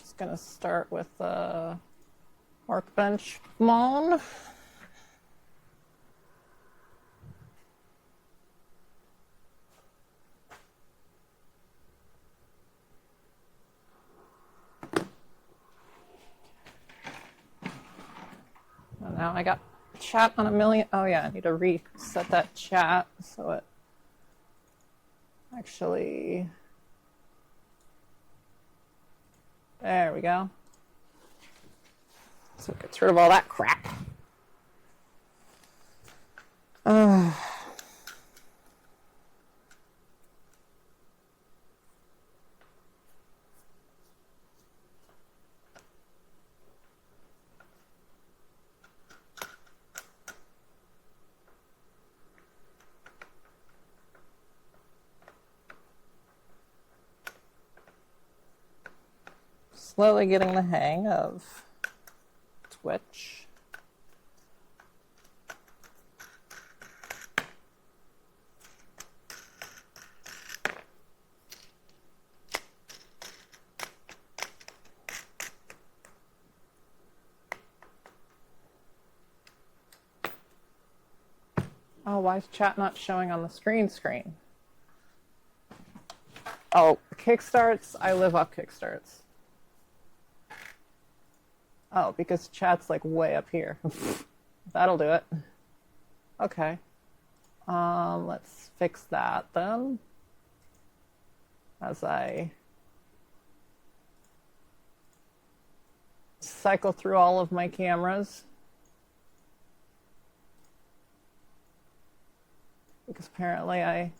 just gonna start with the workbench moan. And now I got chat on 1,000,000. Oh yeah, I need to reset that chat so it actually, there we go. So it gets rid of all that crap. Slowly getting the hang of Twitch. Oh, why is chat not showing on the screen? Oh, Kickstarts? I live off Kickstarts. Oh, because chat's like way up here. That'll do it. Okay. Let's fix that then. As I cycle through all of my cameras. Because apparently I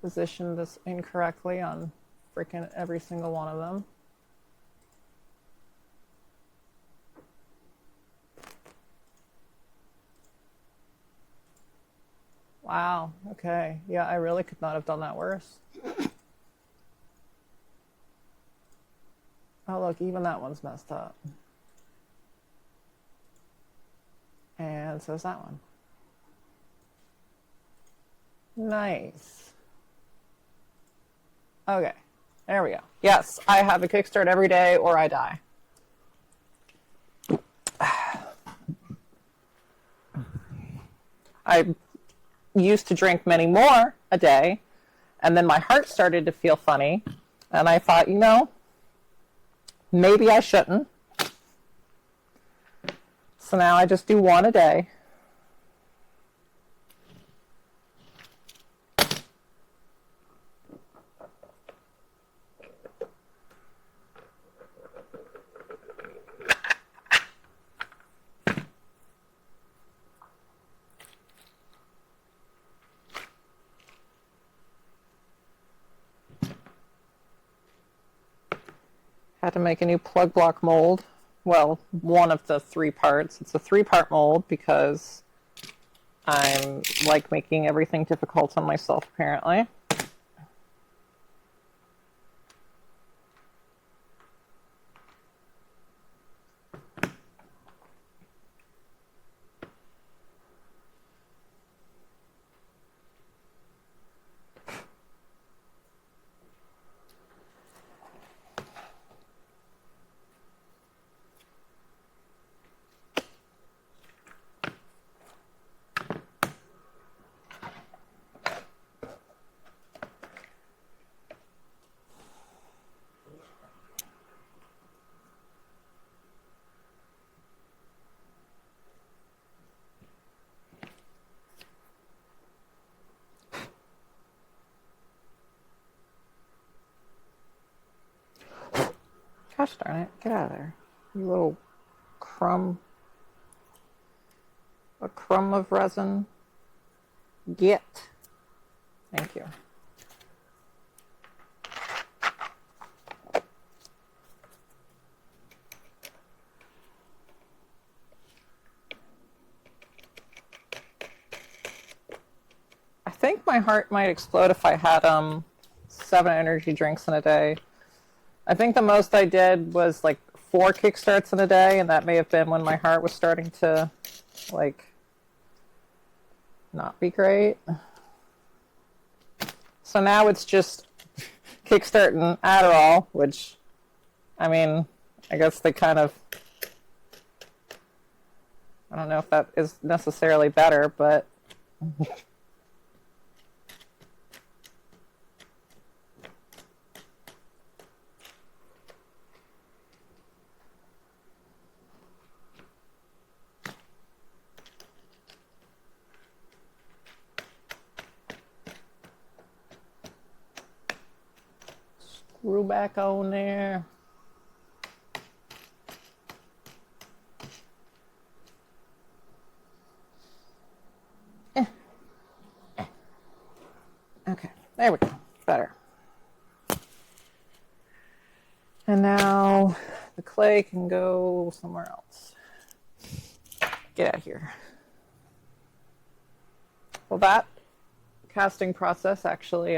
positioned this incorrectly on freaking every single one of them. Wow, okay. Yeah, I really could not have done that worse. Oh, look, even that one's messed up. And so is that one. Nice. Okay, there we go. Yes, I have a Kickstart every day or I die. I used to drink many more a day, and then my heart started to feel funny, and I thought, you know, maybe I shouldn't. So now I just do one a day. Had to make a new plug block mold. Well, one of the 3 parts. It's a 3-part mold because I'm like making everything difficult on myself, apparently. Gosh darn it, get out of there. You little crumb. A crumb of resin. Get. Thank you. I think my heart might explode if I had 7 energy drinks in a day. I think the most I did was like 4 Kickstarts in a day, and that may have been when my heart was starting to, like, not be great. So now it's just Kickstart and Adderall, which I mean, I guess they kind of, I don't know if that is necessarily better, but screw back on there. Okay, there we go. Better. And now the clay can go somewhere else. Get out of here. Well, that casting process actually,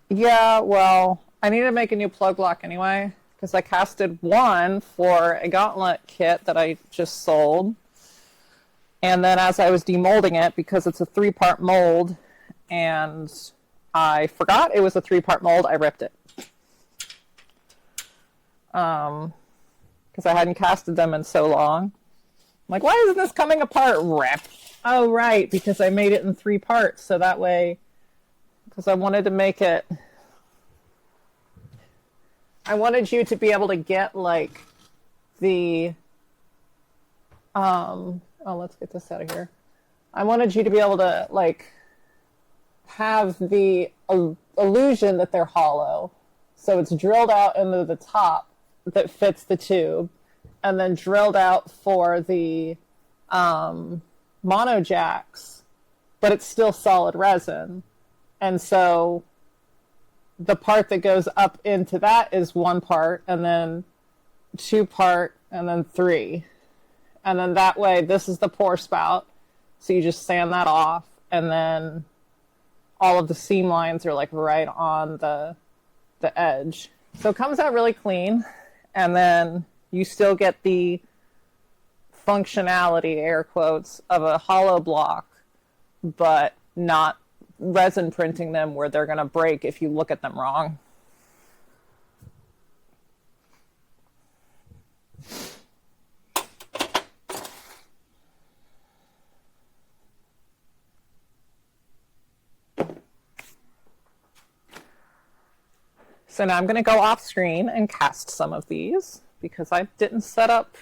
yeah, well, I need to make a new plug lock anyway, because I casted one for a gauntlet kit that I just sold. And then as I was demolding it, because it's a 3-part mold, and I forgot it was a 3-part mold, I ripped it. Because I hadn't casted them in so long. I'm like, why isn't this coming apart? Rip. Oh, right, because I made it in 3 parts, so that way, because I wanted to make it, I wanted you to be able to get, like, the, oh, let's get this out of here. I wanted you to be able to, like, have the illusion that they're hollow. So it's drilled out into the top that fits the tube, and then drilled out for the mono jacks, but it's still solid resin. And so the part that goes up into that is 1 part, and then 2 part, and then 3. And then that way, this is the pour spout. So you just sand that off, and then all of the seam lines are like right on the edge. So it comes out really clean, and then you still get the functionality, air quotes, of a hollow block, but not resin printing them where they're going to break if you look at them wrong. So now I'm going to go off screen and cast some of these because I didn't set up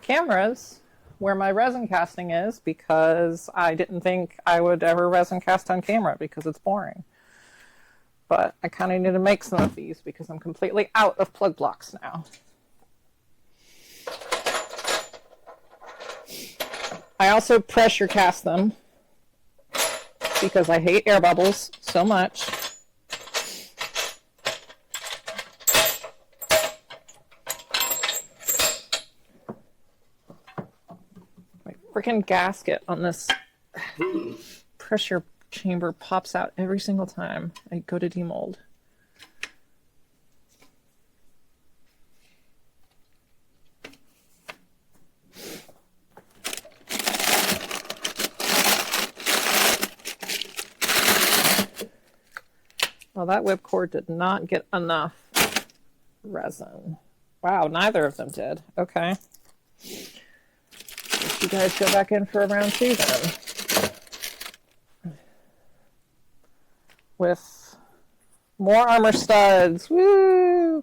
cameras where my resin casting is because I didn't think I would ever resin cast on camera because it's boring. But I kind of need to make some of these because I'm completely out of plug blocks now. I also pressure cast them because I hate air bubbles so much. Freaking gasket on this pressure chamber pops out every single time I go to demold. Well, that whipcord did not get enough resin. Wow, neither of them did. Okay. You guys go back in for a round 2 then. With more armor studs. Woo!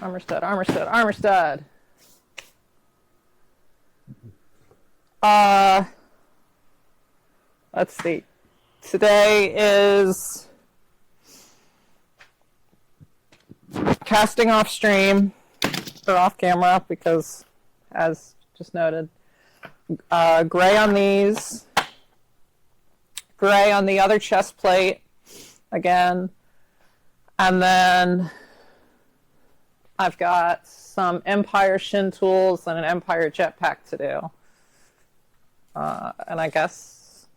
Armor stud, armor stud, armor stud. Let's see. Today is casting off stream or off camera because, as just noted, gray on these, gray on the other chest plate again, and then I've got some Empire shin tools and an Empire jetpack to do. And I guess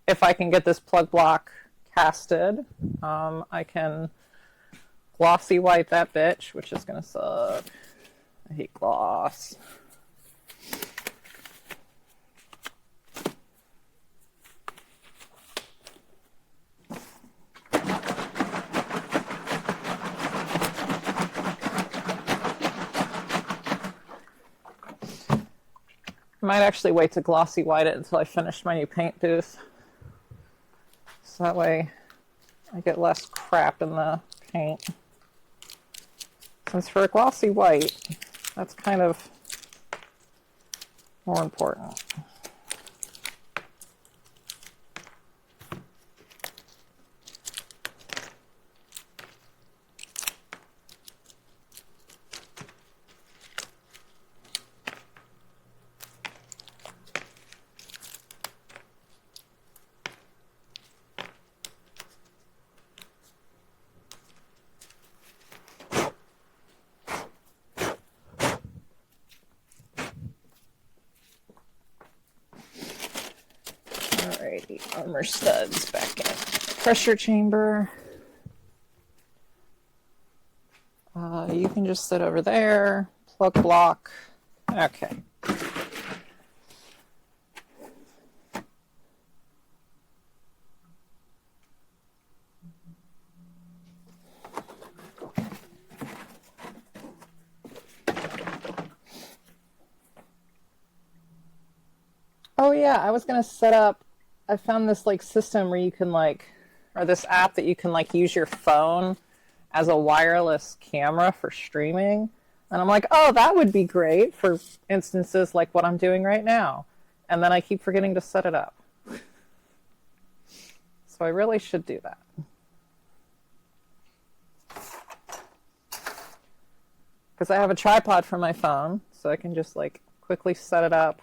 if I can get this plug block casted, I can glossy white that bitch, which is gonna suck. I hate gloss. I might actually wait to glossy white it until I finish my new paint booth. So that way I get less crap in the paint. Since for a glossy white, that's kind of more important. Alrighty, armor studs back in. Pressure chamber. You can just sit over there. Plug block. Okay. Oh yeah, I was gonna set up, I found this like system where you can like, or this app that you can like use your phone as a wireless camera for streaming. And I'm like, oh, that would be great for instances like what I'm doing right now. And then I keep forgetting to set it up. So I really should do that. Because I have a tripod for my phone, so I can just like quickly set it up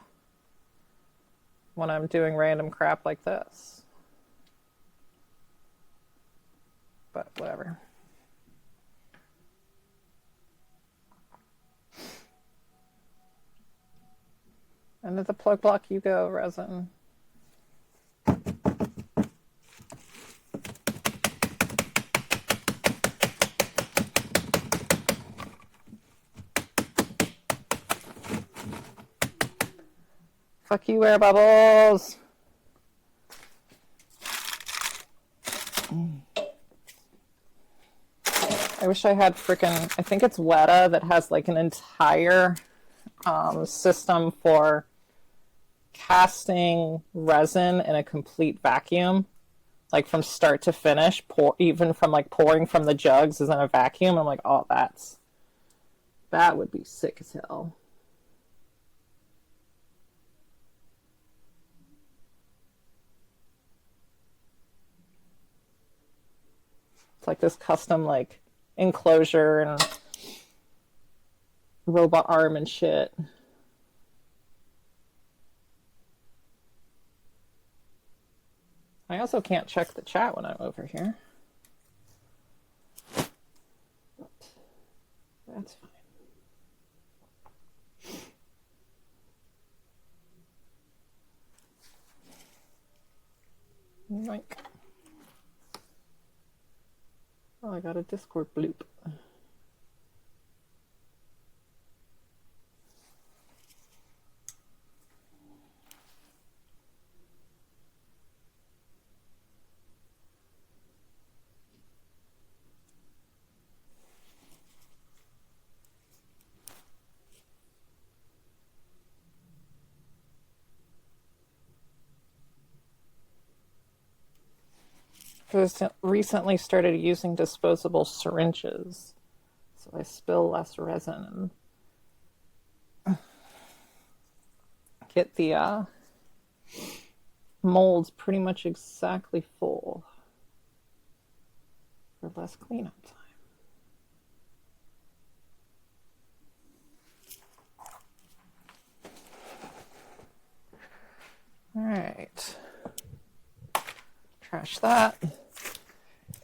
when I'm doing random crap like this. But whatever. And at the plug block you go, resin. Fuck you, air bubbles. I wish I had frickin', I think it's Weta that has like an entire system for casting resin in a complete vacuum, like from start to finish, even from like pouring from the jugs is in a vacuum. I'm like, oh, that would be sick as hell. It's like this custom like enclosure and robot arm and shit. I also can't check the chat when I'm over here. That's fine. Yoink. Oh, I got a Discord bloop. I recently started using disposable syringes, so I spill less resin and get the molds pretty much exactly full for less cleanup time. All right, trash that.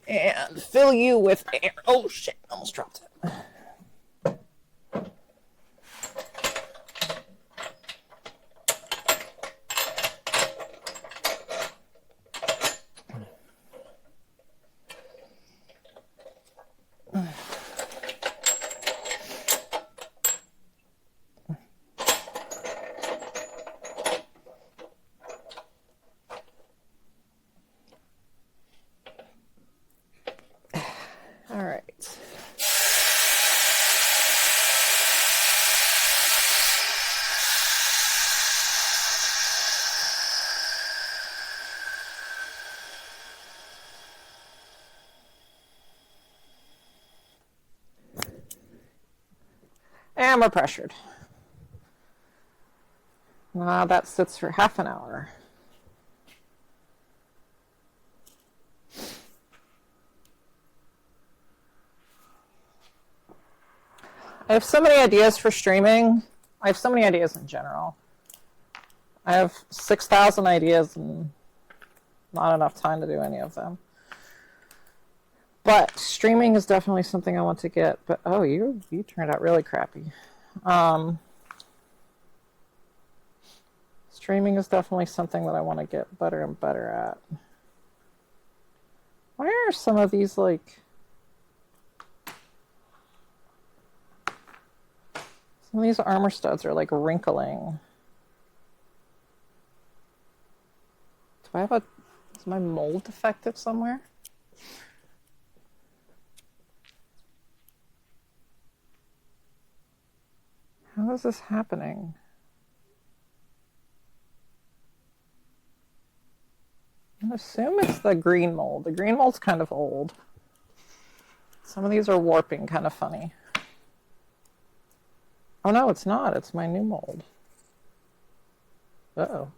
And fill you with air. Oh shit, almost dropped it. All right. And we're pressured. Now that sits for half an hour. I have so many ideas for streaming. I have so many ideas in general. I have 6,000 ideas and not enough time to do any of them. But streaming is definitely something I want to get. But oh, you turned out really crappy. Streaming is definitely something that I want to get better and better at. Why are some of these like... Some of these armor studs are like wrinkling. Do I have a... Is my mold defective somewhere? How is this happening? I assume it's the green mold. The green mold's kind of old. Some of these are warping kind of funny. Oh no, it's not. It's my new mold. Uh-oh.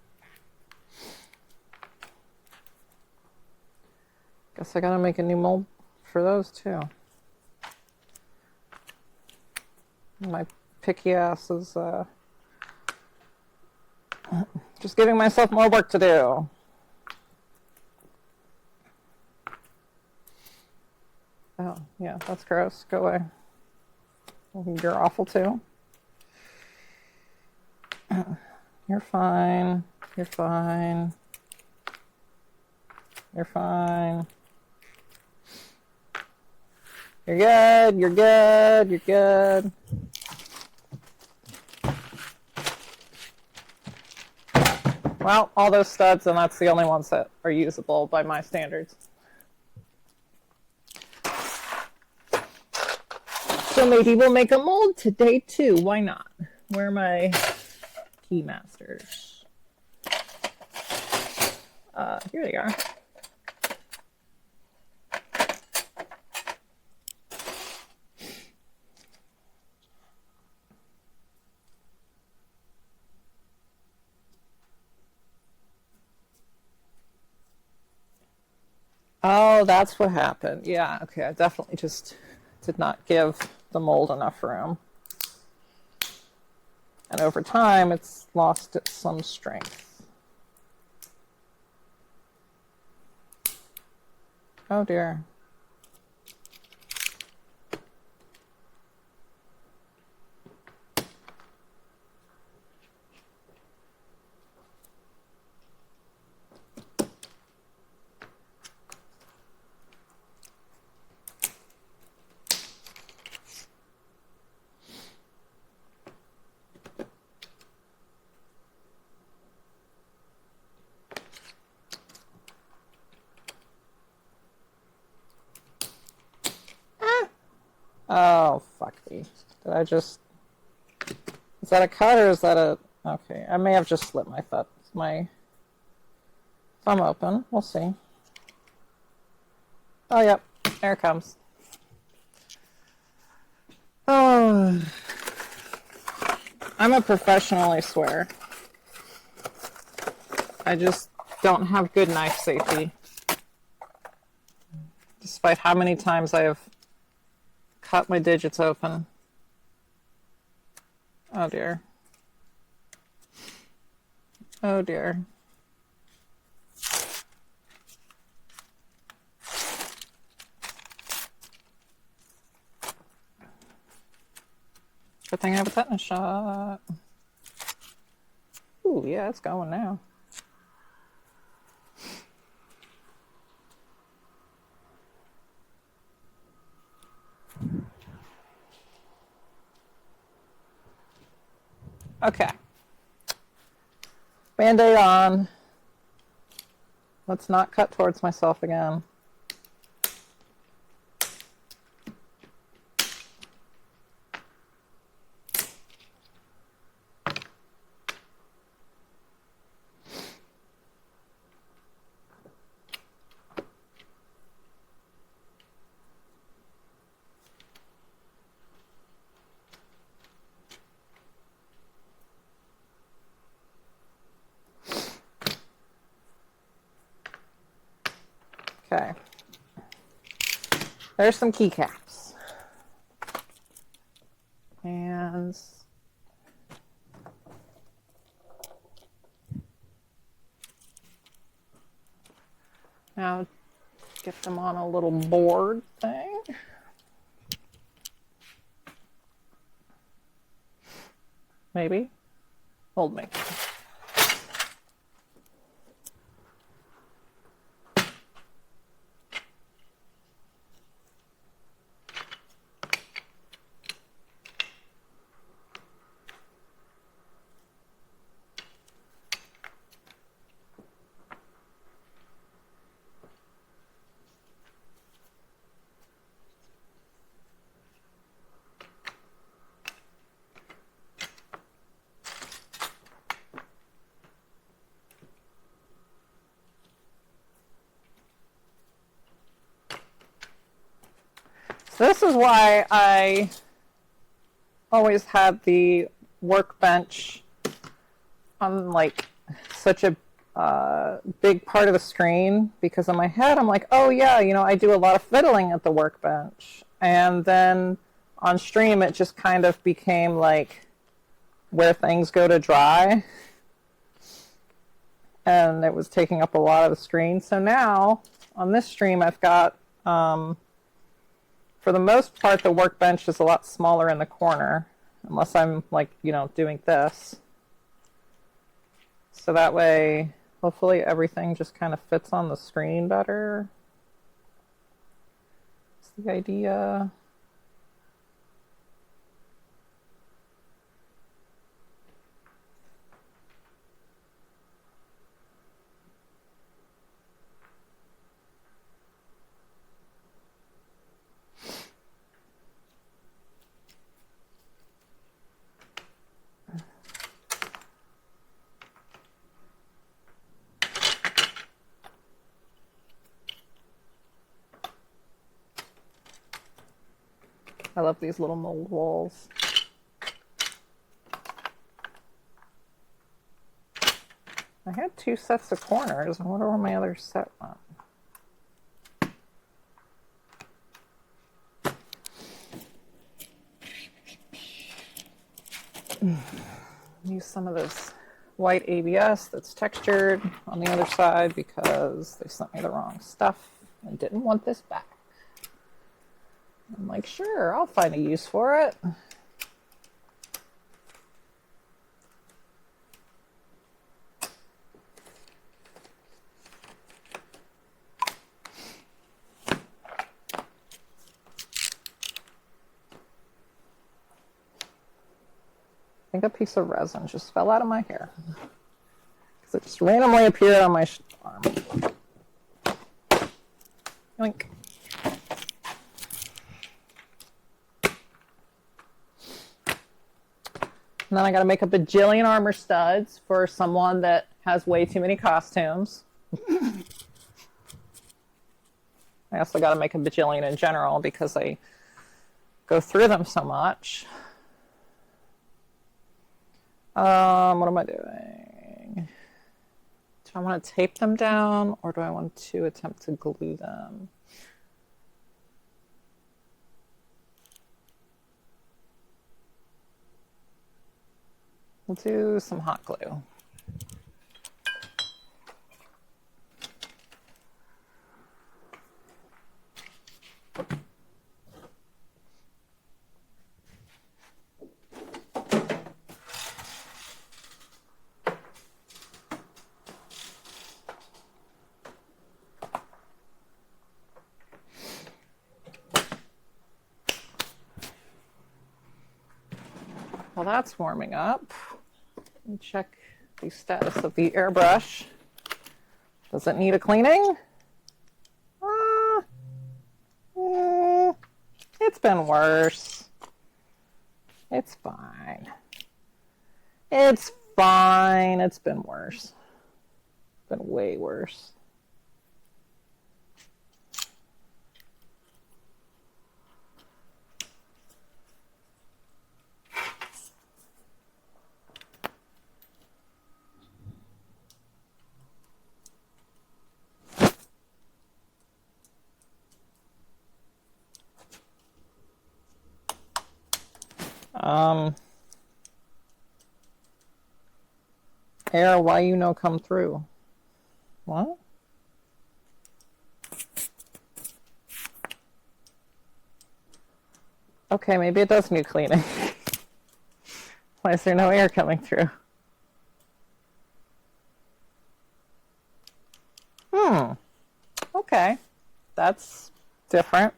Guess I gotta make a new mold for those too. My picky ass is just giving myself more work to do. Oh, yeah, that's gross. Go away. You're awful too. You're fine. You're fine. You're fine. You're good. You're good. You're good. Well, all those studs, and that's the only ones that are usable by my standards. So maybe we'll make a mold today too. Why not? Where are my key masters? Here they are. Oh, that's what happened. Yeah, okay, I definitely just did not give the mold enough room. And over time, it's lost some strength. Oh dear. Oh, fuck me. Did I just... Is that a cut or is that a... Okay, I may have just slit my thumb open. We'll see. Oh, yep. There it comes. Oh. I'm a professional, I swear. I just don't have good knife safety. Despite how many times I have cut my digits open. Oh dear. Oh dear. Good thing I have a tetanus shot. Ooh, yeah, it's going now. Okay. Band-Aid on. Let's not cut towards myself again. Okay. There's some keycaps. And now get them on a little board thing. Maybe. Hold me. So this is why I always had the workbench on like such a big part of the screen, because in my head I'm like, oh yeah, you know, I do a lot of fiddling at the workbench. And then on stream it just kind of became like where things go to dry. And it was taking up a lot of the screen. So now on this stream I've got for the most part, the workbench is a lot smaller in the corner, unless I'm like, you know, doing this. So that way, hopefully everything just kind of fits on the screen better. That's the idea. I love these little mold walls. I had 2 sets of corners. I wonder where my other set went. Use some of this white ABS that's textured on the other side because they sent me the wrong stuff and didn't want this back. I'm like, sure, I'll find a use for it. I think a piece of resin just fell out of my hair because it just randomly appeared on my arm. Yoink. And then I got to make a bajillion armor studs for someone that has way too many costumes. I also got to make a bajillion in general because I go through them so much. What am I doing? Do I want to tape them down or do I want to attempt to glue them? We'll do some hot glue. While that's warming up, let me check the status of the airbrush. Does it need a cleaning? It's been worse. It's fine. It's fine. It's been worse. It's been way worse. Air, why you no come through? What? Okay, maybe it does need cleaning. Why is there no air coming through? Okay. That's different.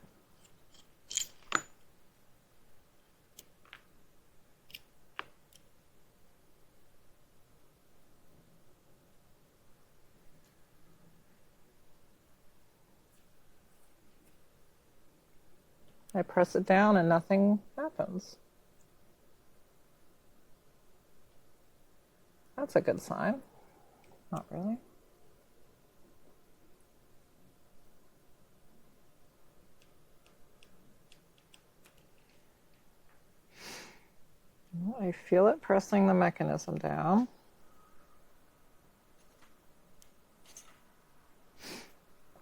I press it down and nothing happens. That's a good sign. Not really. Well, I feel it pressing the mechanism down.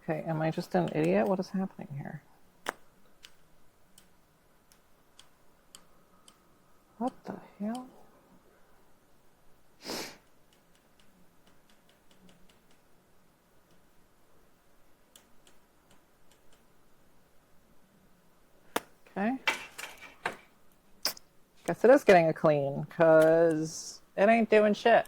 Okay, am I just an idiot? What is happening here? What the hell? Okay. Guess it is getting a clean, because it ain't doing shit.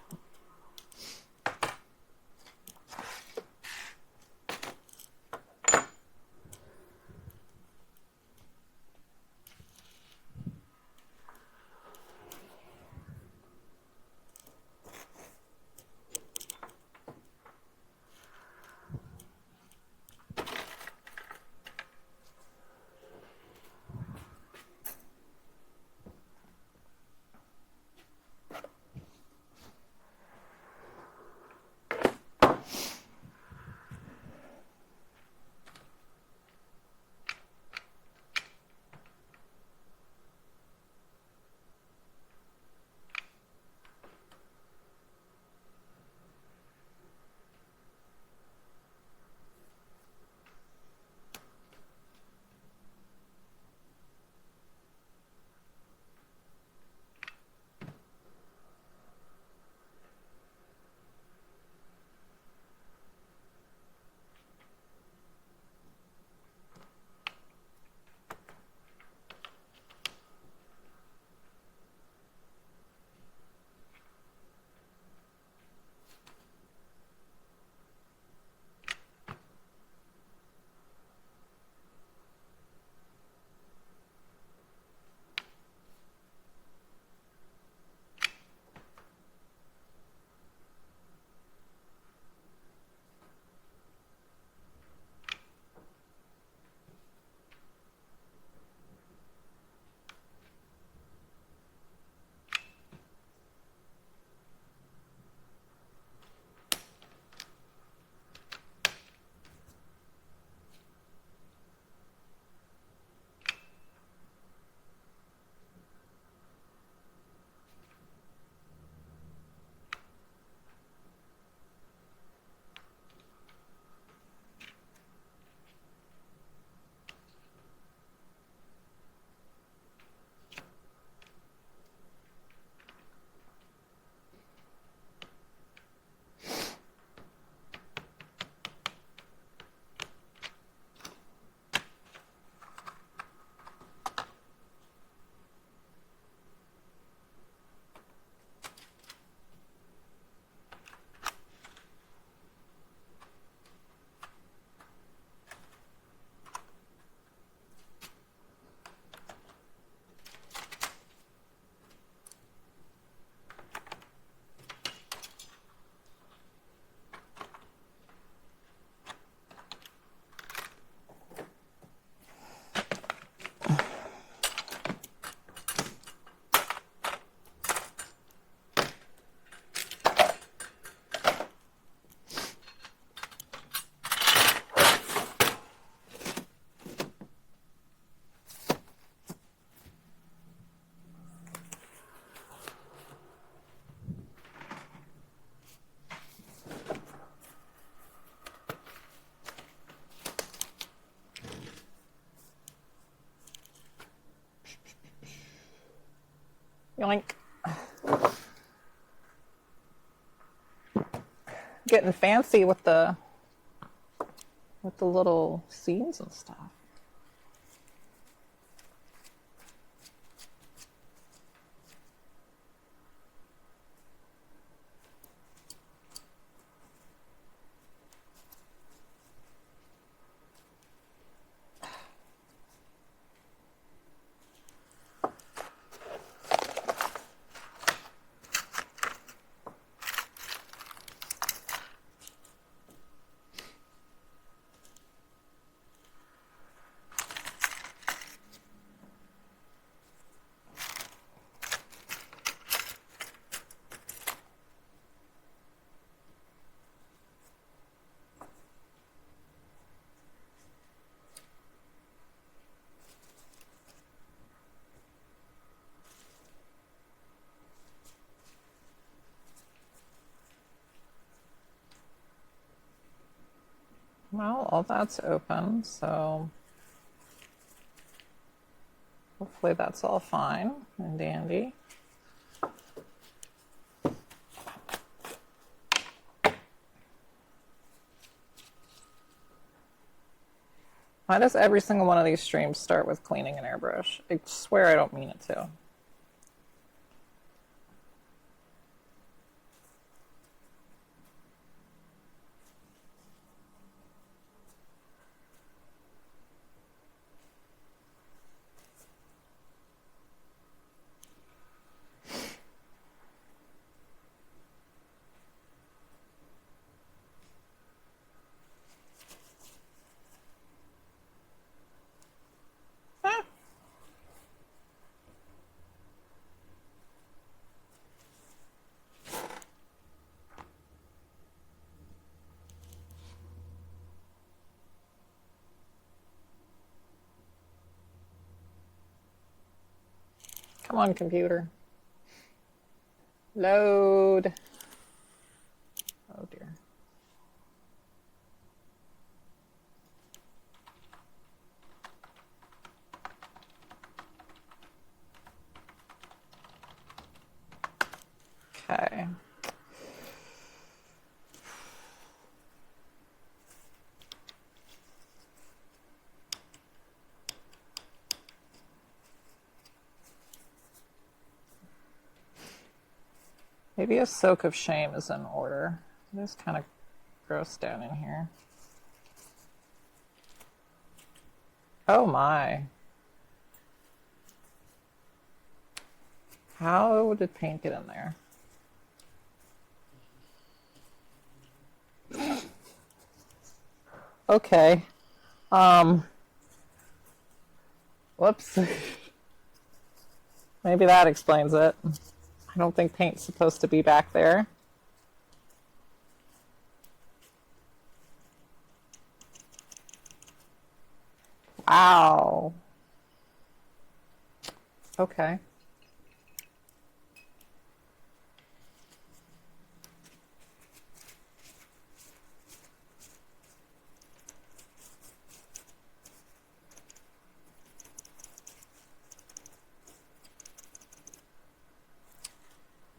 Yoink. Getting fancy with the little scenes and stuff. Well, all that's open, so hopefully that's all fine and dandy. Why does every single one of these streams start with cleaning an airbrush? I swear I don't mean it to. Come on, computer. Load. Oh dear. Okay. Maybe a soak of shame is in order. It is kind of gross down in here. Oh my. How did paint get in there? Okay. Whoops. Maybe that explains it. I don't think paint's supposed to be back there. Wow. Okay.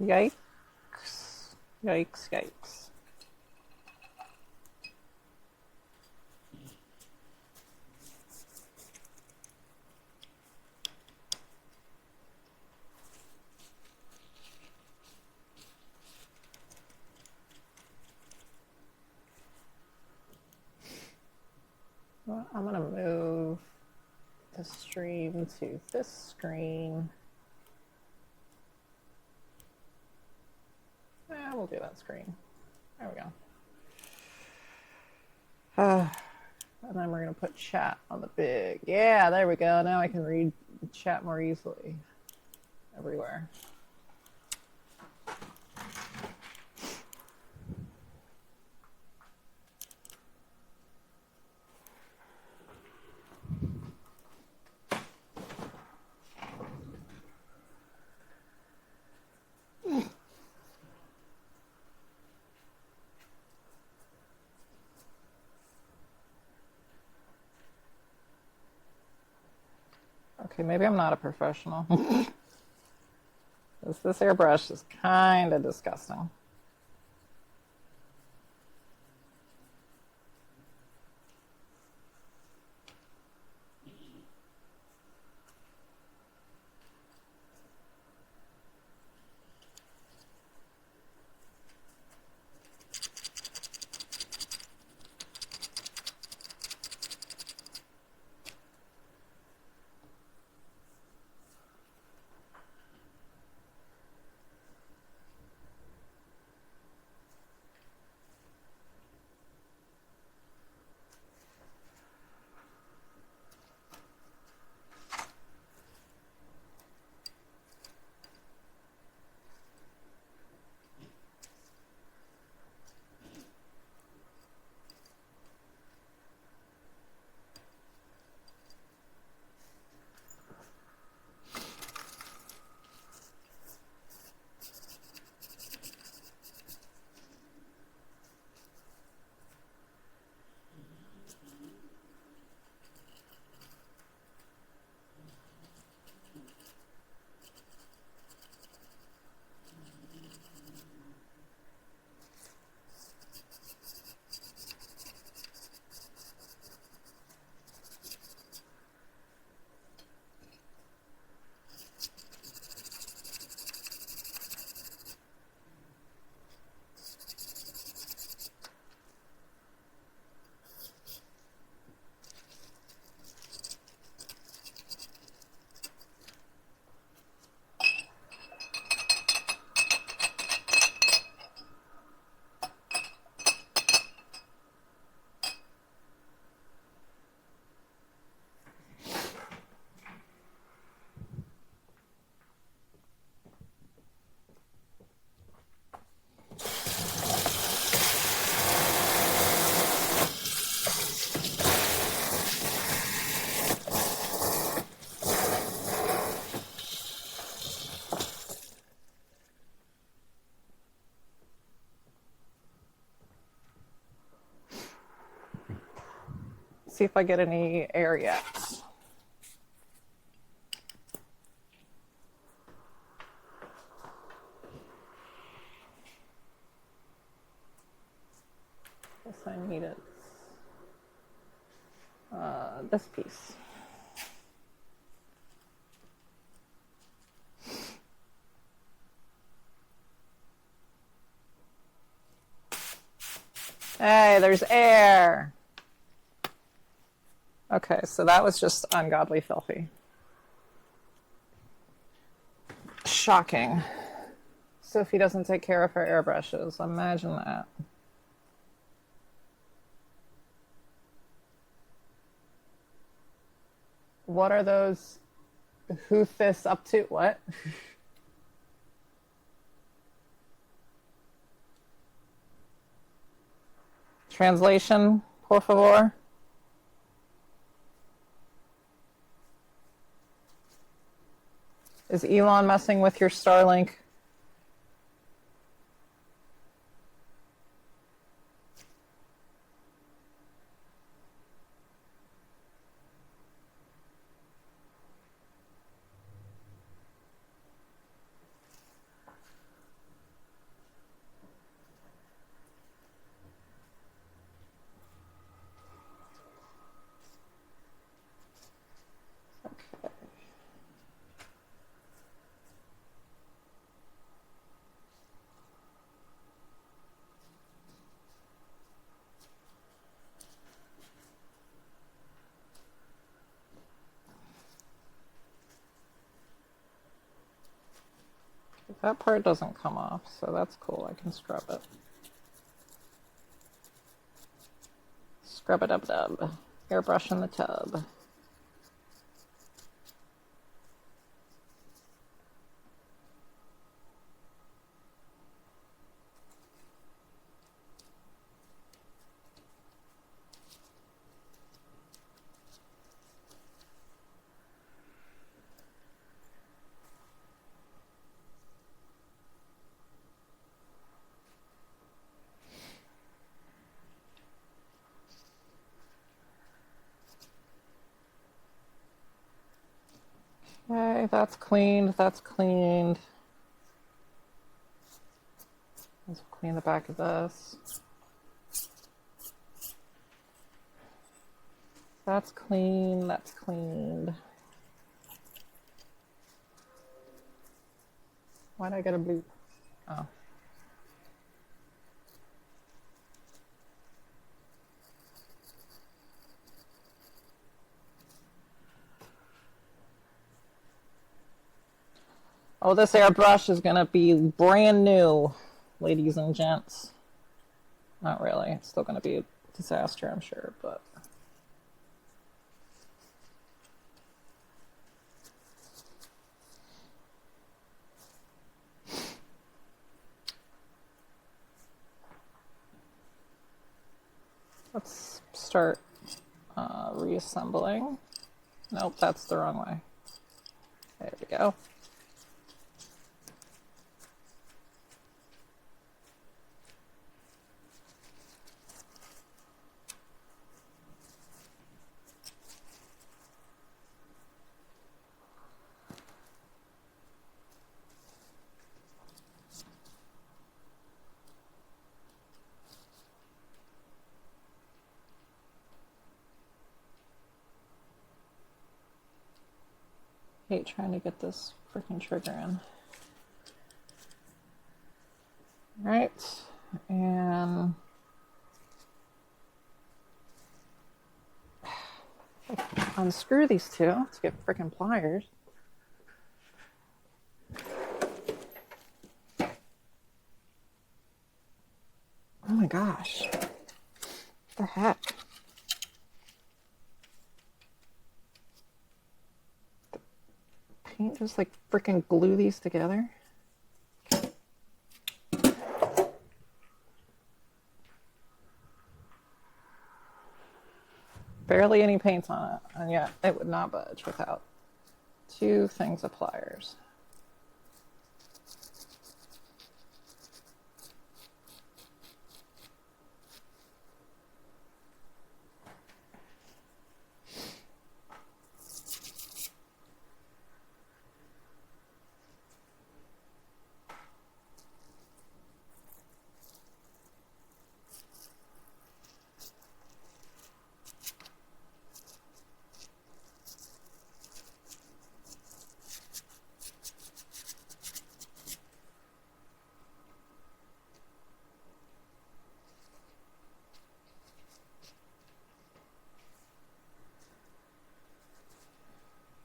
Yikes. Yikes, yikes. Well, I'm gonna move the stream to this screen. We'll do that screen. There we go. And then we're going to put chat on the big. Yeah, there we go. Now I can read chat more easily everywhere. Okay, maybe I'm not a professional. This airbrush is kind of disgusting. See if I get any air yet. Guess I need it. This piece. Hey, there's air. Okay, so that was just ungodly filthy. Shocking. Sophie doesn't take care of her airbrushes. Imagine that. What are those hoofis up to? What? Translation, por favor. Is Elon messing with your Starlink? That part doesn't come off, so that's cool. I can scrub it. Scrub it up dub. Airbrush in the tub. Okay, that's cleaned, that's cleaned. Clean the back of this. That's clean. That's cleaned. Why did I get a bloop? Oh. Oh, this airbrush is going to be brand new, ladies and gents. Not really. It's still going to be a disaster, I'm sure, but... Let's start reassembling. Nope, that's the wrong way. There we go. Hate trying to get this freaking trigger in. All right, and unscrew these two. Let's get freaking pliers. Oh my gosh. What the heck? Paint just like freaking glue these together. Barely any paint on it, and yet it would not budge without two things of pliers.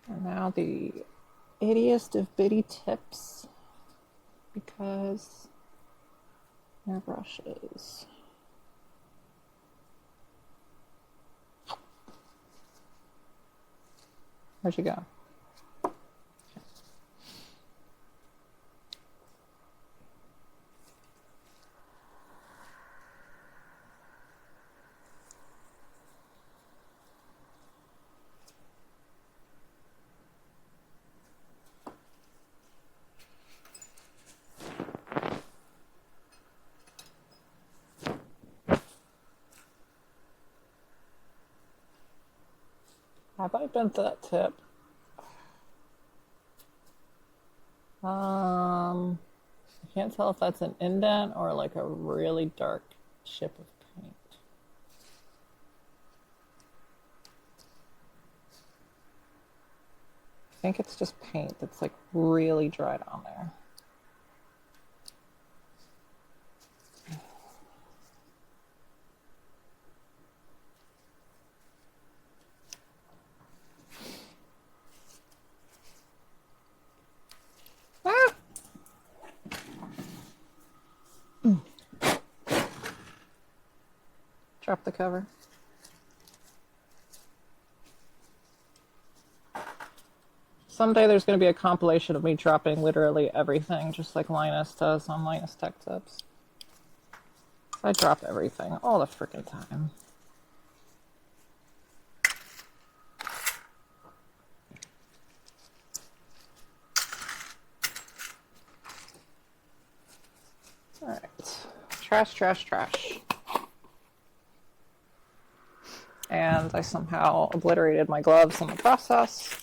And now the ittiest of bitty tips, because airbrushes. Where'd you go? Have I bent that tip? I can't tell if that's an indent or like a really dark chip of paint. I think it's just paint that's like really dried on there. Drop the cover. Someday there's going to be a compilation of me dropping literally everything, just like Linus does on Linus Tech Tips. I drop everything all the freaking time. All right, trash, trash, trash. And I somehow obliterated my gloves in the process.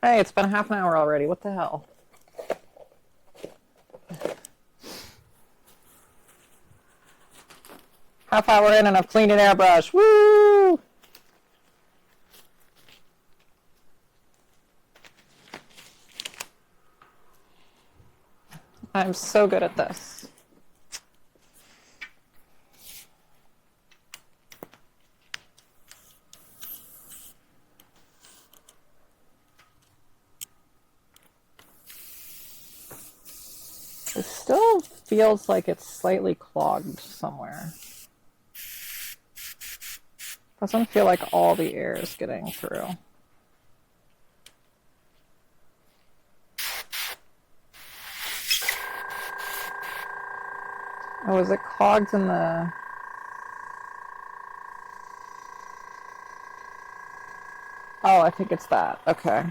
Hey, it's been half an hour already. What the hell? Half hour in and I've cleaned an airbrush. Woo! I'm so good at this. It still feels like it's slightly clogged somewhere. Doesn't feel like all the air is getting through. Oh, is it clogged in the... Oh, I think it's that. Okay.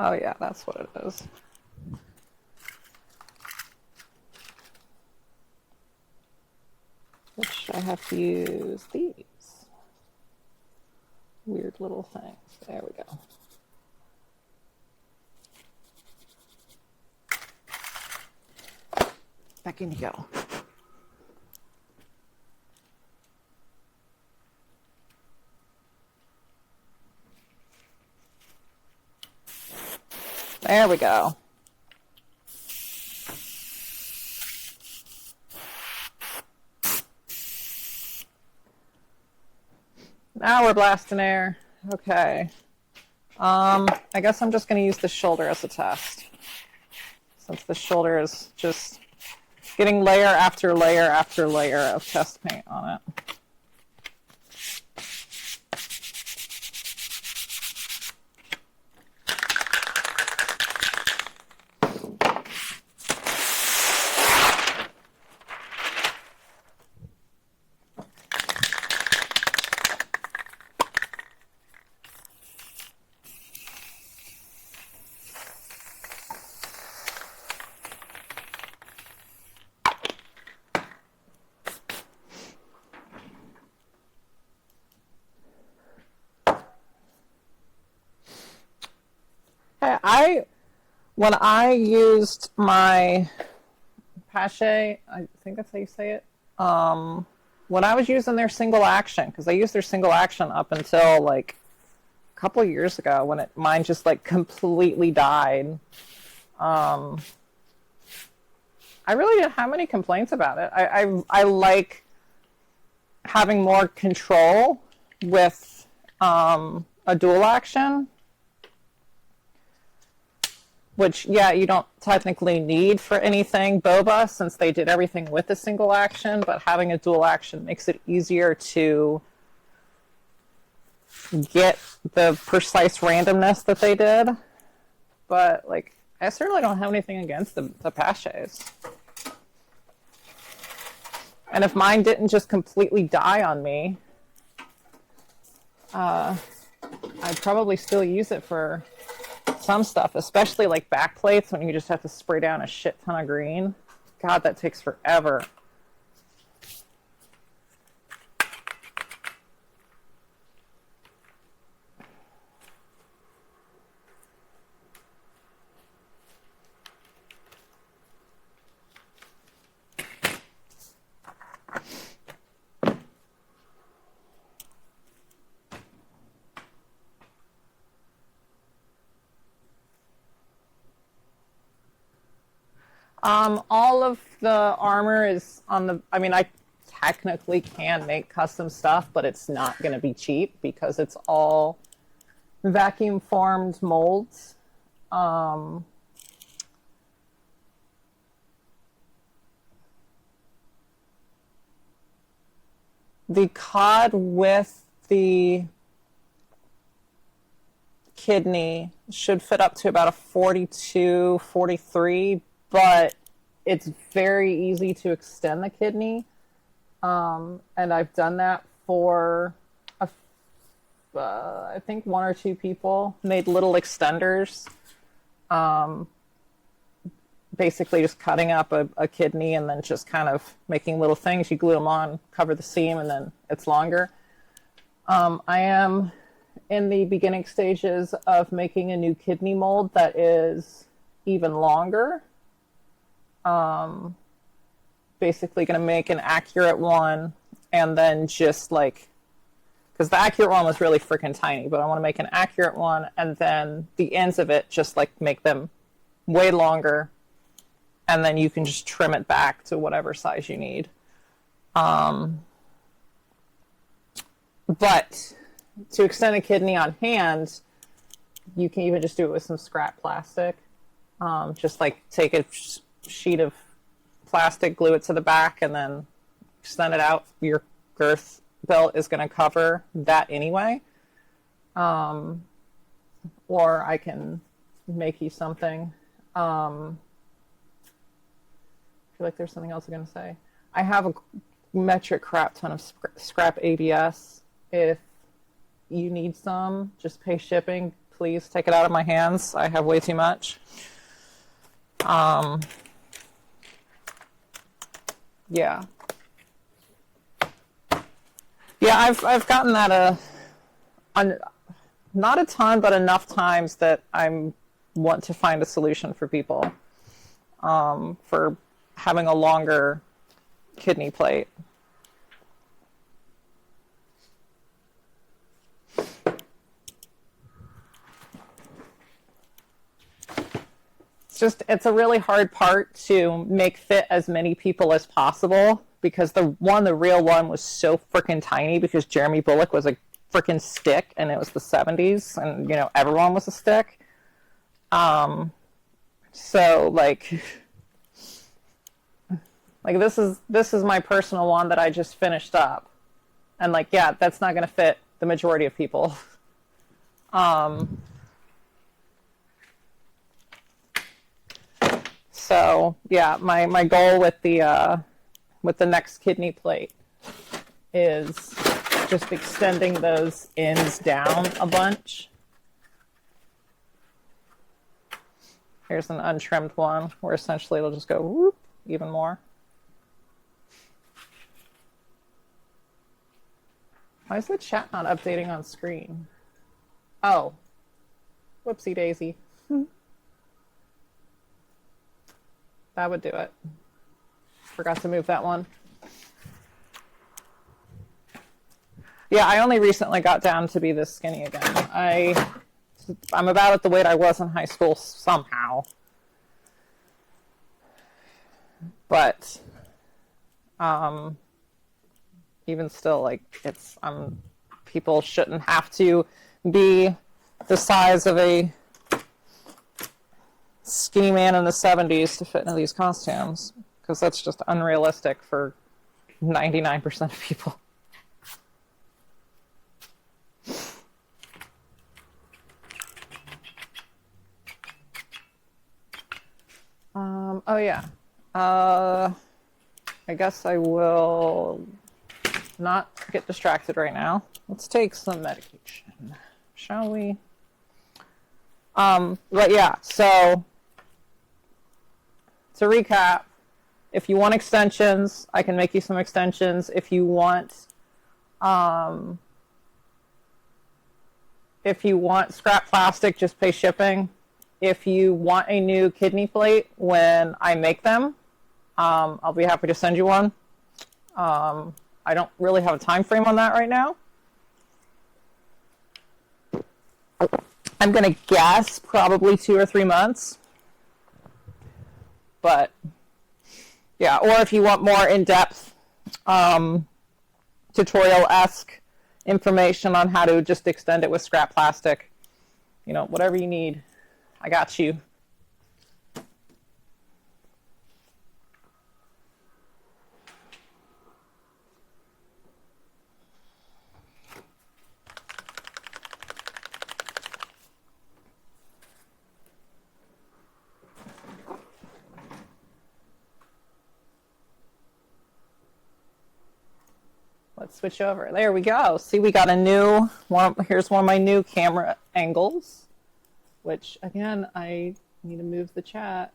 Oh yeah, that's what it is. Which I have to use these weird little things. There we go. Back in you go. There we go. Now we're blasting air. Okay. I guess I'm just going to use the shoulder as a test. Since the shoulder is just getting layer after layer after layer of test paint on it. When I used my Pache, I think that's how you say it. When I was using their single action, because I used their single action up until like a couple of years ago when mine just like completely died. I really didn't have any complaints about it. I like having more control with a dual action. Which, yeah, you don't technically need for anything Boba, since they did everything with a single action, but having a dual action makes it easier to get the precise randomness that they did. But, like, I certainly don't have anything against the Paches. And if mine didn't just completely die on me, I'd probably still use it for some stuff, especially like back plates when you just have to spray down a shit ton of green. God, that takes forever. All of the armor is on the, I mean, I technically can make custom stuff, but it's not going to be cheap because it's all vacuum formed molds. The cod with the kidney should fit up to about a 42, 43, but it's very easy to extend the kidney. And I've done that for, I think, one or two people. Made little extenders. Basically just cutting up a kidney and then just kind of making little things. You glue them on, cover the seam, and then it's longer. I am in the beginning stages of making a new kidney mold that is even longer. Basically going to make an accurate one and then just like, because the accurate one was really freaking tiny, but I want to make an accurate one and then the ends of it just like make them way longer, and then you can just trim it back to whatever size you need. But to extend a kidney on hand, you can even just do it with some scrap plastic. Just like take a sheet of plastic, glue it to the back, and then extend it out. Your girth belt is going to cover that anyway. Or I can make you something. I feel like there's something else I'm going to say. I have a metric crap ton of scrap ABS. If you need some, just pay shipping. Please take it out of my hands. I have way too much. Yeah. Yeah, I've gotten that not a ton, but enough times that I want to find a solution for people for having a longer kidney plate. It's a really hard part to make fit as many people as possible, because the real one was so freaking tiny, because Jeremy Bulloch was a freaking stick and it was the 70s and, you know, everyone was a stick. So like this is my personal one that I just finished up. And like, yeah, that's not going to fit the majority of people. So yeah, my goal with the next kidney plate is just extending those ends down a bunch. Here's an untrimmed one where essentially it'll just go whoop, even more. Why is the chat not updating on screen? Oh, whoopsie daisy. That would do it. Forgot to move that one. Yeah, I only recently got down to be this skinny again. I'm about at the weight I was in high school somehow. But even still, like, people shouldn't have to be the size of a skinny man in the 70s to fit into these costumes, because that's just unrealistic for 99% of people. Oh yeah. I guess I will not get distracted right now. Let's take some medication, shall we? But yeah, so to recap, if you want extensions, I can make you some extensions. If you want scrap plastic, just pay shipping. If you want a new kidney plate when I make them, I'll be happy to send you one. I don't really have a time frame on that right now. I'm going to guess probably 2 or 3 months. But yeah, or if you want more in-depth tutorial-esque information on how to just extend it with scrap plastic, you know, whatever you need, I got you. Let's switch over. There we go. See, we got a new one. Here's one of my new camera angles, which again, I need to move the chat.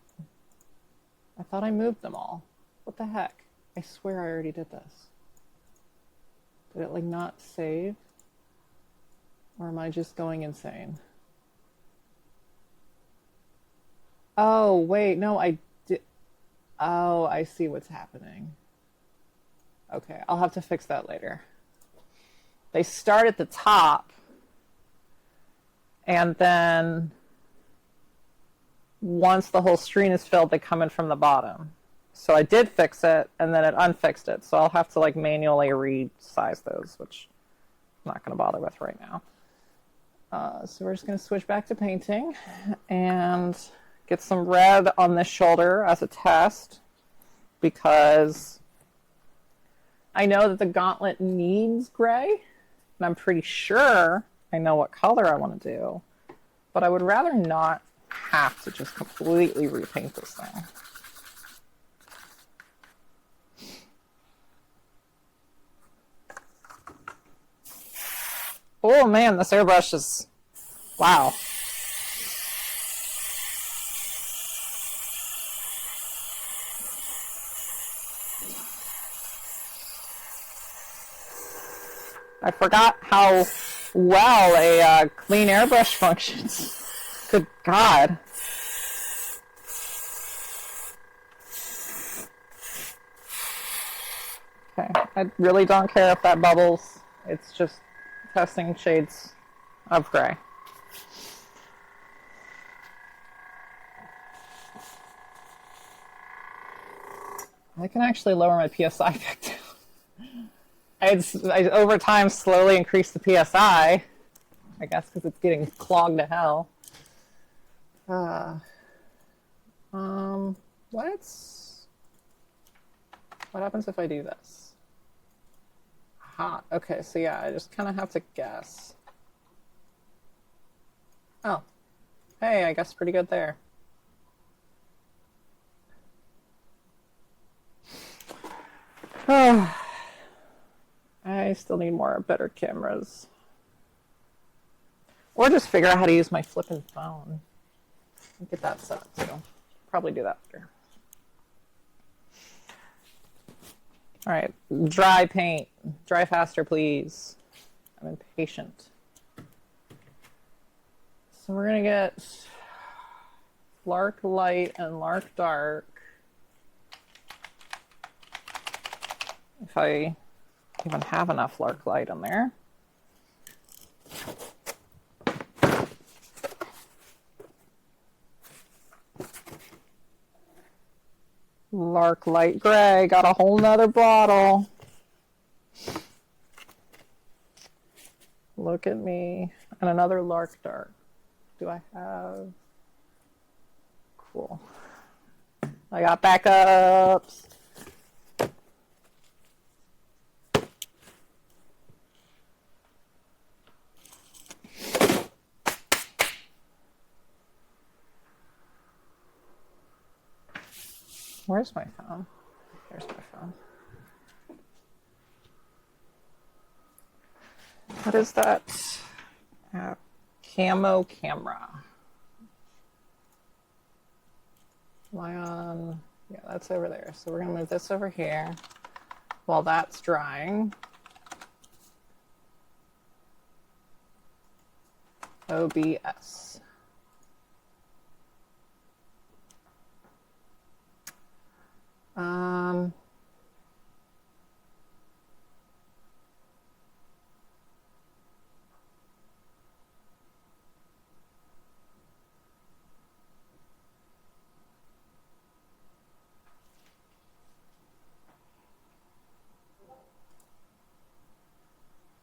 I thought I moved them all. What the heck? I swear I already did this. Did it like not save? Or am I just going insane? Oh, wait, no, I did. Oh, I see what's happening. Okay, I'll have to fix that later. They start at the top, and then once the whole screen is filled, they come in from the bottom. So I did fix it, and then it unfixed it. So I'll have to like manually resize those, which I'm not going to bother with right now. So we're just going to switch back to painting and get some red on this shoulder as a test, because I know that the gauntlet needs gray, and I'm pretty sure I know what color I want to do, but I would rather not have to just completely repaint this thing. Oh man, this airbrush is, wow. I forgot how well a clean airbrush functions. Good God. Okay, I really don't care if that bubbles. It's just testing shades of gray. I can actually lower my PSI back down. I over time slowly increased the PSI, I guess because it's getting clogged to hell. What happens if I do this? Hot. Okay, so yeah, I just kind of have to guess. Oh, hey, I guess pretty good there. Oh, I still need better cameras. Or just figure out how to use my flippin' phone. Get that set up too. Probably do that later. All right, dry paint. Dry faster, please. I'm impatient. So we're gonna get Lark Light and Lark Dark. If I even have enough Lark Light in there. Lark Light Gray, got a whole nother bottle. Look at me. And another Lark Dark. Do I have? Cool. I got backups. Where's my phone? There's my phone. What is that? Camo camera. Am I on? Yeah, that's over there. So we're going to move this over here while that's drying. OBS.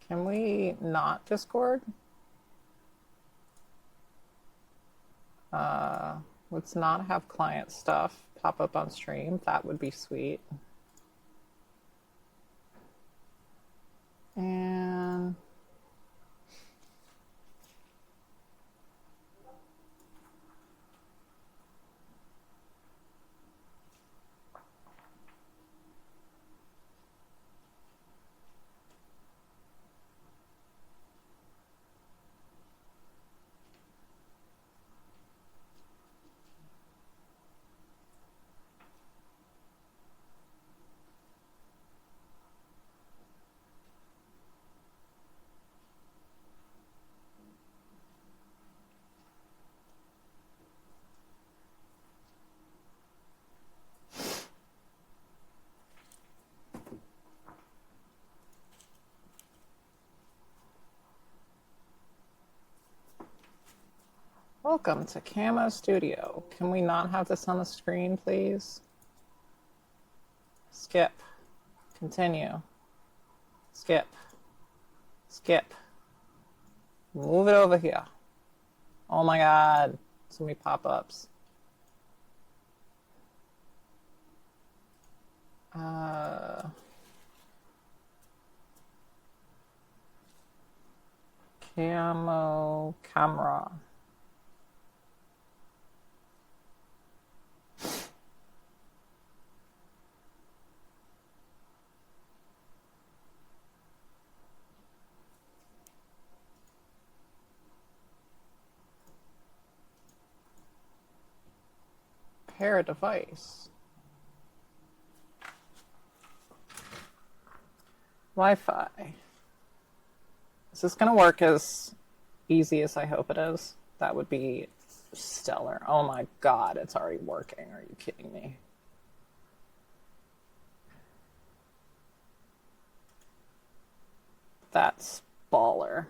Can we not Discord? Let's not have client stuff pop up on stream. That would be sweet. And Welcome to Camo Studio. Can we not have this on the screen, please? Skip. Continue. Skip. Skip. Move it over here. Oh my god. So many pop-ups. Camo camera. Pair a device. Wi-Fi. Is this going to work as easy as I hope it is? That would be stellar. Oh my god, it's already working. Are you kidding me? That's baller.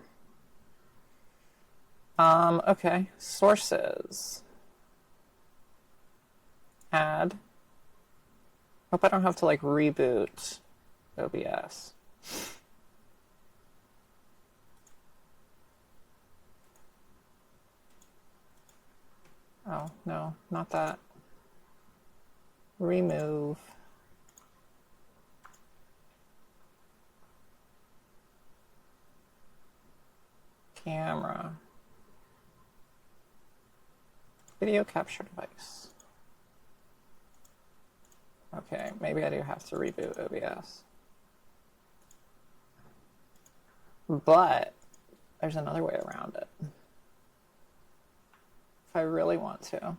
Okay. Sources. Add. Hope I don't have to like reboot OBS. Oh, no, not that. Remove. Camera. Video capture device. Okay, maybe I do have to reboot OBS. But there's another way around it. If I really want to.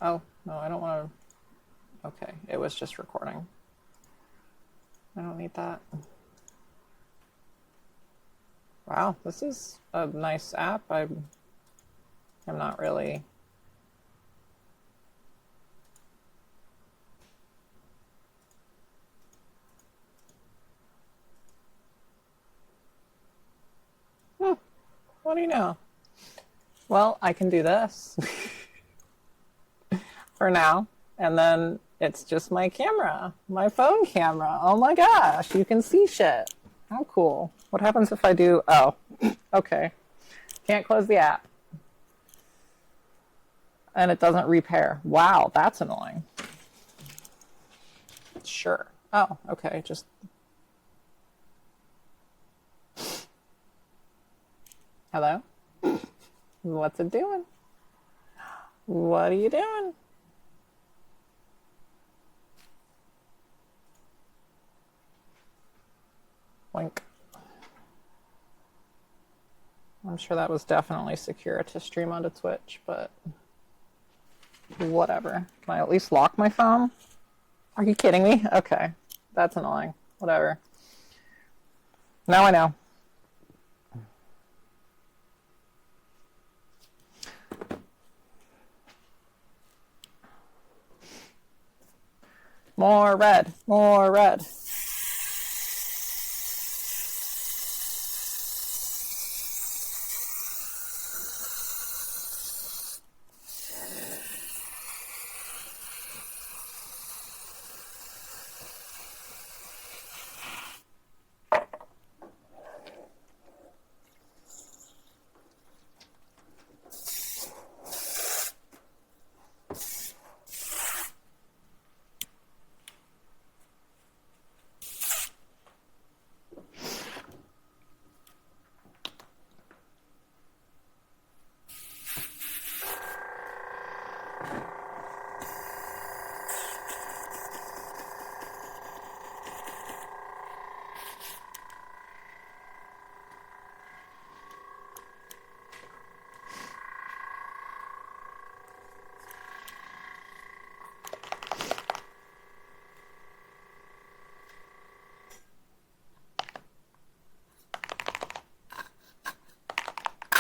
Oh, no, I don't want to. Okay, it was just recording. I don't need that. Wow, this is a nice app. I'm not really. What do you know? Well, I can do this for now, and then it's just my camera, my phone camera. Oh my gosh, you can see shit. How cool. What happens if I do? Oh, okay. Can't close the app. And it doesn't repair. Wow, that's annoying. Sure. Oh, okay, just. Hello? What's it doing? What are you doing? Wink. I'm sure that was definitely secure to stream onto Twitch, but whatever. Can I at least lock my phone? Are you kidding me? Okay. That's annoying. Whatever. Now I know. More red. More red.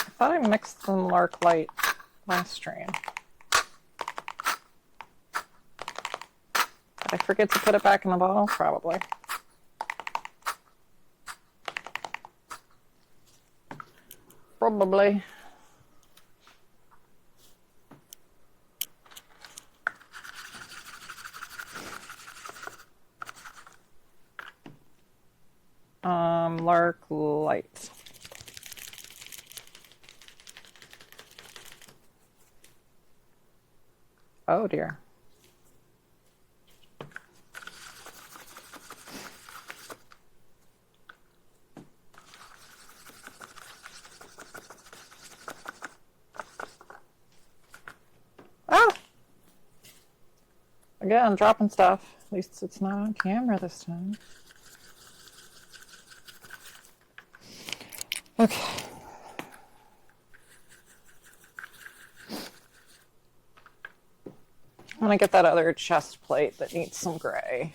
I thought I mixed some Lark Light last stream. Did I forget to put it back in the bottle? Probably. Probably. Lark light. Oh dear. Ah! Again, dropping stuff. At least it's not on camera this time. Okay. I'm gonna get that other chest plate that needs some gray.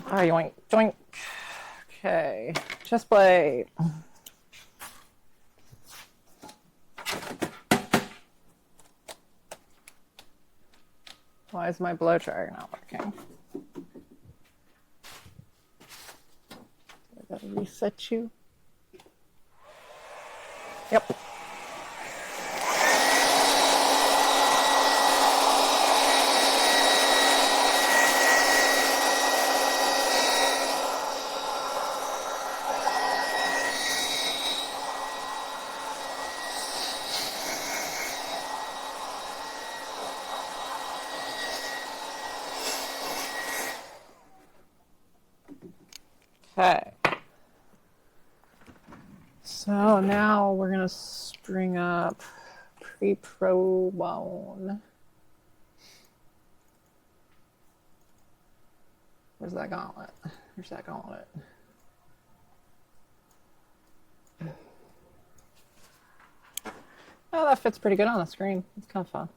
Oh, yoink, yoink. Okay, chest plate. Why is my blow dryer not working? I gotta reset you. Yep. Okay. So now we're gonna string up pre-pro bone. Where's that gauntlet? Where's that gauntlet? Oh, that fits pretty good on the screen. It's kind of fun.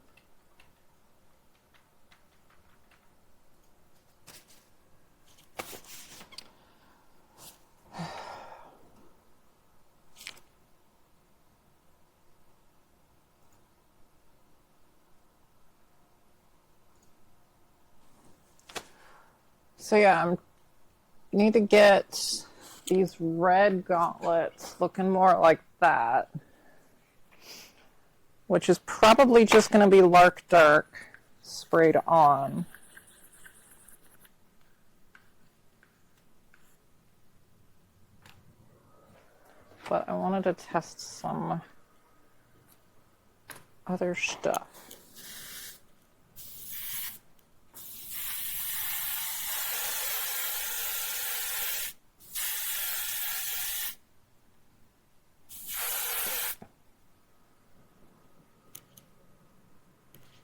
So yeah, I need to get these red gauntlets looking more like that, which is probably just going to be Lark Dark sprayed on. But I wanted to test some other stuff.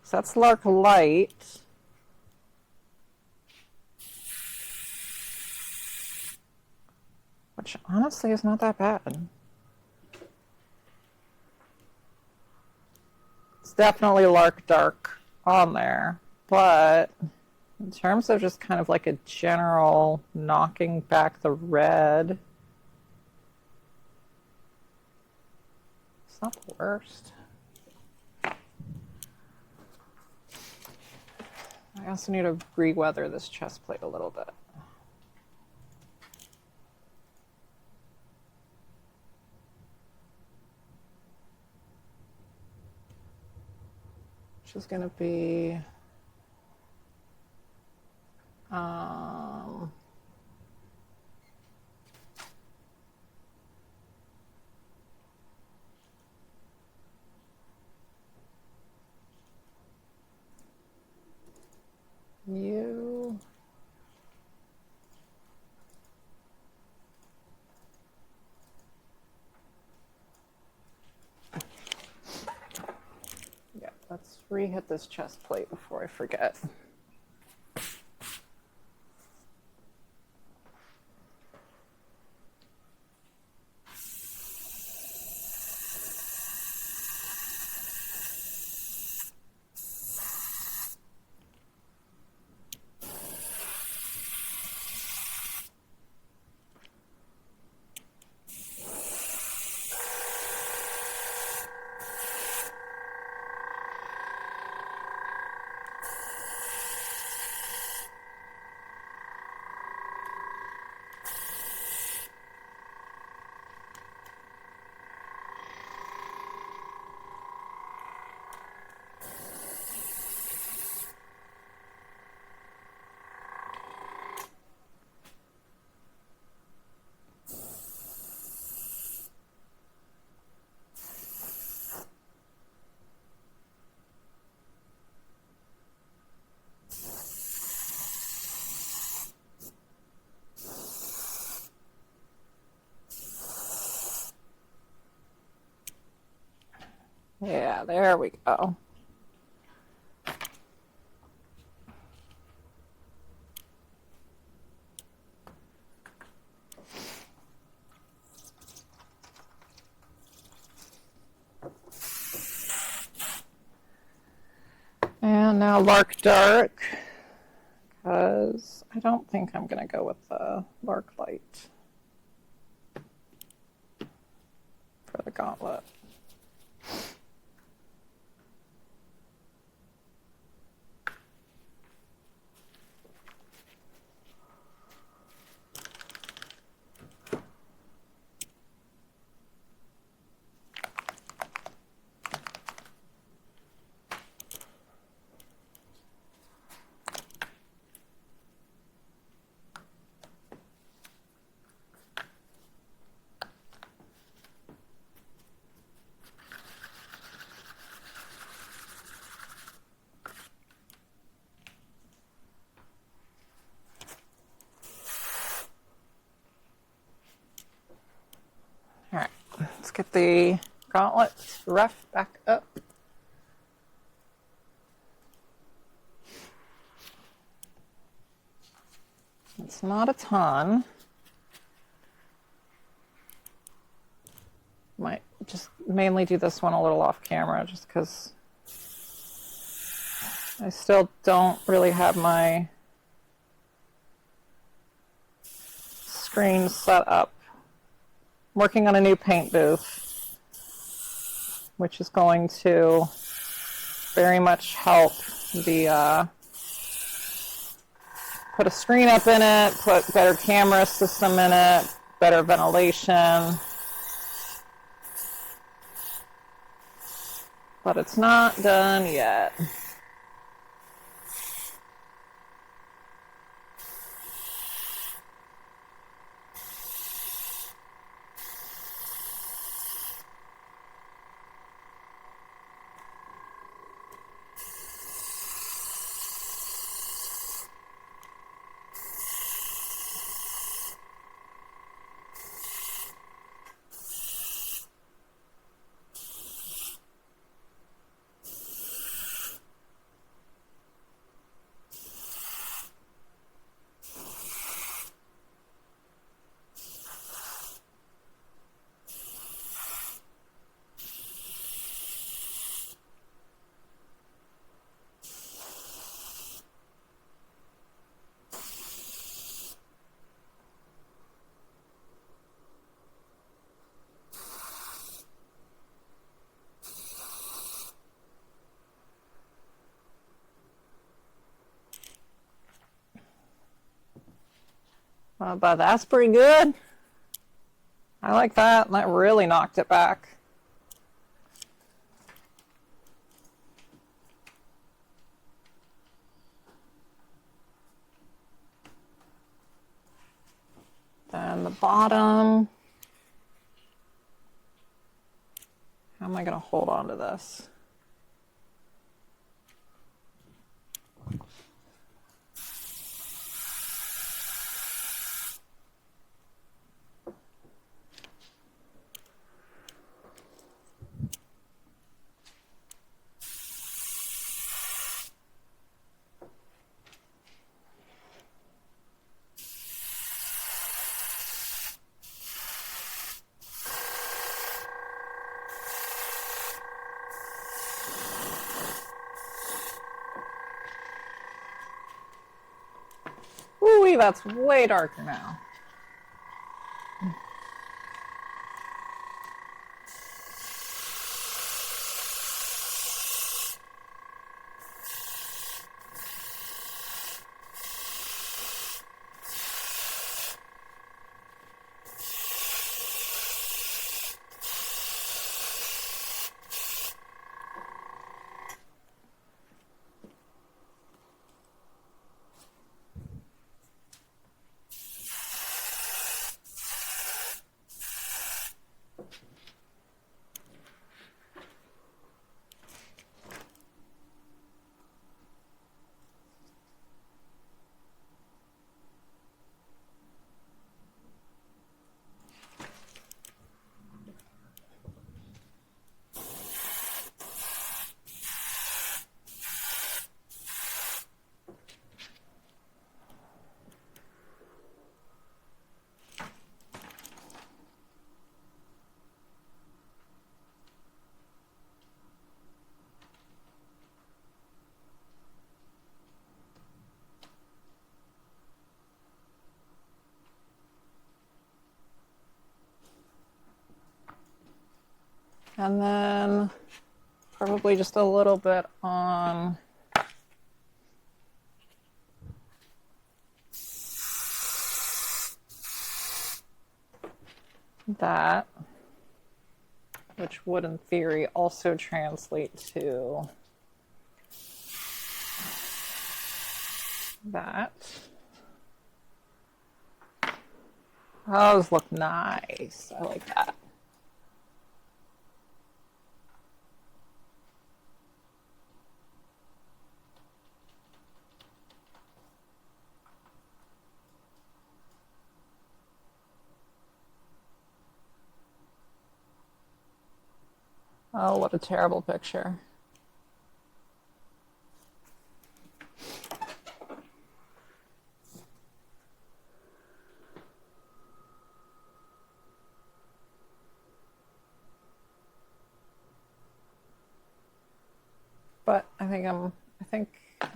So that's Lark Light. Which honestly is not that bad. It's definitely Lark Dark on there, but in terms of just kind of like a general knocking back the red, it's not the worst. I also need to re-weather this chest plate a little bit. Which is going to be you. re-hit this chest plate before I forget. Yeah, there we go. And now Lark Dark, because I don't think I'm going to go with the Lark Light for the gauntlet. All right, let's get the gauntlet ref back up. It's not a ton. Might just mainly do this one a little off camera just because I still don't really have my screen set up. I'm working on a new paint booth, which is going to very much help the put a screen up in it, put better camera system in it, better ventilation. But it's not done yet. But that's pretty good. I like that. That really knocked it back. Then the bottom. How am I going to hold on to this? see, that's way darker now. And then probably just a little bit on that, which would in theory also translate to that. Those look nice. I like that. Oh, what a terrible picture. But I think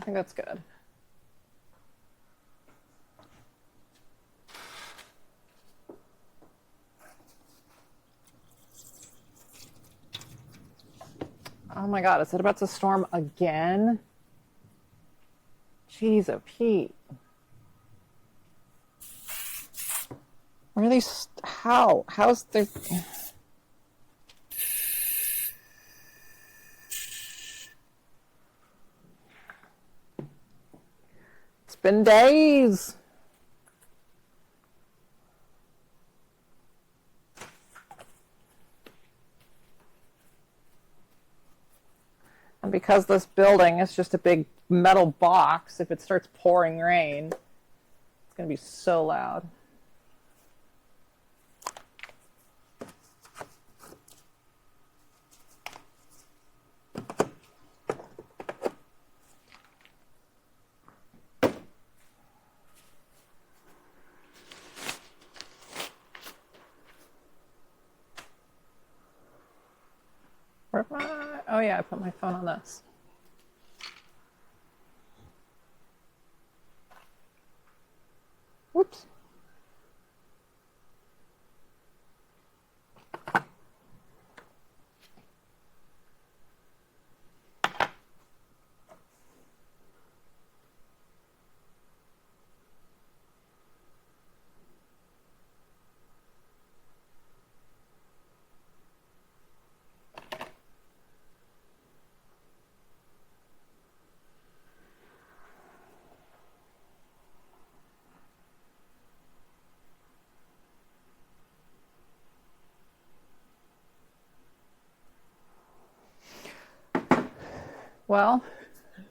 that's good. Oh my God, is it about to storm again? Jeez, oh Pete. Where are these? How's the? It's been days. And because this building is just a big metal box, if it starts pouring rain, it's going to be so loud. Oh yeah, I put my phone on this. Whoops. Well, I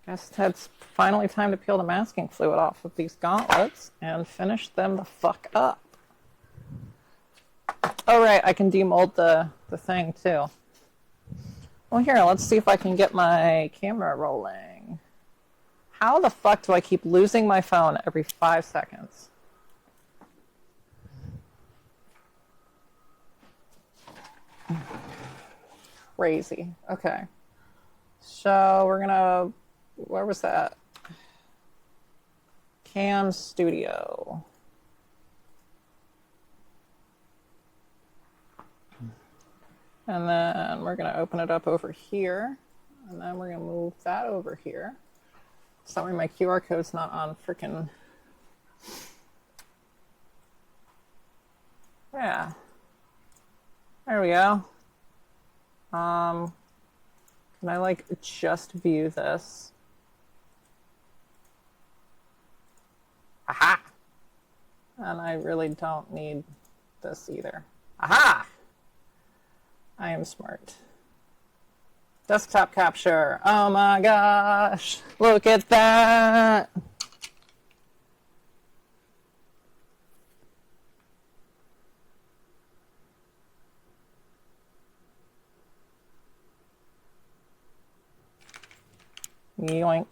guess it's finally time to peel the masking fluid off of these gauntlets and finish them the fuck up. Oh right, I can demold the thing too. Well here, let's see if I can get my camera rolling. How the fuck do I keep losing my phone every 5 seconds? Crazy. Okay. So we're gonna, where was that? Cam Studio. And then we're going to open it up over here. And then we're going to move that over here. So that way my QR code's not on frickin'. Yeah. There we go. Can I like just view this? Aha! And I really don't need this either. Aha! I am smart. Desktop capture. Oh my gosh. Look at that. Yoink.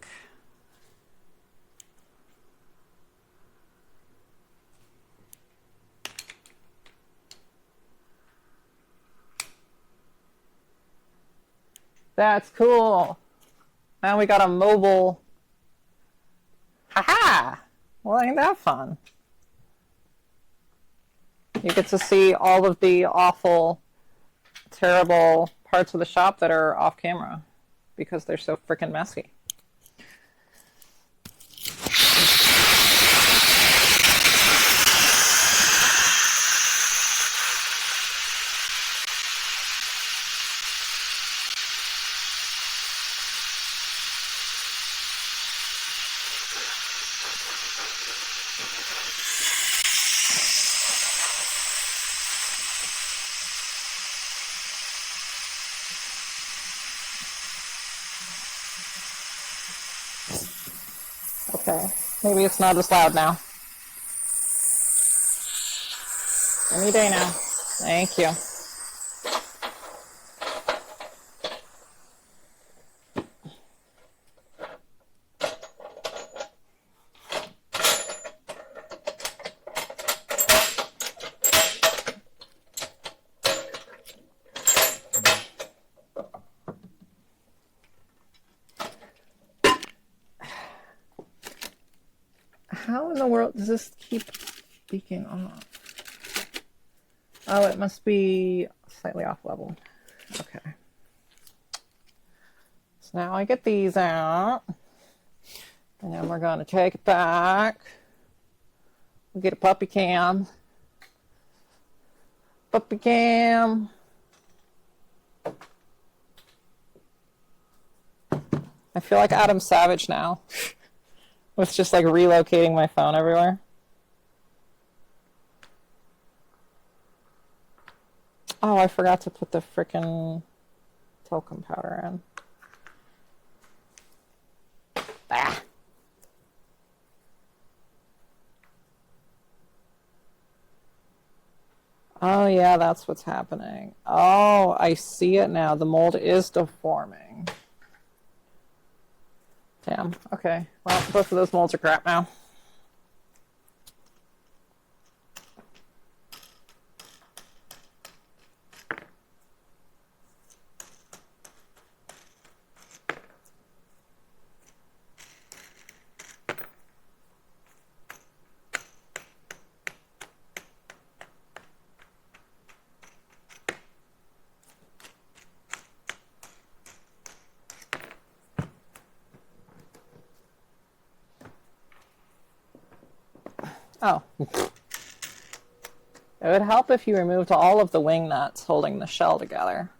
That's cool. Now we got a mobile. Haha! Well, ain't that fun? You get to see all of the awful, terrible parts of the shop that are off camera because they're so freaking messy. Okay, maybe it's not as loud now. Any day now. Thank you. How in the world does this keep beaking off? Oh, it must be slightly off level. Okay. So now I get these out. And then we're going to take it back. We'll get a puppy cam. Puppy cam. I feel like Adam Savage now. With just like relocating my phone everywhere. Oh, I forgot to put the frickin' talcum powder in. Ah. Oh yeah, that's what's happening. Oh, I see it now. The mold is deforming. Damn. Okay. Well, both of those molds are crap now. Oh. It would help if you removed all of the wing nuts holding the shell together.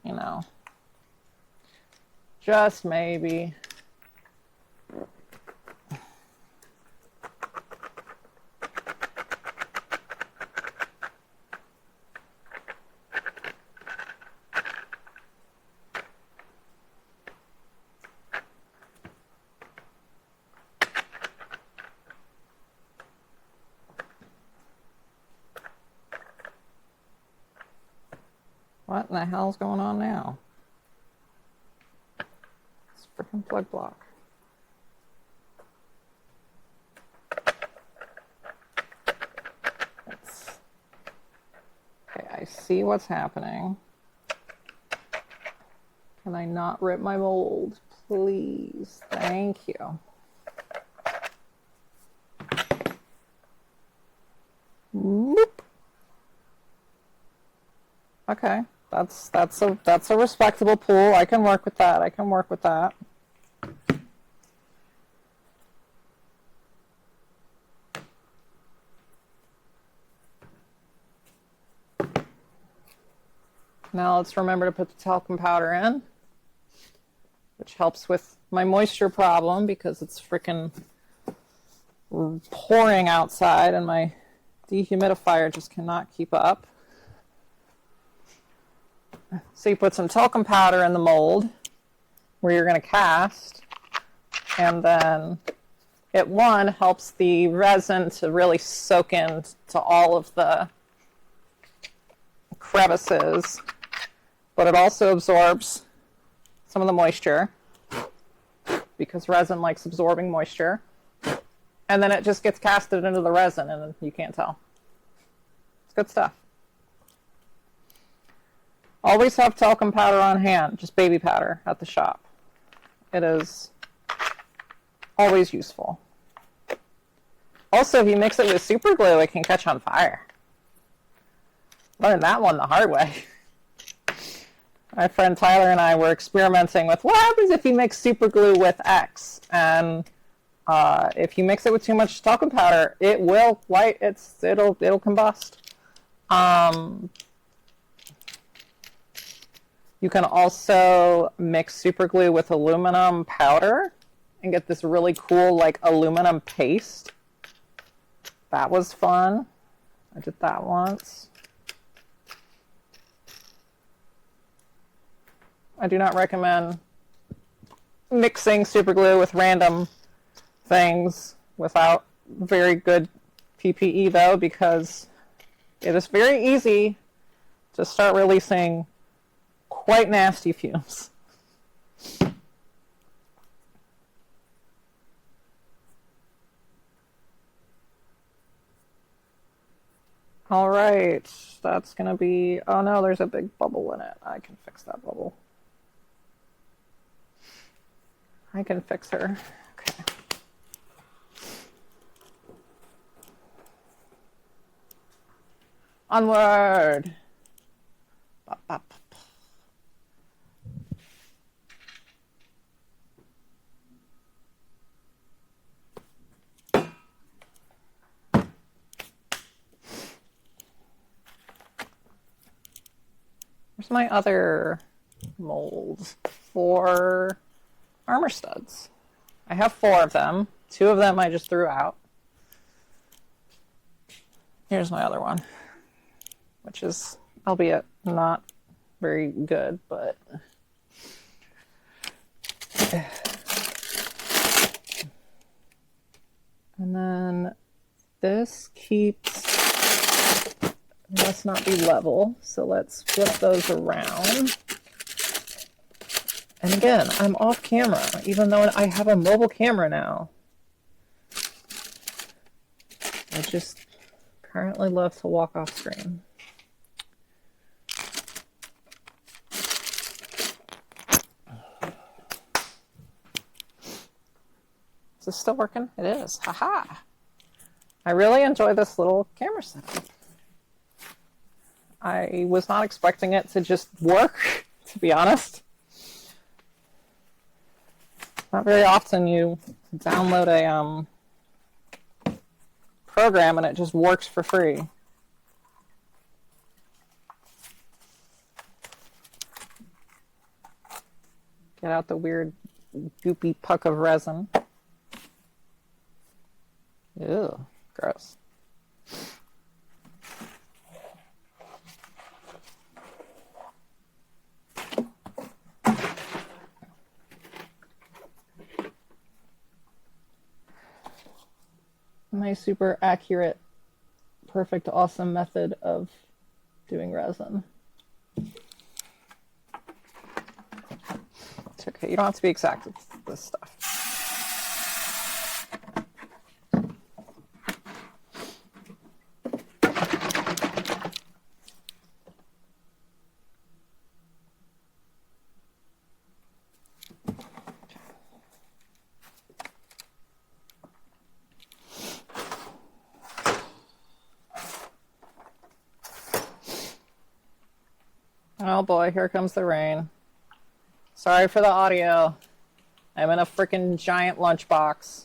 You know. Just maybe. What in the hell's going on now? It's freaking plug block. Okay, I see what's happening. Can I not rip my mold? Please. Thank you. Okay. That's a respectable pool. I can work with that. I can work with that. Now let's remember to put the talcum powder in, which helps with my moisture problem because it's freaking pouring outside and my dehumidifier just cannot keep up. So you put some talcum powder in the mold where you're going to cast, and then it helps the resin to really soak into all of the crevices, but it also absorbs some of the moisture because resin likes absorbing moisture. And then it just gets casted into the resin and you can't tell. It's good stuff. Always have talcum powder on hand, just baby powder at the shop. It is always useful. Also, if you mix it with super glue, it can catch on fire. Learned that one the hard way. My friend Tyler and I were experimenting with what happens if you mix super glue with X, and if you mix it with too much talcum powder, it will light. It'll combust. You can also mix super glue with aluminum powder and get this really cool like aluminum paste. That was fun. I did that once. I do not recommend mixing super glue with random things without very good PPE though, because it is very easy to start releasing quite nasty fumes. All right, that's gonna be, oh no, there's a big bubble in it. I can fix that bubble. I can fix her. Okay. Onward. Bop, bop, bop. Where's my other mold for armor studs? I have 4 of them. 2 of them I just threw out. Here's my other one, which is, albeit not very good, but and then this keeps, must not be level, so let's flip those around. And again, I'm off camera, even though I have a mobile camera now. I just currently love to walk off screen. Is this still working? It is. Haha. I really enjoy this little camera setup. I was not expecting it to just work, to be honest. Not very often you download a program and it just works for free. Get out the weird goopy puck of resin. Ew, gross. My super accurate, perfect, awesome method of doing resin. It's okay, you don't have to be exact with this stuff. Oh boy, here comes the rain. Sorry for the audio. I'm in a freaking giant lunchbox.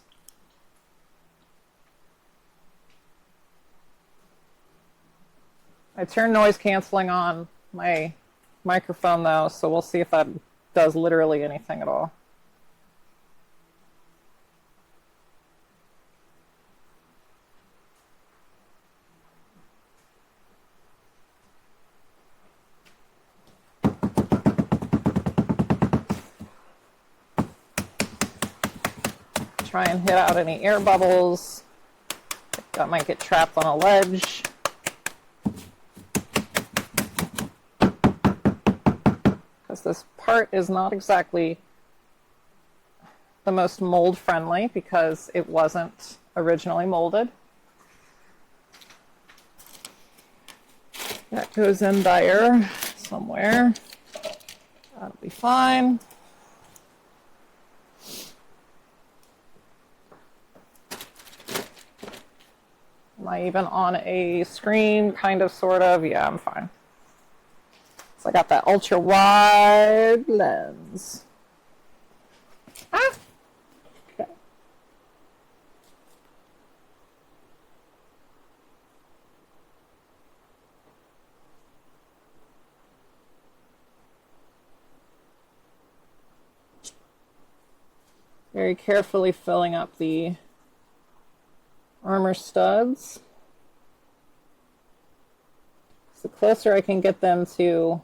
I turned noise canceling on my microphone though, so we'll see if that does literally anything at all. Try and hit out any air bubbles that might get trapped on a ledge. Because this part is not exactly the most mold friendly because it wasn't originally molded. That goes in there somewhere. That'll be fine. Am I even on a screen? Kind of, sort of. Yeah, I'm fine. So I got that ultra wide lens. Ah! Okay. Very carefully filling up the armor studs. The closer I can get them to,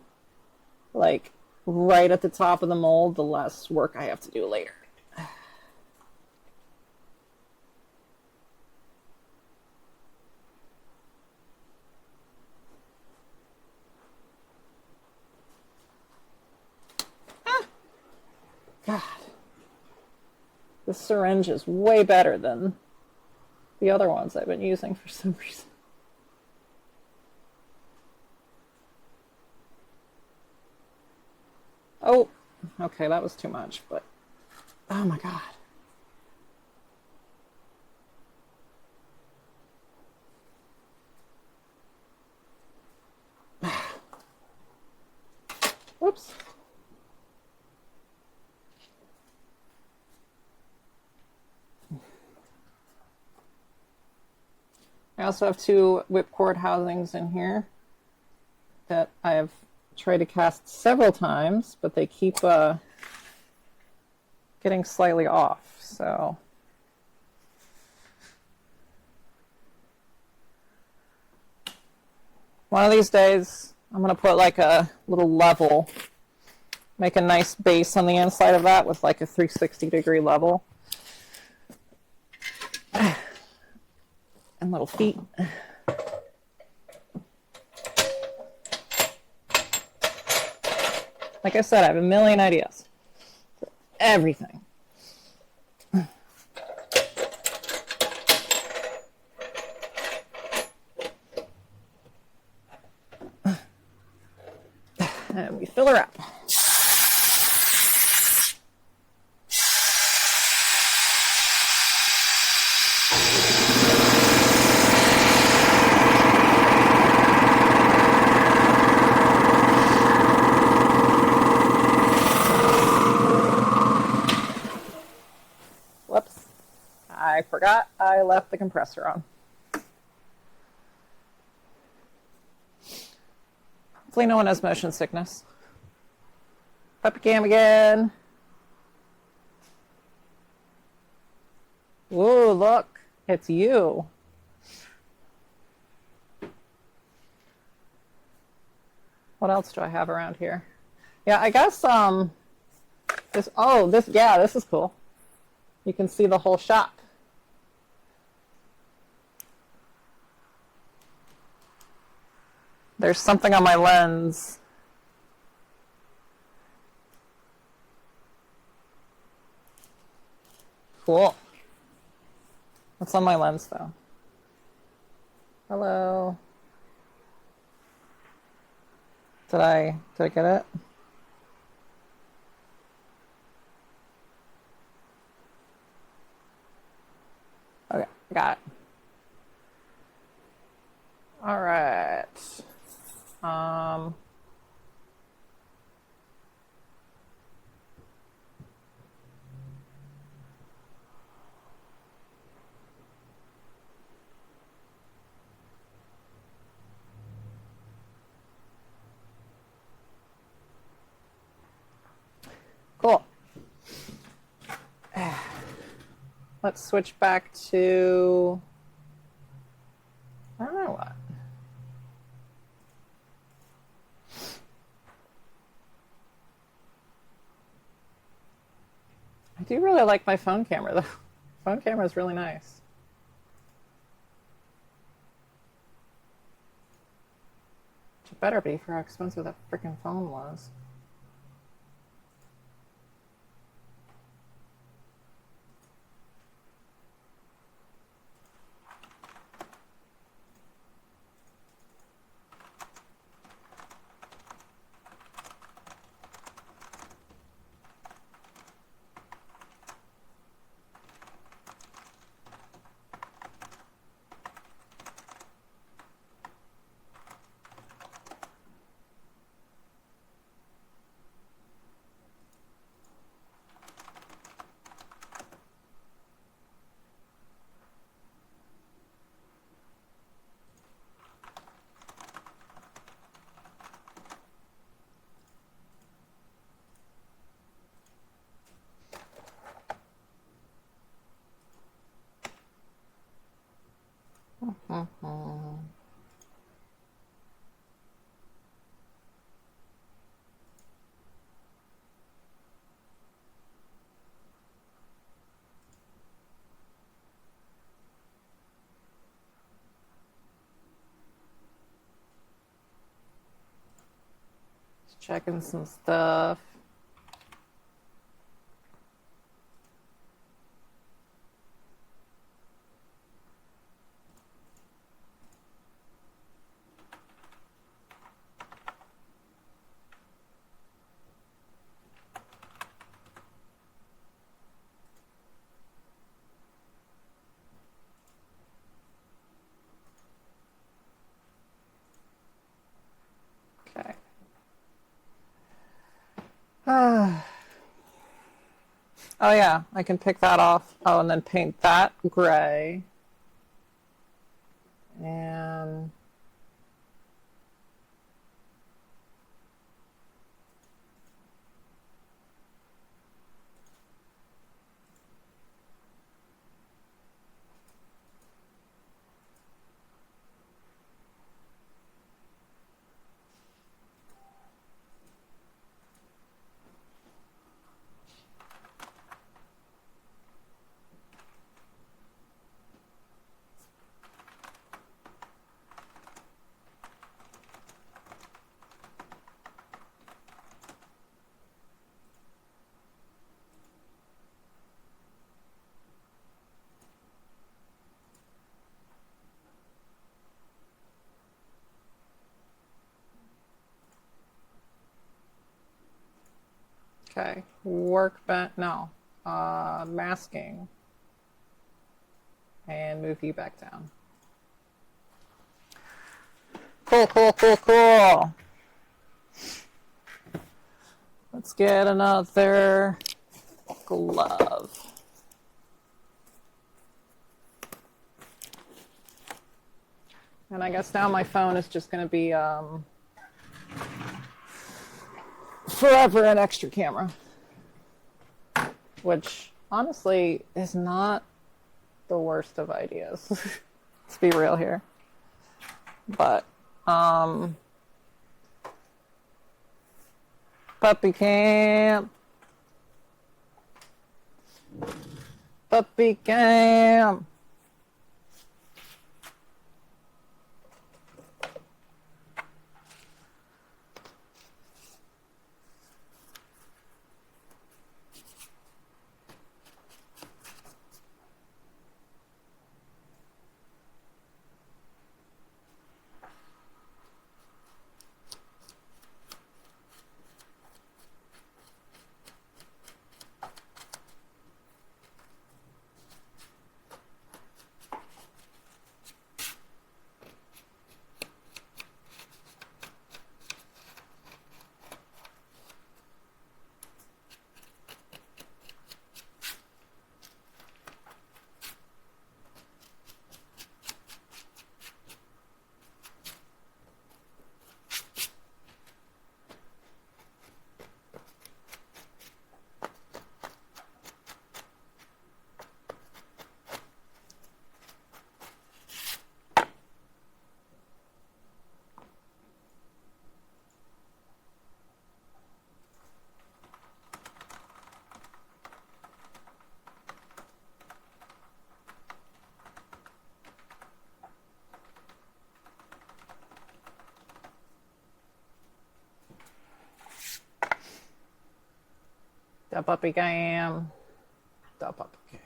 like, right at the top of the mold, the less work I have to do later. Ah! God. This syringe is way better than the other ones I've been using for some reason. Oh, okay, that was too much, but oh my God. Whoops. I also have two whipcord housings in here that I have tried to cast several times, but they keep getting slightly off, so. One of these days, I'm going to put like a little level, make a nice base on the inside of that with like a 360-degree level. And little feet. Like I said, I have a million ideas for everything. And we fill her up. Whoops. I forgot I left the compressor on. Hopefully no one has motion sickness. Puppy cam again. Whoa, look. It's you. What else do I have around here? Yeah, I guess this is cool. You can see the whole shop. There's something on my lens. Cool. What's on my lens though? Hello. Did I get it? Okay, got it. All right. let's switch back to, I don't know what. I do really like my phone camera though. Phone camera is really nice. It better be for how expensive that freaking phone was. Just checking some stuff. Okay. Oh yeah, I can pick that off. Oh, and then paint that gray. And okay, workbench, no, masking, and move you back down. Cool, cool, cool, cool. Let's get another glove. And I guess now my phone is just going to be forever an extra camera, which honestly is not the worst of ideas. Let's be real here. But puppy camp. Puppy camp. Step up game. Step up game.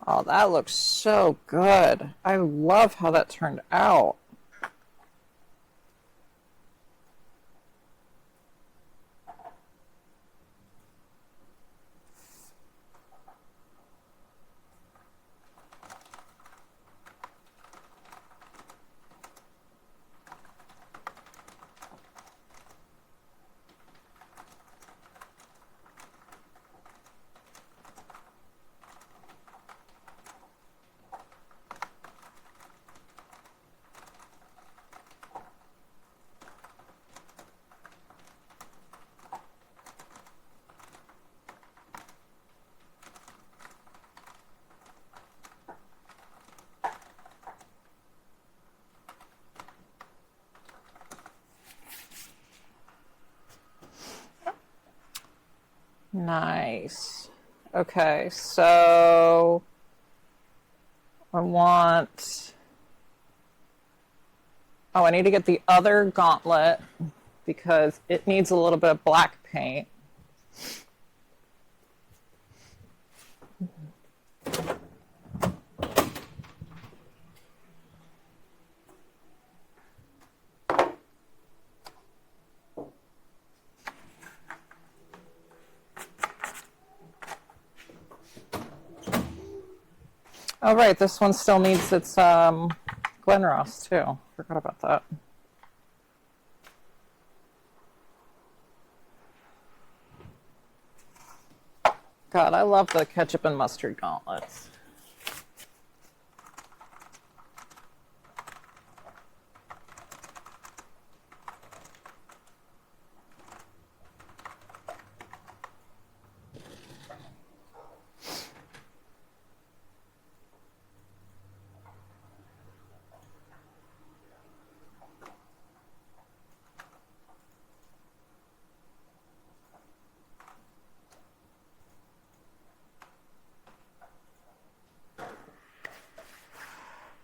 Oh, that looks so good. I love how that turned out. Nice. Okay, so I want... Oh, I need to get the other gauntlet because it needs a little bit of black paint. Oh, right, this one still needs its Glenross, too. Forgot about that. God, I love the ketchup and mustard gauntlets.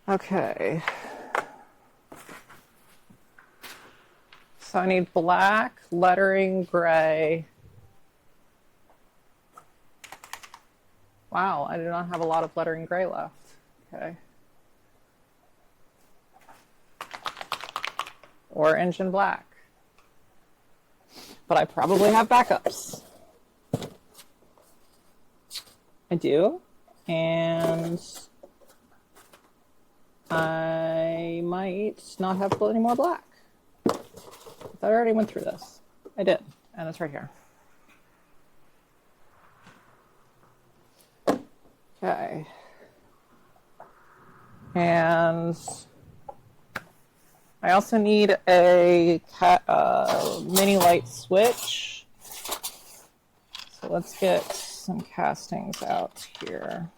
Okay. So I need black, lettering, gray. Wow, I do not have a lot of lettering gray left. Okay. Orange and black. But I probably have backups. I do. And I might not have any more black. I already went through this. I did. And it's right here. Okay. And I also need a mini light switch. So let's get some castings out here.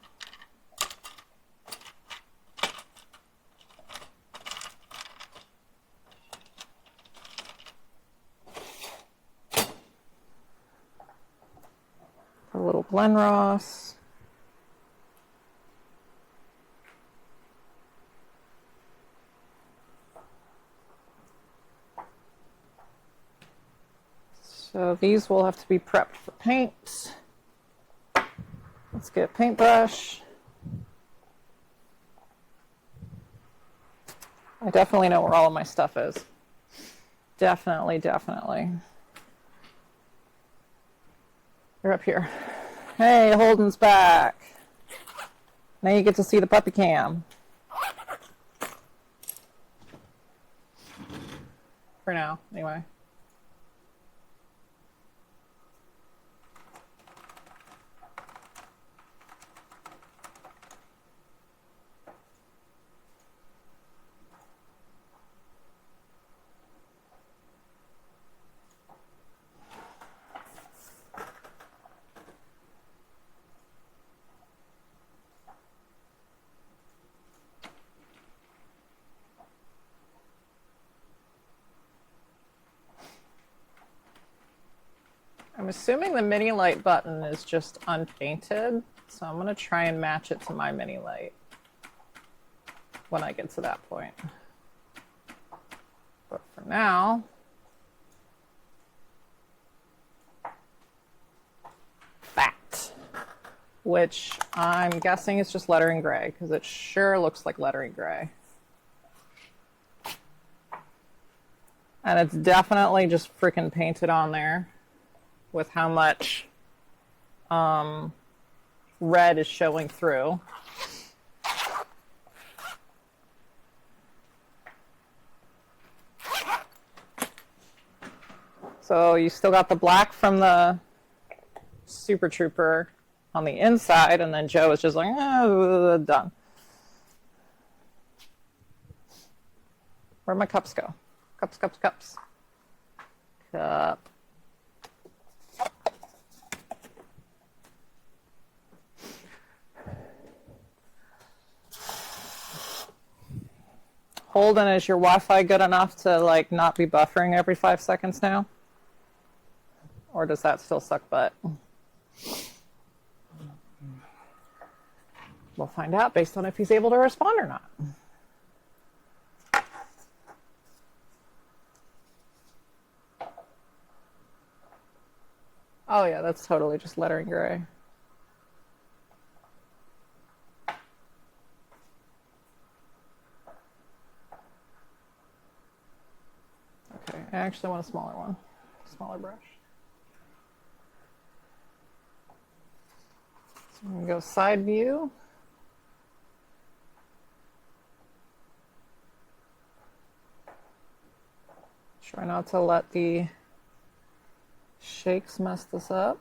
A little Glenross. So these will have to be prepped for paint. Let's get a paintbrush. I definitely know where all of my stuff is. Definitely. They're up here. Hey, Holden's back. Now you get to see the puppy cam. For now, anyway. I'm assuming the mini light button is just unpainted, so I'm going to try and match it to my mini light when I get to that point. But for now, Fat, which I'm guessing is just lettering gray because it sure looks like lettering gray. And it's definitely just freaking painted on there with how much red is showing through. So you still got the black from the Super Trooper on the inside, and then Joe is just like, oh, done. Where'd my cups go? Cups. Cup. Holden, is your Wi-Fi good enough to like not be buffering every 5 seconds now? Or does that still suck butt? We'll find out based on if he's able to respond or not. Oh yeah, that's totally just lettering gray. Okay, I actually want a smaller one. Smaller brush. So I'm gonna go side view. Try not to let the shakes mess this up.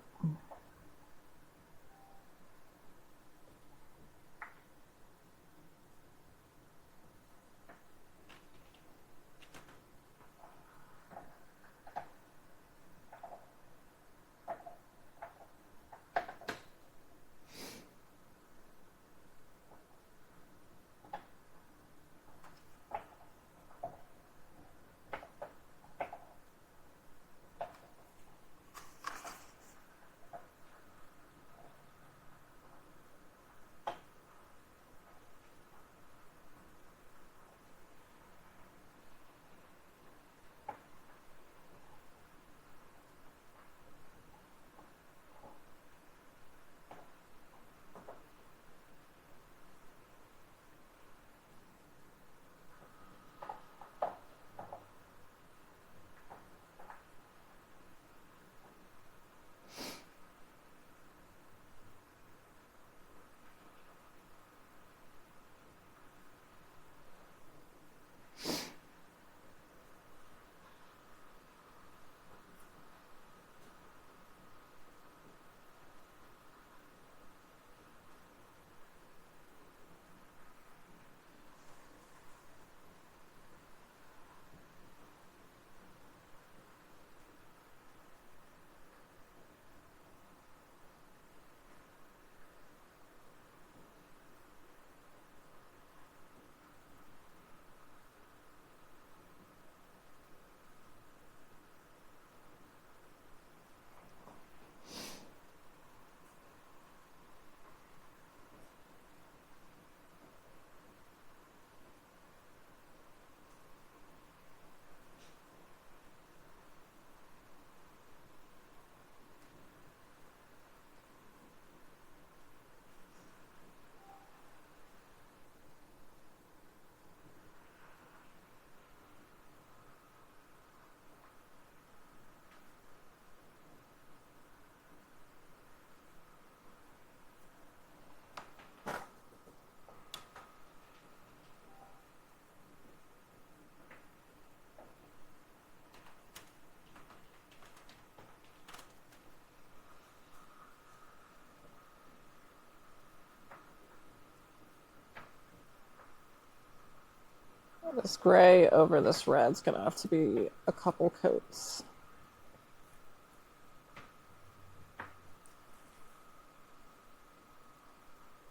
This gray over this red's gonna have to be a couple coats.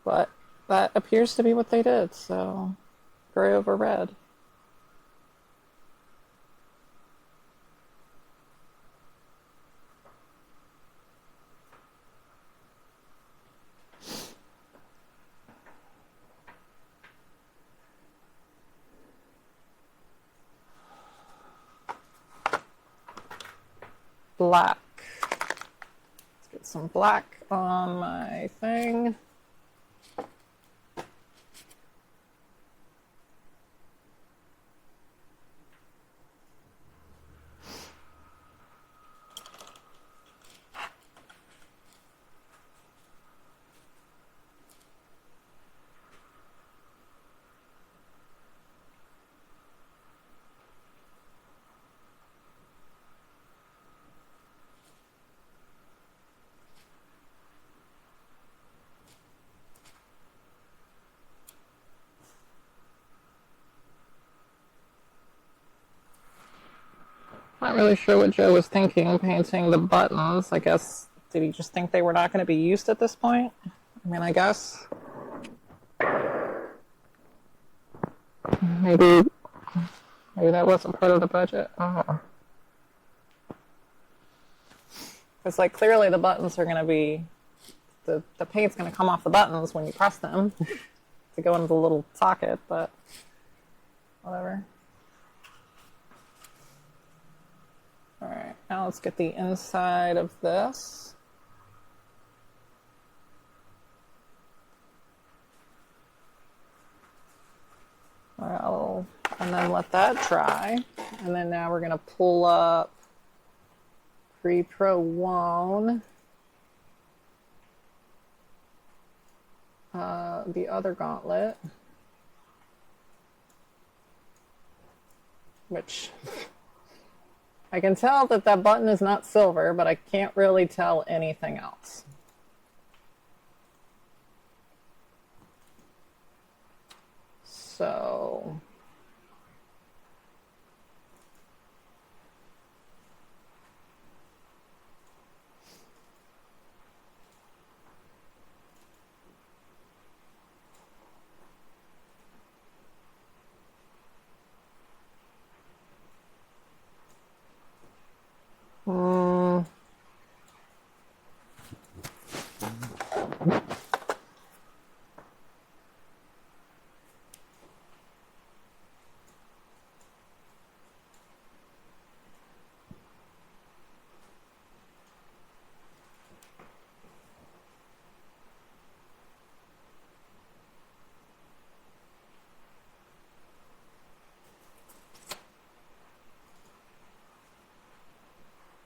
But that appears to be what they did, so gray over red. Black. Let's get some black on my thing. Not really sure what Joe was thinking painting the buttons. I guess, did he just think they were not going to be used at this point? I mean, I guess. Maybe that wasn't part of the budget. It's like clearly the buttons are going to be, the paint's going to come off the buttons when you press them to go into the little socket, but whatever. All right, now let's get the inside of this. Well, and then let that dry. And then now we're going to pull up Pre-Pro One, the other gauntlet, which I can tell that that button is not silver, but I can't really tell anything else. So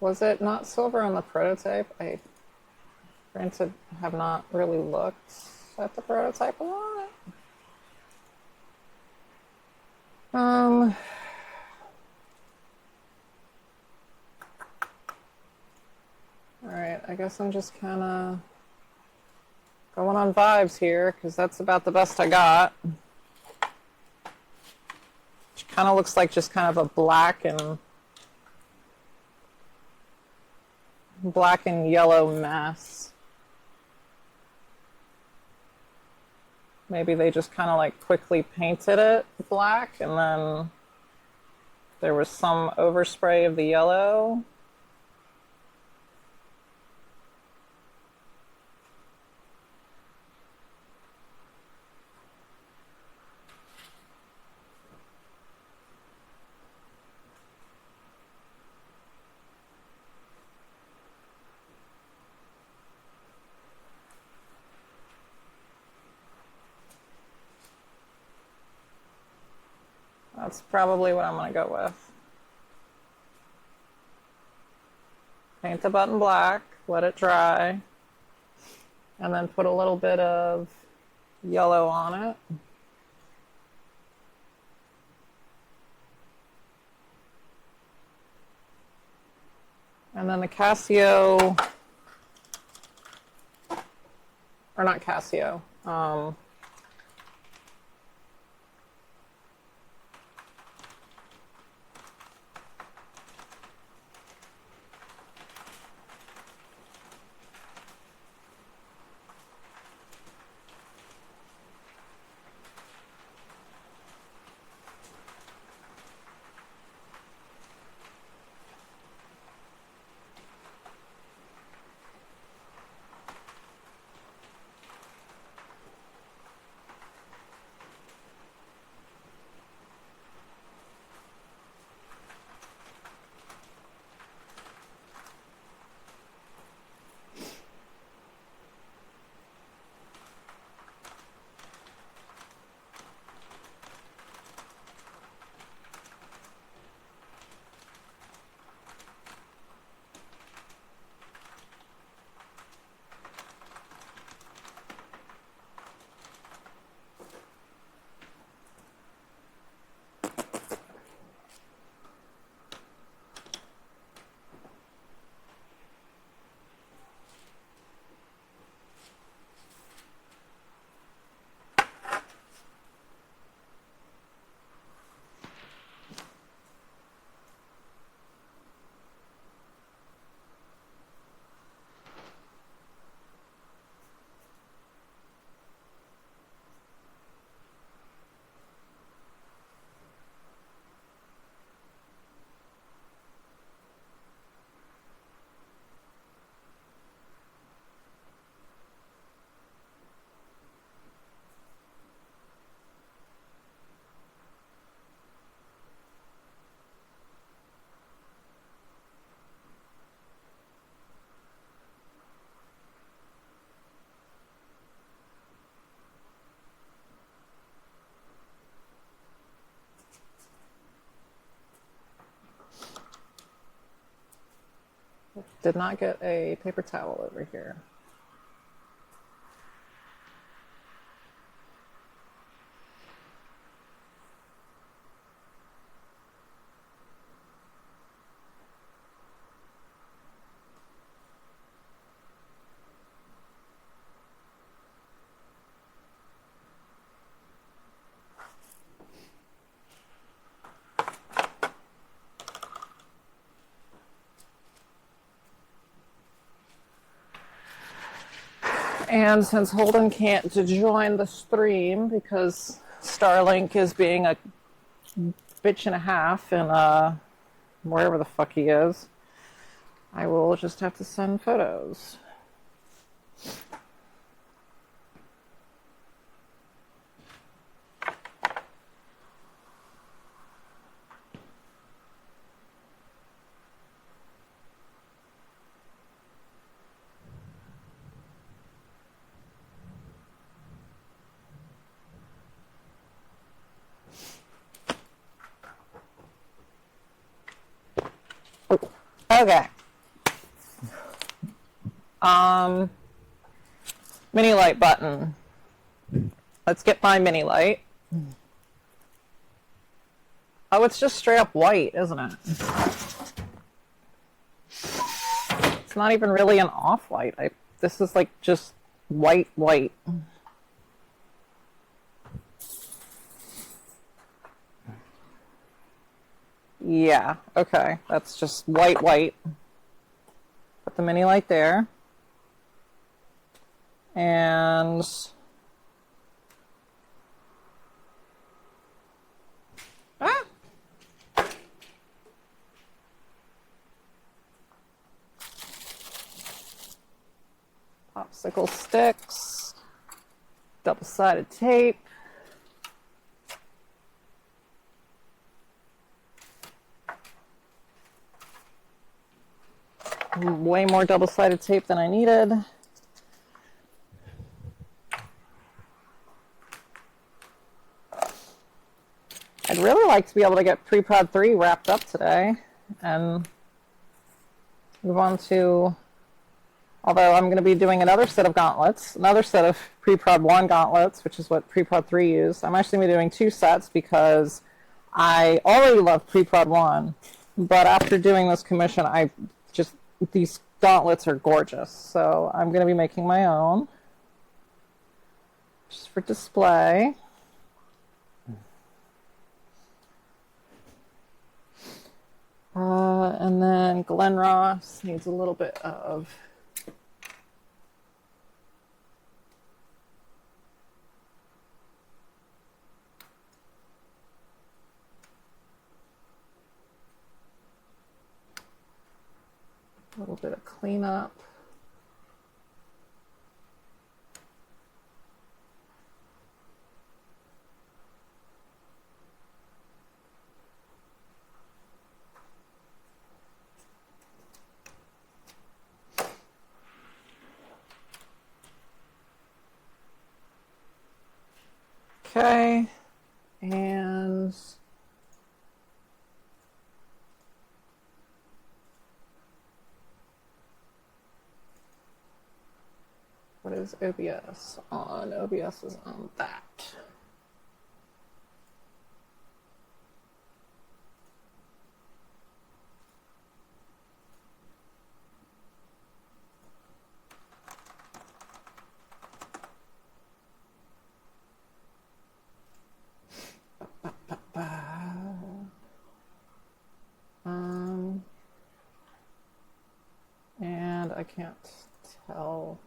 was it not silver on the prototype? I, granted, have not really looked at the prototype a lot. Alright, I guess I'm just kind of going on vibes here, because that's about the best I got. Which kind of looks like just kind of a black and yellow mess. Maybe they just kind of like quickly painted it black and then there was some overspray of the yellow. That's probably what I'm going to go with. Paint the button black, let it dry, and then put a little bit of yellow on it. And then the Casio, or not Casio, Did not get a paper towel over here. And since Holden can't join the stream because Starlink is being a bitch and a half in wherever the fuck he is, I will just have to send photos. Okay. Mini light button. Let's get my mini light. Oh, it's just straight up white, isn't it? It's not even really an off-white. This is like just white. Yeah, okay. That's just white. Put the mini light there. And popsicle sticks, double-sided tape. Way more double-sided tape than I needed. I'd really like to be able to get Pre-Prod 3 wrapped up today and move on to, although I'm going to be doing another set of gauntlets, another set of Pre-Prod 1 gauntlets, which is what Pre-Prod 3 used. I'm actually going to be doing 2 sets because I already love Pre-Prod 1, but after doing this commission, these gauntlets are gorgeous. So I'm going to be making my own just for display. And then Glen Ross needs a little bit of cleanup. Okay, and what is OBS on? OBS is on that. And I can't tell.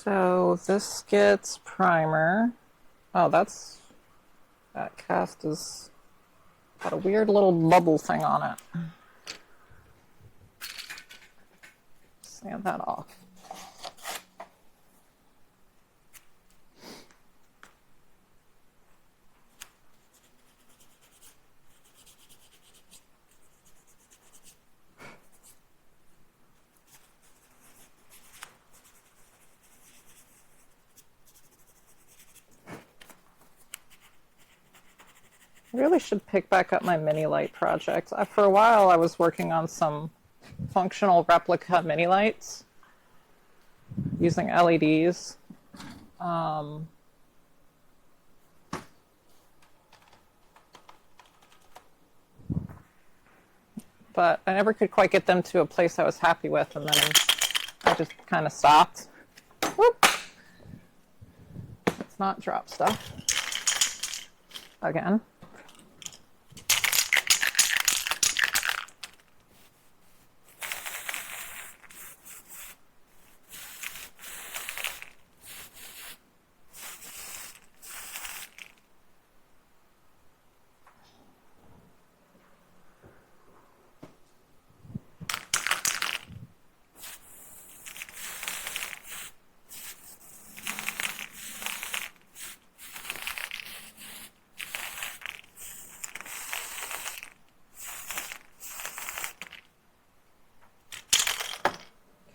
So this gets primer. Oh, that cast is got a weird little bubble thing on it. Sand that off. I really should pick back up my mini light project. For a while, I was working on some functional replica mini lights using LEDs. But I never could quite get them to a place I was happy with, and then I just kind of stopped. Whoop. Let's not drop stuff again.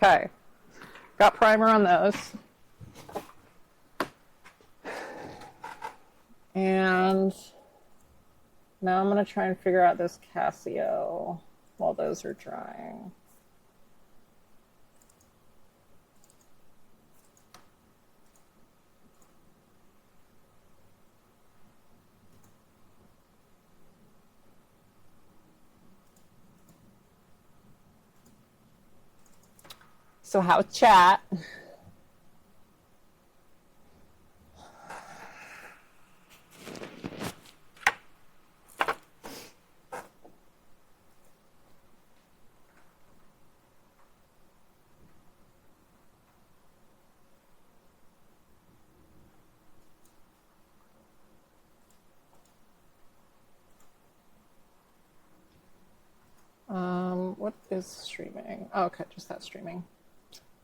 Okay, got primer on those. And now I'm going to try and figure out this Casio while those are drying. So how's chat? What is streaming? Oh, okay, just that streaming.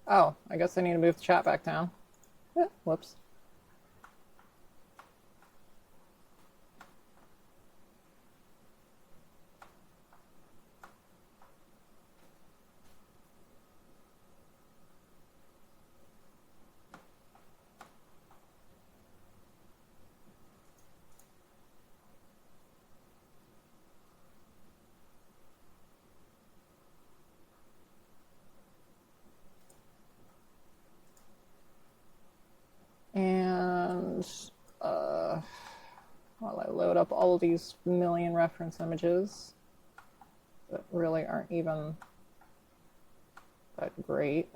Oh, I guess I need to move the chat back down. Whoops. And while I load up all of these million reference images that really aren't even that great.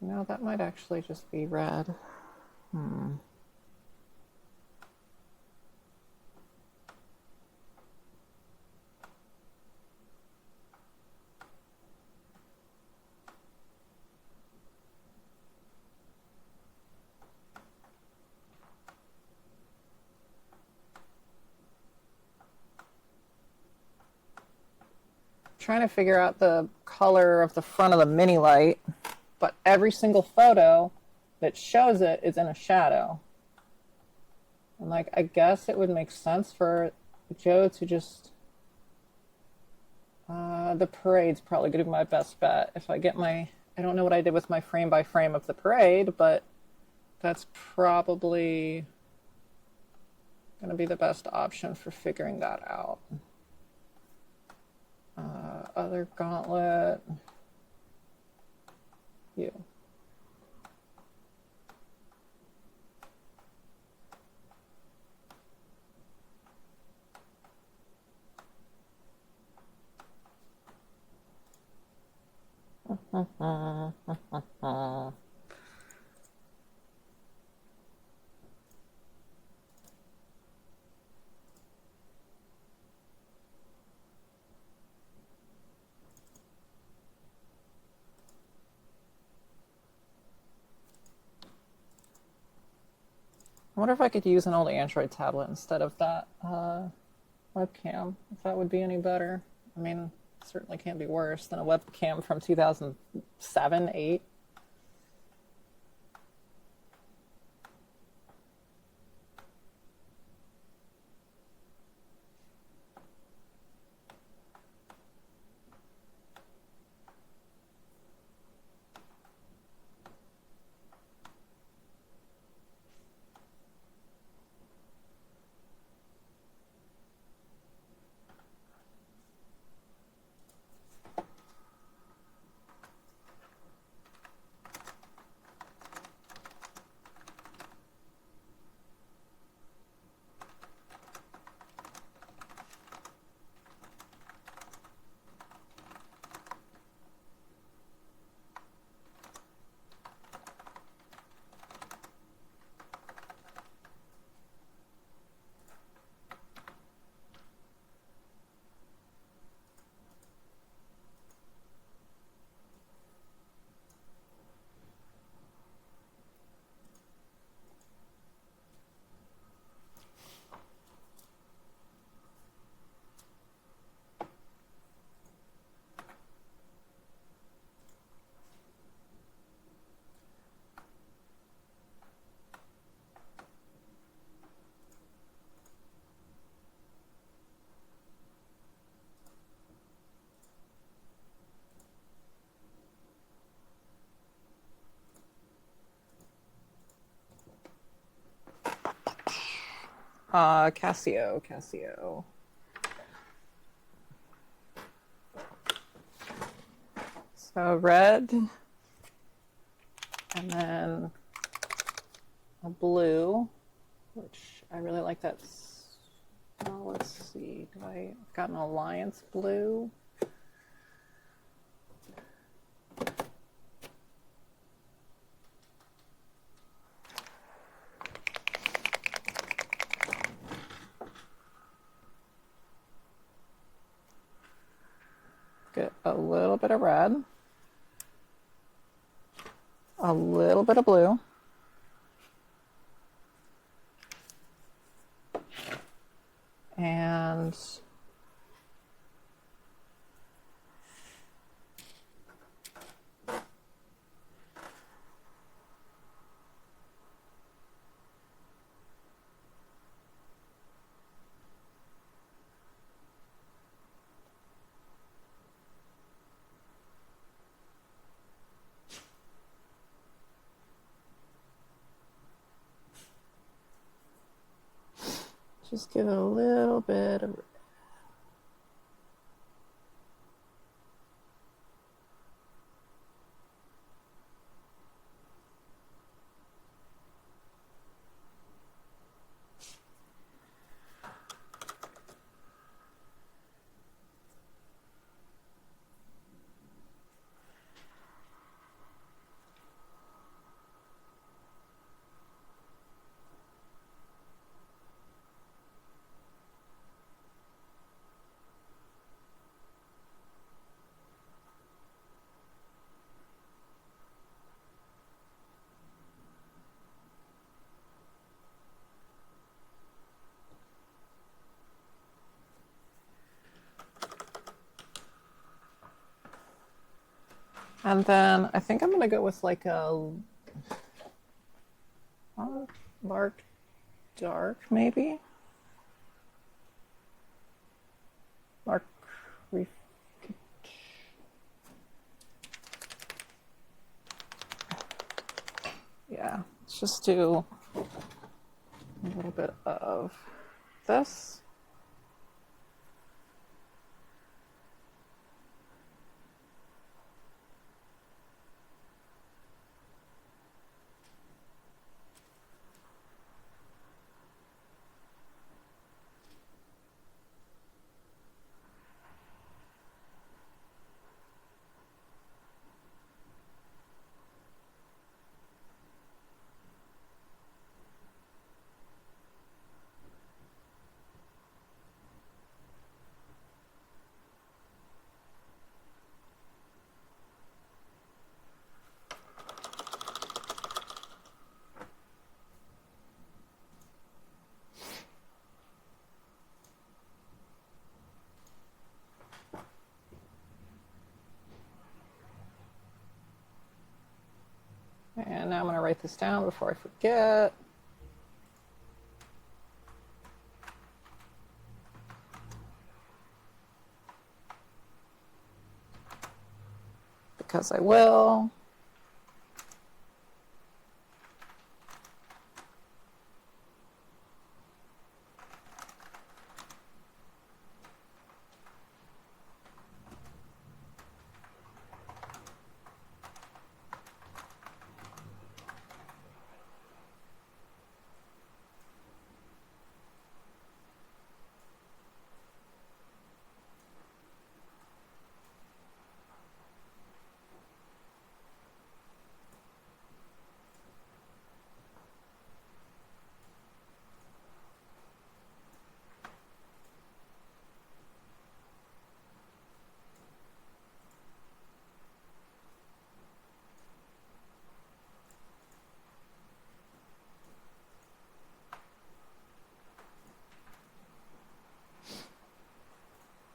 No, that might actually just be red. Trying to figure out the color of the front of the mini light, but every single photo that shows it is in a shadow. And like, I guess it would make sense for Joe to just, the parade's probably gonna be my best bet. If I get I don't know what I did with my frame by frame of the parade, but that's probably gonna be the best option for figuring that out. Other gauntlet, you. wonder if I could use an old Android tablet instead of that webcam, if that would be any better. I mean, it certainly can't be worse than a webcam from 2007, 8. Casio. So red, and then a blue, which I really like that. Let's see, I've got an Alliance blue. Get a little bit of red, a little bit of blue, and just give it a little bit of. And then I think I'm going to go with like a dark, maybe? Dark, yeah, let's just do a little bit of this. And now I'm going to write this down before I forget. Because I will.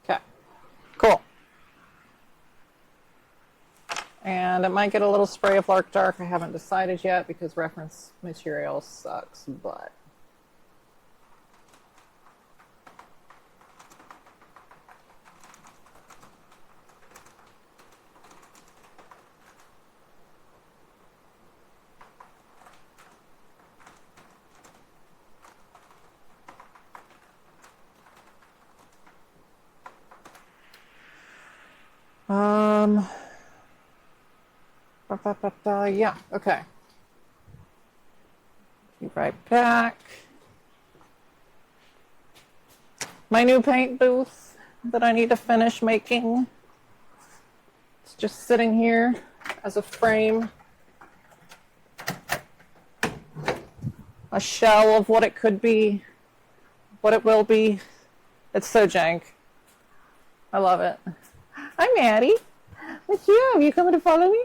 Okay, cool. And it might get a little spray of Lark Dark. I haven't decided yet because reference material sucks, but. Yeah, okay. Be right back. My new paint booth that I need to finish making. It's just sitting here as a frame. A shell of what it could be, what it will be. It's so jank. I love it. Hi, Maddie. What's you? Are you coming to follow me?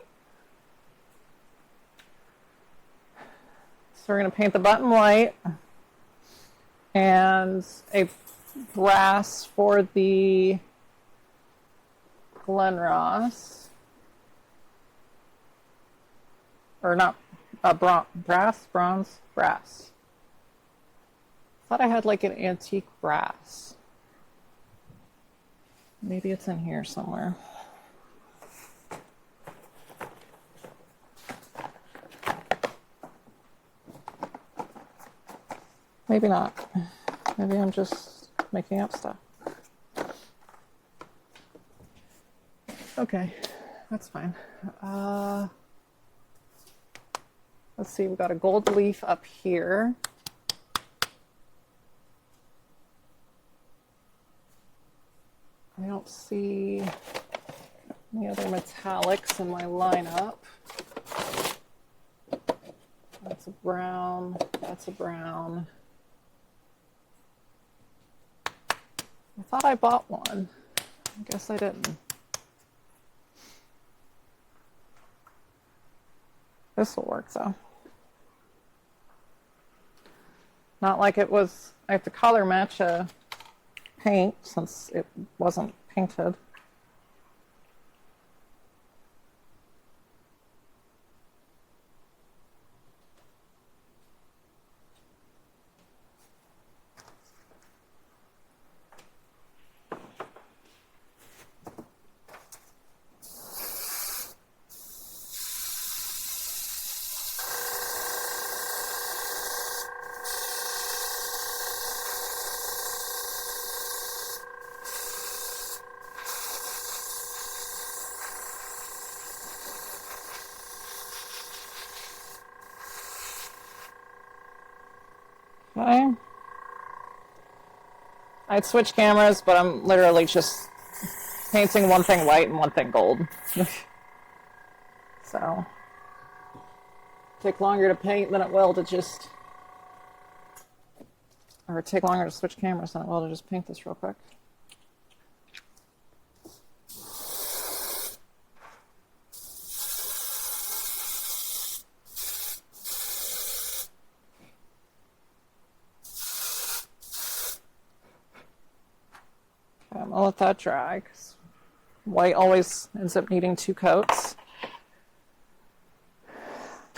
So we're going to paint the button white and a brass for the Glenross. Or not, brass. Thought I had like an antique brass. Maybe it's in here somewhere. Maybe not. Maybe I'm just making up stuff. Okay, that's fine. Let's see, we've got a gold leaf up here. I don't see any other metallics in my lineup. That's a brown, that's a brown. I thought I bought one. I guess I didn't. This will work though. Not like it was, I have to color match a paint since it wasn't painted. Okay. I'd switch cameras, but I'm literally just painting one thing white and one thing gold. So, take longer to paint than it will to just, or take longer to switch cameras than it will to just paint this real quick. I'm gonna let that dry because white always ends up needing two coats.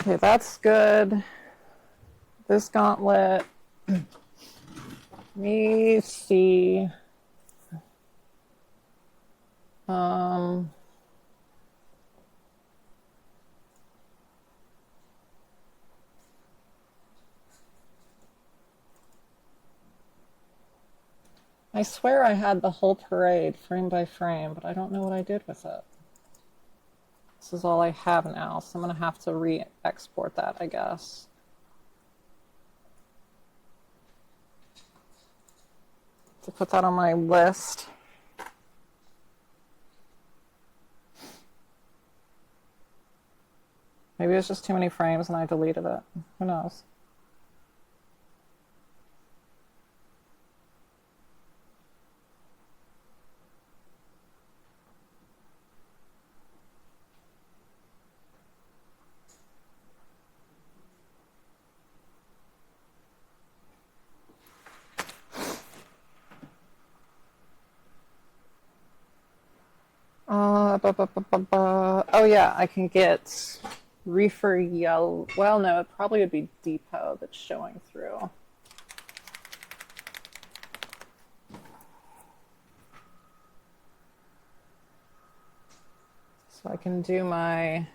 Okay, that's good. This gauntlet. Let me see. I swear I had the whole parade frame by frame, but I don't know what I did with it. This is all I have now, so I'm going to have to re-export that, I guess. To put that on my list. Maybe it was just too many frames and I deleted it. Who knows? Oh yeah, I can get reefer yellow. Well, no, it probably would be depot that's showing through. So I can do my,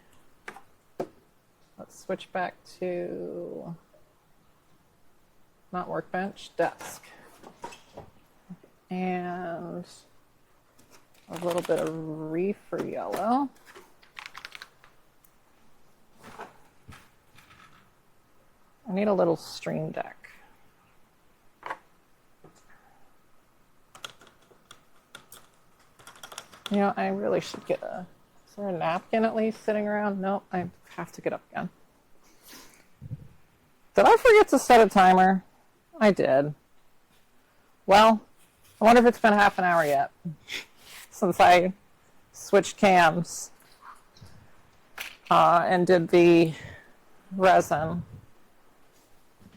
let's switch back to, not workbench, desk. And a little bit of reefer yellow. I need a little stream deck. You know, I really should get a, is there a napkin at least sitting around? Nope, I have to get up again. Did I forget to set a timer? I did. Well, I wonder if it's been half an hour yet since I switched cams and did the resin.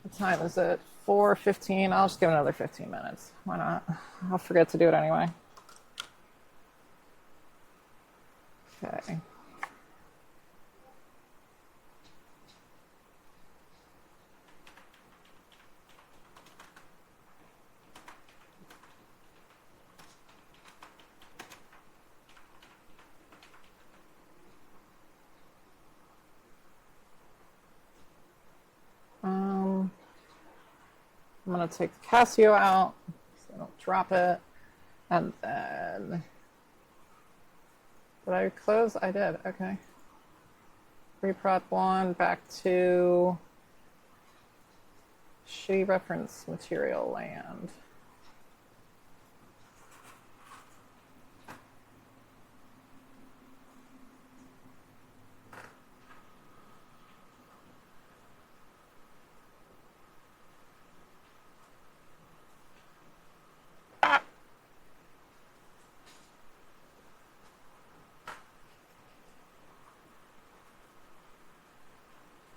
What time is it? 4:15. I'll just give it another 15 minutes. Why not? I'll forget to do it anyway. Okay. I'm going to take the Casio out so I don't drop it. And then, did I close? I did. Okay. Reprod 1 back to shitty reference material land.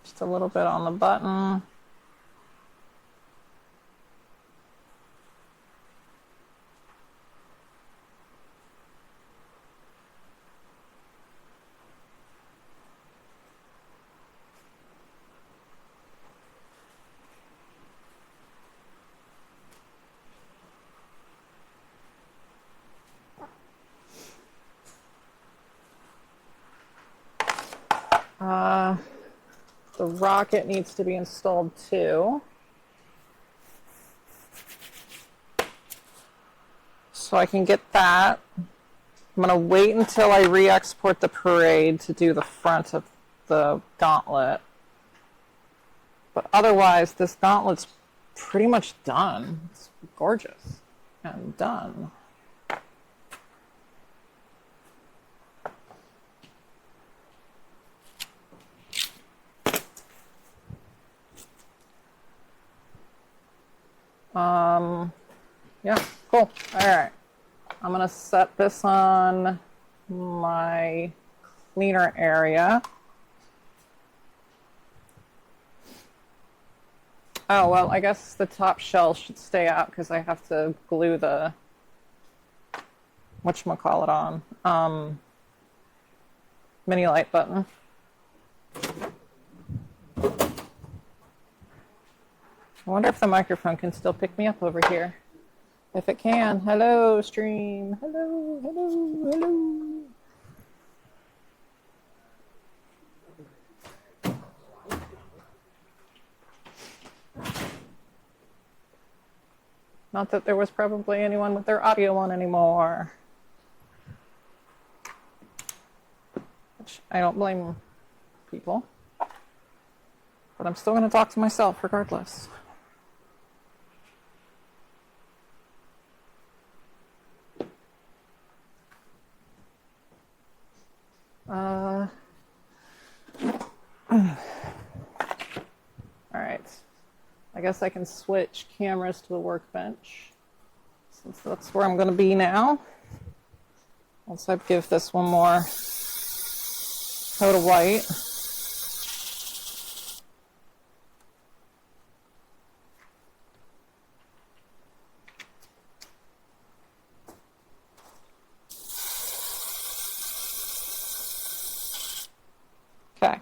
Just a little bit on the button. The rocket needs to be installed too. So I can get that. I'm going to wait until I re-export the parade to do the front of the gauntlet. But otherwise, this gauntlet's pretty much done. It's gorgeous and done. Yeah, cool. All right. I'm going to set this on my cleaner area. Oh, well, I guess the top shell should stay out because I have to glue the, whatchamacallit on, mini light button. I wonder if the microphone can still pick me up over here. If it can, hello stream. Hello, hello, hello. Not that there was probably anyone with their audio on anymore. Which I don't blame people. But I'm still going to talk to myself regardless. All right. I guess I can switch cameras to the workbench since that's where I'm going to be now. Once I give this one more coat of white. Okay.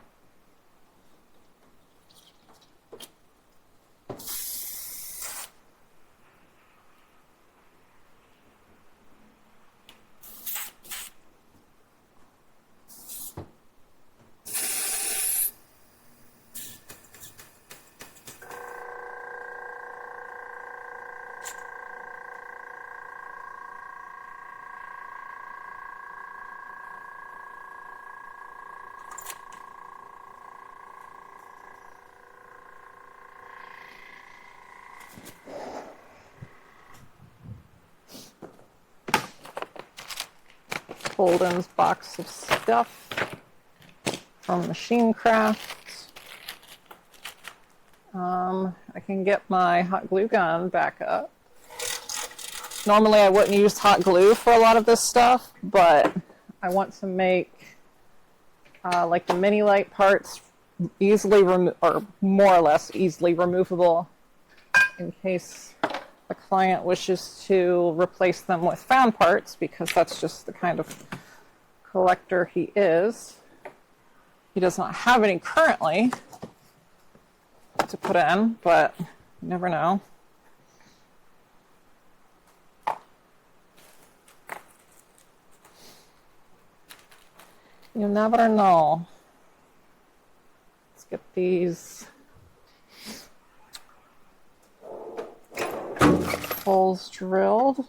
Holden's box of stuff from Machine Craft. I can get my hot glue gun back up. Normally I wouldn't use hot glue for a lot of this stuff, but I want to make like the mini light parts easily or more or less easily removable in case a client wishes to replace them with found parts, because that's just the kind of collector he is. He does not have any currently to put in, but you never know. You never know. Let's get these holes drilled.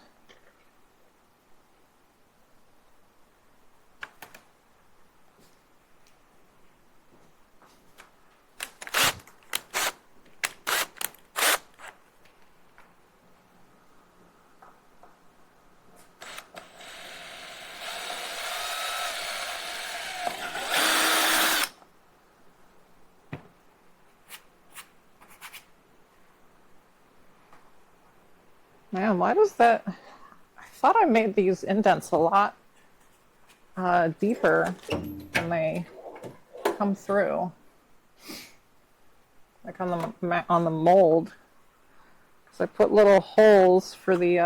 Man, why does that... I thought I made these indents a lot deeper when they come through. Like on the mold. Because I put little holes for the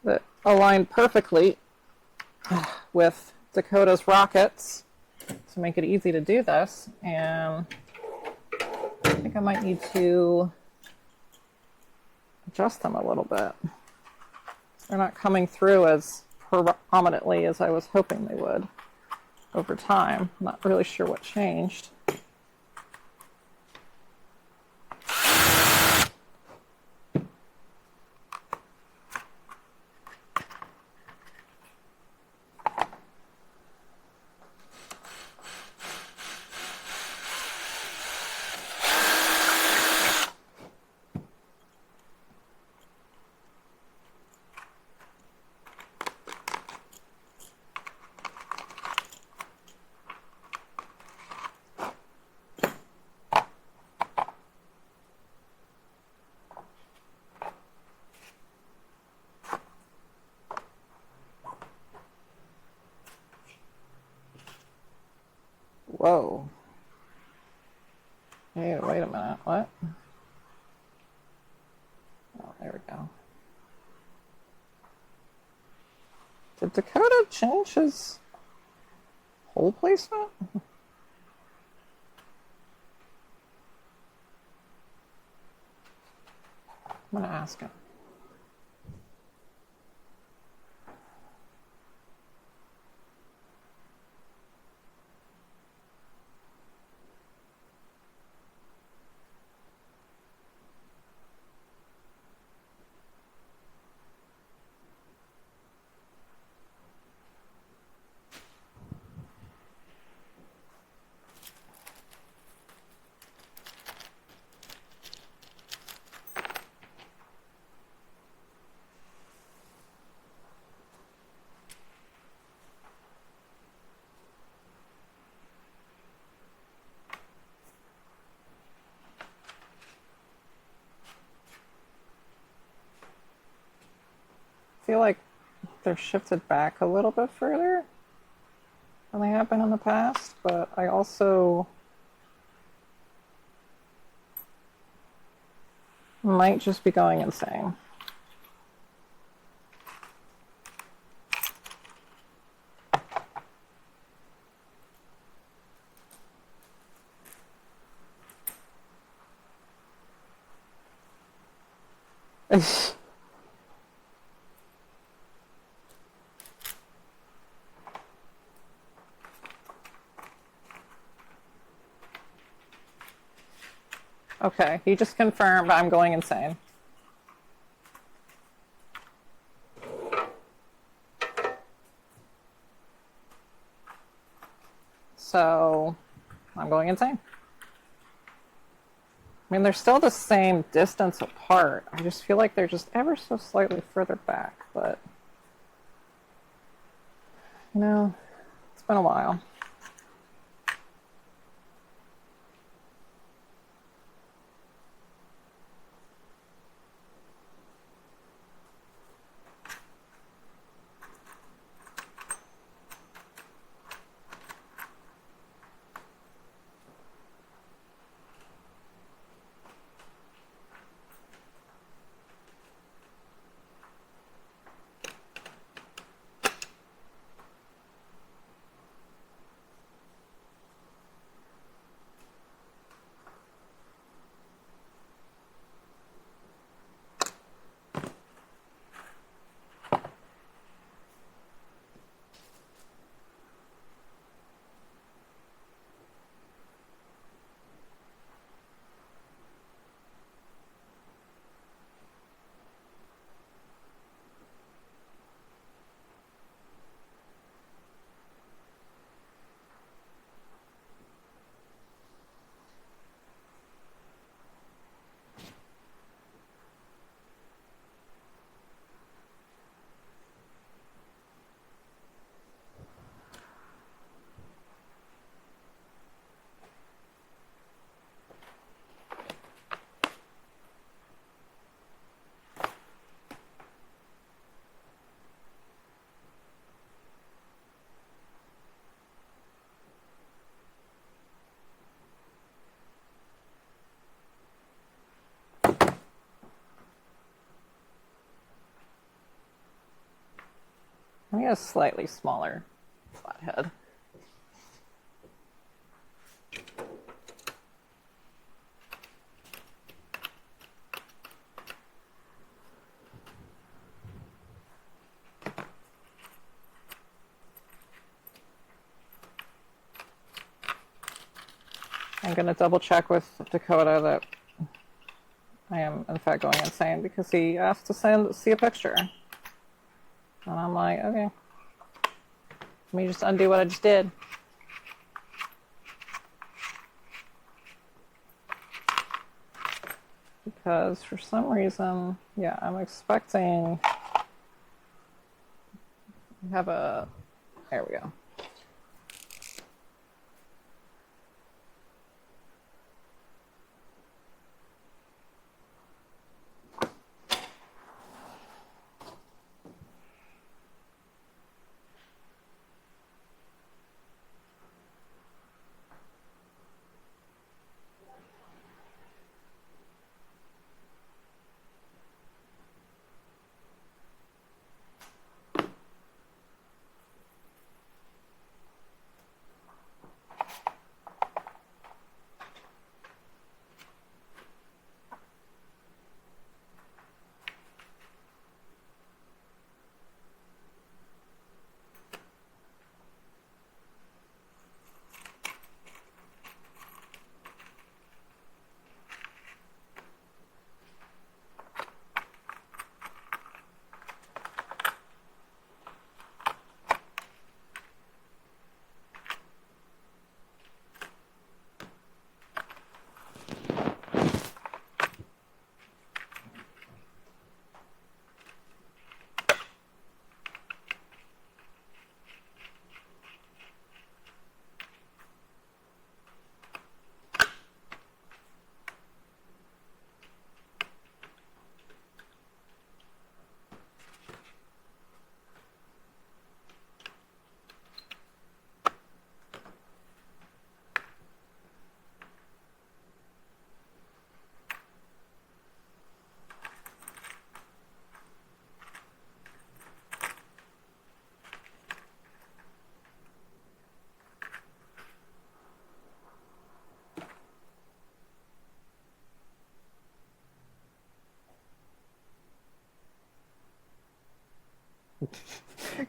that align perfectly with Dakota's rockets to make it easy to do this. And I think I might need to adjust them a little bit. They're not coming through as prominently as I was hoping they would over time. I'm not really sure what changed. Whoa. Hey, wait a minute. What? Oh, there we go. Did Dakota change his hole placement? I'm gonna ask him. I feel like they're shifted back a little bit further than they have been in the past, but I also might just be going insane. Okay, he just confirmed I'm going insane. So, I'm going insane. I mean, they're still the same distance apart. I just feel like they're just ever so slightly further back, but, you know, it's been a while. I need a slightly smaller flathead. I'm going to double check with Dakota that I am in fact going insane because he asked to see a picture. And I'm like, okay, let me just undo what I just did. Because for some reason, yeah, I'm expecting have a, there we go.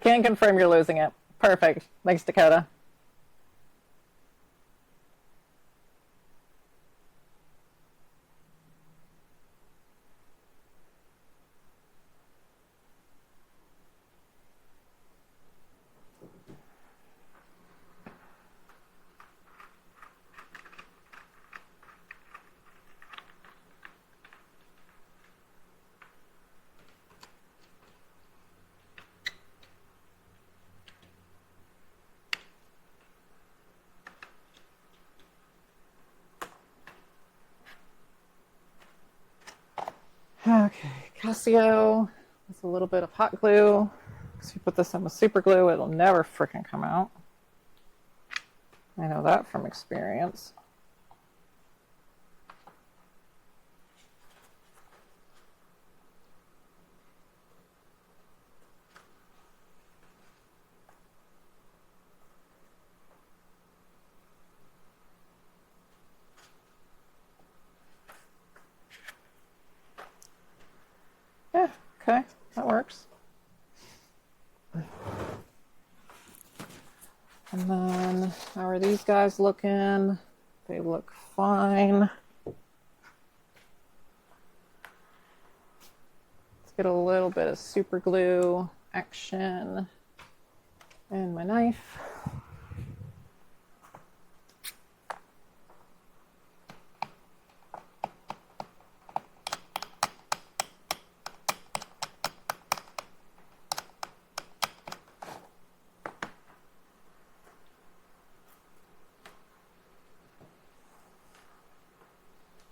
Can confirm you're losing it. Perfect. Thanks, Dakota. Okay, Casio with a little bit of hot glue. If you put this in with super glue, it'll never frickin' come out. I know that from experience. Yeah, okay, that works. And then, how are these guys looking? They look fine. Let's get a little bit of super glue action and my knife.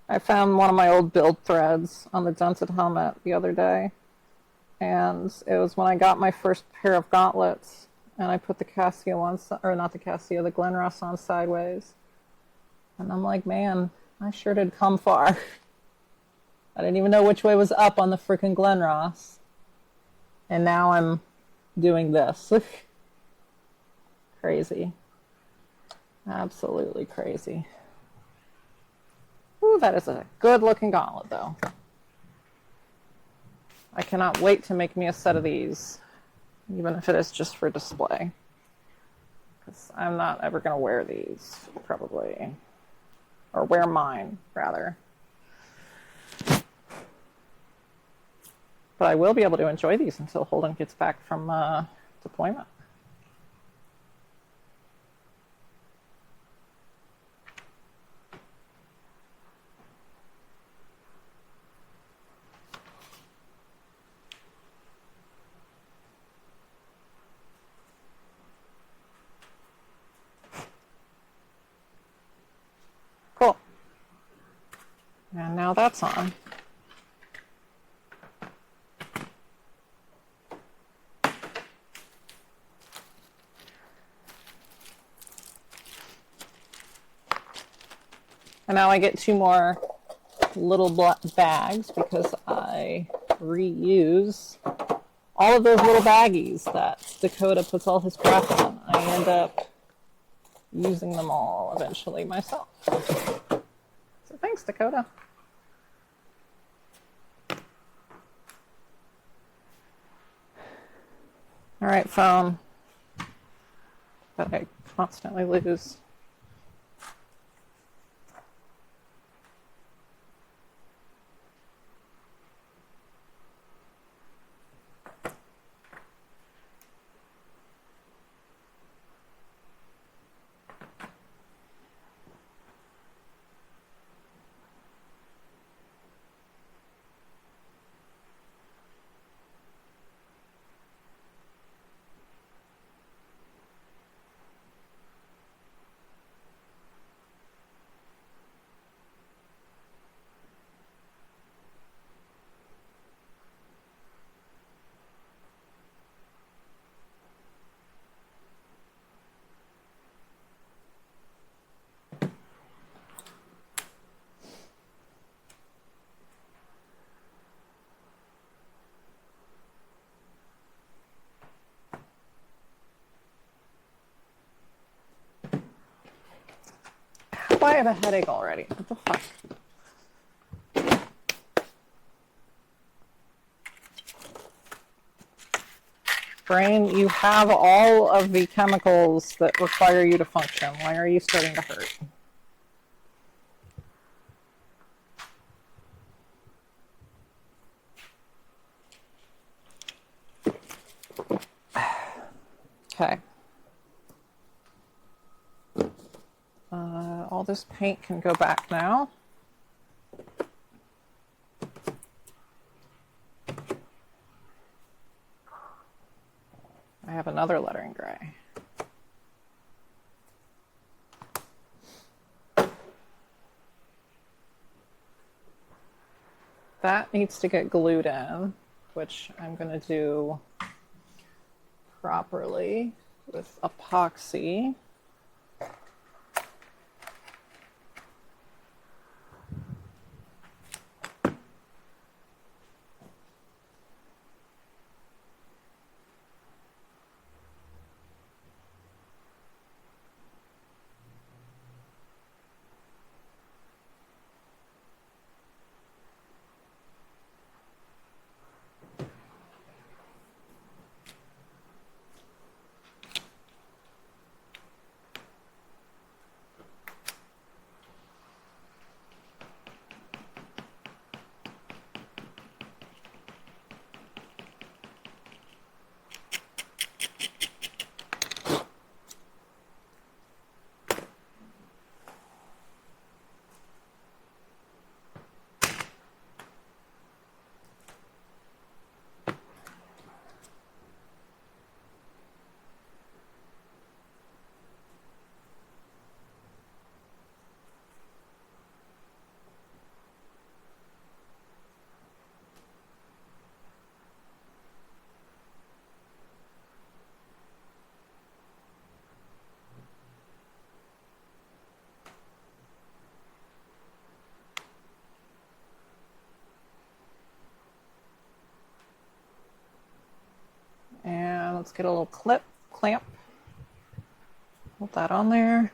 I found one of my old build threads on the dented helmet the other day, and it was when I got my first pair of gauntlets, and I put the Casio on, or not the Casio, the Glenross on sideways, and I'm like, man, I sure did come far. I didn't even know which way was up on the frickin' Glenross, and now I'm doing this. Crazy. Absolutely crazy. Ooh, that is a good looking gauntlet though. I cannot wait to make me a set of these, even if it is just for display. Because I'm not ever going to wear these, probably. Or wear mine, rather. But I will be able to enjoy these until Holden gets back from deployment. Cool. And now that's on. And now I get 2 more little bags because I reuse all of those little baggies that Dakota puts all his crap in. I end up using them all eventually myself. So thanks, Dakota. All right, phone that I constantly lose. I have a headache already. What the fuck? Brain, you have all of the chemicals that require you to function. Why are you starting to hurt? Okay. All this paint can go back now. I have another lettering gray. That needs to get glued in, which I'm going to do properly with epoxy. And let's get a little clamp. Put that on there.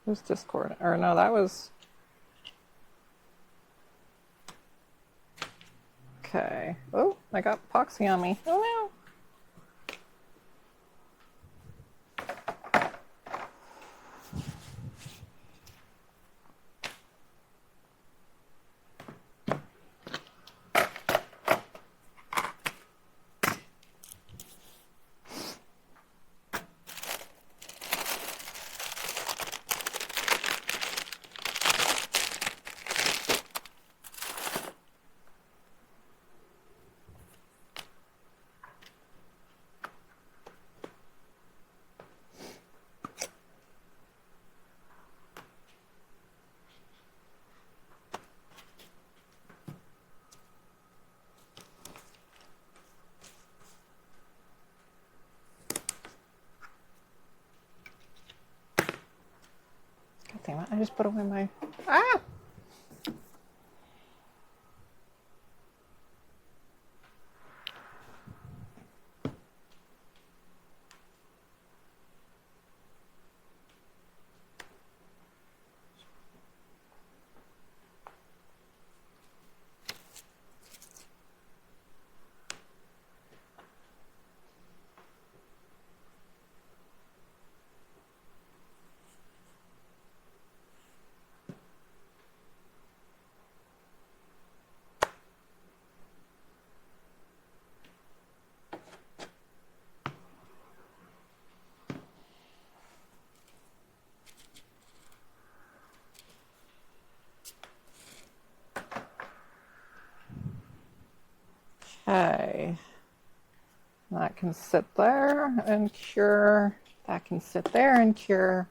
Who's Discord? Or no, that was... Okay. Oh, I got epoxy on me. Oh no. God damn it, I just put away my... Ah! Okay. That can sit there and cure. That can sit there and cure.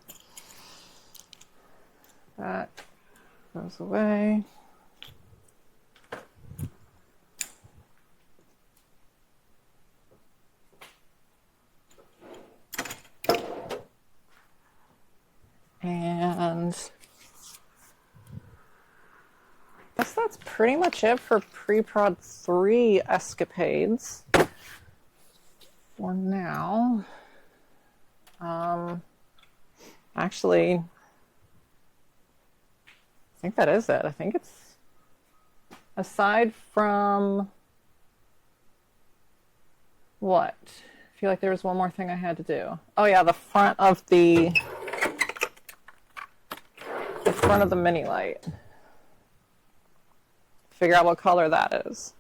That goes away. And I guess that's pretty much it for pre-prod 3 escapades for now. Actually, I think that is it. I think it's, aside from what? I feel like there was one more thing I had to do. Oh yeah, the front of the mini light. Figure out what color that is.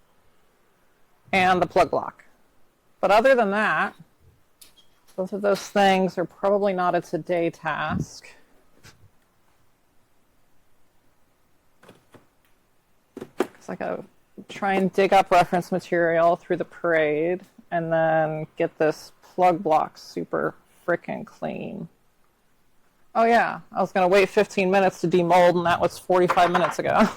And the plug block. But other than that, both of those things are probably not a today task. Because I gotta try and dig up reference material through the parade and then get this plug block super frickin' clean. Oh yeah, I was gonna wait 15 minutes to demold and that was 45 minutes ago.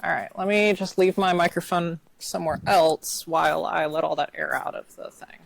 All right, let me just leave my microphone somewhere else while I let all that air out of the thing.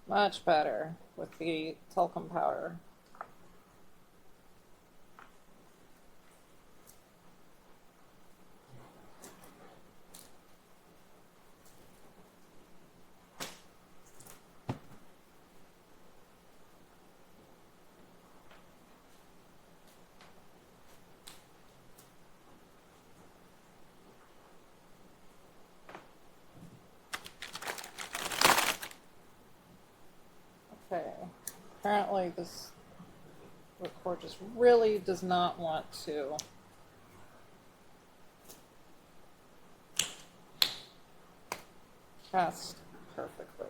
Much better with the talcum powder. Okay, apparently this record just really does not want to cast perfectly.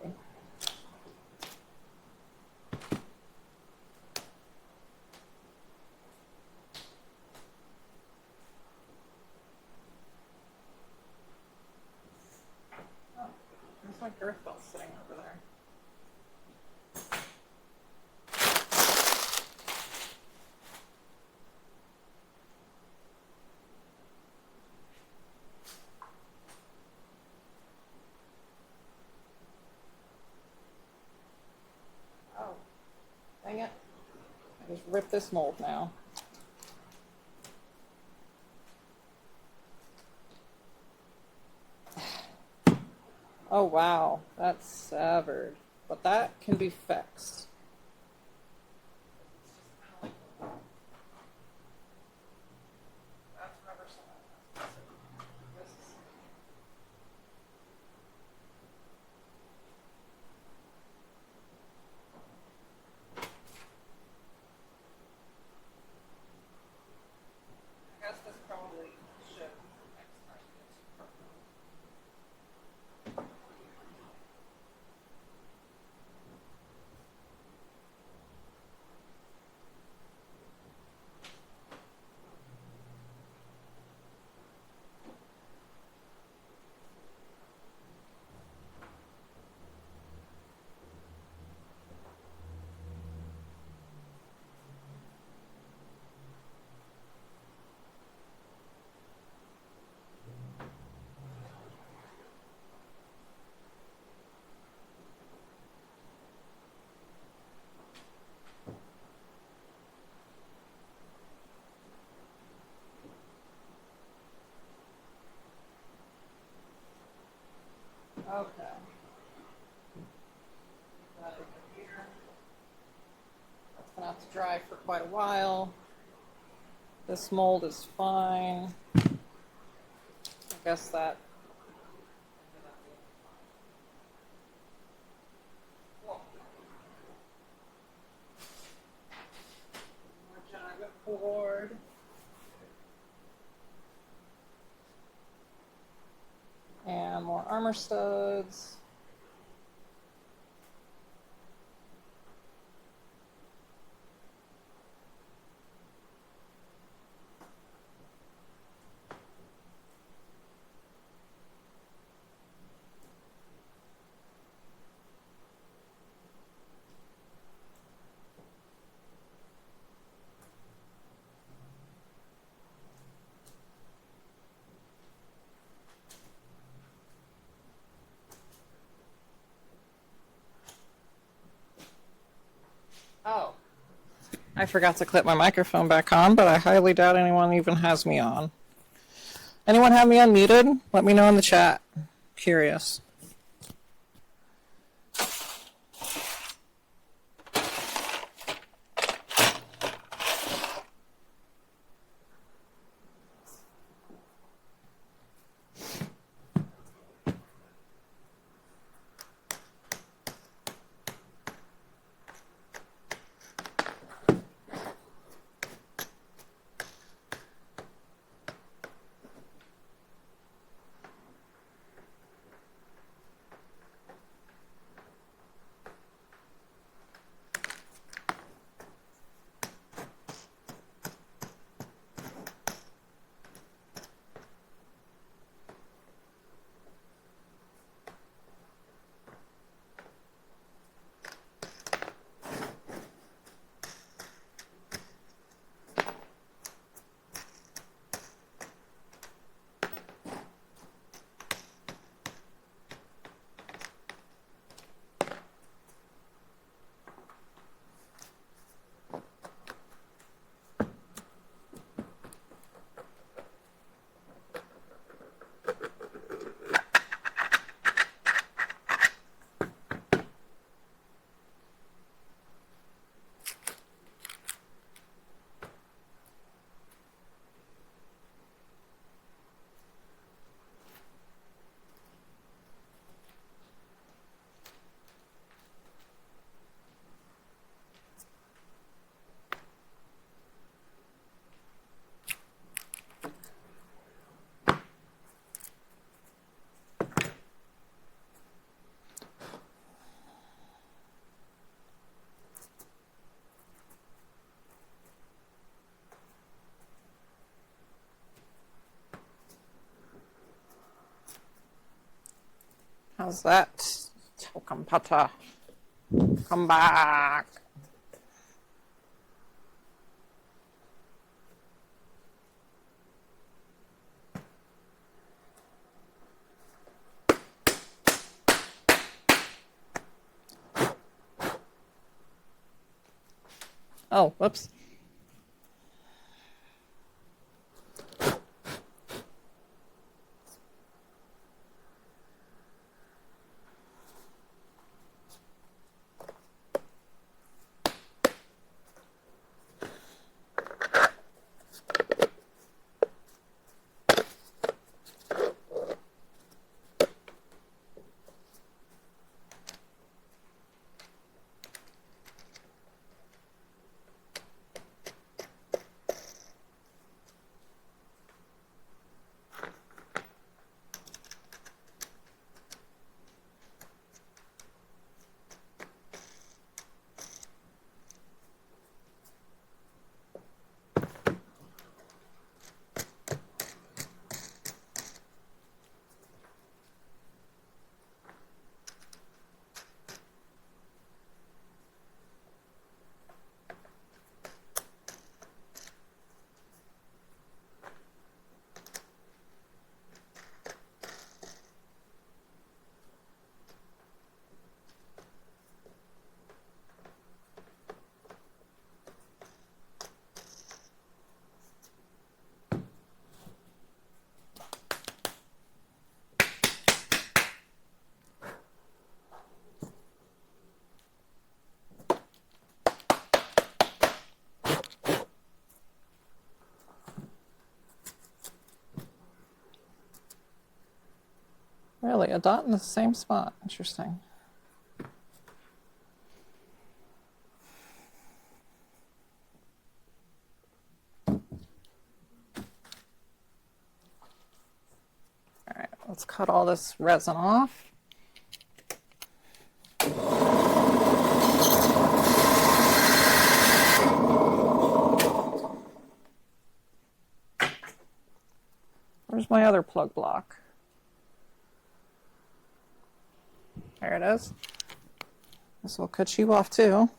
Oh, there's my girth belt sitting over there. Oh, dang it. I just ripped this mold now. Oh wow, that's severed. But that can be fixed. That's rubber cement. This is... I guess this probably should next time. not to dry for quite a while. This mold is fine. I guess that. More giant board. And more armor studs. Oh, I forgot to clip my microphone back on, but I highly doubt anyone even has me on. Anyone have me unmuted? Let me know in the chat. Curious. How's that? Welcome, Pata. Come back. Oh, whoops. Really, a dot in the same spot. Interesting. All right, let's cut all this resin off. Where's my other plug block? There it is. This will cut you off too.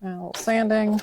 And a little sanding.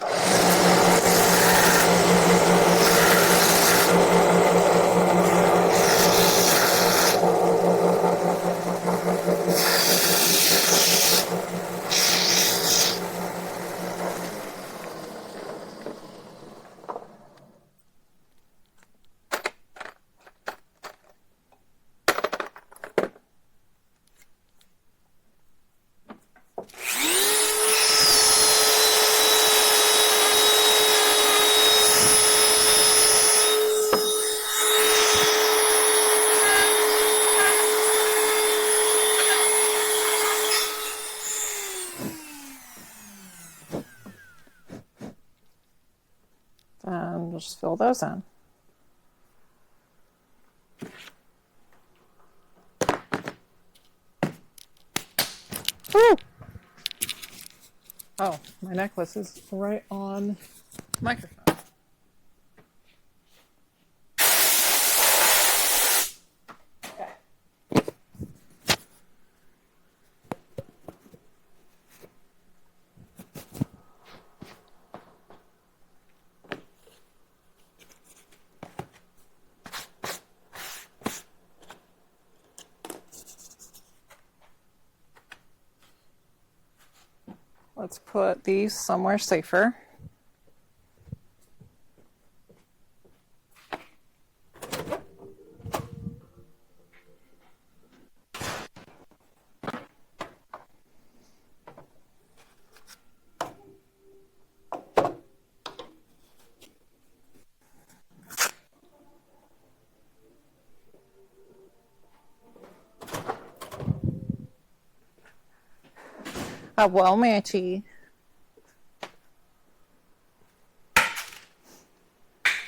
And we'll just fill those in. Woo! Oh, my necklace is right on the microphone. Okay. Let's put these somewhere safer. Well, matchy.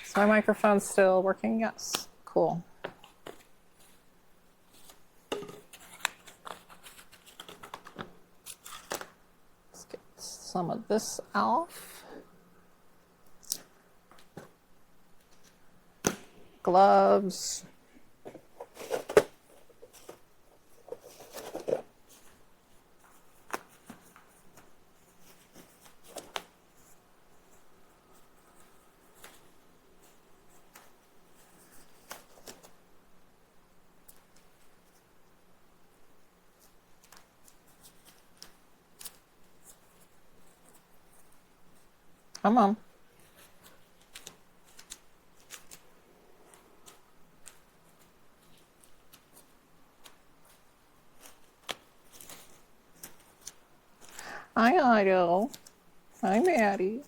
Is my microphone still working? Yes. Cool. Let's get some of this off. Gloves. Come on. Hi, Idle. Hi, Maddie.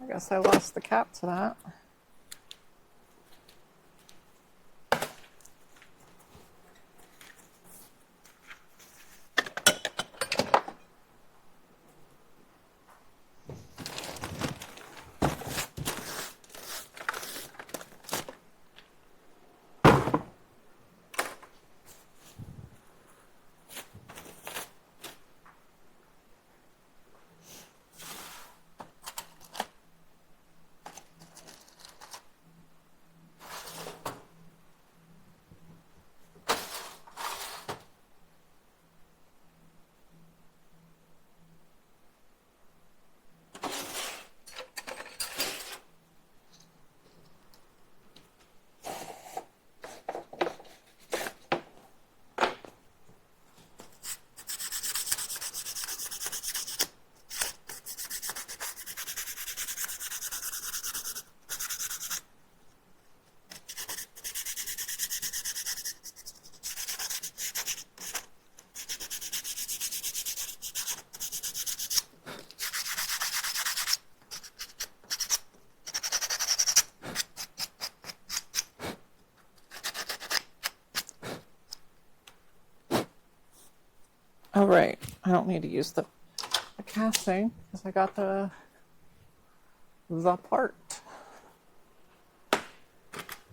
I guess I lost the cap to that. Oh, right. I don't need to use the casting because I got the part.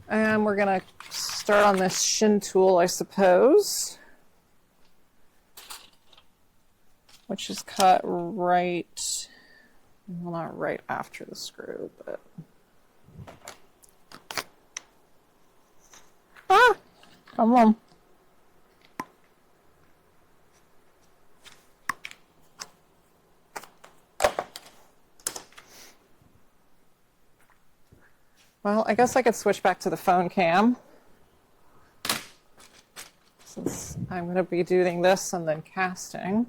And we're going to start on this shin tool, I suppose, which is cut right, well, not right after the screw, but... Ah! Come on. Well, I guess I could switch back to the phone cam, since I'm going to be doing this and then casting.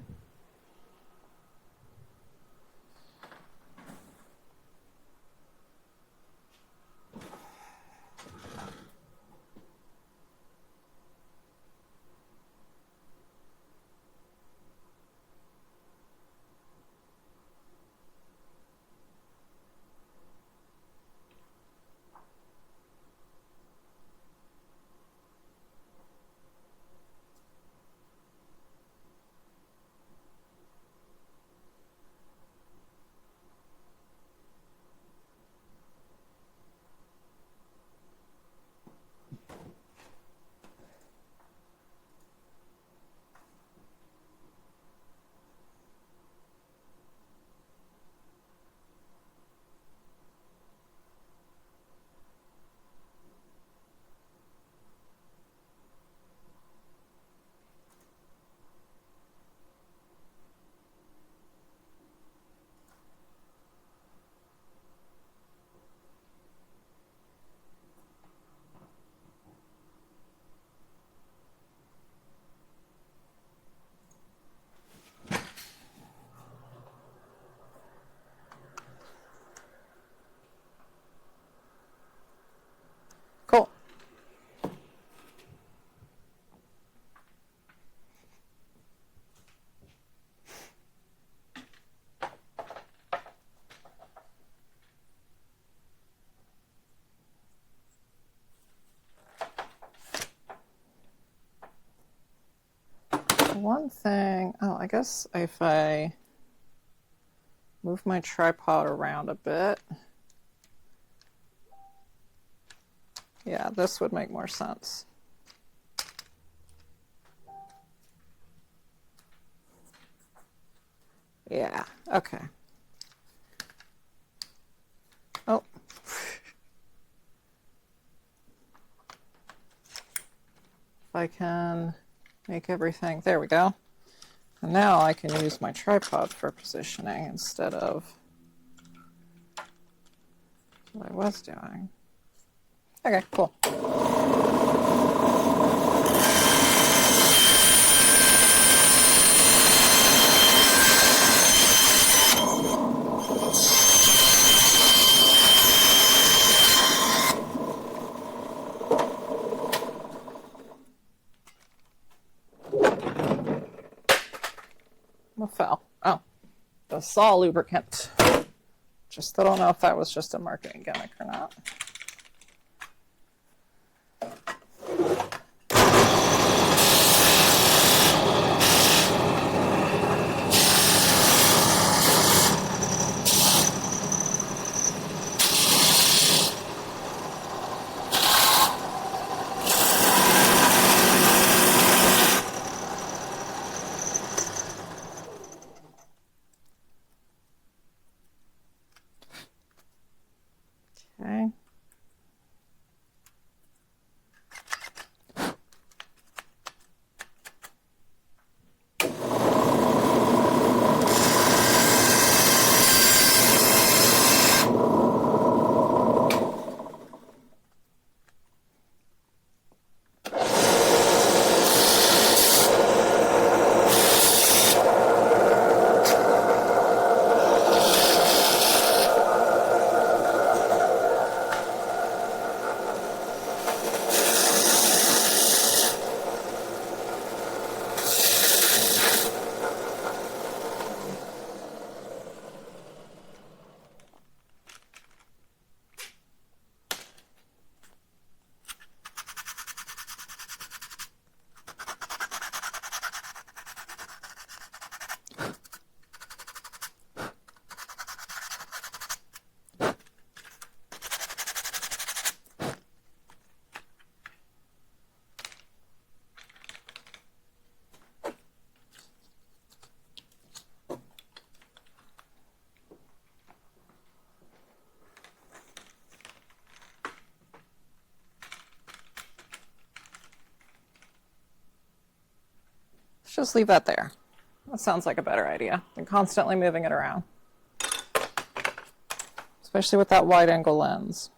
Cool. One thing, oh, I guess if I move my tripod around a bit, yeah, this would make more sense. Yeah, okay. Oh. If I can make everything, there we go. And now I can use my tripod for positioning instead of what I was doing. Okay, cool. What fell? Oh, the saw lubricant. Just I don't know if that was just a marketing gimmick or not. Okay. just leave that there. That sounds like a better idea than constantly moving it around. Especially with that wide angle lens.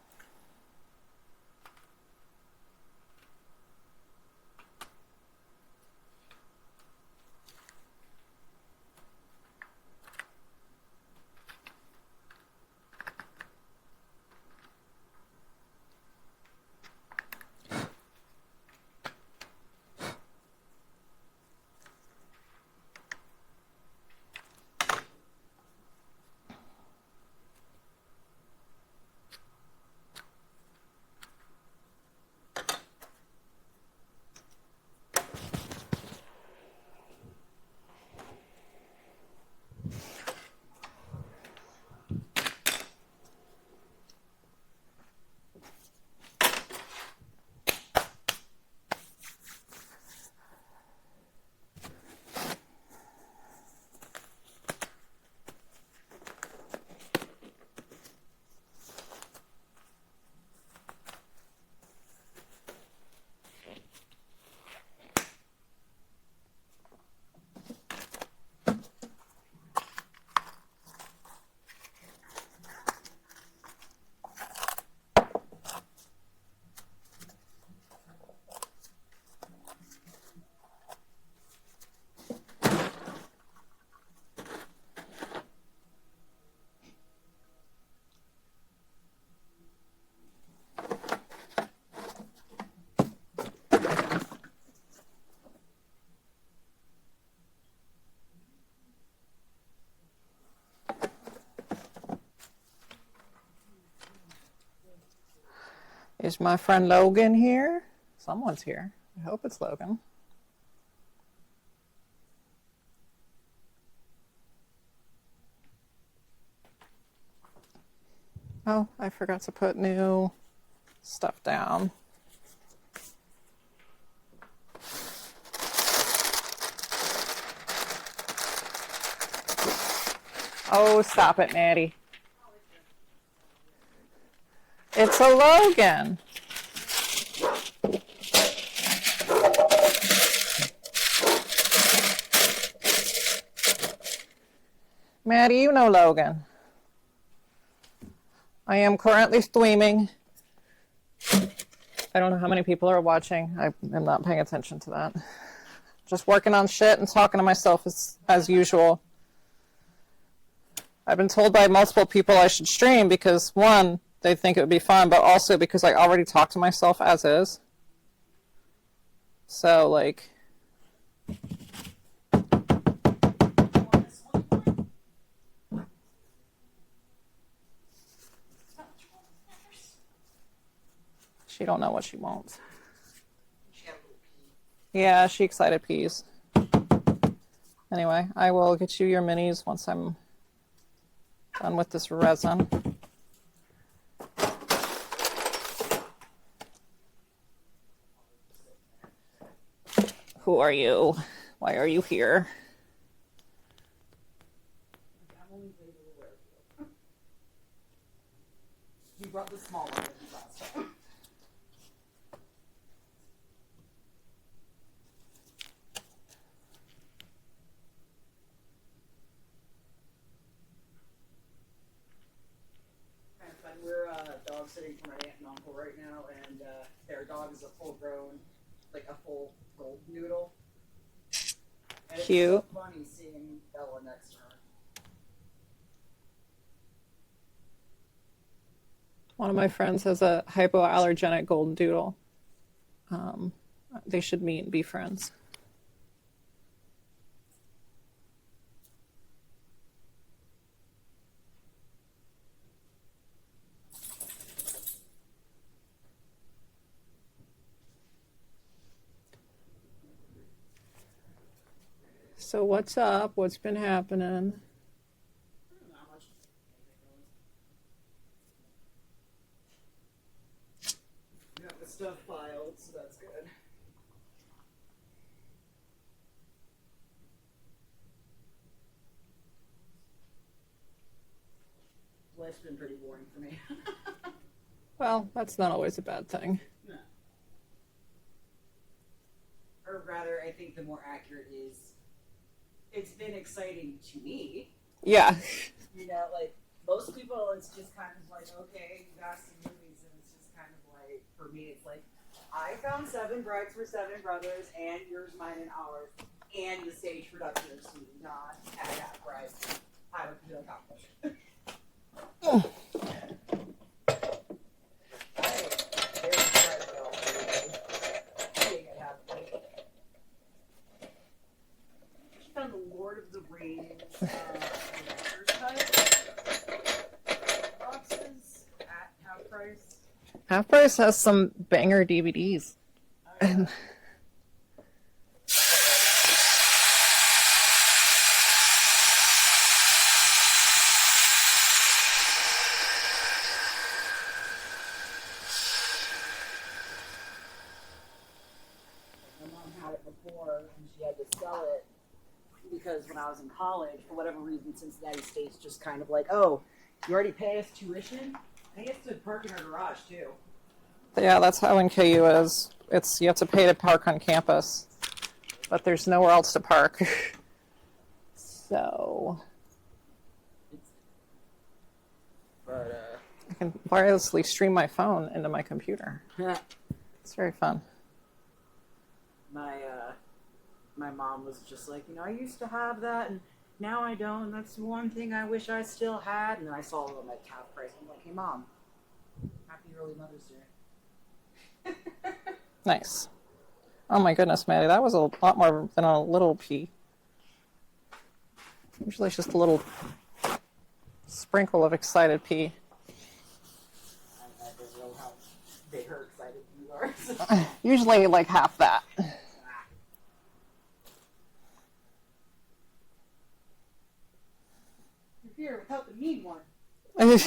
Is my friend Logan here? Someone's here. I hope it's Logan. Oh, I forgot to put new stuff down. Oh, stop it, Maddie. It's a Logan. Maddie, you know Logan. I am currently streaming. I don't know how many people are watching. I am not paying attention to that. Just working on shit and talking to myself as usual. I've been told by multiple people I should stream because, one, they think it would be fun, but also because I already talk to myself as is. So, like... She don't know what she wants. Yeah, she excited peas. Anyway, I will get you your minis once I'm done with this resin. Who are you? Why are you here? You brought the small one last time. We're dog sitting for my aunt and uncle right now, and their dog is a full-grown, like a full gold noodle. And Cute. It's so funny seeing Bella next to her. One of my friends has a hypoallergenic golden doodle. They should meet and be friends. So what's up? What's been happening? Not much. You got the stuff filed, so that's good. Life's been pretty boring for me. Well, that's not always a bad thing. No. Or rather, I think the more accurate is, it's been exciting to me. Yeah. You know, like most people, it's just kind of like, okay, you got some movies, and it's just kind of like, for me, it's like, I found 7 Brides for 7 Brothers, and Yours, Mine, and Ours, and the stage production of Sweeney Todd at half price. I don't feel accomplished. I am very excited about seeing it happen. She found the Lord of the Rings director's cut boxes at half price. Half Price has some banger DVDs. Oh, yeah. My mom had it before, and she had to sell it because when I was in college, for whatever reason, Cincinnati State's just kind of like, oh, you already pay us tuition? I guess to park in our garage too. Yeah, that's how NKU is. You have to pay to park on campus, but there's nowhere else to park. So I can wirelessly stream my phone into my computer. It's very fun. My mom was just like, you know, I used to have that, and now I don't. And that's one thing I wish I still had. And then I saw them at half price. I'm like, hey, Mom, happy early Mother's Day. Nice. Oh my goodness, Maddie, that was a lot more than a little pea. Usually it's just a little sprinkle of excited pea. I don't know how big or excited you are. Usually like half that. You're here without the mean one. Let me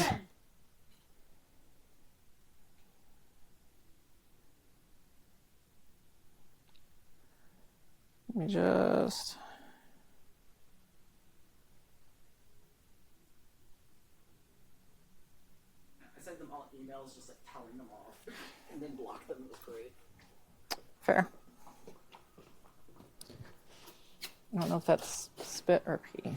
just... I sent them all emails just like telling them off and then block them. It was great. Fair. I don't know if that's spit or pee.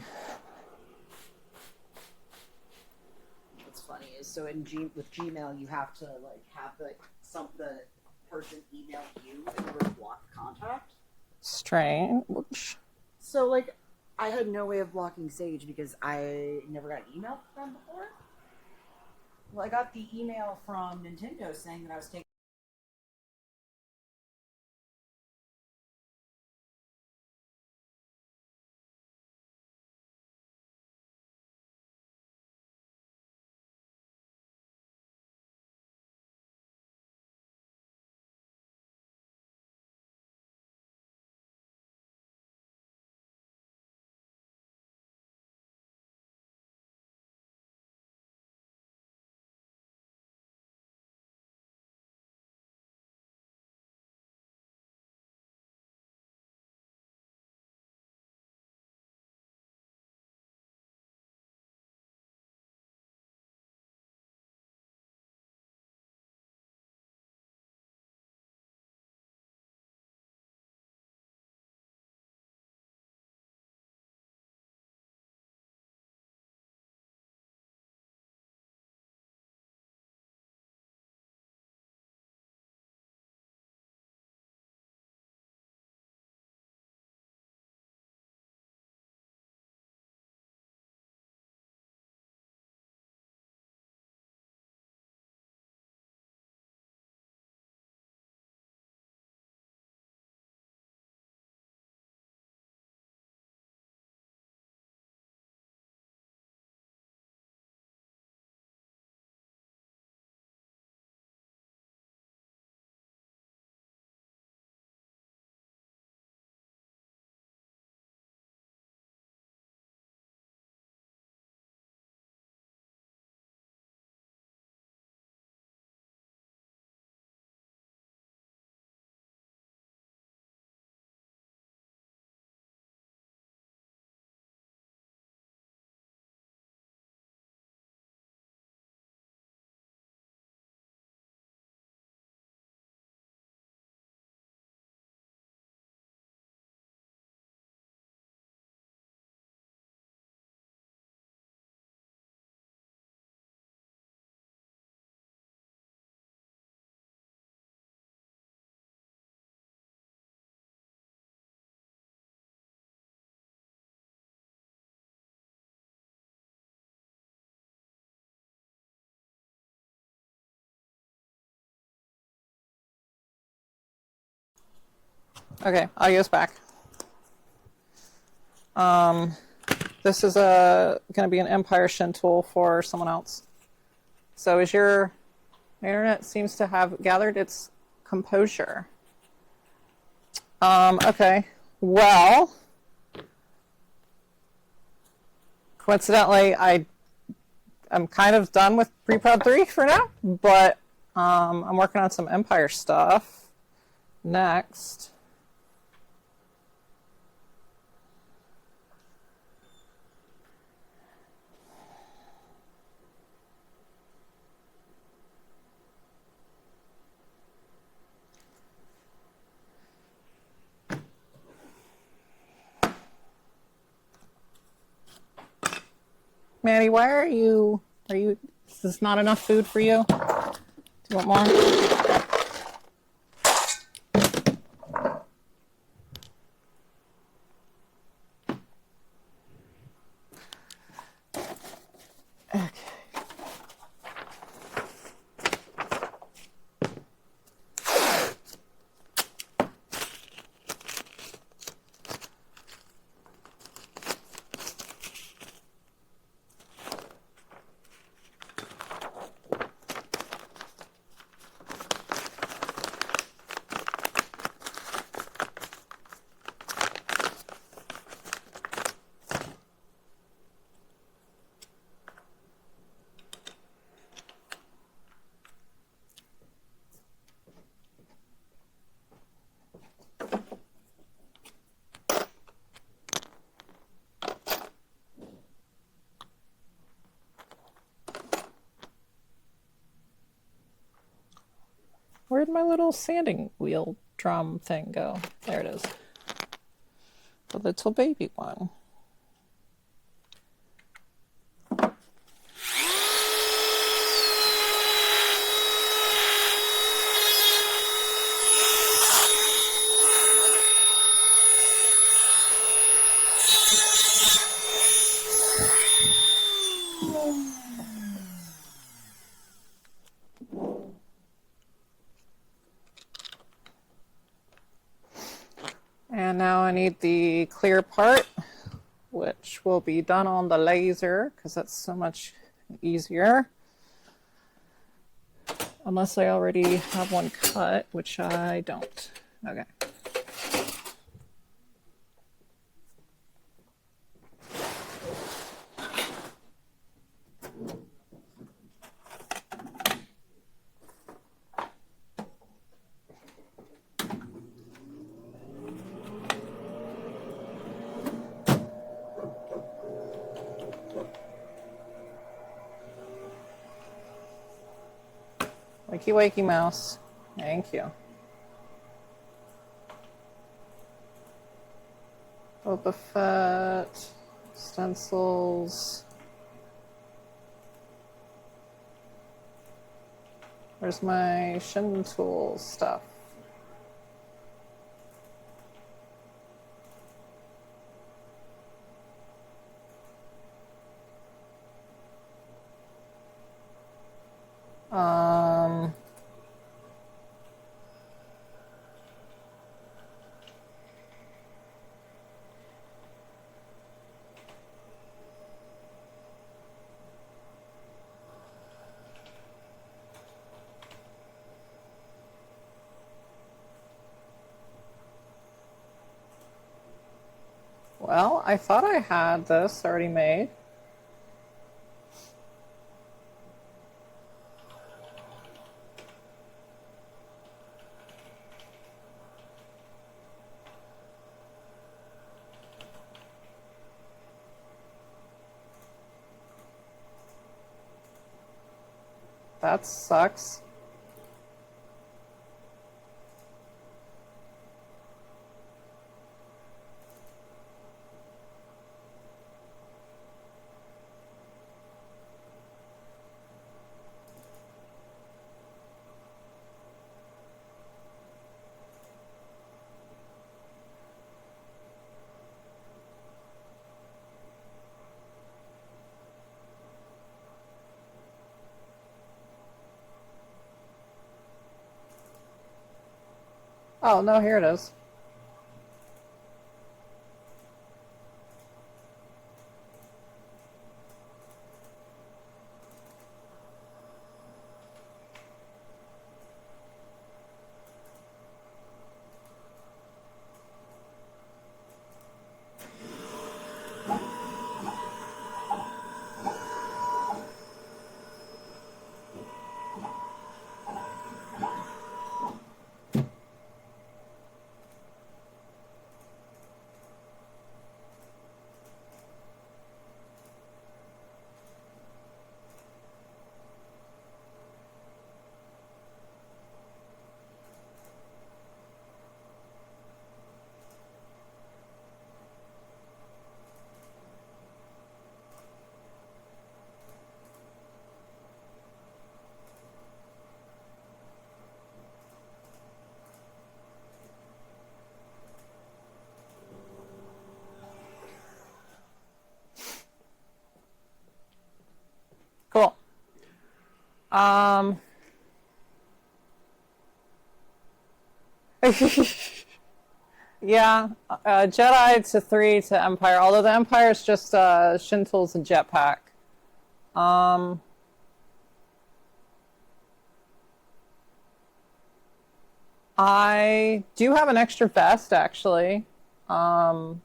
What's funny is, so with Gmail you have to like have the person email you in order to block the contact. Strange. So like I had no way of blocking Sage because I never got an email from them before. Well, I got the email from Nintendo saying that I was taking Okay, audio's back. This is going to be an Empire Shin tool for someone else. So as your internet seems to have gathered its composure. Okay, well, coincidentally, I'm kind of done with Pre-Prod 3 for now, but I'm working on some Empire stuff next. Maddie, why are you, is this not enough food for you? Do you want more? Okay. Where'd my little sanding wheel drum thing go? There it is. The little baby one. And now I need the clear part, which will be done on the laser because that's so much easier. Unless I already have one cut, which I don't. Okay. Wakey wakey mouse. Thank you. Boba Fett, stencils. Where's my Shin tool stuff? Well, I thought I had this already made. That sucks. Oh, no, here it is. Um, yeah, Jedi to 3 to Empire. Although the Empire is just Shintel's and jetpack. Um, I do have an extra vest actually, um,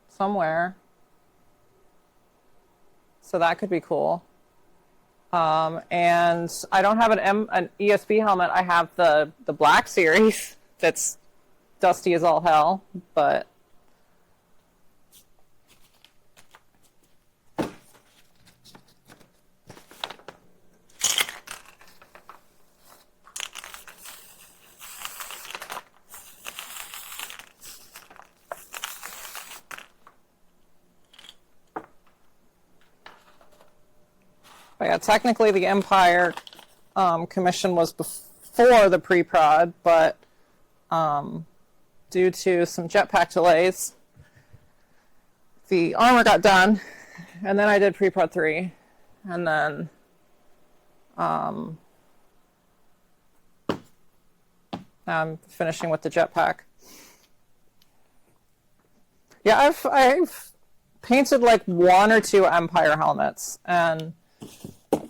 somewhere, so that could be cool. And I don't have an ESB helmet. I have the Black Series that's dusty as all hell, but yeah, technically the Empire commission was before the pre-prod, but due to some jetpack delays, the armor got done, and then I did pre-prod 3, and then I'm finishing with the jetpack. Yeah, I've painted like 1 or 2 Empire helmets, and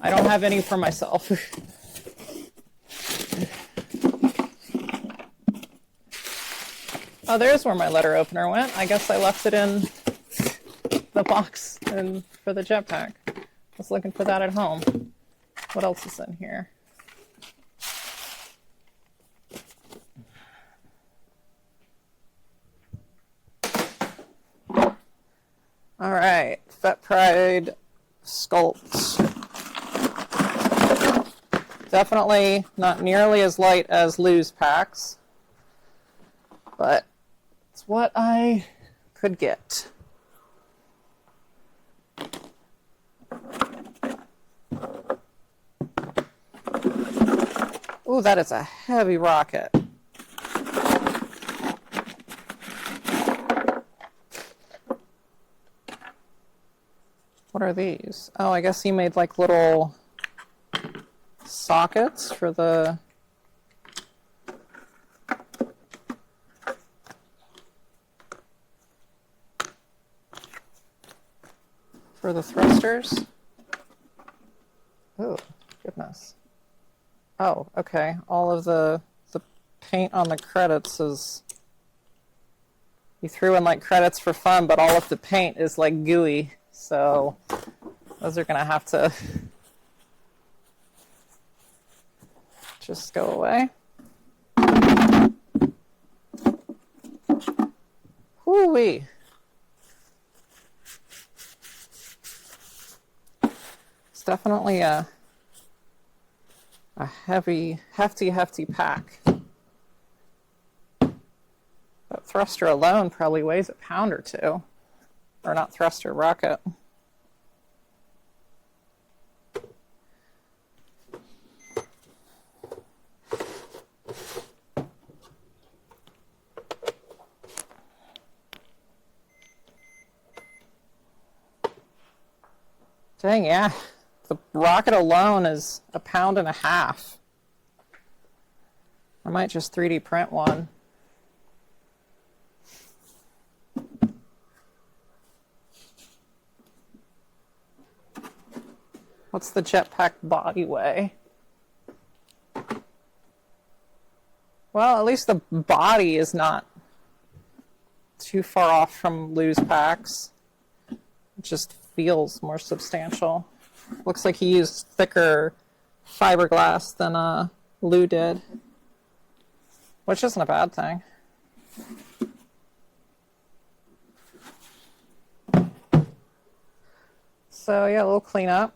I don't have any for myself. Oh, there's where my letter opener went. I guess I left it in the box for the jetpack. I was looking for that at home. What else is in here? All right, Fett Pride sculpt. Definitely not nearly as light as loose packs, but it's what I could get. Ooh, that is a heavy rocket. What are these? Oh, I guess he made like little sockets for the thrusters. Oh, goodness. Oh, okay. All of the paint on the credits is, you threw in like credits for fun, but all of the paint is like gooey. So those are gonna have to just go away. Whoo-wee. It's definitely a hefty pack. That thruster alone probably weighs a pound or 2. Or not thruster, rocket. Dang, yeah. The rocket alone is a pound and a half. I might just 3D print one. What's the jetpack body weigh? Well, at least the body is not too far off from loose packs. It just feels more substantial. Looks like he used thicker fiberglass than Lou did, which isn't a bad thing. So yeah, a little cleanup.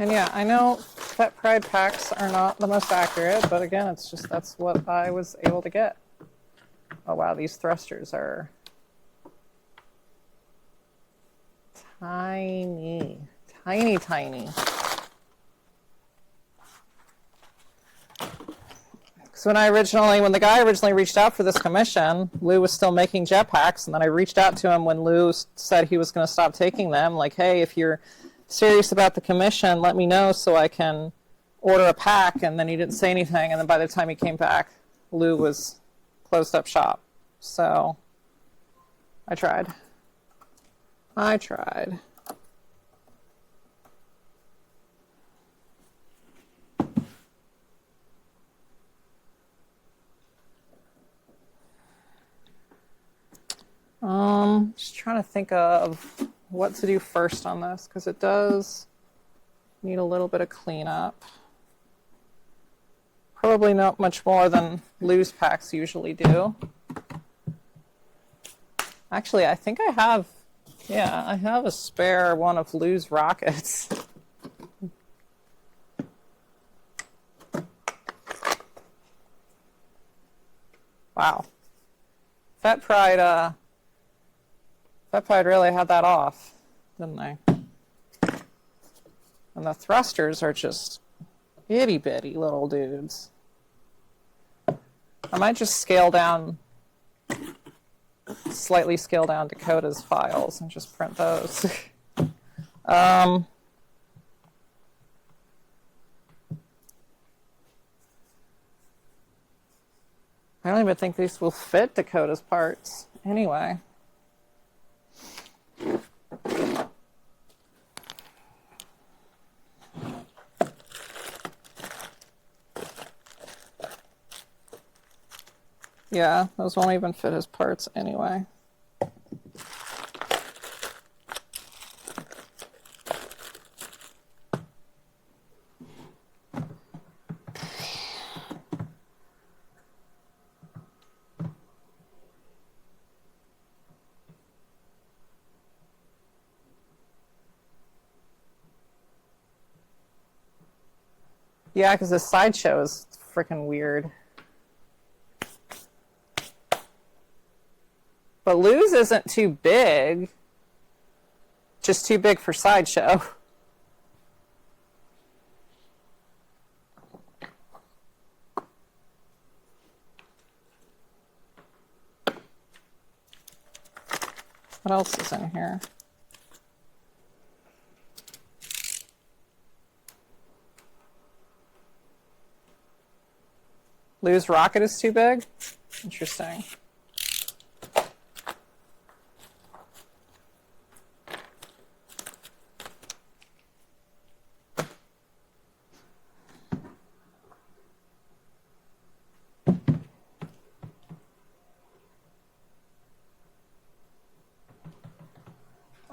And yeah, I know Fett Pride packs are not the most accurate, but again, it's just that's what I was able to get. Oh wow, these thrusters are tiny, tiny, tiny. So when the guy originally reached out for this commission, Lou was still making jetpacks, and then I reached out to him when Lou said he was going to stop taking them. Like, hey, if you're serious about the commission, let me know so I can order a pack. And then he didn't say anything, and then by the time he came back, Lou was closed up shop. So I tried. Just trying to think of what to do first on this, because it does need a little bit of cleanup. Probably not much more than Lou's packs usually do. Actually, I think I have a spare one of Lou's rockets. Wow. Fett Pride really had that off, didn't they? And the thrusters are just itty bitty little dudes. I might just slightly scale down Dakota's files and just print those. I don't even think these will fit Dakota's parts anyway. Yeah, those won't even fit his parts anyway. Yeah, because this sideshow is freaking weird. But Lou's isn't too big. Just too big for sideshow. What else is in here? Lou's rocket is too big? Interesting.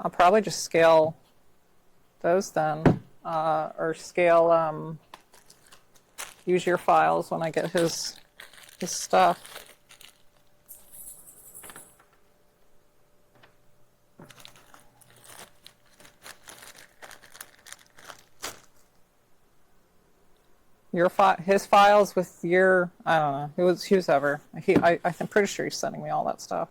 I'll probably just scale those then, or scale, use your files when I get his stuff. His files with your, I don't know, who's ever. I'm pretty sure he's sending me all that stuff.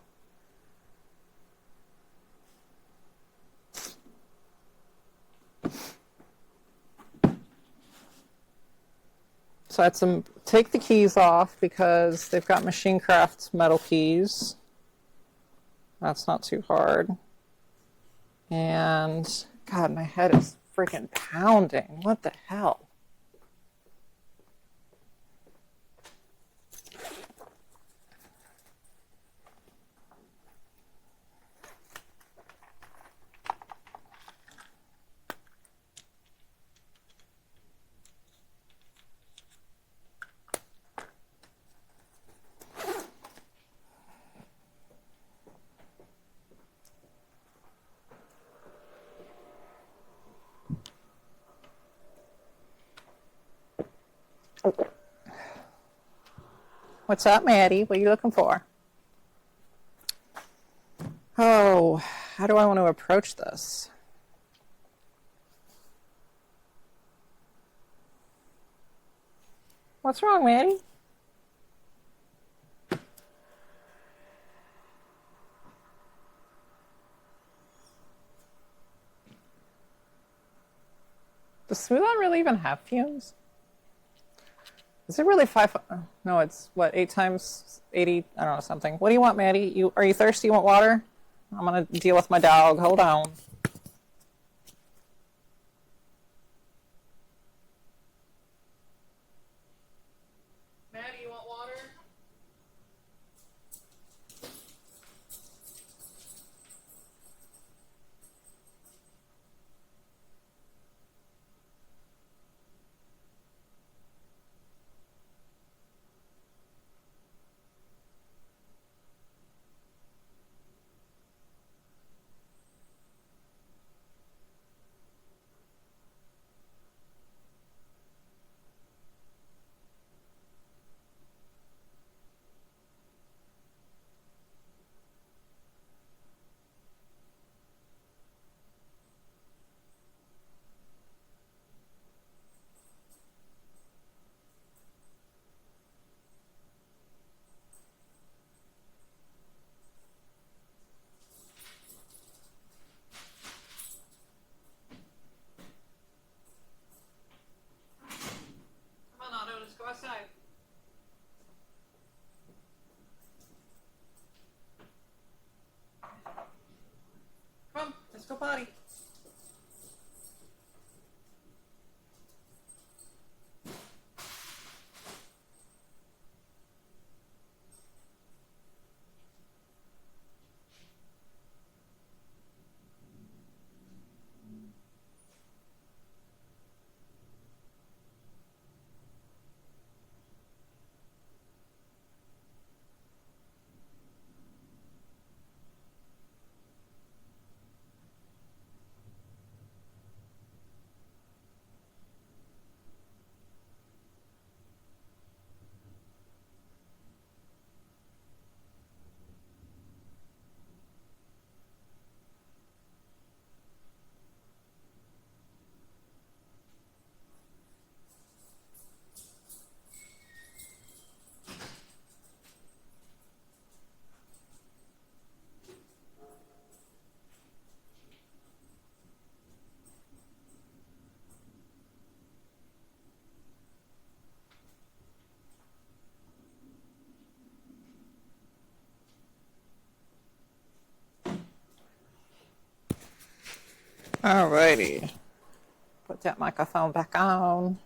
So I had to take the keys off because they've got machine craft metal keys. That's not too hard. And God, my head is freaking pounding. What the hell? What's up, Maddie? What are you looking for? Oh, how do I want to approach this? What's wrong, Maddie? Does Smooth On really even have fumes? Is it really five? No, it's what, 8 times 80? I don't know, something. What do you want, Maddie? Are you thirsty? You want water? I'm gonna deal with my dog. Hold on. Maddie, you want water? Come on, Otto, let's go outside. Come, let's go potty. Alrighty. Put that microphone back on.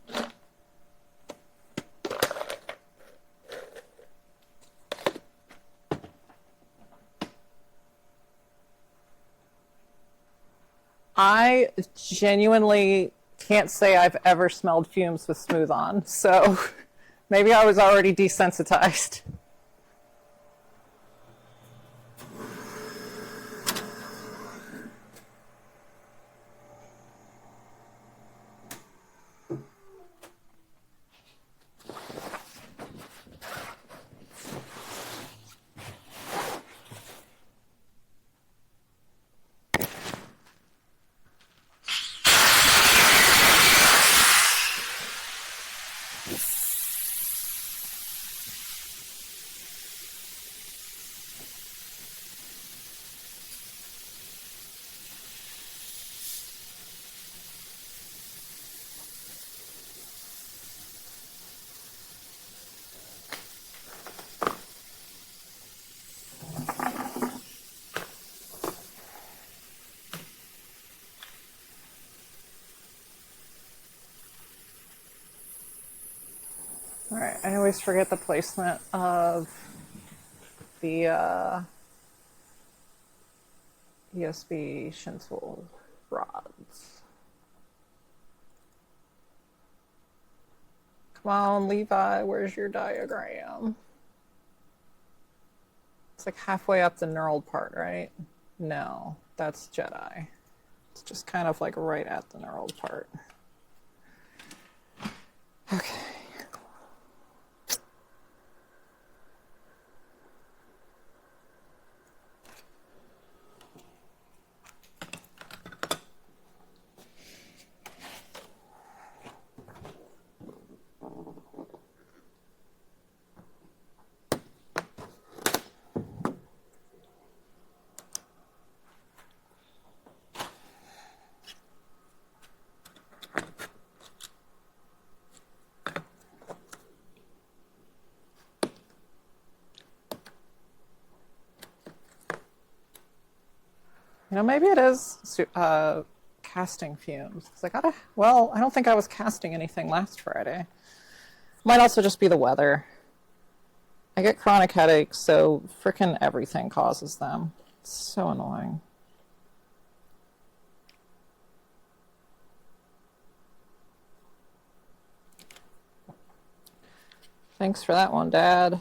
I genuinely can't say I've ever smelled fumes with Smooth On, so maybe I was already desensitized. Alright, I always forget the placement of the ESB shin tool rods. Come on, Levi, where's your diagram? It's like halfway up the knurled part, right? No, that's Jedi. It's just kind of like right at the knurled part. Okay. You know, maybe it is casting fumes. 'Cause well, I don't think I was casting anything last Friday. Might also just be the weather. I get chronic headaches, so frickin' everything causes them. It's so annoying. Thanks for that one, Dad.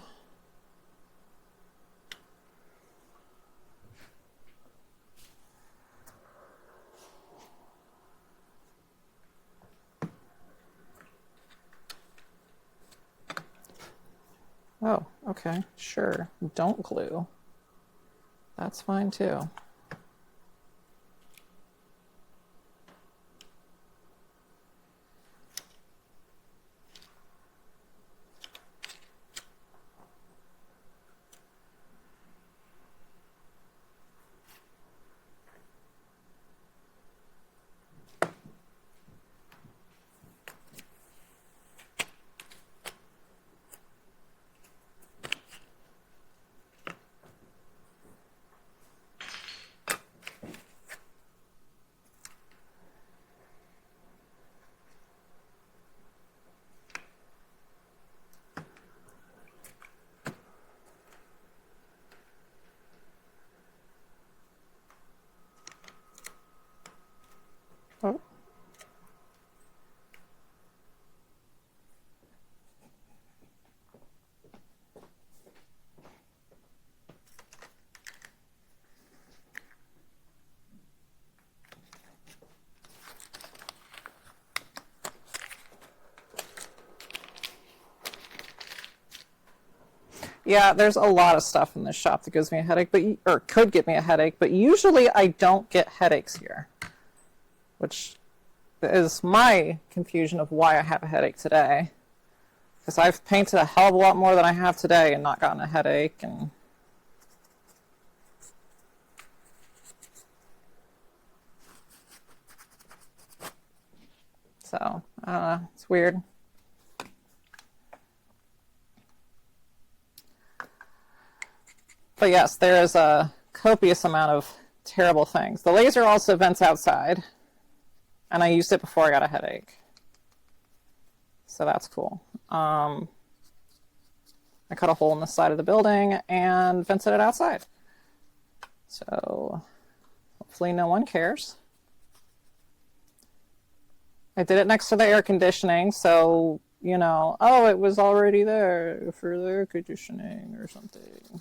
Oh, okay, sure. Don't glue. That's fine too. Oh. Yeah, there's a lot of stuff in this shop that gives me a headache, or could give me a headache, but usually I don't get headaches here, which is my confusion of why I have a headache today. Because I've painted a hell of a lot more than I have today and not gotten a headache, and so, I don't know, it's weird. But yes, there is a copious amount of terrible things. The laser also vents outside, and I used it before I got a headache. So that's cool. I cut a hole in the side of the building and vented it outside. So hopefully no one cares. I did it next to the air conditioning, so, you know, oh, it was already there for the air conditioning or something.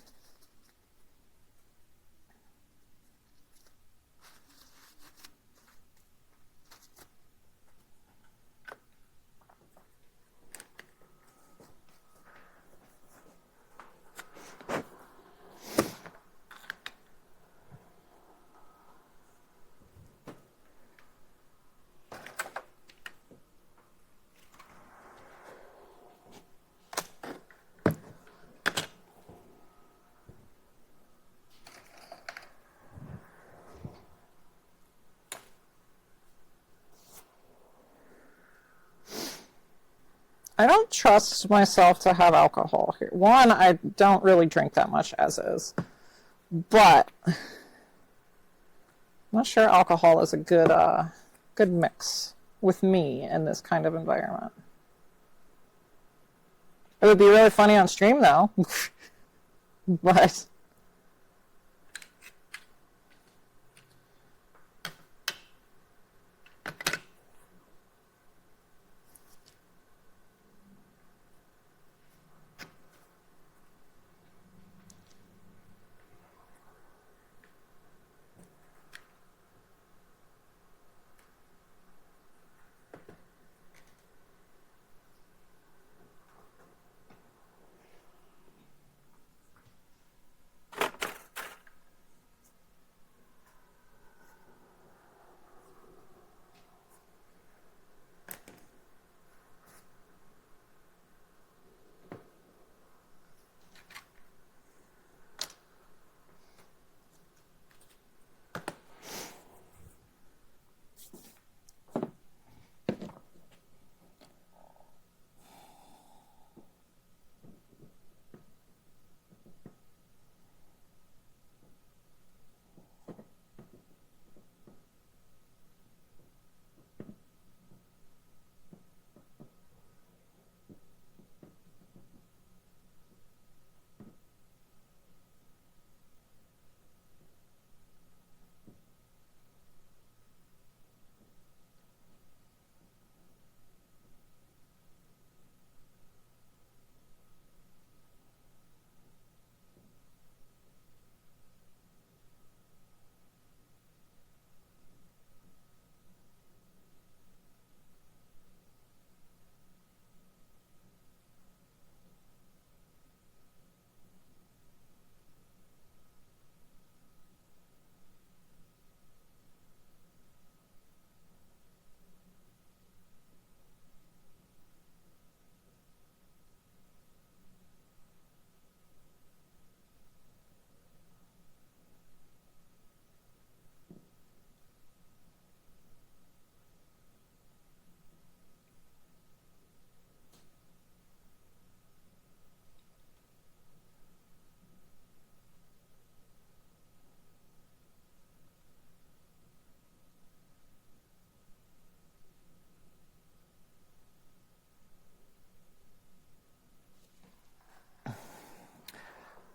I don't trust myself to have alcohol here. One, I don't really drink that much as is. But I'm not sure alcohol is a good mix with me in this kind of environment. It would be really funny on stream though. But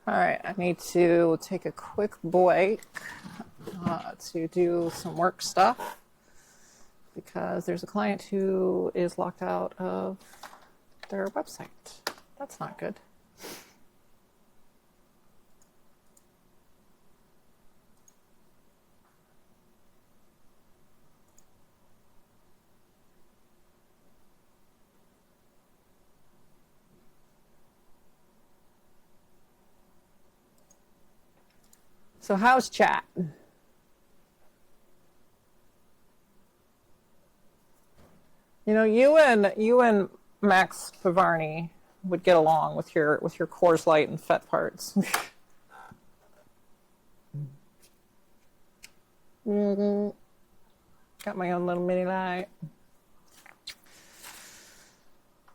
All right, I need to take a quick break to do some work stuff because there's a client who is locked out of their website. That's not good. So how's chat? You know, you and Max Pavarni would get along with your Coors Light and Fett parts. Got my own little mini light.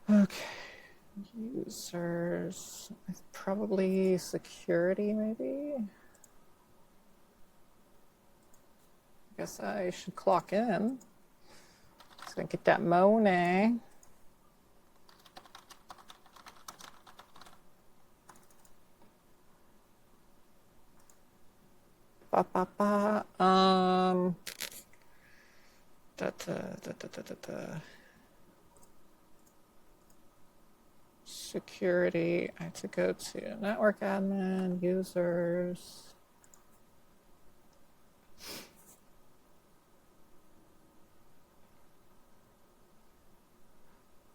Okay. Users, probably security, maybe. I guess I should clock in. So I get that money. Ba ba ba. Da, da, da, da, da, da. Security. I have to go to network admin, users.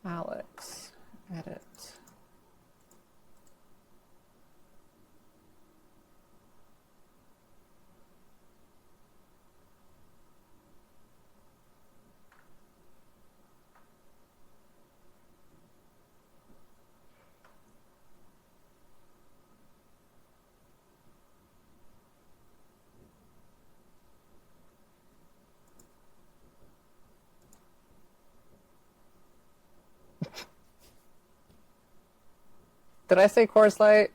Alex, edit. Did I say Coors Light?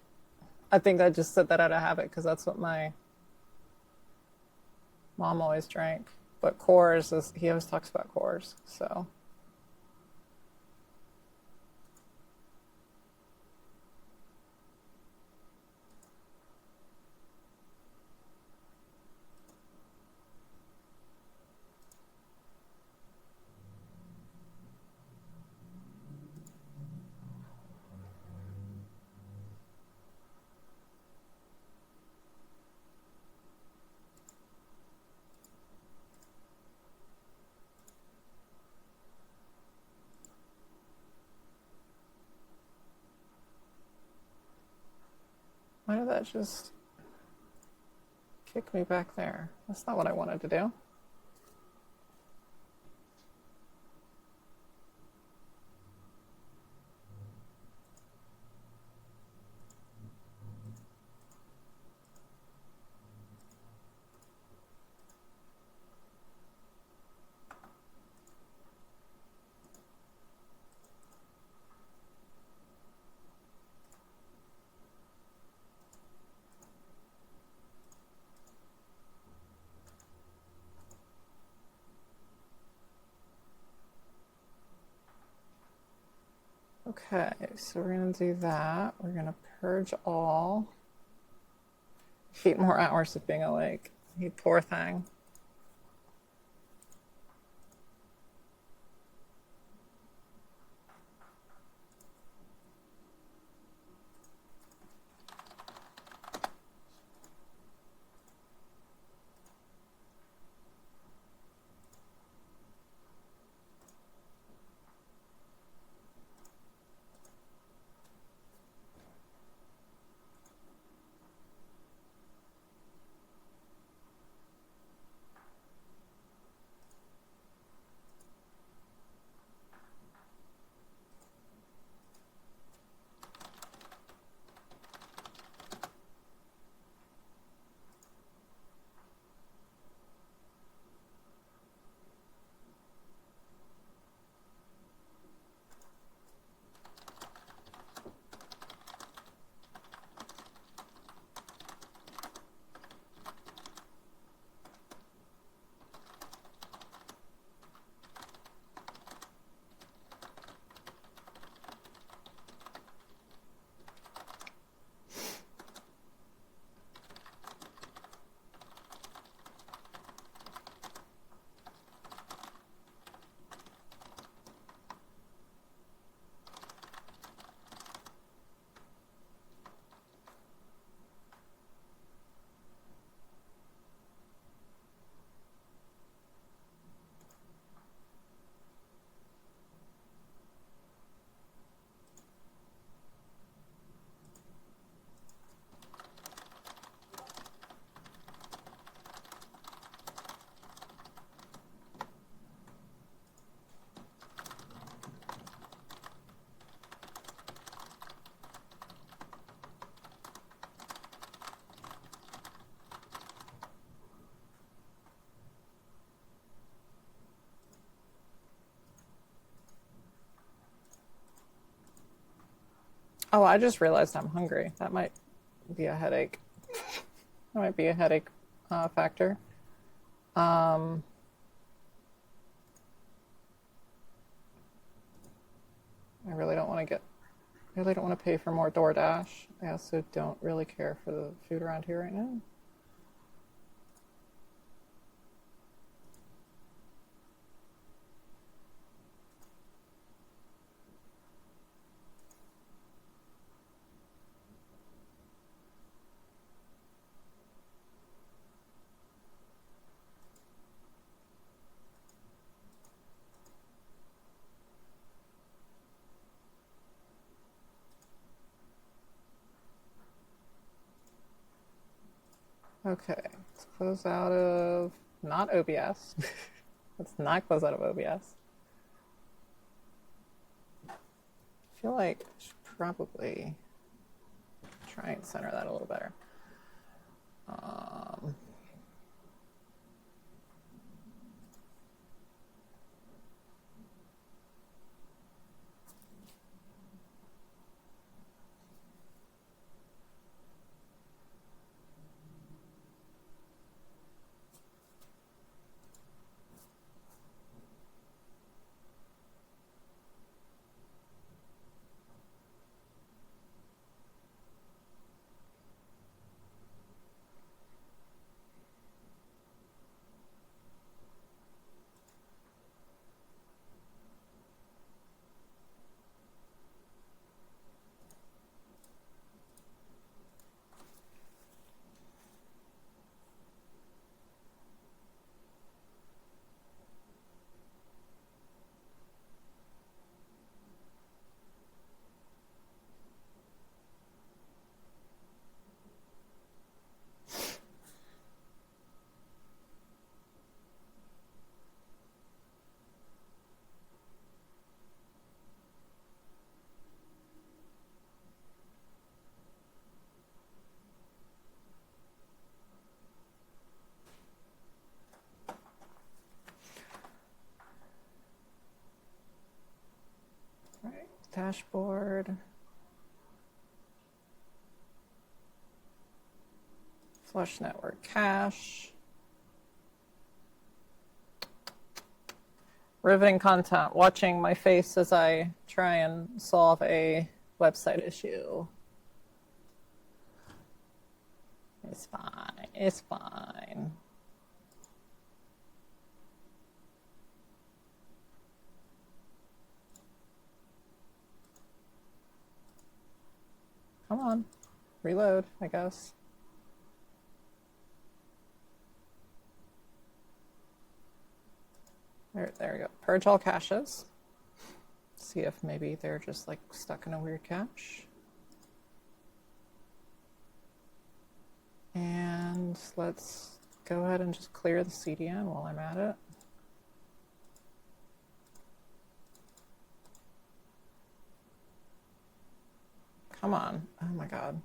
I think I just said that out of habit because that's what my mom always drank. But Coors is, he always talks about Coors, so. Why did that just kick me back there? That's not what I wanted to do. Okay, so we're gonna do that. We're gonna purge all. 8 more hours of being awake. You poor thing. Oh, I just realized I'm hungry. That might be a headache. That might be a headache factor. Um, I really don't want to get. I really don't want to pay for more DoorDash. I also don't really care for the food around here right now. Okay, let's close out of not OBS. Let's not close out of OBS. I feel like I should probably try and center that a little better. All right, dashboard. Flush network cache. Riveting content, watching my face as I try and solve a website issue. It's fine, it's fine. Come on, reload, I guess. There we go. Purge all caches. See if maybe they're just like stuck in a weird cache. And let's go ahead and just clear the CDN while I'm at it. Come on. Oh my God.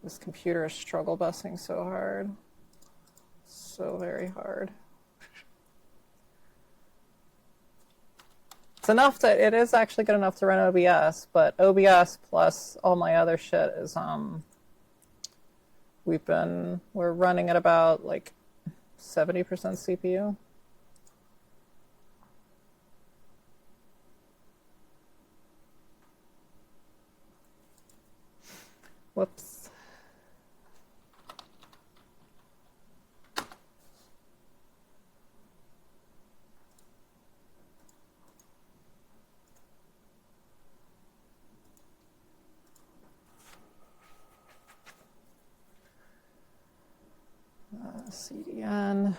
This computer is struggle busing so hard. So very hard. It's enough that it is actually good enough to run OBS, but OBS plus all my other shit is we're running at about like 70% CPU. Whoops. CDN.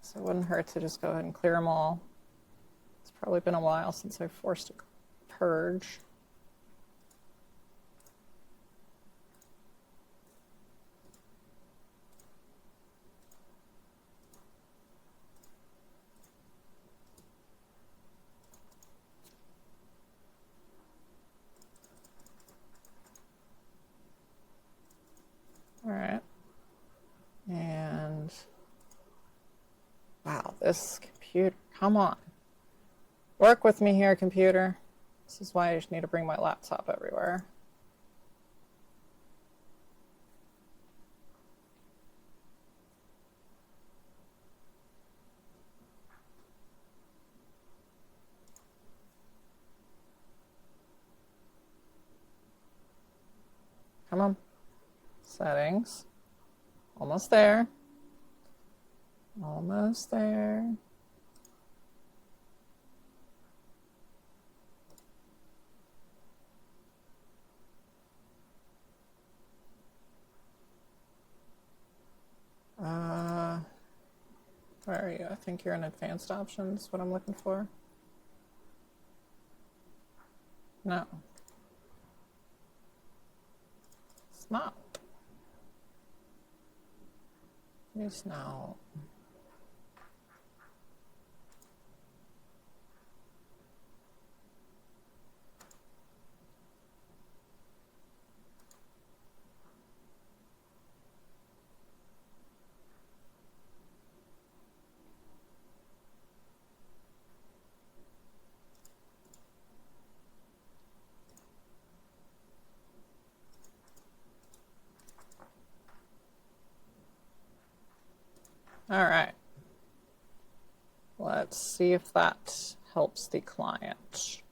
So it wouldn't hurt to just go ahead and clear them all. It's probably been a while since I forced a purge. All right. this computer. Come on. Work with me here, computer. This is why I just need to bring my laptop everywhere. Come on. Settings. Almost there. Almost there. Where are you? I think you're in advanced options, what I'm looking for. No. It's not. It's not. All right. Let's see if that helps the client.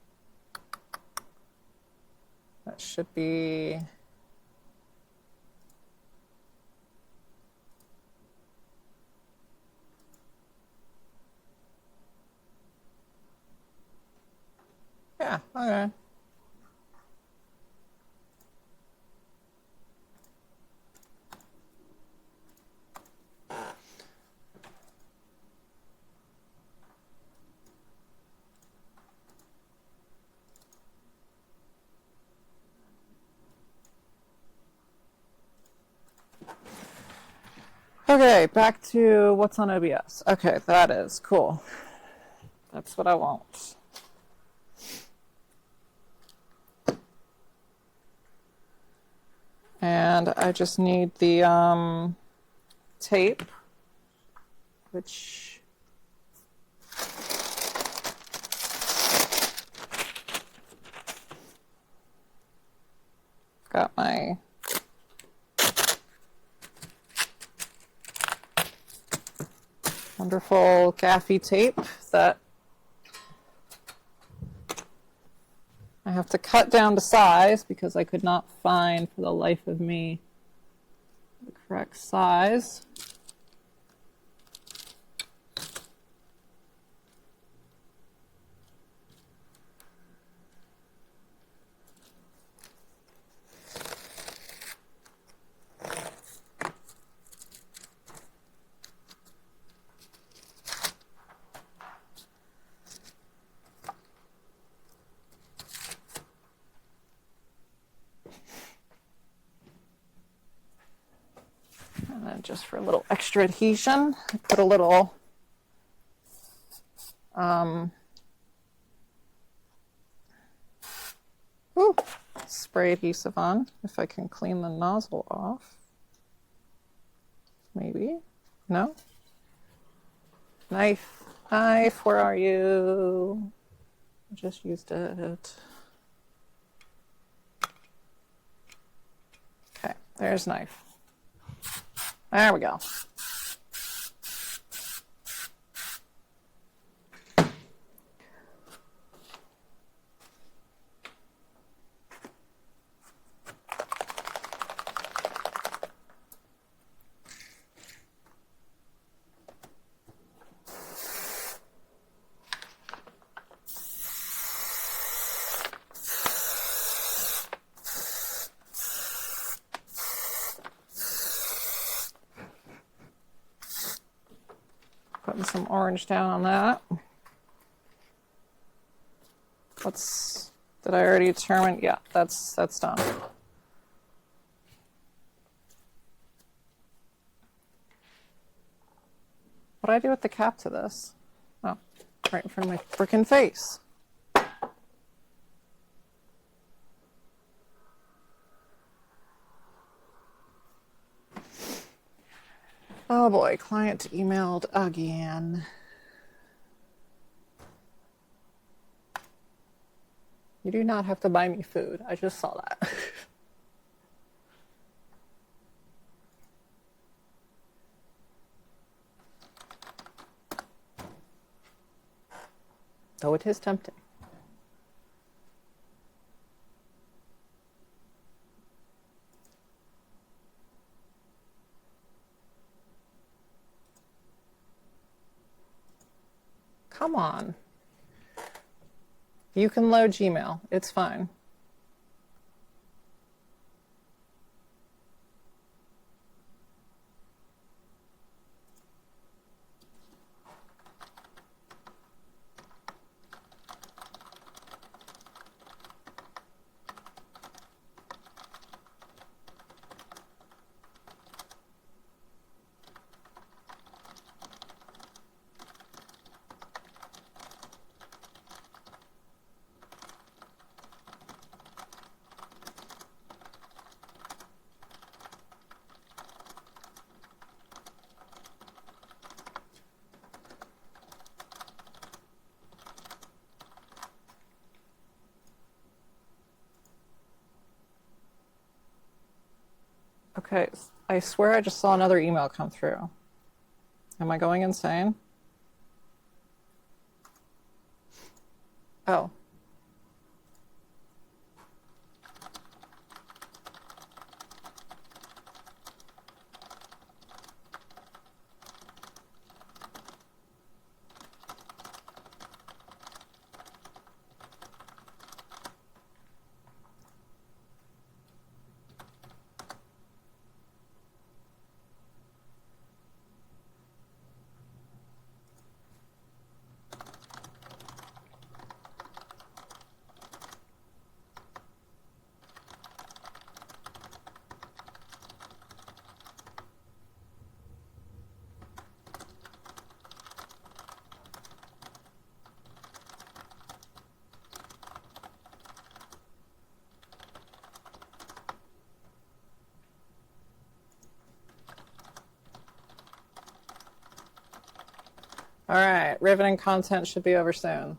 That should be... Yeah, okay. Okay, back to what's on OBS. Okay, that is cool. That's what I want. And I just need the tape, which got my wonderful gaffy tape that I have to cut down to size because I could not find for the life of me the correct size. And then just for a little extra adhesion, I put a little spray adhesive on, if I can clean the nozzle off. Maybe. No? Knife. Knife, where are you? I just used it. Okay, there's knife. There we go. Putting some orange down on that. Did I already determine? Yeah, that's done. What do I do with the cap to this? Oh, right in front of my frickin' face. Oh boy, client emailed again. You do not have to buy me food. I just saw that. Though it is tempting. Come on. You can load Gmail. It's fine. Okay, I swear I just saw another email come through. Am I going insane? Oh. All right, riveting content should be over soon.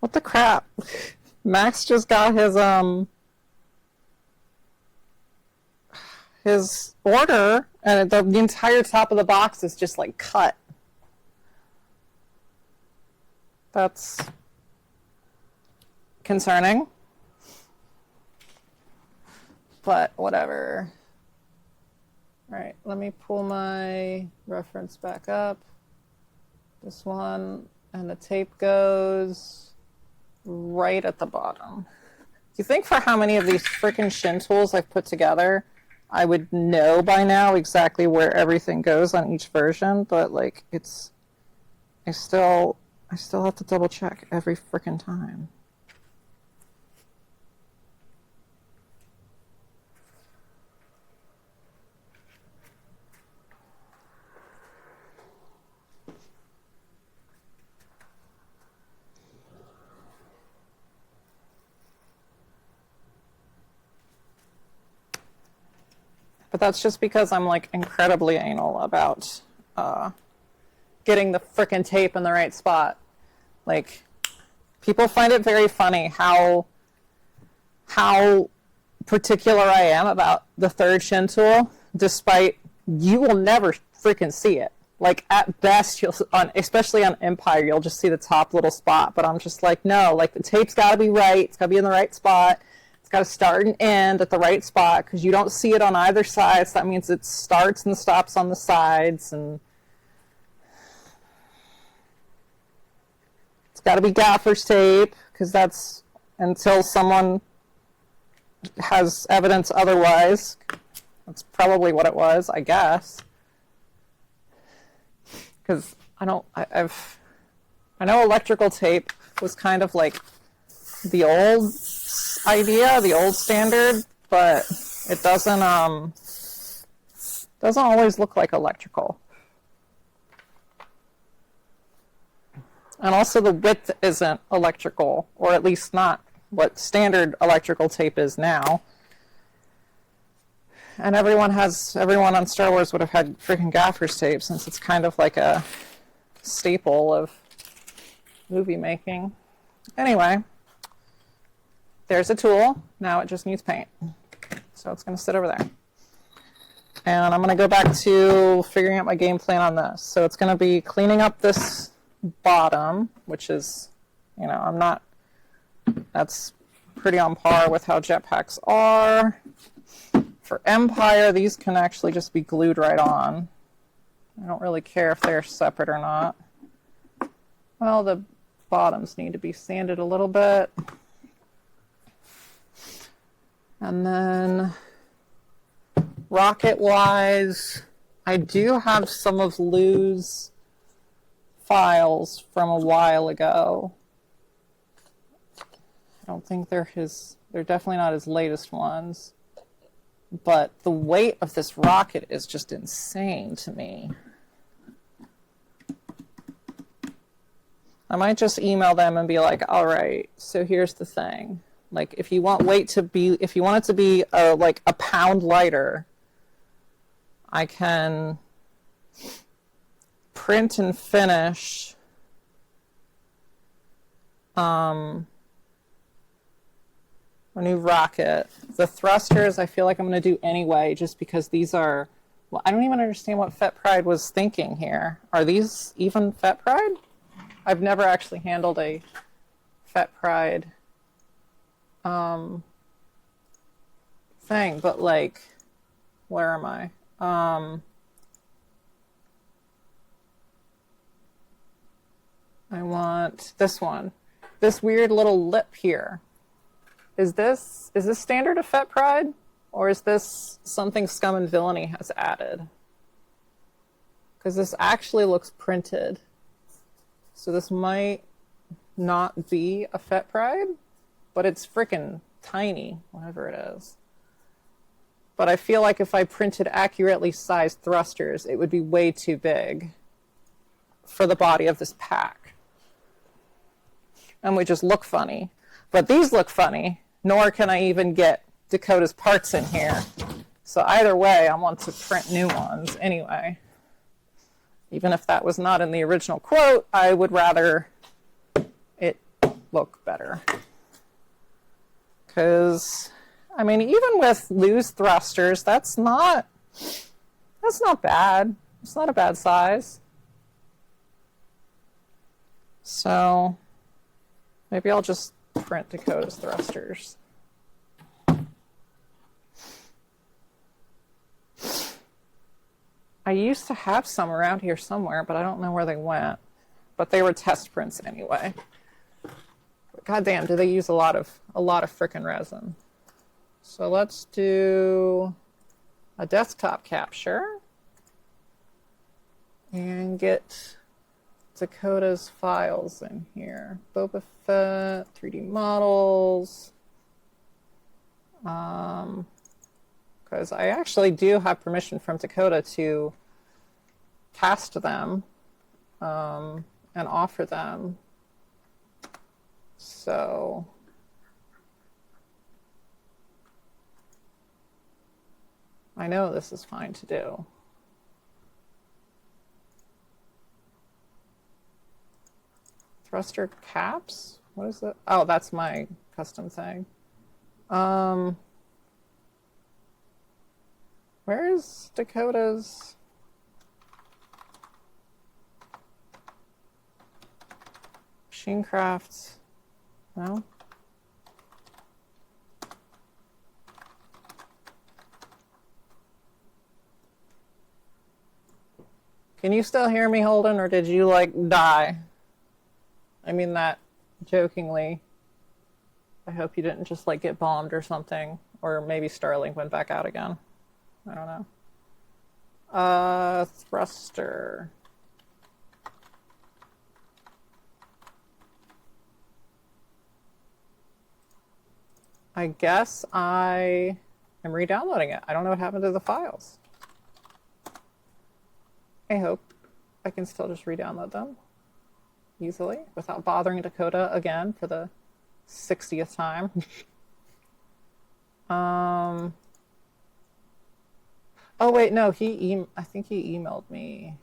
What the crap? Max just got his order, and the entire top of the box is just like cut. That's concerning, but whatever. All right, let me pull my reference back up. This one, and the tape goes right at the bottom. You think for how many of these freaking shin tools I've put together, I would know by now exactly where everything goes on each version, but like I still have to double check every freaking time. But that's just because I'm like incredibly anal about getting the frickin' tape in the right spot. Like, people find it very funny how particular I am about the third shin tool, despite you will never freaking see it. Like, at best, especially on Empire, you'll just see the top little spot. But I'm just like, no, like the tape's got to be right. It's got to be in the right spot. It's got to start and end at the right spot because you don't see it on either side. So that means it starts and stops on the sides, and it's got to be gaffer's tape because that's until someone has evidence otherwise. That's probably what it was, I guess. Because I know electrical tape was kind of like the old idea, the old standard, but it doesn't Doesn't always look like electrical. And also the width isn't electrical, or at least not what standard electrical tape is now. And everyone on Star Wars would have had freaking gaffer's tape, since it's kind of like a staple of movie making. Anyway, there's a tool. Now it just needs paint. So it's going to sit over there. And I'm going to go back to figuring out my game plan on this. So it's going to be cleaning up this bottom, which is, that's pretty on par with how jetpacks are. For Empire, these can actually just be glued right on. I don't really care if they're separate or not. Well, the bottoms need to be sanded a little bit. And then rocket-wise, I do have some of Lou's files from a while ago. I don't think they're definitely not his latest ones. But the weight of this rocket is just insane to me. I might just email them and be like, all right, so here's the thing. Like, if you want it to be like a pound lighter, I can print and finish a new rocket. The thrusters, I feel like I'm going to do anyway, just because these are, well, I don't even understand what Fett Pride was thinking here. Are these even Fett Pride? I've never actually handled a Fett Pride thing, but like, where am I? I want this one. This weird little lip here. Is this standard of Fett Pride? Or is this something Scum and Villainy has added? Because this actually looks printed. So this might not be a Fett Pride, but it's freaking tiny, whatever it is. But I feel like if I printed accurately sized thrusters, it would be way too big for the body of this pack. And would just look funny. But these look funny, nor can I even get Dakota's parts in here. So either way, I want to print new ones anyway. Even if that was not in the original quote, I would rather it look better. Because, I mean, even with loose thrusters, that's not bad. It's not a bad size. So maybe I'll just print Dakota's thrusters. I used to have some around here somewhere, but I don't know where they went. But they were test prints anyway. But goddamn, do they use a lot of frickin' resin. So let's do a desktop capture and get Dakota's files in here. Boba Fett, 3D models. Because I actually do have permission from Dakota to cast them and offer them. So I know this is fine to do. Thruster caps? What is it? Oh, that's my custom thing. Where is Dakota's? Machine crafts? No? Can you still hear me, Holden, or did you, like, die? I mean that jokingly. I hope you didn't just, like, get bombed or something. Or maybe Starlink went back out again. I don't know. Thruster. I guess I am re-downloading it. I don't know what happened to the files. I hope I can still just re-download them easily without bothering Dakota again for the 60th time. Oh wait, no, I think he emailed me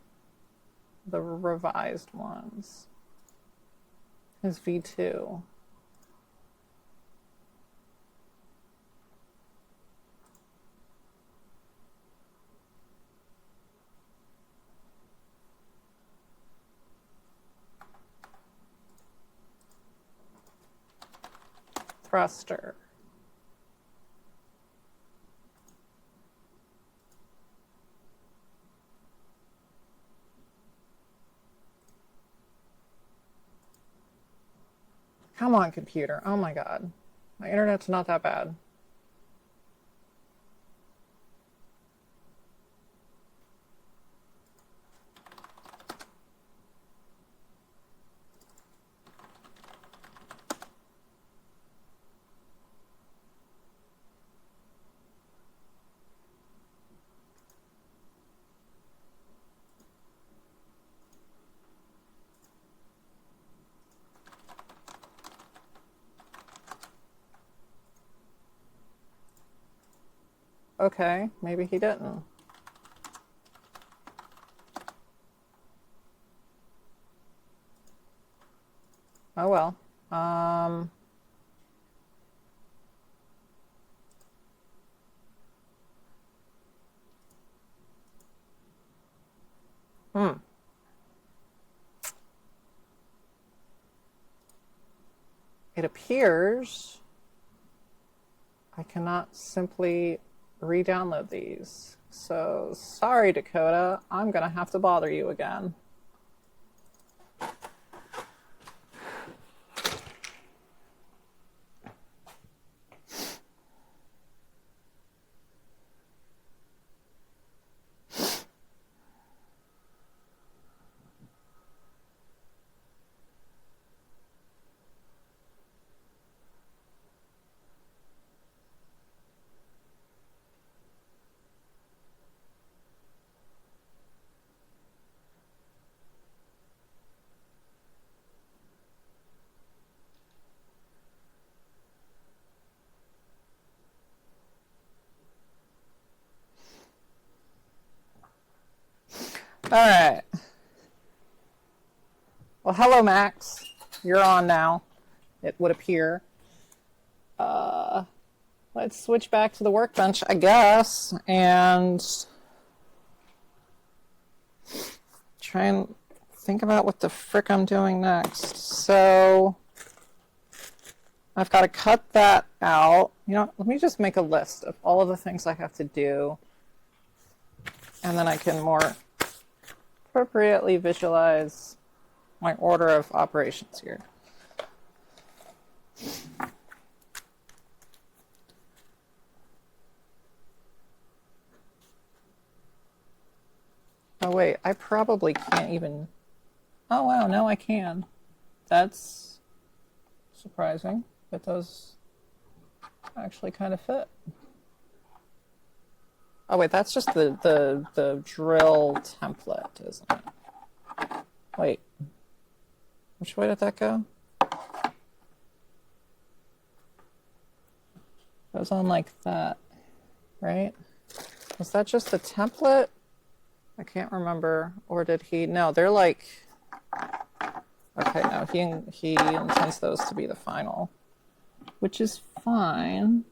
the revised ones. His V2. Thruster. Come on, computer. Oh my god. My internet's not that bad. Okay, maybe he didn't. Oh well. It appears I cannot simply re-download these. So sorry, Dakota. I'm gonna have to bother you again. All right. Well, hello, Max. You're on now, it would appear. Let's switch back to the workbench, I guess, and try and think about what the frick I'm doing next. So I've got to cut that out. You know, let me just make a list of all of the things I have to do, and then I can more appropriately visualize my order of operations here. Oh wait, I probably can't even... Oh wow, no I can. That's surprising. It does actually kind of fit. Oh wait, that's just the drill template, isn't it? Wait, which way did that go? It was on like that, right? Was that just the template? I can't remember. Or did he? No, they're like... Okay, no, he intends those to be the final, which is fine.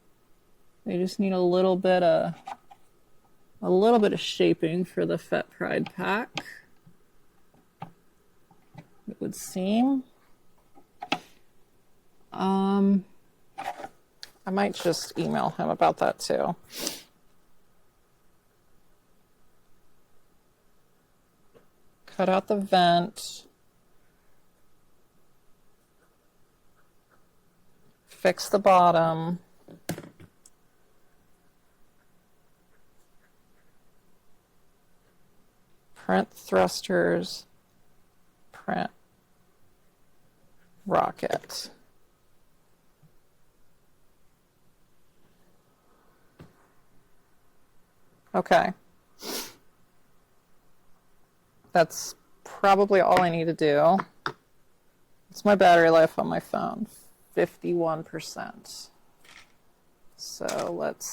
They just need a little bit of shaping for the Fett Pride pack, it would seem. I might just email him about that too. Cut out the vent. Fix the bottom. Print thrusters. Print rocket. Okay. that's probably all I need to do. What's my battery life on my phone? 51%. So let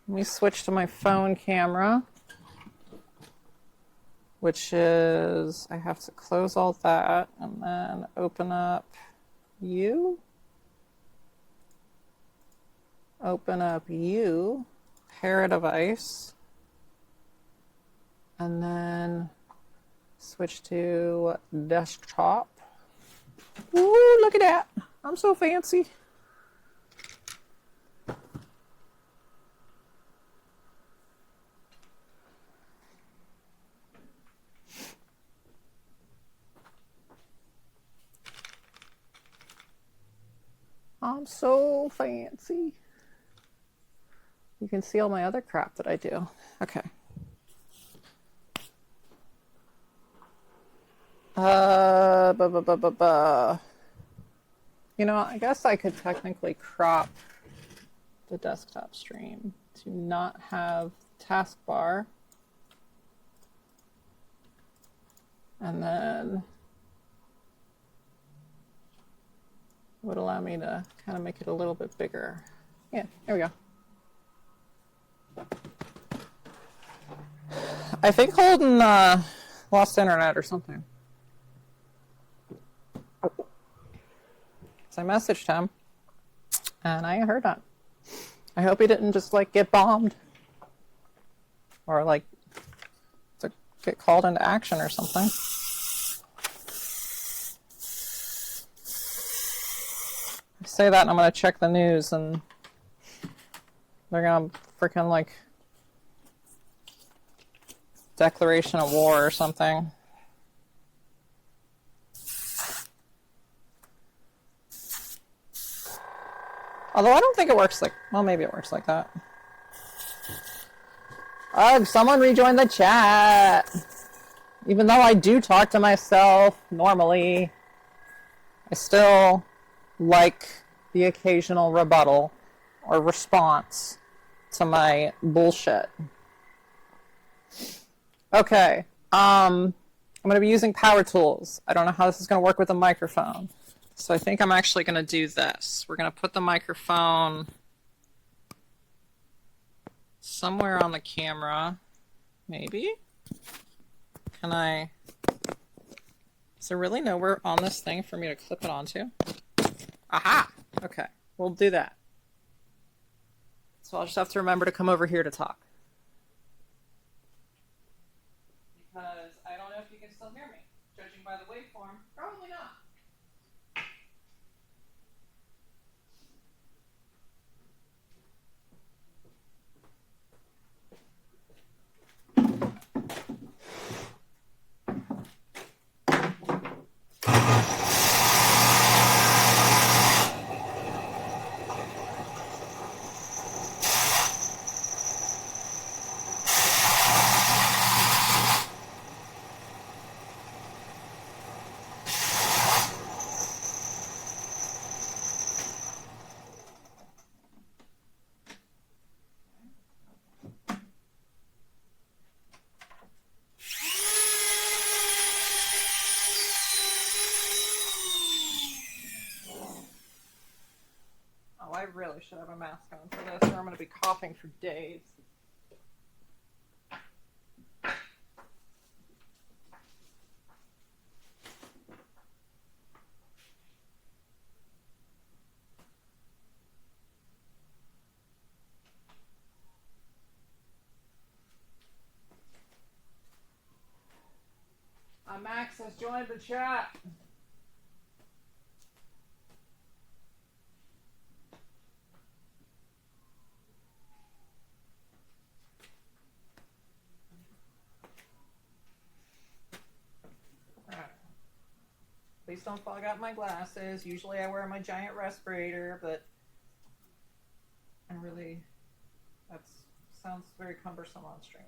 me switch to my phone camera, which is, I have to close all that and then open up you. Open up you, pair a device, and then switch to desktop. Ooh, look at that. I'm so fancy. I'm so fancy. You can see all my other crap that I do. Okay. You know, I guess I could technically crop the desktop stream to not have taskbar. And then it would allow me to kind of make it a little bit bigger. Yeah, there we go. I think Holden lost internet or something. So I messaged him, and I heard that. I hope he didn't just like get bombed, or like to get called into action or something. I say that, and I'm gonna check the news, and they're gonna freaking like declaration of war or something. Although I don't think it works like, well, maybe it works like that. Oh, someone rejoined the chat. Even though I do talk to myself normally, I still like the occasional rebuttal or response to my bullshit. Okay, I'm going to be using power tools. I don't know how this is going to work with a microphone. So I think I'm actually going to do this. We're going to put the microphone somewhere on the camera, maybe. Can I, is there really nowhere on this thing for me to clip it onto? Aha! Okay, we'll do that. So I'll just have to remember to come over here to talk. Because I don't know if you can still hear me. Judging by the waveform, probably not. I really should have a mask on for this, or I'm going to be coughing for days. Max has joined the chat. Please don't fog out my glasses. Usually I wear my giant respirator, but that sounds very cumbersome on stream.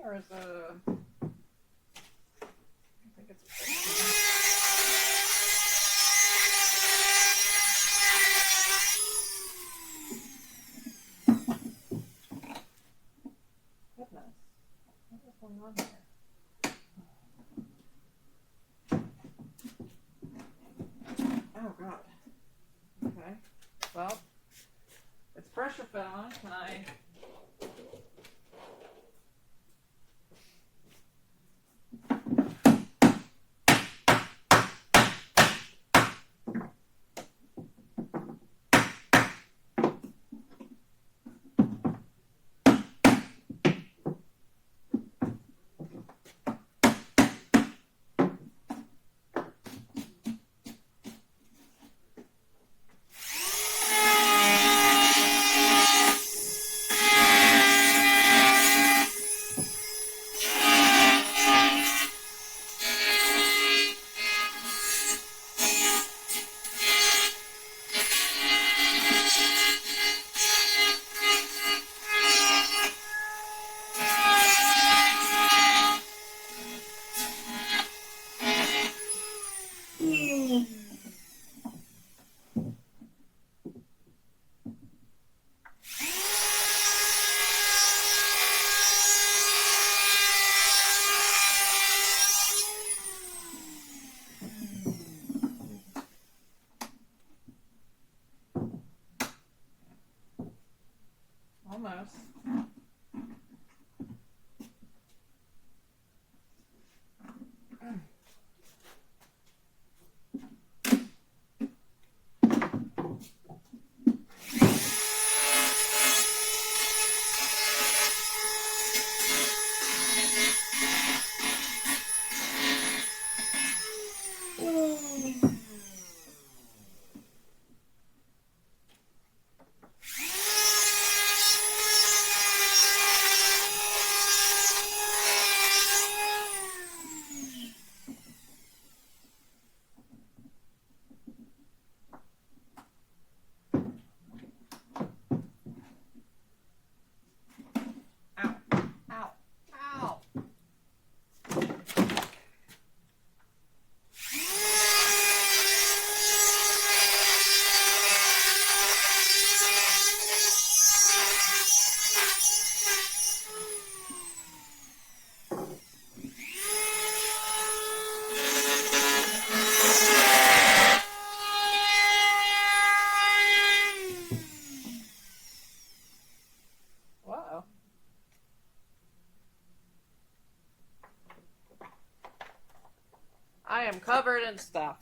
or is it a... I think it's a 15. Goodness. What is going on here? Oh, God. Okay. Well, it's pressure fit on. Can I... Almost. Ow. Ow. Ow. Whoa. I am covered in stuff.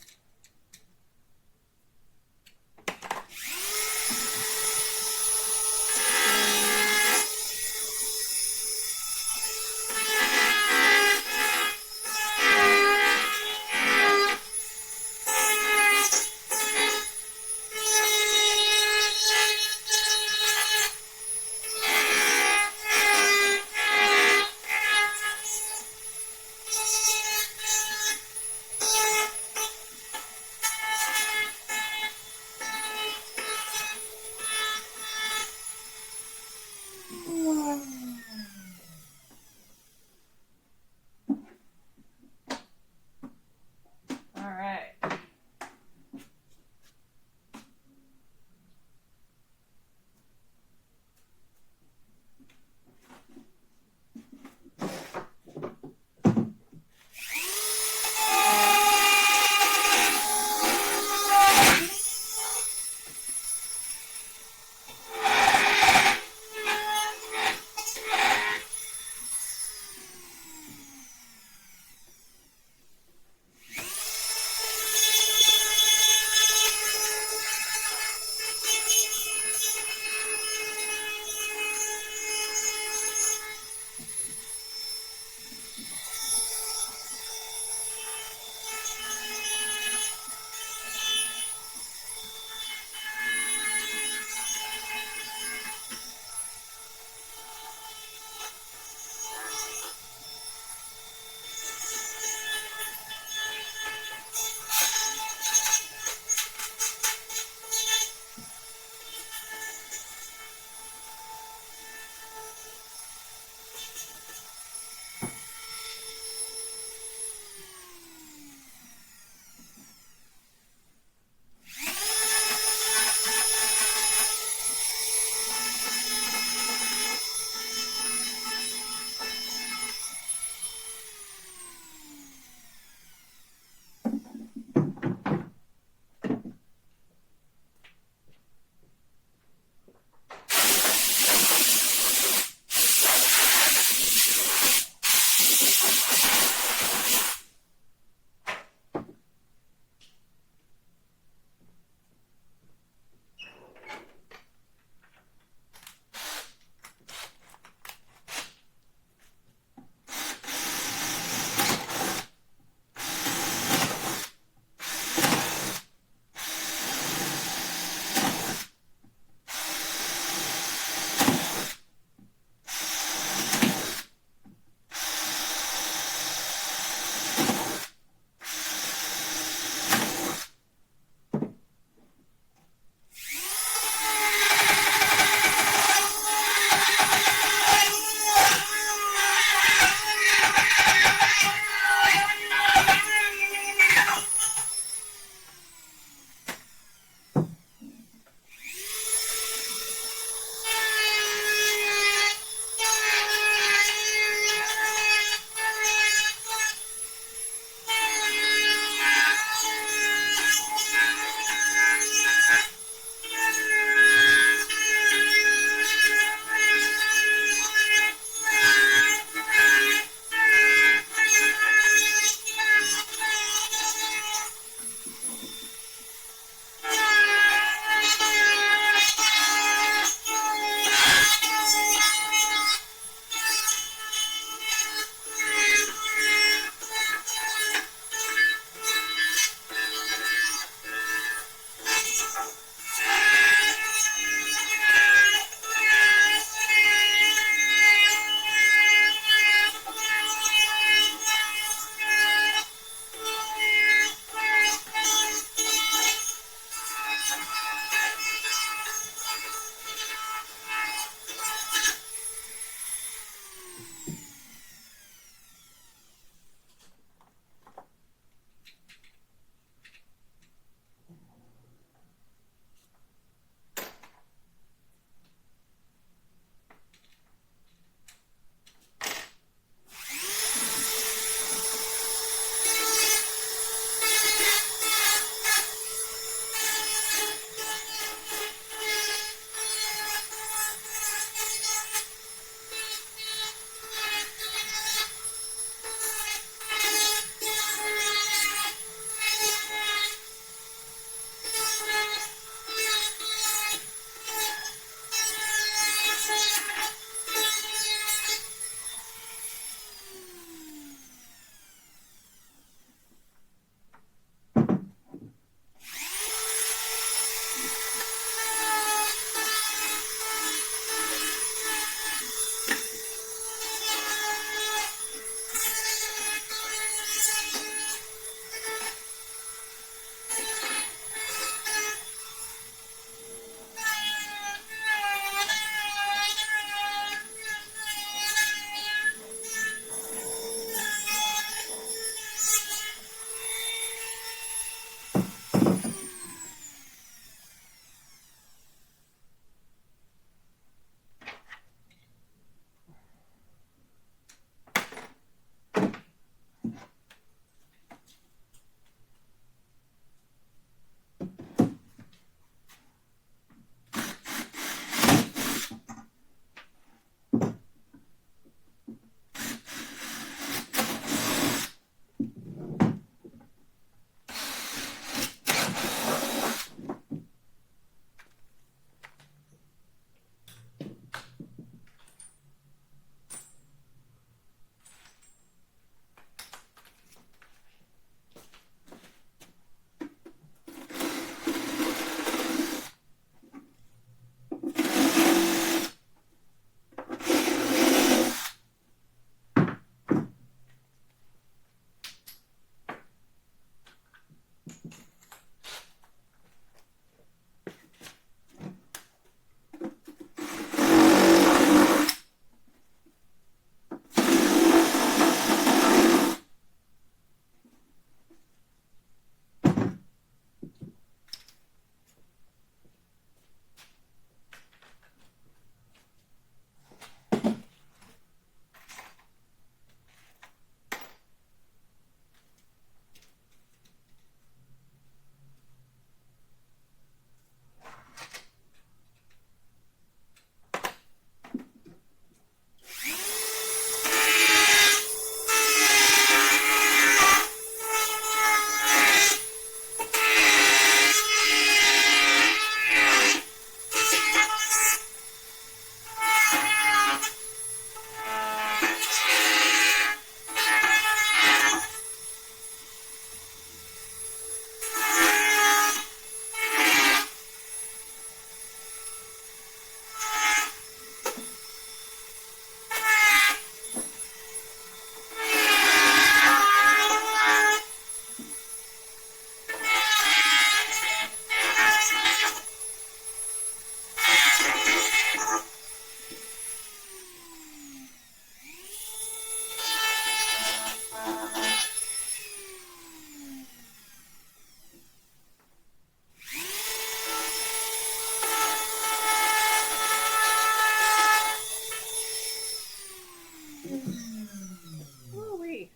Woo-wee.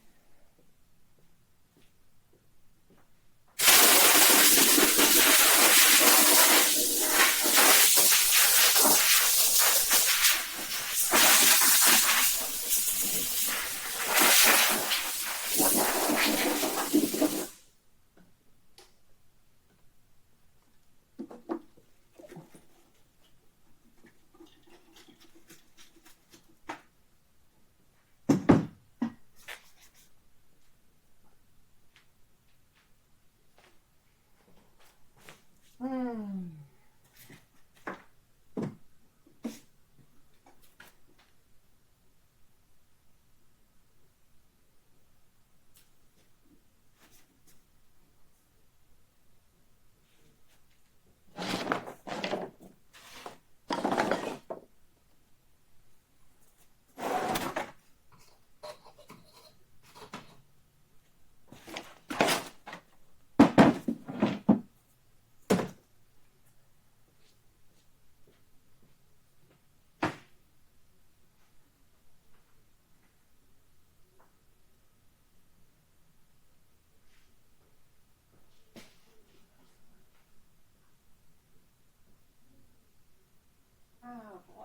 Oh boy.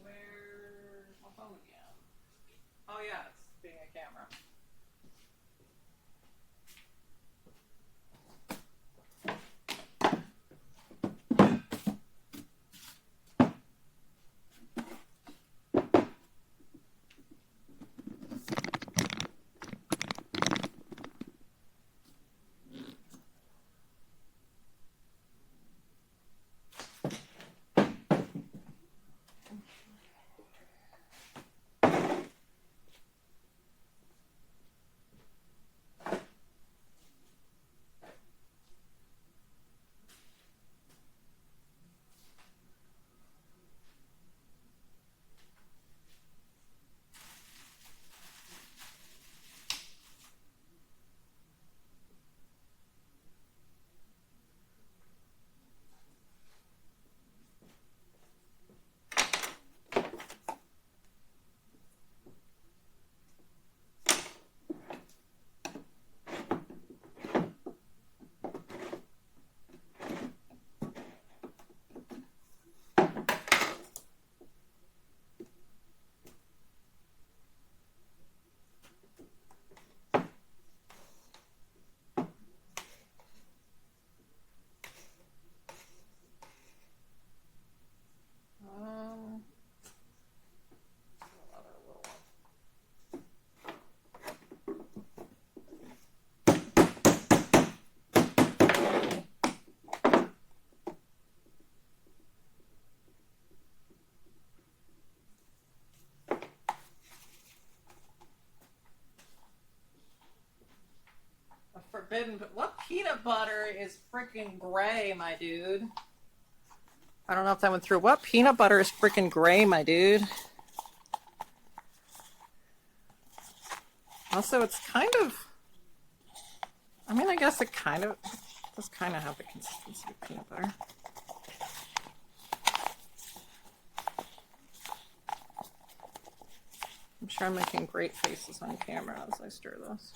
Where's my phone again? Oh yeah, it's being a camera. Another little one. A forbidden, but what peanut butter is freaking gray, my dude? I don't know if that went through. What peanut butter is freaking gray, my dude? Also, it's kind of, I mean, I guess it kind of does kind of have the consistency of peanut butter. I'm sure I'm making great faces on camera as I stir this.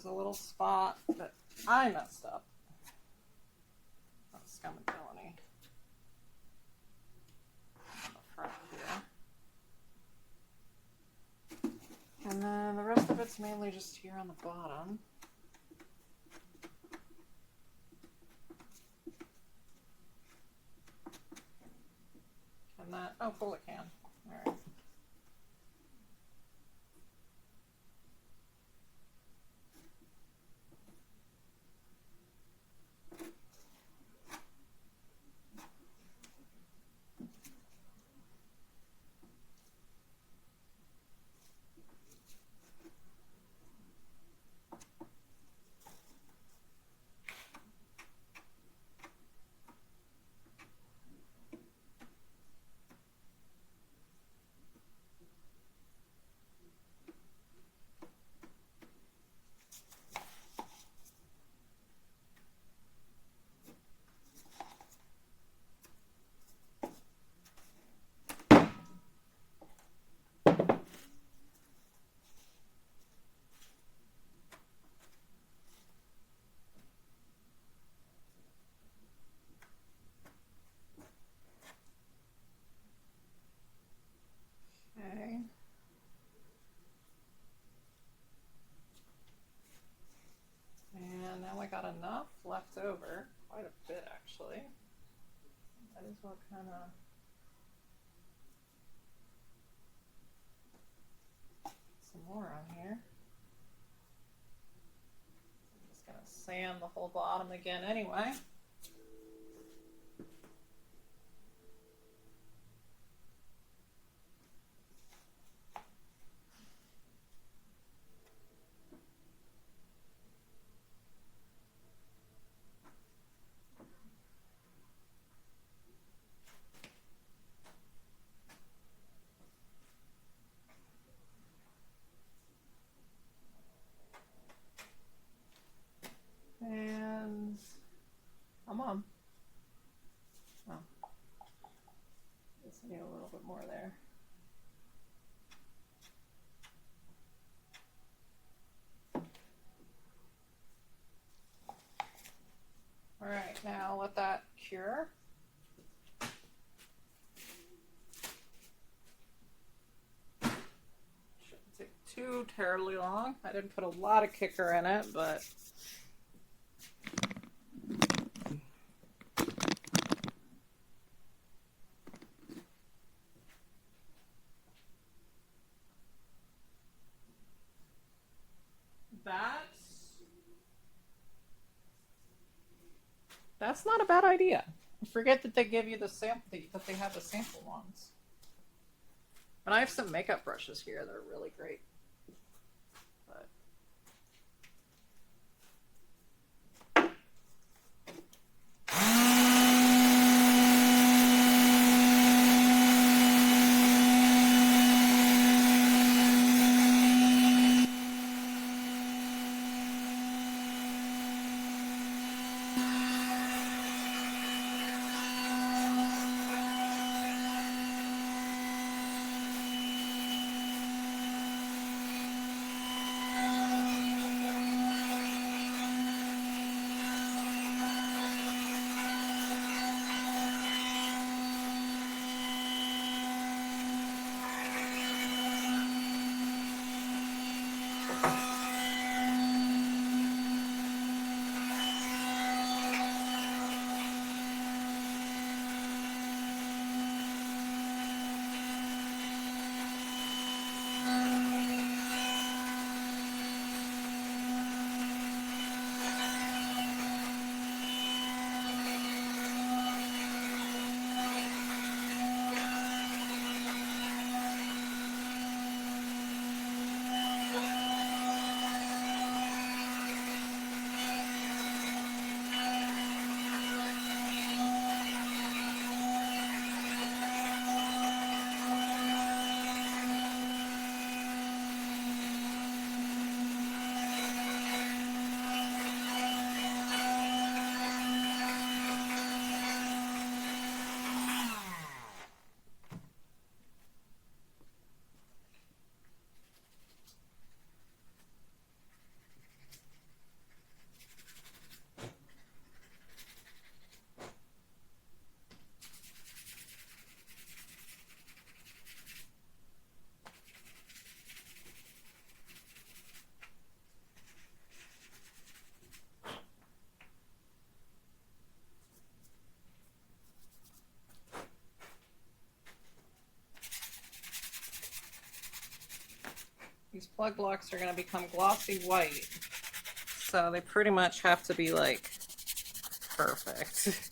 A little spot that I messed up. That's scum and villainy. On the front here. And then the rest of it's mainly just here on the bottom. And that, oh, bullet can. All right. over quite a bit, actually. That is what kind of... Some more on here. I'm just going to sand the whole bottom again anyway. And come on. Oh. Just need a little bit more there. All right, now let that cure. Shouldn't take too terribly long. I didn't put a lot of kicker in it, but that's not a bad idea. I forget that they give you the sample, that they have the sample ones. And I have some makeup brushes here that are really great. But these plug locks are going to become glossy white. So they pretty much have to be like perfect.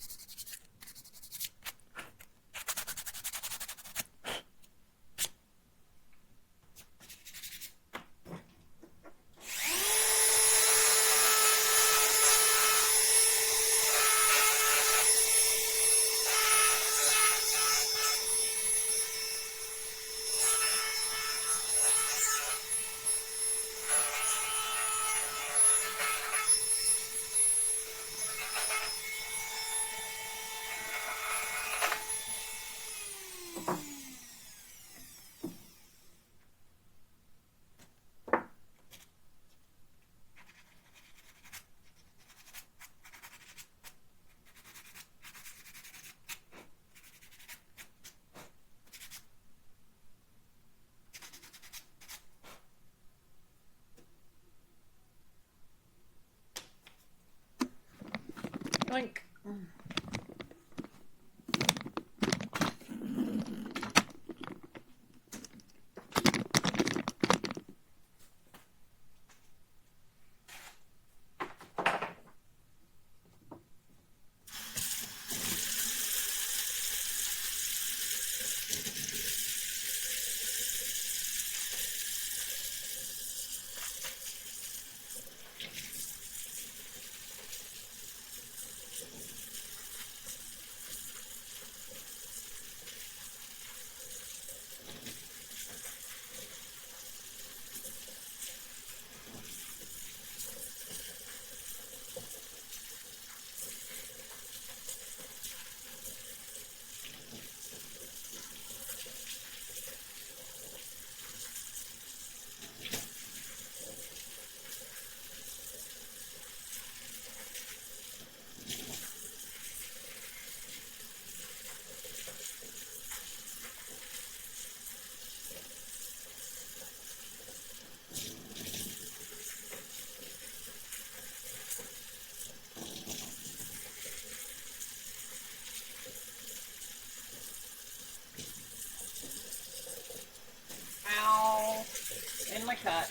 Yoink. Ow. In my cut.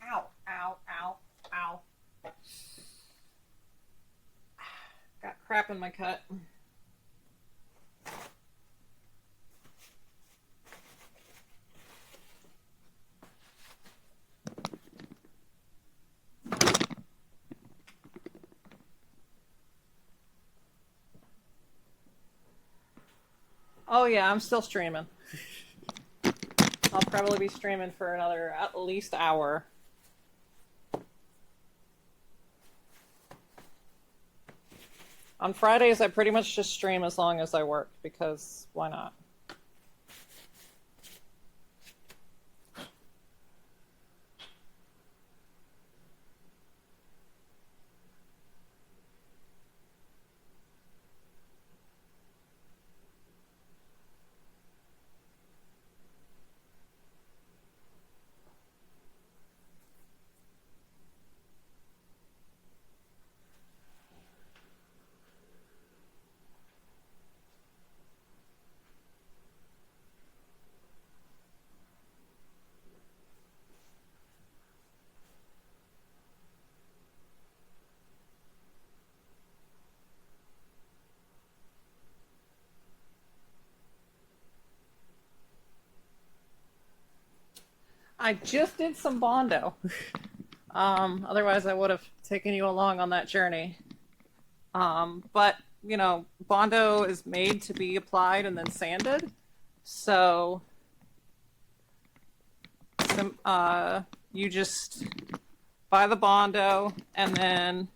Ow, ow, ow, ow. Got crap in my cut. Oh yeah, I'm still streaming. I'll probably be streaming for another at least hour. On Fridays, I pretty much just stream as long as I work, because why not? I just did some Bondo. Otherwise, I would have taken you along on that journey. But, you know, Bondo is made to be applied and then sanded. So, you just buy the Bondo and then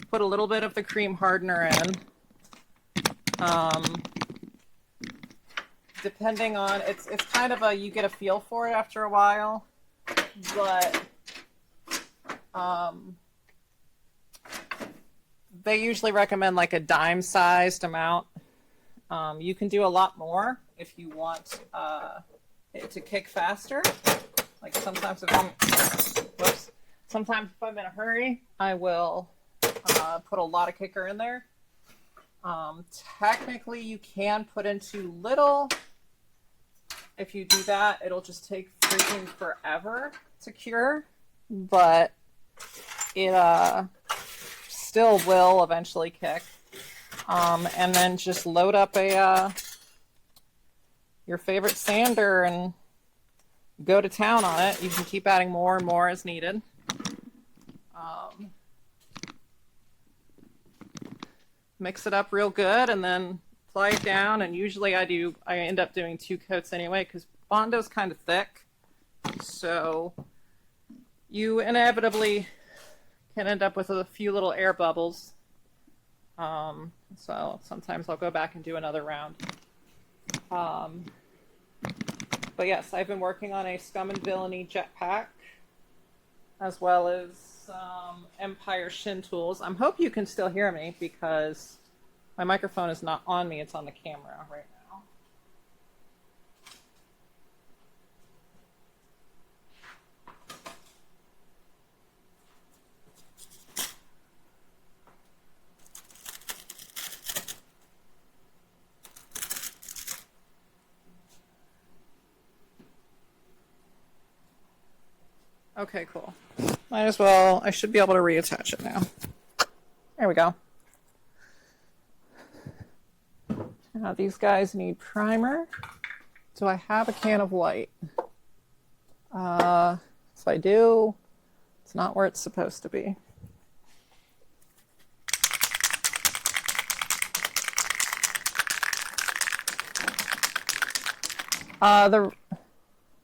put a little bit of the cream hardener in. Depending on, it's kind of you get a feel for it after a while, but they usually recommend like a dime-sized amount. You can do a lot more if you want it to kick faster. Like sometimes if I'm in a hurry, I will put a lot of kicker in there. Technically, you can put in too little. If you do that, it'll just take freaking forever to cure, but it still will eventually kick. And then just load up your favorite sander and go to town on it. You can keep adding more and more as needed. Mix it up real good and then apply it down, and usually I end up doing 2 coats anyway because Bondo's kind of thick, so you inevitably can end up with a few little air bubbles. So sometimes I'll go back and do another round. But yes, I've been working on a Scum and Villainy jetpack, as well as some Empire Shin tools. I hope you can still hear me because my microphone is not on me, it's on the camera right now. Okay, cool. Might as well, I should be able to reattach it now. There we go. Now these guys need primer. Do I have a can of white? If I do, it's not where it's supposed to be.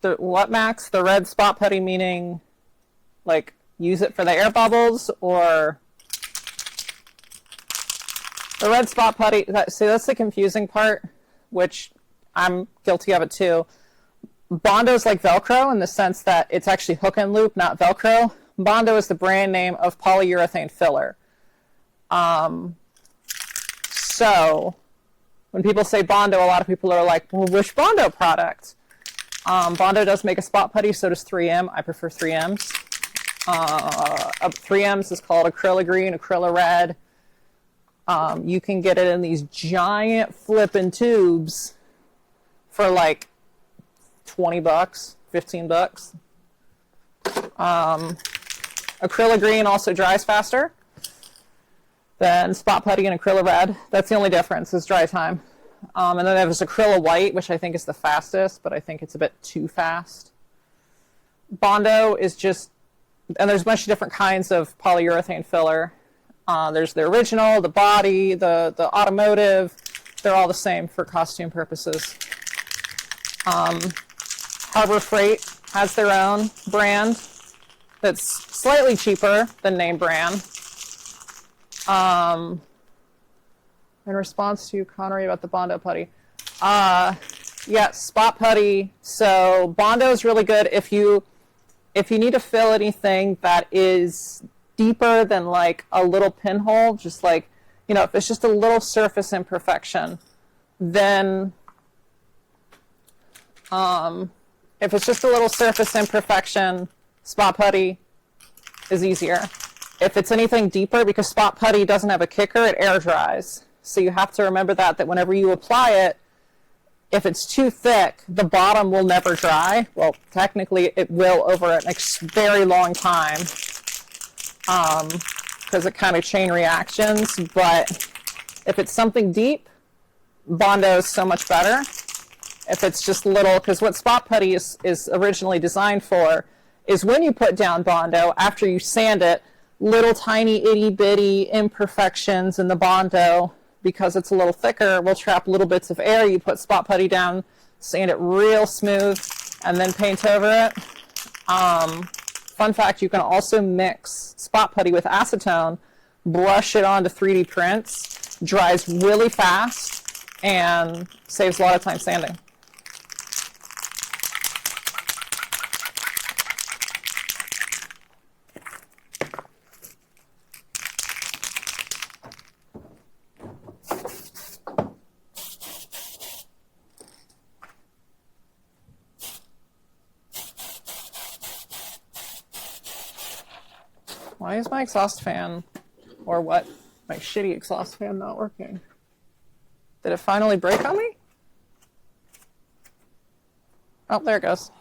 The what, Max? The red spot putty meaning like use it for the air bubbles, or the red spot putty? See, that's the confusing part, which I'm guilty of it too. Bondo's like Velcro in the sense that it's actually hook and loop, not Velcro. Bondo is the brand name of polyurethane filler. So when people say Bondo, a lot of people are like, well, which Bondo product? Bondo does make a spot putty, so does 3M. I prefer 3M's. 3M's is called Acryla Green, Acryla Red. You can get it in these giant flipping tubes for like $20, $15. Acryla Green also dries faster than spot putty and Acryla Red. That's the only difference, is dry time. And then there's Acryla White, which I think is the fastest, but I think it's a bit too fast. Bondo is just, and there's a bunch of different kinds of polyurethane filler. There's the original, the body, the automotive. They're all the same for costume purposes. Harbor Freight has their own brand that's slightly cheaper than name brand. In response to Connery about the Bondo putty. Yes, spot putty. So Bondo is really good if you need to fill anything that is deeper than like a little pinhole, just like, you know, if it's just a little surface imperfection, then if it's just a little surface imperfection, spot putty is easier. If it's anything deeper, because spot putty doesn't have a kicker, it air dries. So you have to remember that whenever you apply it, if it's too thick, the bottom will never dry. Well, technically it will over a very long time, because it kind of chain reactions. But if it's something deep, Bondo is so much better. If it's just little, because what spot putty is originally designed for is when you put down Bondo, after you sand it, little tiny itty bitty imperfections in the Bondo, because it's a little thicker, will trap little bits of air. You put spot putty down, sand it real smooth, and then paint over it. Fun fact, you can also mix spot putty with acetone, brush it onto 3D prints, dries really fast, and saves a lot of time sanding. Why is my exhaust fan, or what, my shitty exhaust fan not working? Did it finally break on me? Oh, there it goes.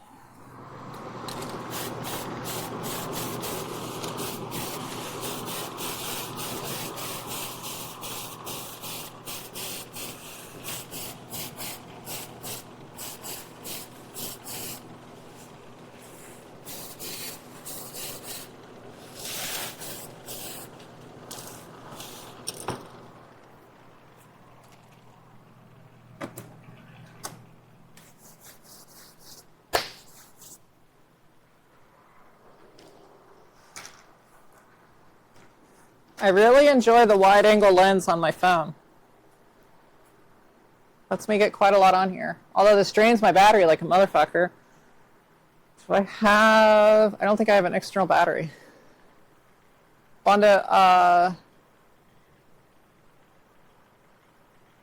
I really enjoy the wide angle lens on my phone. Lets me get quite a lot on here. Although this drains my battery like a motherfucker. Do I don't think I have an external battery. Bondo,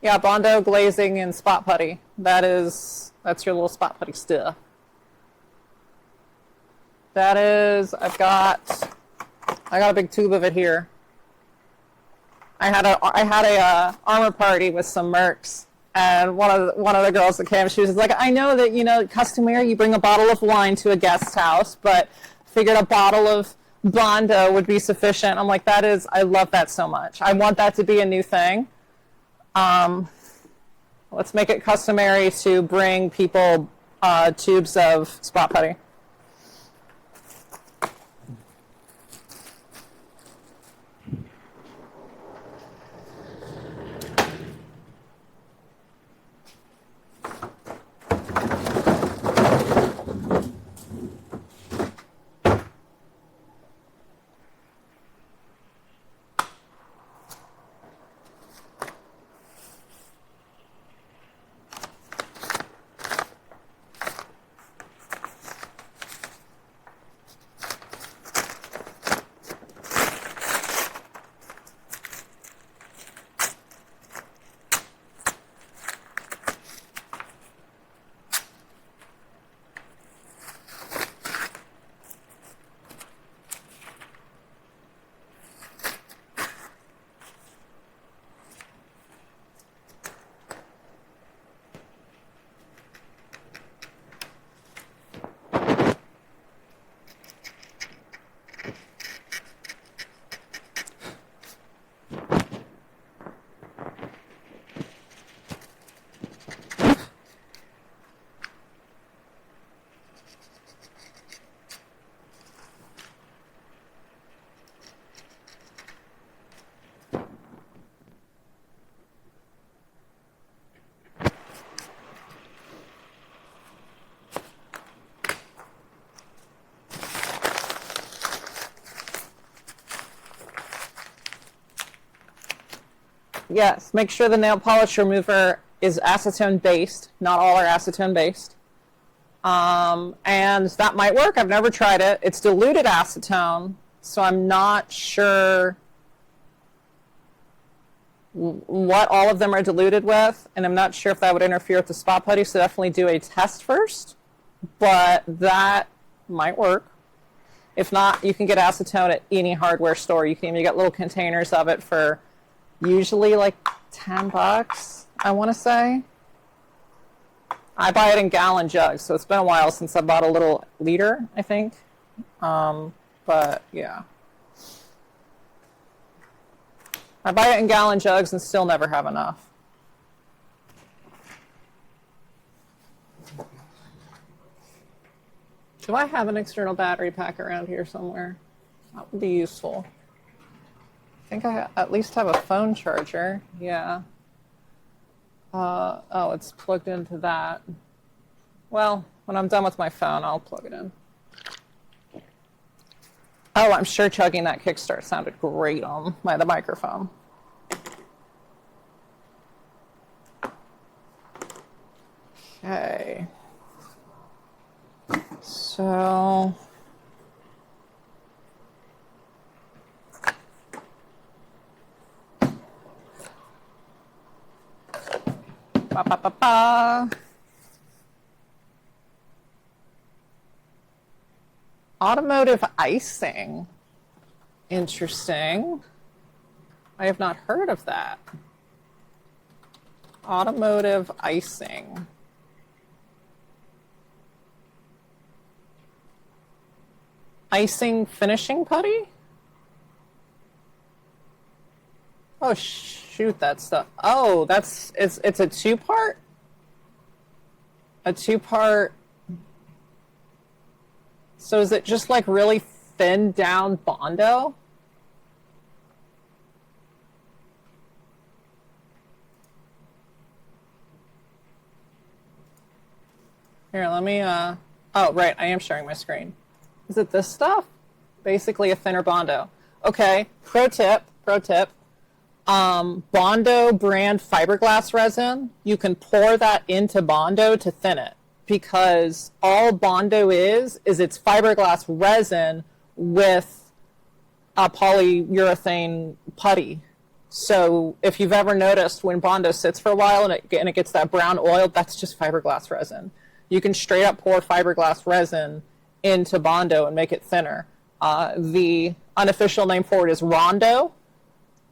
yeah, Bondo, glazing, and spot putty. That's your little spot putty stuff. I got a big tube of it here. I had a armor party with some mercs, and one of the girls that came, she was like, I know that, customary, you bring a bottle of wine to a guest house, but figured a bottle of Bondo would be sufficient. I'm like, I love that so much. I want that to be a new thing. Let's make it customary to bring people tubes of spot putty. Yes, make sure the nail polish remover is acetone based. Not all are acetone based. And that might work. I've never tried it. It's diluted acetone, so I'm not sure what all of them are diluted with, and I'm not sure if that would interfere with the spot putty, so definitely do a test first, but that might work. If not, you can get acetone at any hardware store. You can even get little containers of it for usually like $10, I want to say. I buy it in gallon jugs, so it's been a while since I bought a little liter, I think. But yeah. I buy it in gallon jugs and still never have enough. Do I have an external battery pack around here somewhere? That would be useful. I think I at least have a phone charger. Yeah. Oh, it's plugged into that. Well, when I'm done with my phone, I'll plug it in. Oh, I'm sure chugging that kickstart sounded great on the microphone. Okay. So... Ba, ba, ba, ba. Automotive icing. Interesting. I have not heard of that. Automotive icing. Icing finishing putty? Oh, shoot, that stuff. Oh, it's a two-part? A two-part. So is it just like really thinned down Bondo? Here, let me, oh, right, I am sharing my screen. Is it this stuff? Basically a thinner Bondo. Okay, pro tip. pro tip, Bondo brand fiberglass resin, you can pour that into Bondo to thin it, because all Bondo is it's fiberglass resin with a polyurethane putty. So if you've ever noticed when Bondo sits for a while and it gets that brown oil, that's just fiberglass resin. You can straight up pour fiberglass resin into Bondo and make it thinner. The unofficial name for it is Rondo,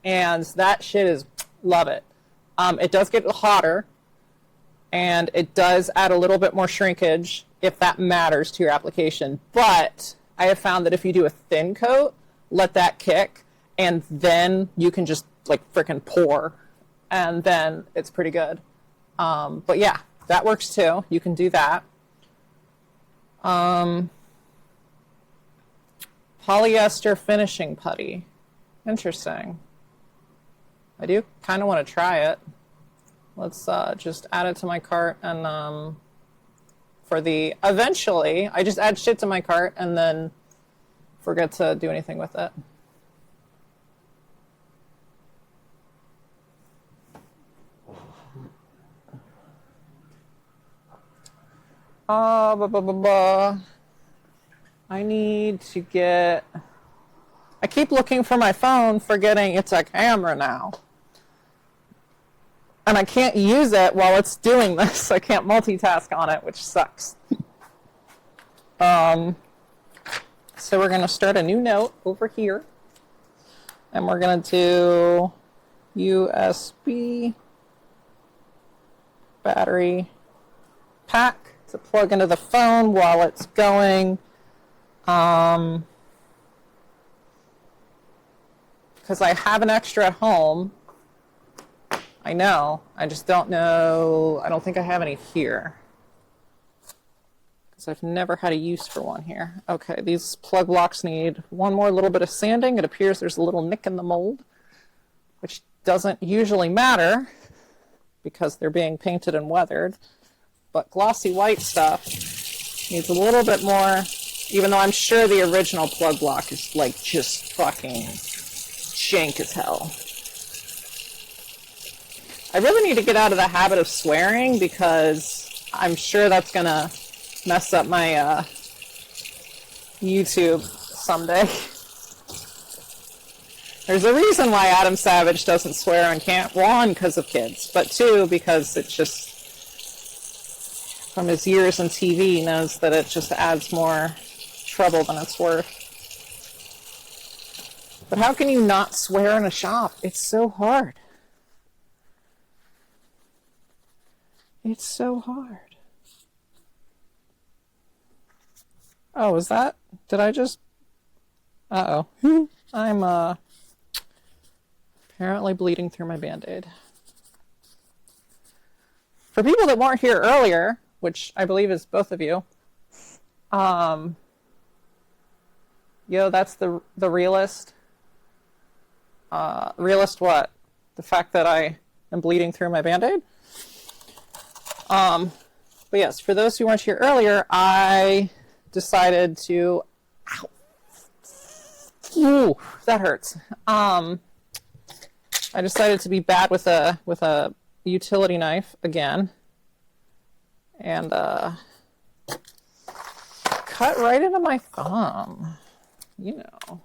and that shit is, love it. It does get hotter, and it does add a little bit more shrinkage if that matters to your application. But I have found that if you do a thin coat, let that kick, and then you can just like freaking pour, and then it's pretty good. But yeah, that works too. You can do that. Polyester finishing putty. Interesting. I do kind of want to try it. Let's just add it to my cart, and for the eventually, I just add shit to my cart and then forget to do anything with it. I need to get... I keep looking for my phone, forgetting it's a camera now. And I can't use it while it's doing this. I can't multitask on it, which sucks. So we're going to start a new note over here. And we're going to do USB battery pack to plug into the phone while it's going. Because I have an extra at home. I know. I just don't know. I don't think I have any here. Because I've never had a use for one here. Okay, these plug blocks need one more little bit of sanding. It appears there's a little nick in the mold, which doesn't usually matter because they're being painted and weathered. But glossy white stuff needs a little bit more, even though I'm sure the original plug block is like just fucking jank as hell. I really need to get out of the habit of swearing because I'm sure that's gonna mess up my YouTube someday. There's a reason why Adam Savage doesn't swear on camp. One, because of kids, but two, because it's just, from his years on TV, he knows that it just adds more trouble than it's worth. But how can you not swear in a shop? It's so hard. It's so hard. Oh, is that? Did I just... Uh-oh. I'm, apparently bleeding through my Band-Aid. For people that weren't here earlier, which I believe is both of you, that's the realist. Realist what? The fact that I am bleeding through my Band-Aid? But yes, for those who weren't here earlier, I decided to... Ow! Ooh, that hurts. I decided to be bad with a utility knife again. And cut right into my thumb. You know.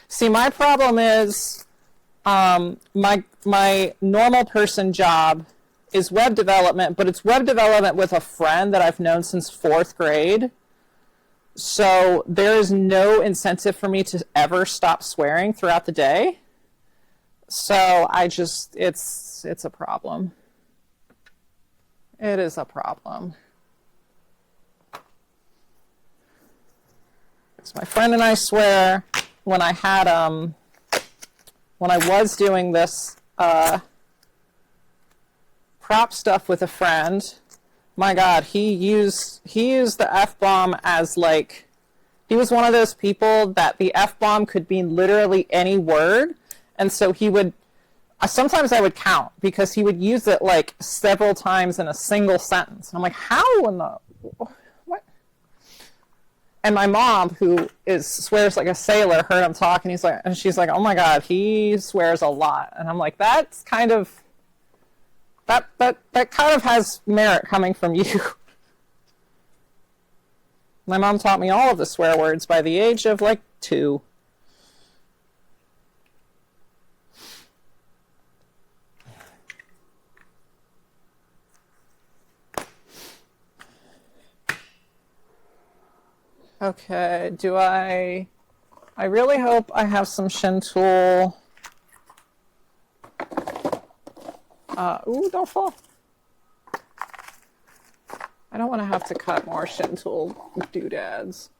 See, my problem is my normal person job is web development, but it's web development with a friend that I've known since 4th grade. So there is no incentive for me to ever stop swearing throughout the day. So I just, it's a problem. It is a problem. So my friend and I swear when I had, when I was doing this prop stuff with a friend, my God, he used the F-bomb as like, he was one of those people that the F-bomb could mean literally any word. And so he would, sometimes I would count because he would use it like several times in a single sentence. And I'm like, how in the, what? And my mom, who swears like a sailor, heard him talk, and she's like, "Oh my God, he swears a lot." And I'm like, "That's kind of that kind of has merit coming from you." My mom taught me all of the swear words by the age of like 2. Okay, I really hope I have some shin tool. Ooh, don't fall. I don't want to have to cut more shin tool doodads.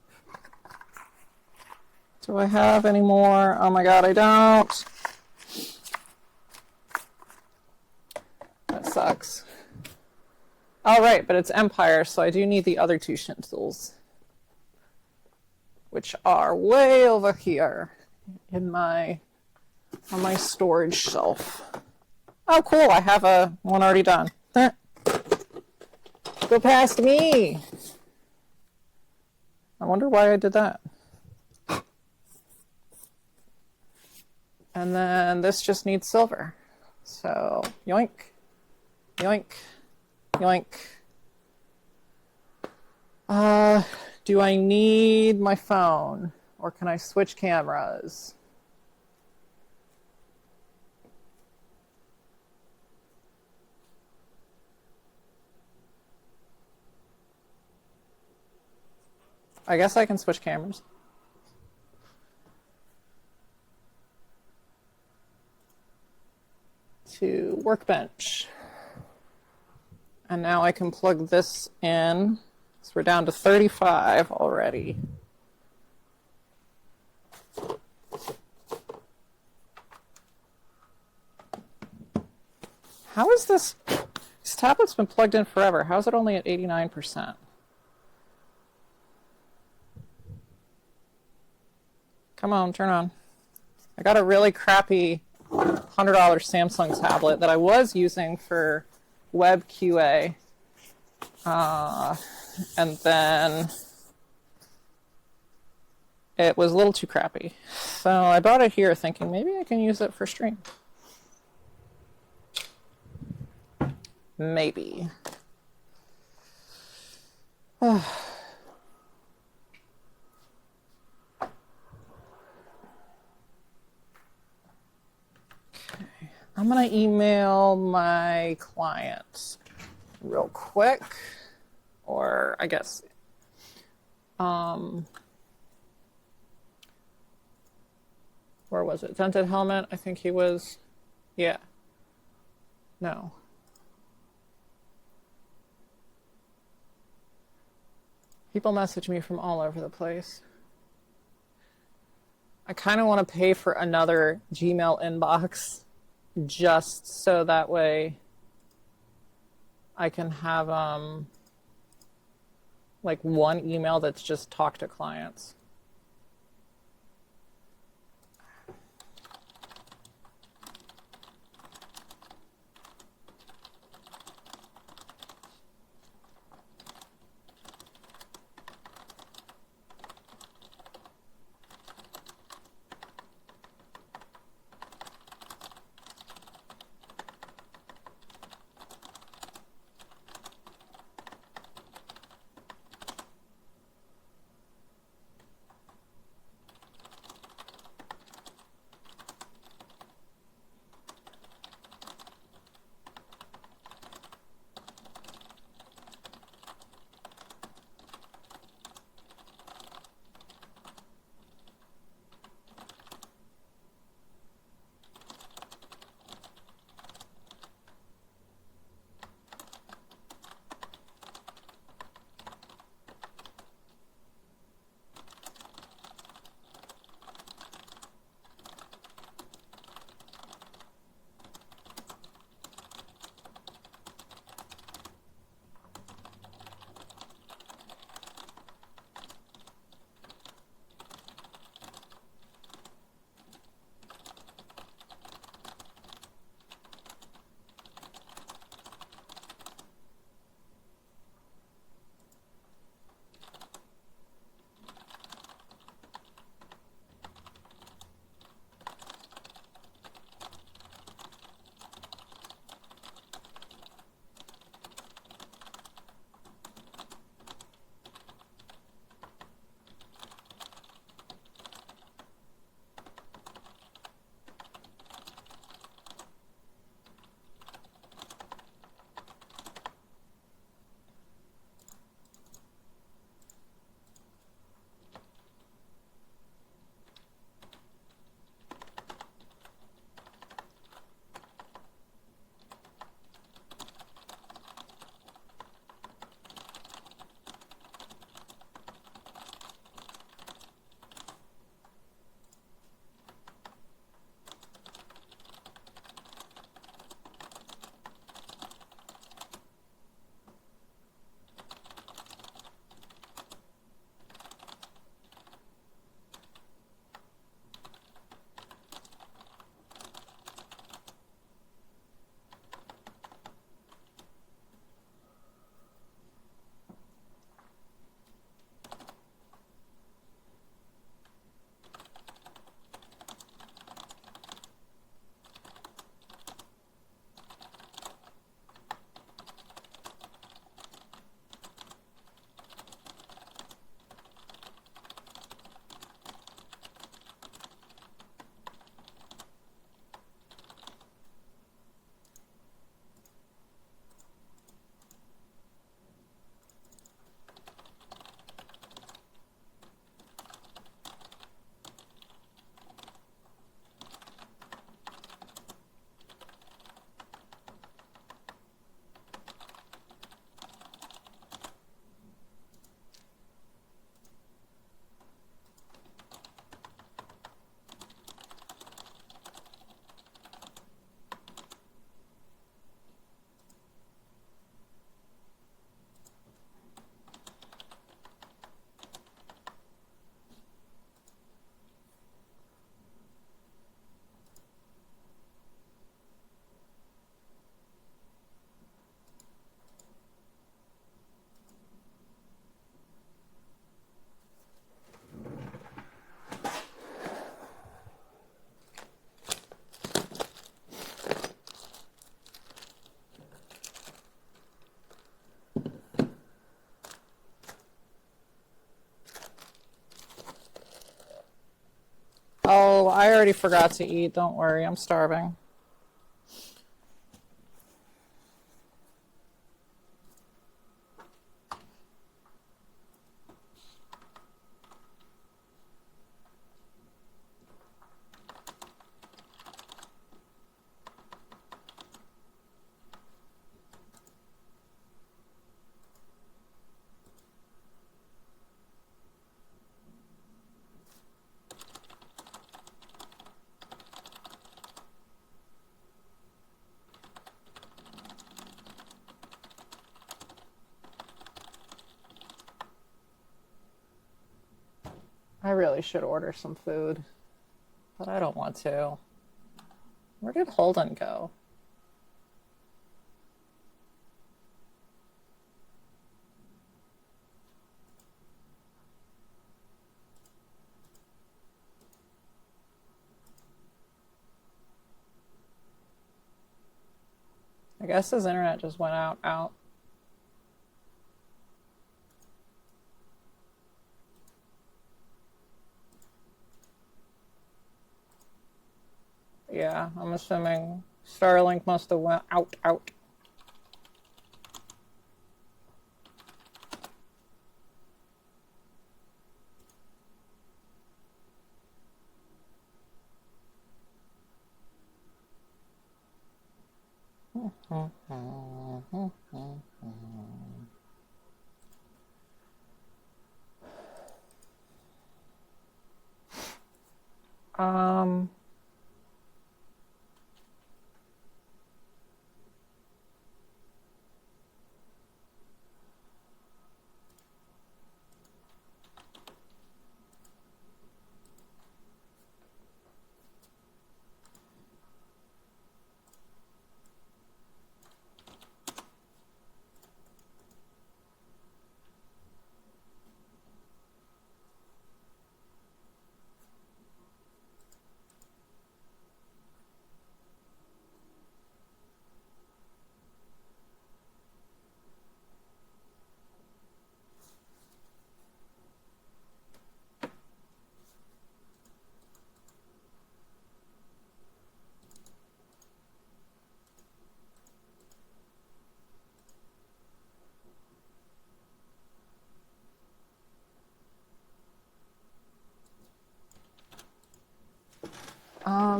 Do I have any more? Oh my God, I don't. That sucks. All right, but it's Empire, so I do need the other 2 shin tools, which are way over here in on my storage shelf. Oh, cool! I have one already done. Go past me. I wonder why I did that. And then this just needs silver. So yoink, yoink, yoink. Do I need my phone, or can I switch cameras? I guess I can switch cameras. To workbench. And now I can plug this in. So we're down to 35 already. How is this? This tablet's been plugged in forever. How is it only at 89%? Come on, turn on. I got a really crappy $100 Samsung tablet that I was using for web QA. And then it was a little too crappy. So I bought it here thinking maybe I can use it for stream. Maybe. I'm going to email my client real quick, or I guess, where was it? Dented helmet, I think he was, yeah, no. People message me from all over the place. I kind of want to pay for another Gmail inbox just so that way I can have like one email that's just talk to clients. I already forgot to eat. Don't worry, I'm starving. I really should order some food, but I don't want to. Where did Holden go? I guess his internet just went out. Yeah, I'm assuming Starlink must have went out. Um,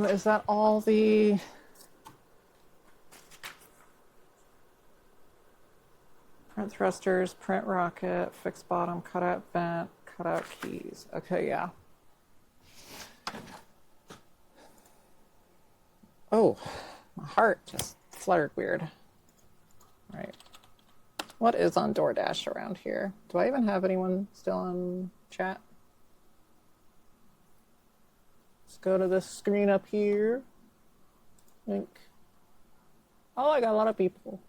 is that all the print thrusters, print rocket, fixed bottom, cutout vent, cutout keys? Okay, yeah. Oh, my heart just fluttered weird. All right. What is on DoorDash around here? Do I even have anyone still in chat? Let's go to this screen up here. Link. Oh, I got a lot of people.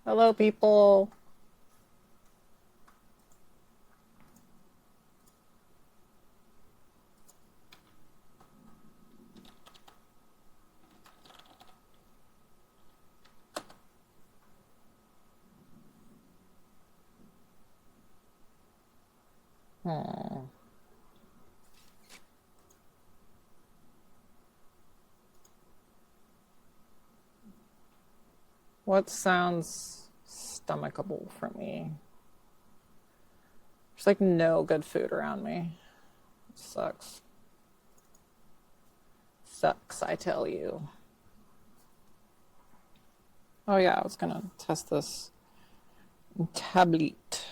Hello, people. What sounds stomachable for me? There's like no good food around me. It sucks. Sucks, I tell you. Oh yeah, I was gonna test this tablet.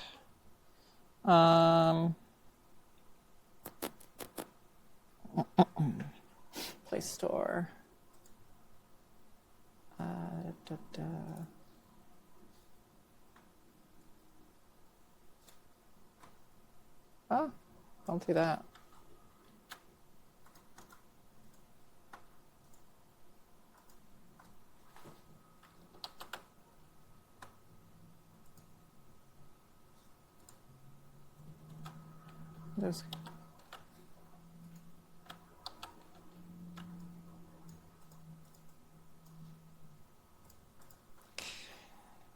Play Store. Oh, don't do that. There's...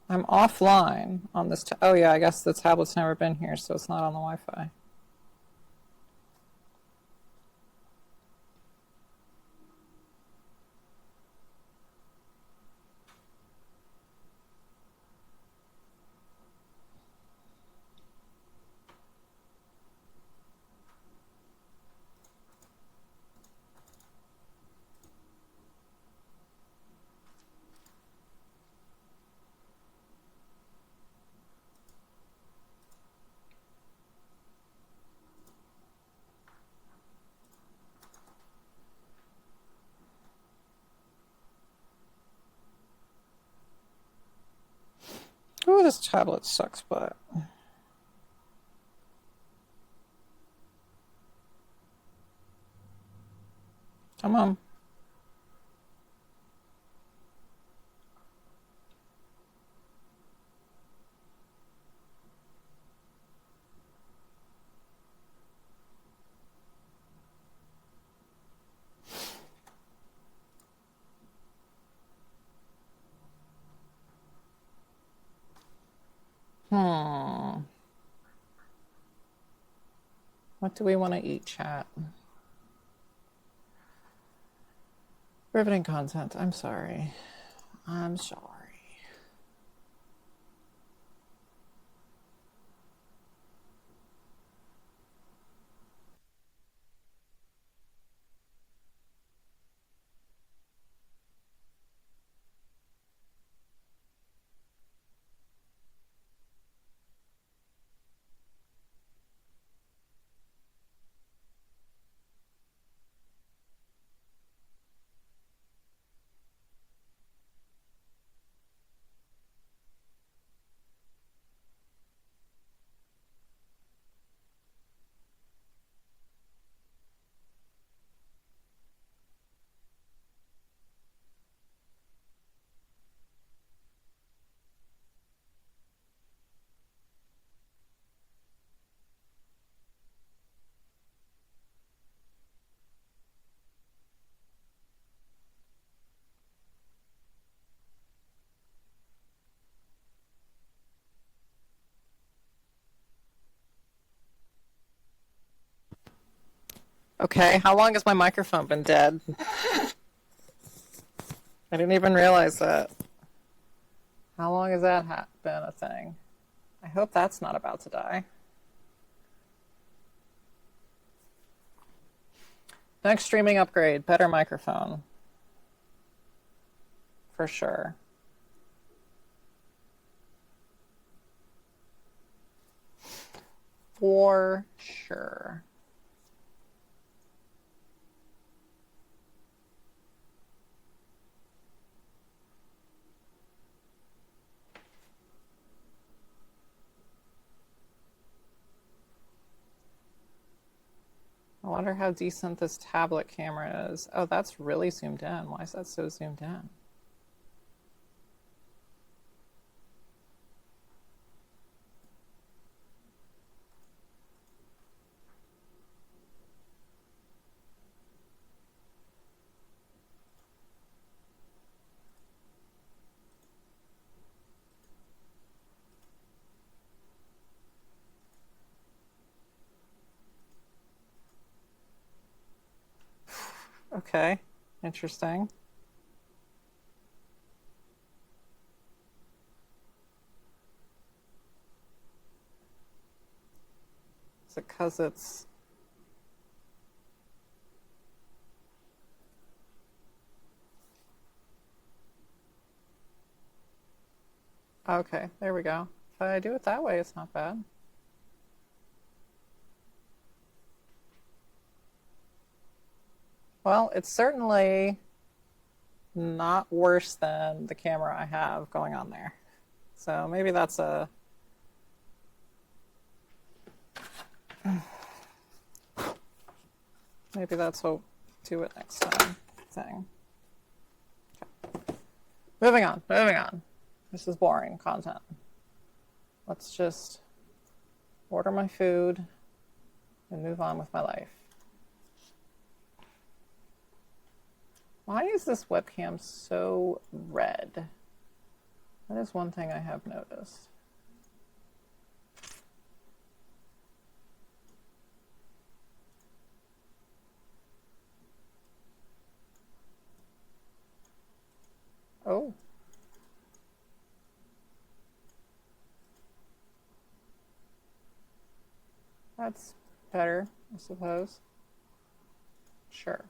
I'm offline on this. Oh yeah, I guess the tablet's never been here, so it's not on the Wi-Fi. this tablet sucks, but come on. What do we want to eat, chat? Riveting content. I'm sorry. I'm sorry. Okay, how long has my microphone been dead? I didn't even realize that. How long has that been a thing? I hope that's not about to die. Next streaming upgrade, better microphone. For sure. For sure. I wonder how decent this tablet camera is. Oh, that's really zoomed in. Why is that so zoomed in? Okay, interesting. Is it because it's... Okay, there we go. If I do it that way, it's not bad. Well, it's certainly not worse than the camera I have going on there. So maybe that's a... Maybe that's what do it next time thing. Okay. Moving on, moving on. This is boring content. Let's just order my food and move on with my life. Why is this webcam so red? That is one thing I have noticed. Oh. That's better, I suppose. Sure.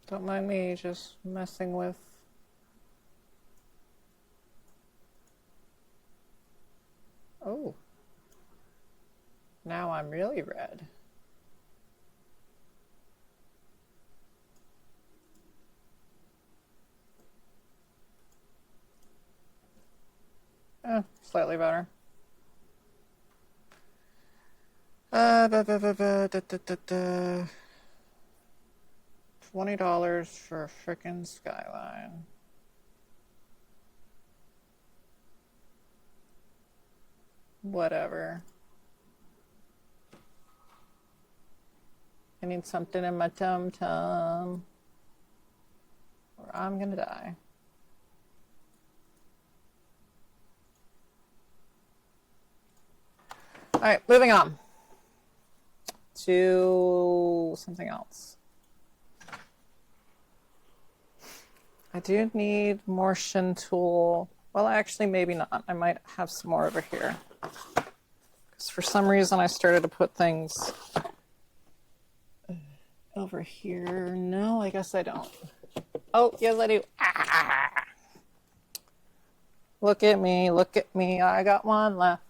Don't mind me just messing with. Oh. Now I'm really red. Slightly better. $20 for a frickin' skyline. Whatever. I need something in my tum-tum, or I'm gonna die. All right, moving on to something else. I do need more shin tool. Well, actually, maybe not. I might have some more over here. Because for some reason, I started to put things over here. No, I guess I don't. Oh, yes, I do. Ah! Look at me, look at me. I got one left.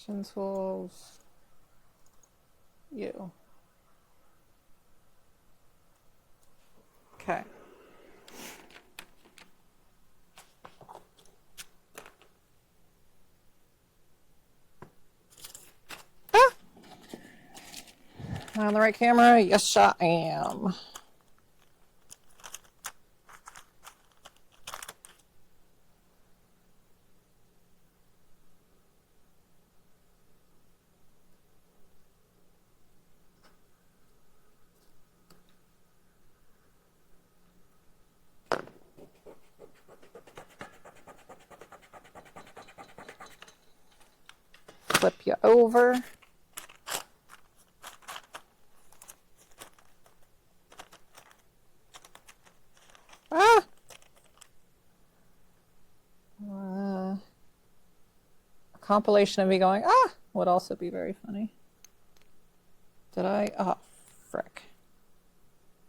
Shin tools. You. Okay. Ah! Am I on the right camera? Yes, I am. Flip you over. Ah! A compilation of me going, ah, would also be very funny. Did I? Oh, frick.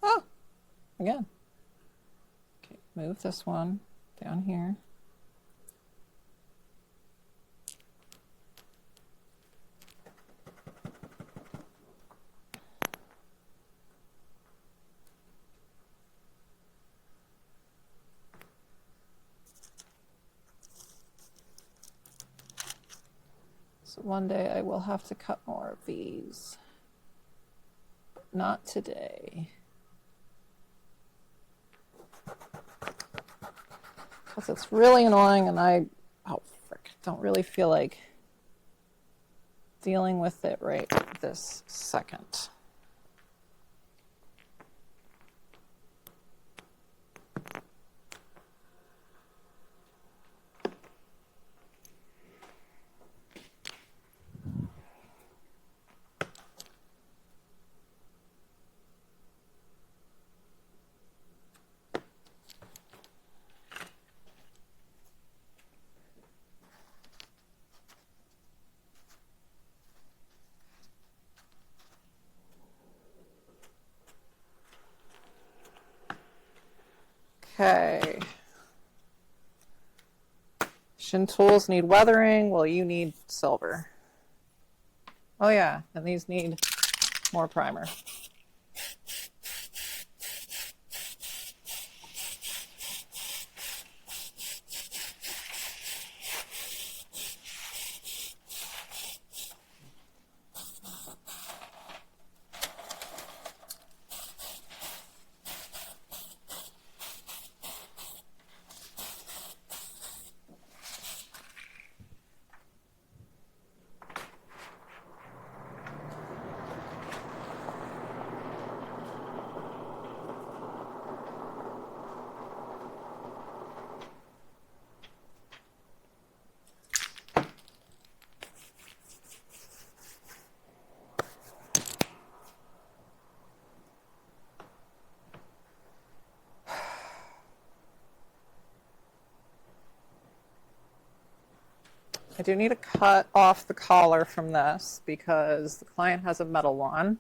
Oh, again. Okay, move this one down here. So one day I will have to cut more of these. But not today. Because it's really annoying and oh frick, don't really feel like dealing with it right this second. Okay. Shin tools need weathering. Well, you need silver. Oh yeah, and these need more primer. I do need to cut off the collar from this because the client has a metal one.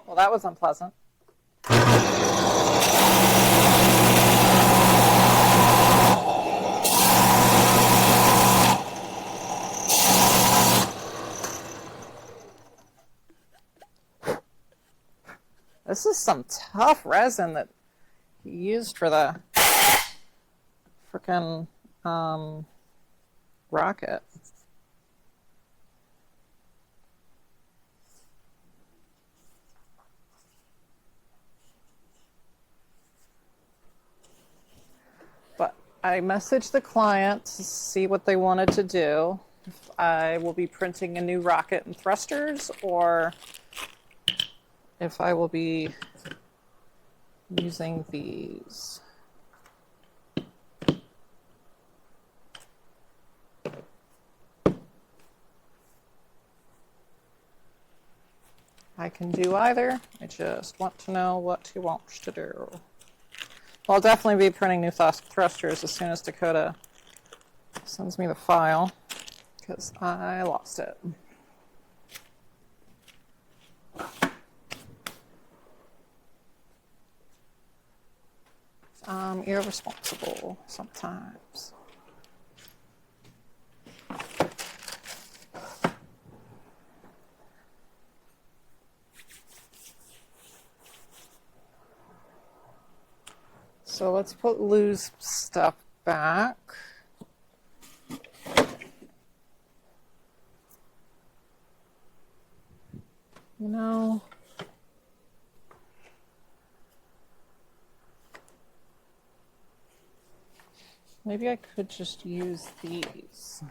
Well, that was unpleasant. This is some tough resin that he used for the frickin' rocket. But I messaged the client to see what they wanted to do. If I will be printing a new rocket and thrusters, or if I will be using these. I can do either. I just want to know what he wants to do. Well, I'll definitely be printing new thrusters as soon as Dakota sends me the file, because I lost it. I'm irresponsible sometimes. So let's put loose stuff back. You know, maybe I could just use these.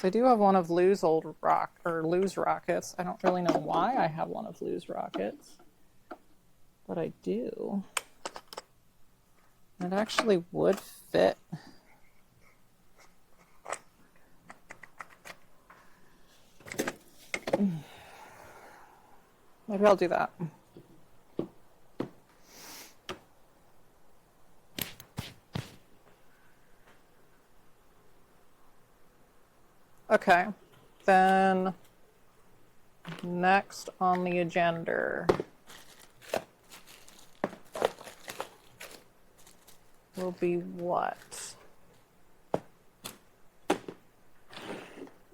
I do have one of Lou's old Lou's rockets. I don't really know why I have one of Lou's rockets, but I do. It actually would fit. Maybe I'll do that. Okay, then next on the agenda will be what?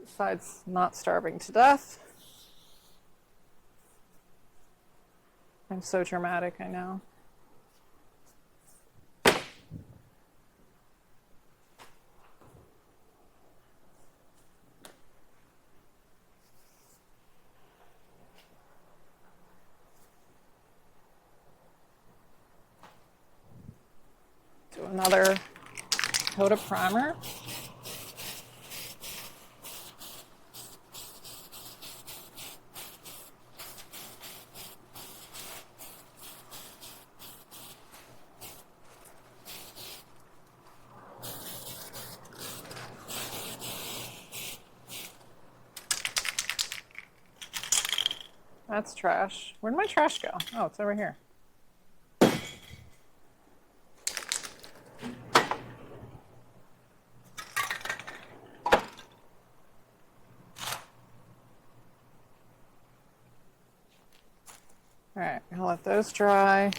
Besides not starving to death. I'm so dramatic, I know. Do another coat of primer. That's trash. Where'd my trash go? Oh, it's over here. All right, I'll let those dry.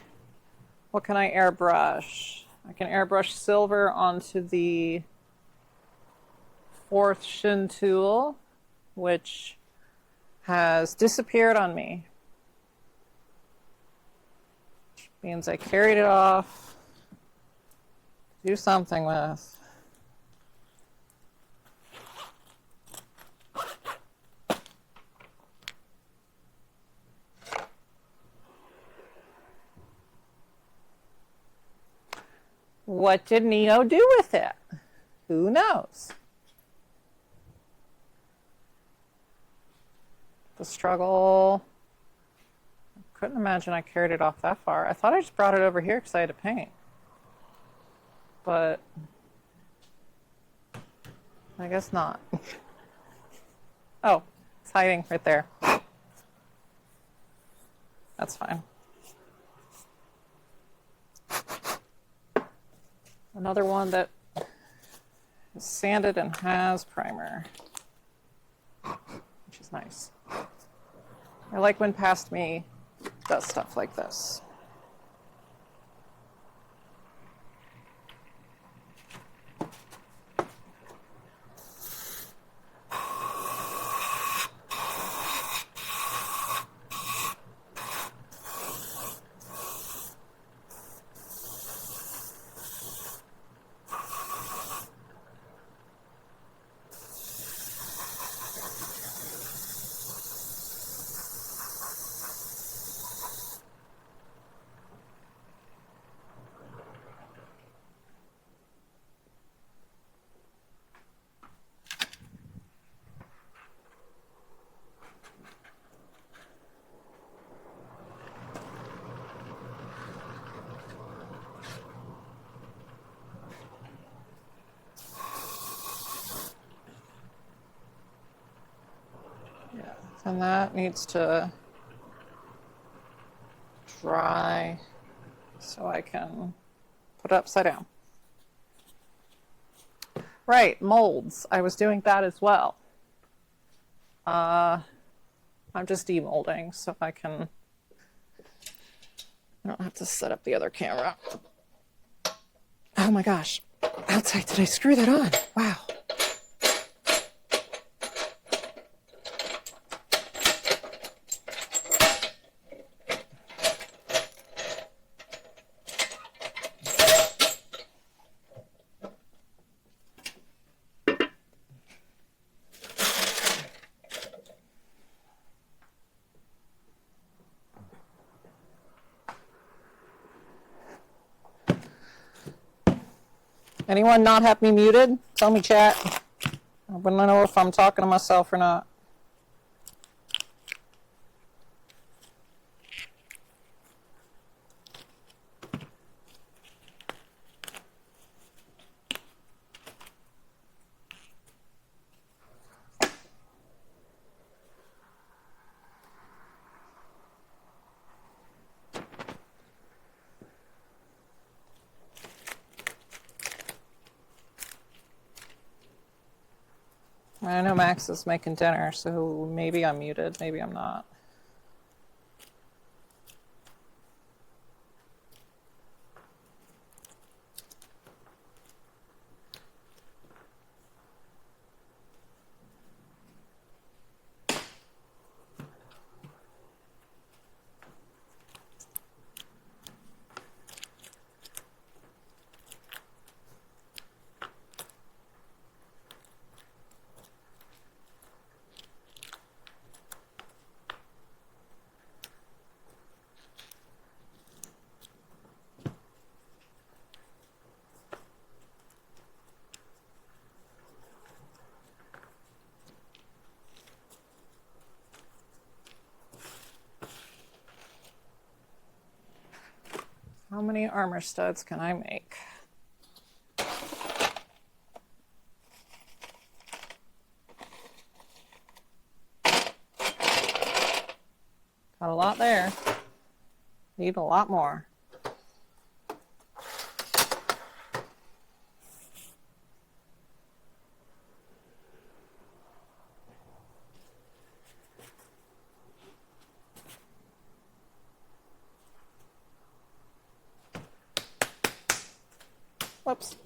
What can I airbrush? I can airbrush silver onto the 4th shin tool, which has disappeared on me. Which means I carried it off to do something with. What did Nino do with it? Who knows? The struggle. I couldn't imagine I carried it off that far. I thought I just brought it over here because I had to paint. But I guess not. Oh, it's hiding right there. That's fine. Another one that is sanded and has primer, which is nice. I like when Past Me does stuff like this. And that needs to dry so I can put it upside down. Right, molds. I was doing that as well. I'm just demolding so I don't have to set up the other camera. Oh my gosh. How tight did I screw that on? Wow. Anyone not have me muted? Tell me, chat. I wouldn't know if I'm talking to myself or not. I know Max is making dinner, so maybe I'm muted, maybe I'm not. How many armor studs can I make? Got a lot there. Need a lot more. Whoops.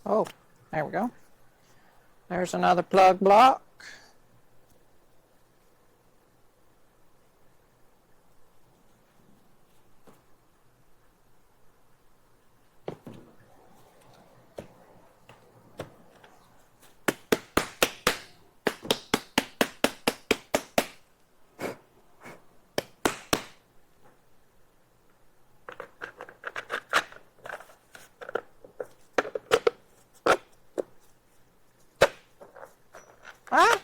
Oh, there we go. There's another plug block. Ah!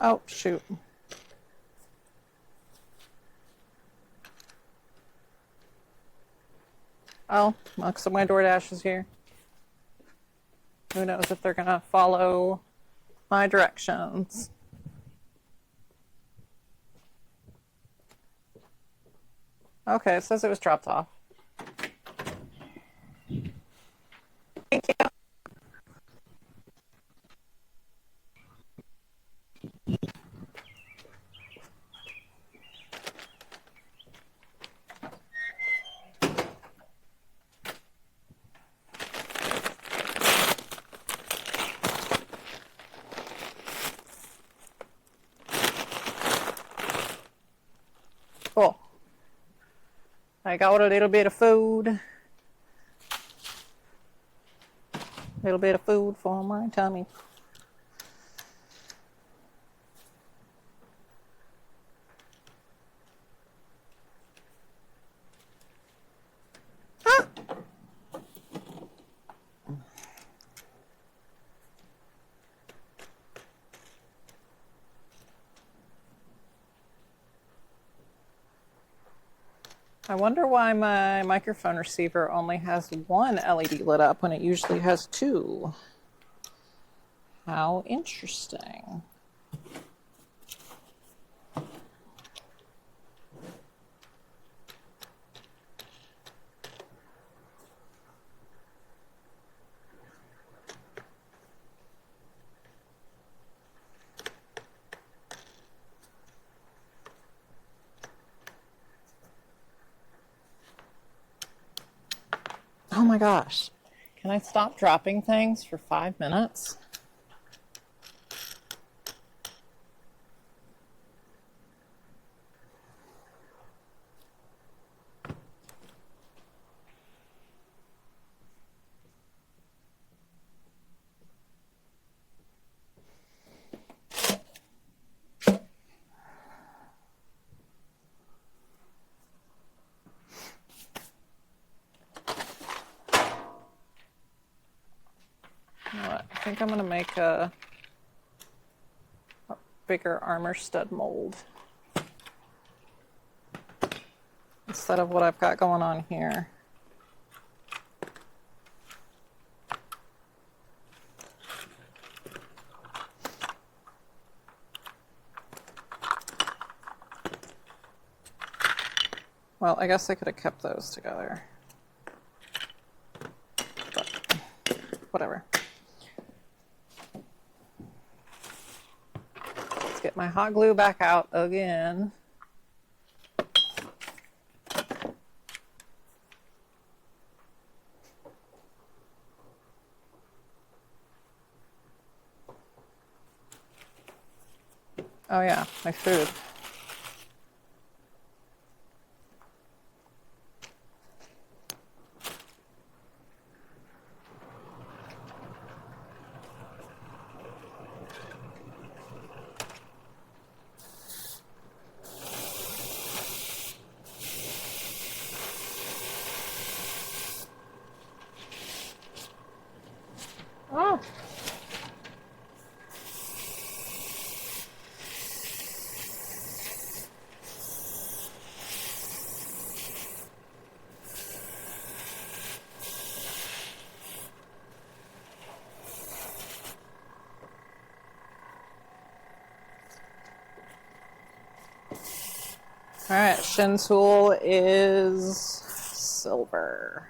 Oh, shoot. Oh, looks like my DoorDash is here. Who knows if they're gonna follow my directions. Okay, it says it was dropped off. Thank you. Cool. I got a little bit of food. A little bit of food for my tummy. Ah! I wonder why my microphone receiver only has one LED lit up when it usually has two. How interesting. Oh my gosh. Can I stop dropping things for 5 minutes? I think I'm going to make a bigger armor stud mold instead of what I've got going on here. Well, I guess I could have kept those together. But whatever. Let's get my hot glue back out again. Oh yeah, my food. Oh. All right, shin tool is silver.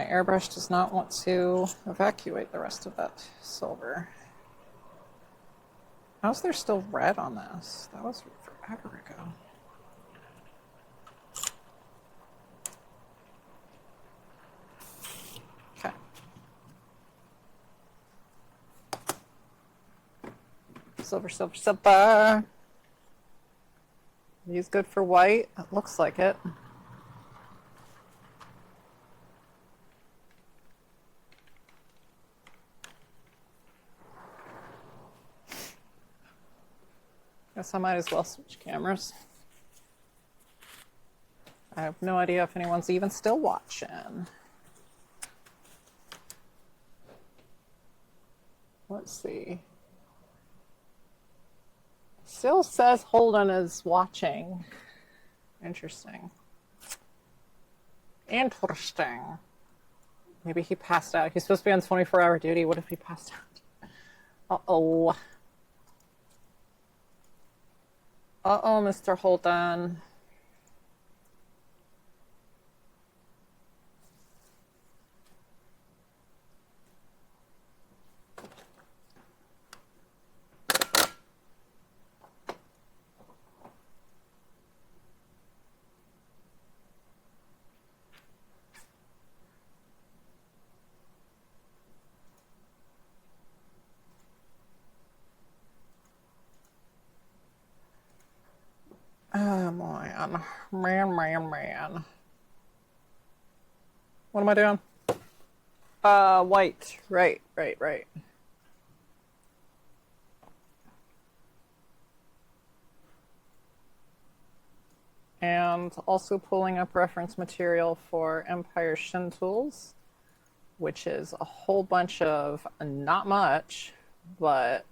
airbrush does not want to evacuate the rest of that silver. How's there still red on this? That was forever ago. Okay. Silver, silver, silver. These good for white? It looks like it. Guess I might as well switch cameras. I have no idea if anyone's even still watching. Let's see. Still says Holden is watching. Interesting. Interesting. Maybe he passed out. He's supposed to be on 24-hour duty. What if he passed out? Uh-oh. Uh-oh, Mr. Holden. Oh, man. Man. What am I doing? White. Right. And also pulling up reference material for Empire Shin Tools, which is a whole bunch of, not much, but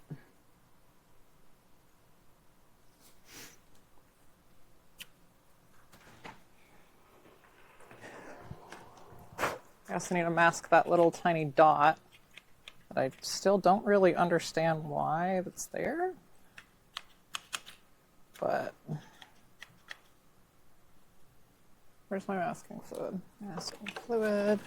I guess I need to mask that little tiny dot that I still don't really understand why that's there. But where's my masking fluid? Masking fluid.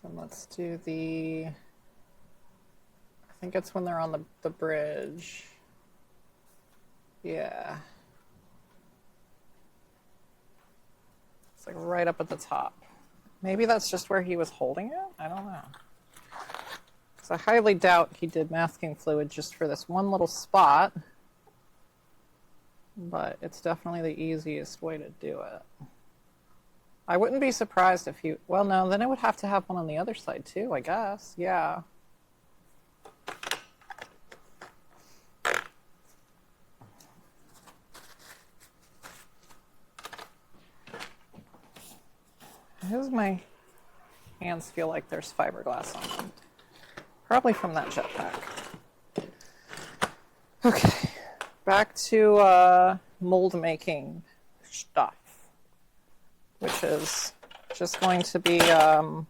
Then let's do the, I think it's when they're on the bridge. Yeah. It's like right up at the top. Maybe that's just where he was holding it? I don't know. Because I highly doubt he did masking fluid just for this one little spot. But it's definitely the easiest way to do it. I wouldn't be surprised if you, well, no, then it would have to have one on the other side too, I guess. Yeah. Why does my hands feel like there's fiberglass on them? Probably from that jetpack. Okay, back to mold making stuff, which is just going to be a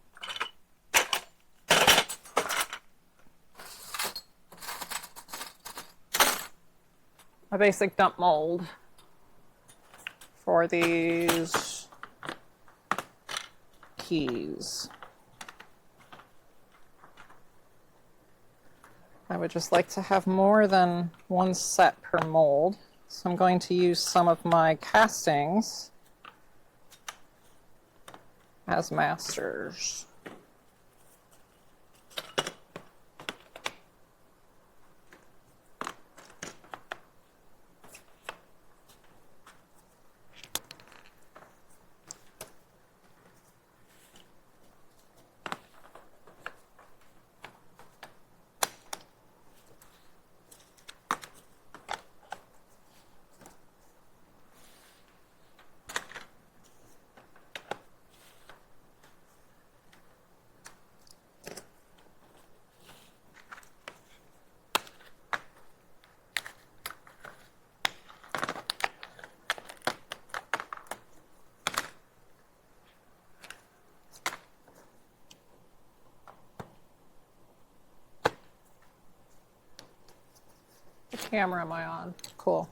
basic dump mold for these keys. I would just like to have more than one set per mold, so I'm going to use some of my castings as masters. What camera am I on? Cool.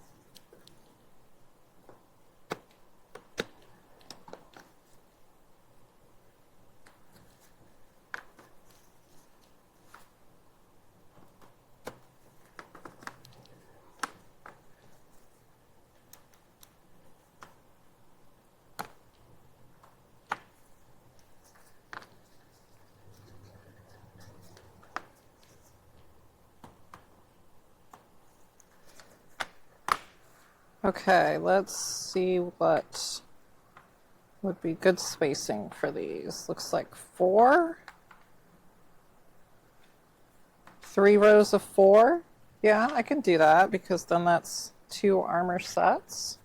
Okay, let's see what would be good spacing for these. Looks like 4. 3 rows of 4. Yeah, I can do that because then that's 2 armor sets.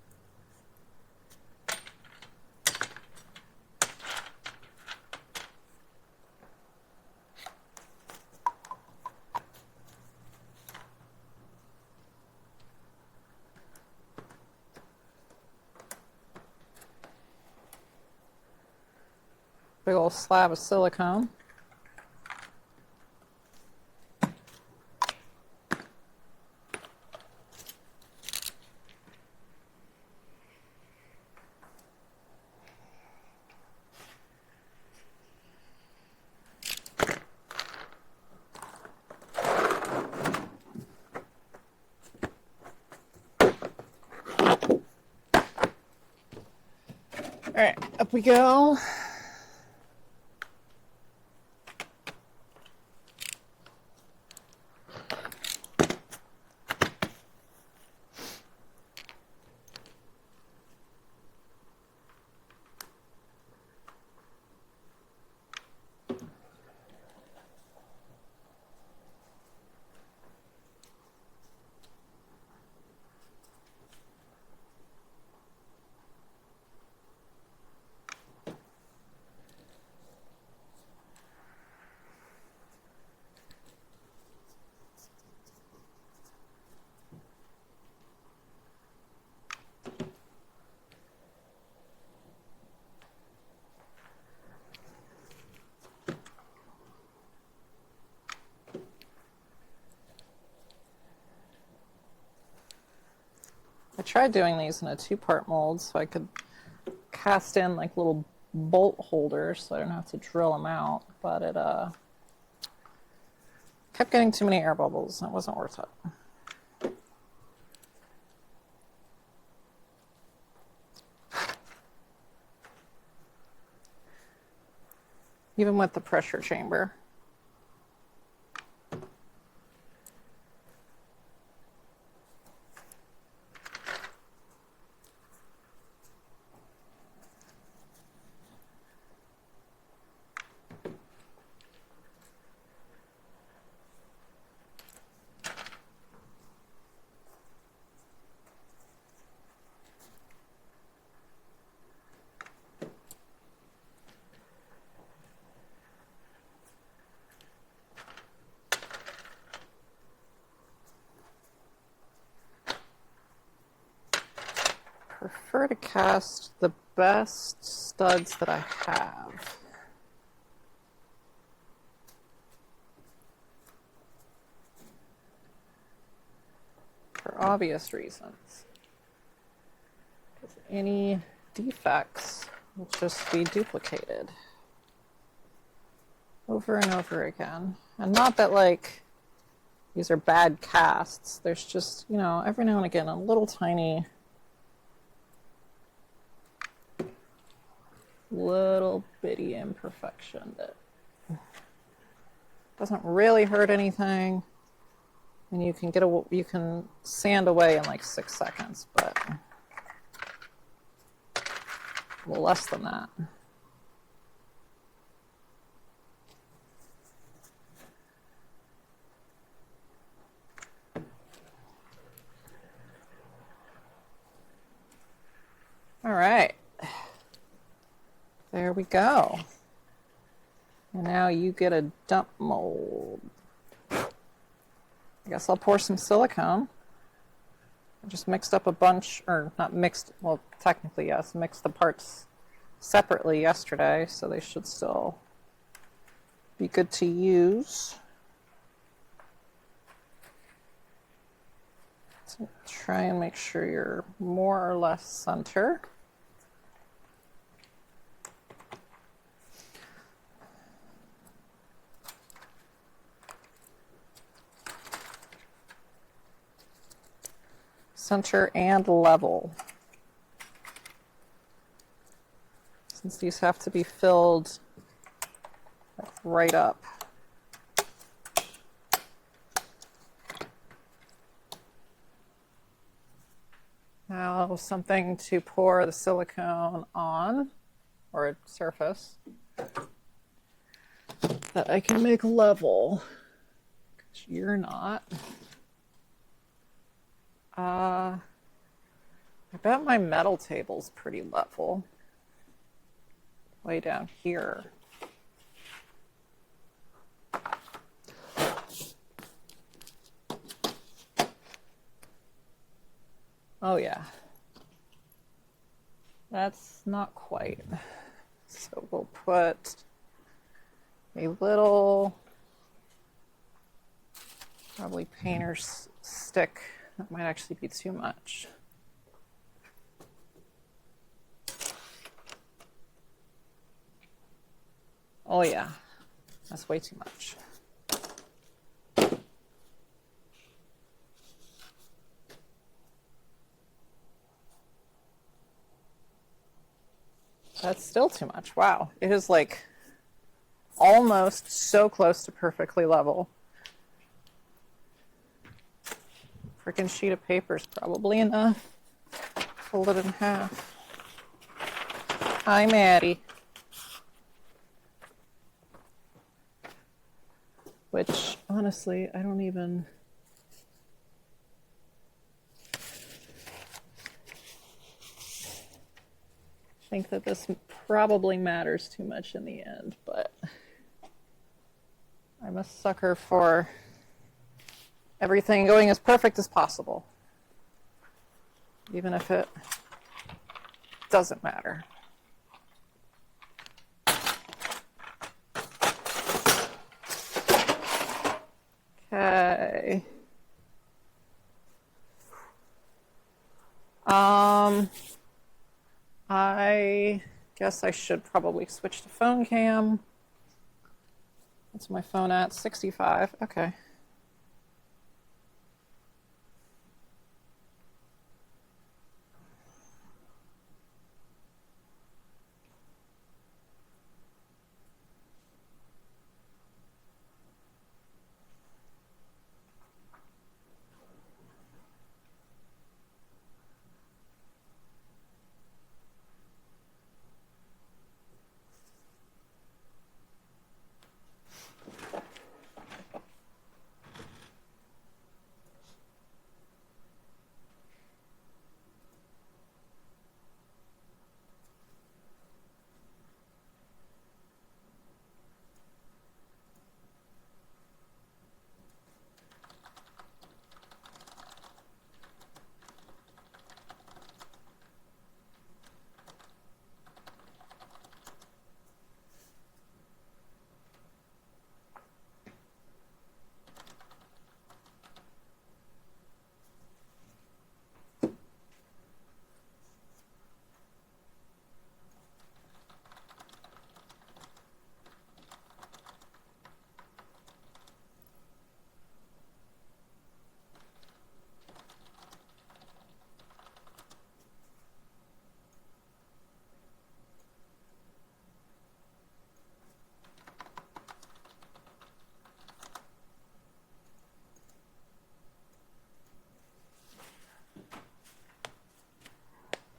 Big old slab of silicone. All right, up we go. I tried doing these in a 2-part mold so I could cast in like little bolt holders so I don't have to drill them out, but it kept getting too many air bubbles and it wasn't worth it. Even with the pressure chamber. Prefer to cast the best studs that I have. For obvious reasons. Because any defects will just be duplicated over and over again. And not that like these are bad casts. There's just, you know, every now and again a little tiny little bitty imperfection that doesn't really hurt anything, and you can sand away in like 6 seconds, but well, less than that. All right. There we go. And now you get a dump mold. I guess I'll pour some silicone. I just mixed up a bunch, or not mixed, well, technically yes, mixed the parts separately yesterday, so they should still be good to use. So try and make sure you're more or less center. Center and level. Since these have to be filled like right up. Now something to pour the silicone on, or a surface that I can make level, because you're not. I bet my metal table's pretty level. Way down here. Oh yeah. That's not quite. So we'll put a little, probably painter's stick. That might actually be too much. Oh yeah, that's way too much. That's still too much. Wow. It is like almost so close to perfectly level. Freaking sheet of paper is probably enough. Fold it in half. Hi, Maddie. Which, honestly, I don't even... think that this probably matters too much in the end, but I'm a sucker for everything going as perfect as possible, even if it doesn't matter. Okay. I guess I should probably switch to phone cam. What's my phone at? 65. Okay.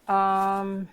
Um,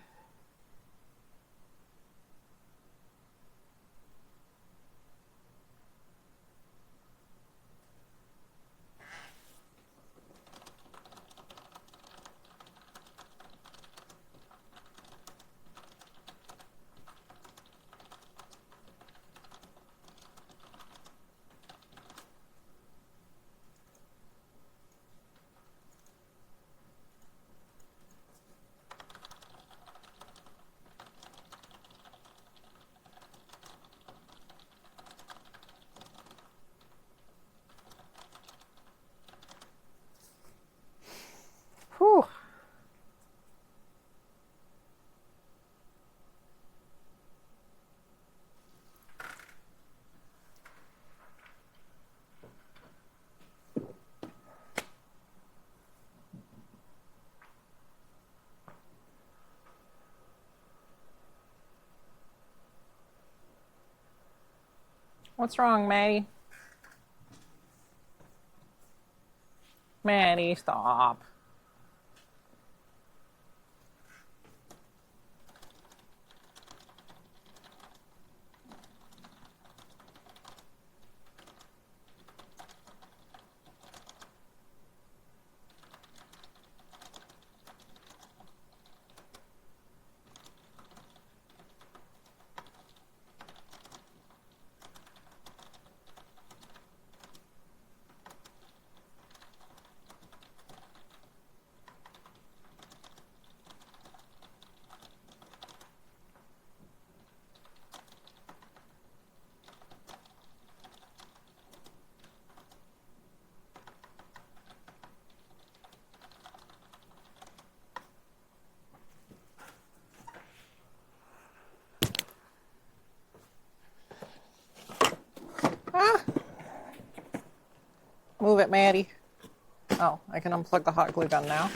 whew. What's wrong, Maddie? Maddie, stop. Move it, Maddie. Oh, I can unplug the hot glue gun now.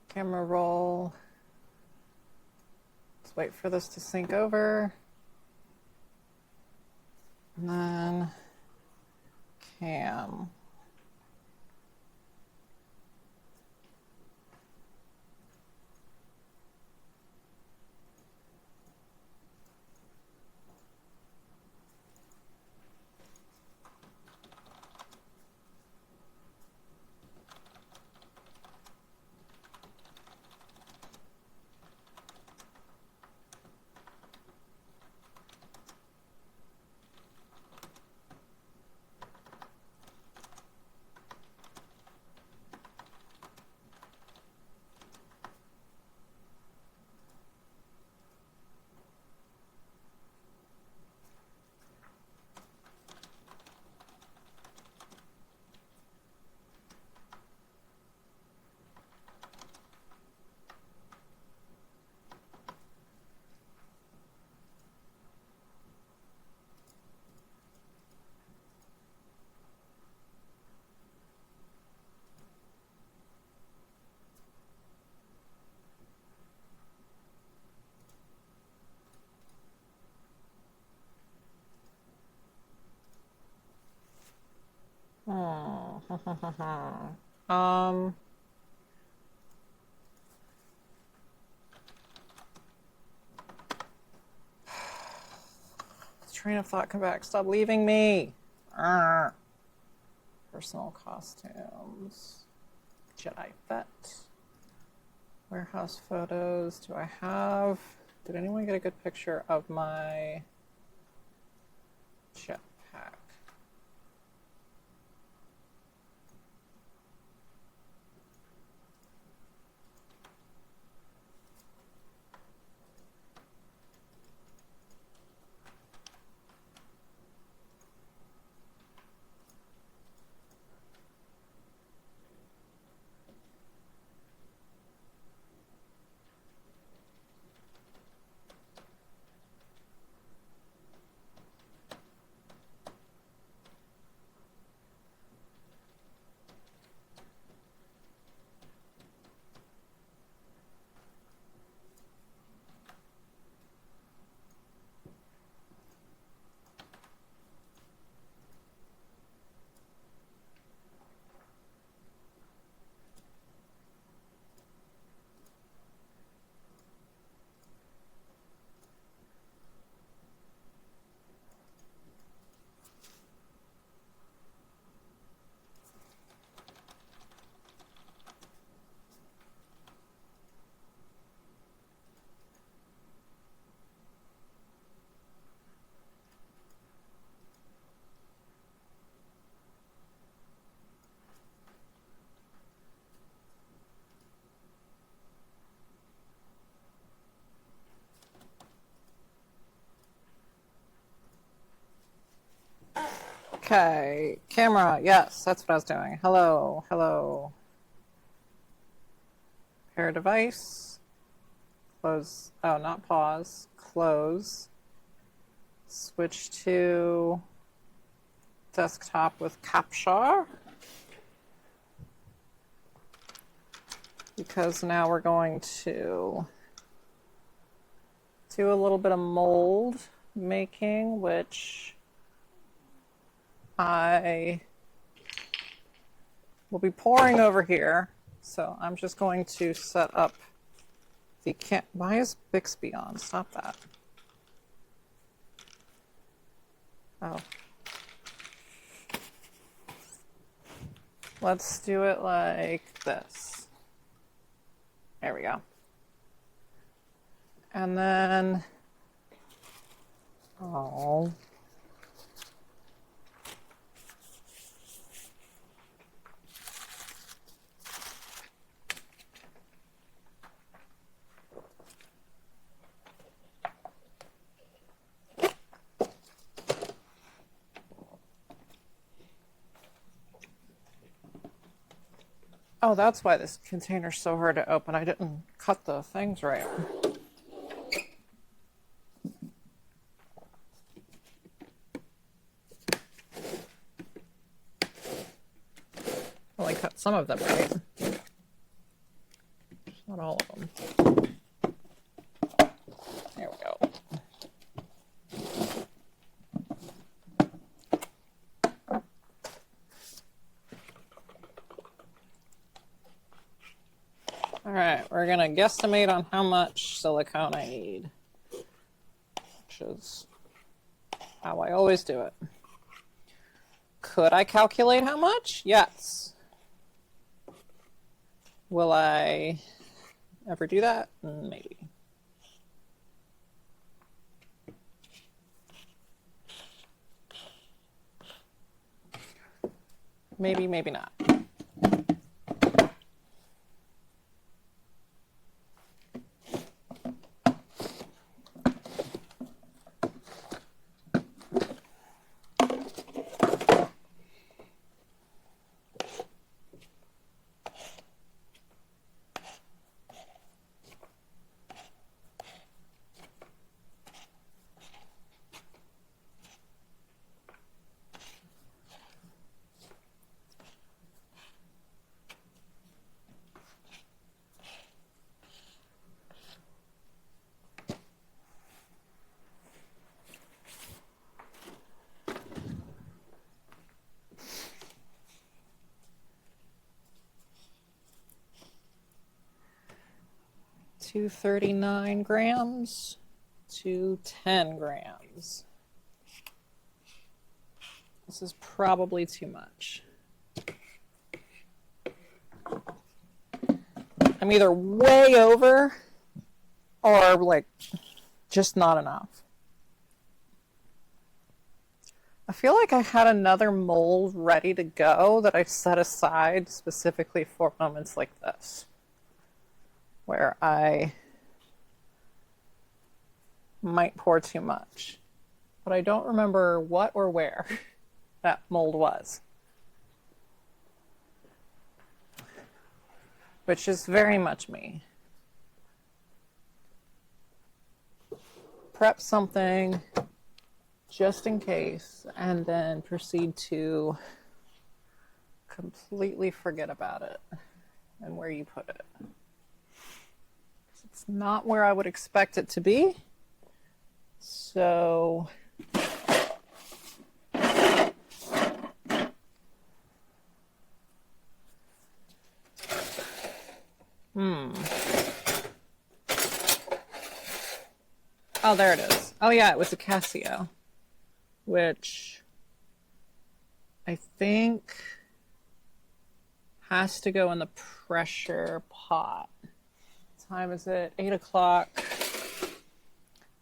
Camera roll. Let's wait for this to sync over. And then cam. Um, train of thought, come back. Stop leaving me. Personal costumes. Jedi Fett. Warehouse photos. Do I have... Did anyone get a good picture of my jetpack? Okay, camera, yes, that's what I was doing. Hello, hello. Pair device. Close, oh, not pause, close. Switch to desktop with capture. Because now we're going to do a little bit of mold making, which I will be pouring over here. So I'm just going to set up the can. Why is Bixby on? Stop that. Oh. Let's do it like this. There we go. And then, oh. Oh, that's why this container's so hard to open. I didn't cut the things right. Only cut some of them right. Not all of them. There we go. All right, we're gonna guesstimate on how much silicone I need, which is how I always do it. Could I calculate how much? Yes. Will I ever do that? Maybe. Maybe, maybe not. To 39 grams to 10 grams. This is probably too much. I'm either way over or like just not enough. I feel like I had another mold ready to go that I set aside specifically for moments like this, where I might pour too much, but I don't remember what or where that mold was, which is very much me. Prep something just in case and then proceed to completely forget about it and where you put it. It's not where I would expect it to be. So oh, there it is. Oh yeah, it was a Casio, which I think has to go in the pressure pot. What time is it? 8 o'clock.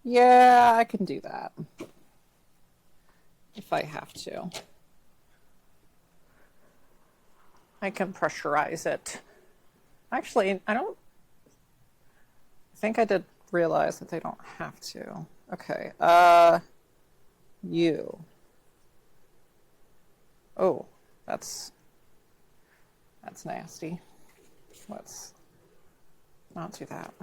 Yeah, I can do that if I have to. I can pressurize it. Actually, I think I did realize that they don't have to. Okay, you. Oh, that's nasty. Let's not do that.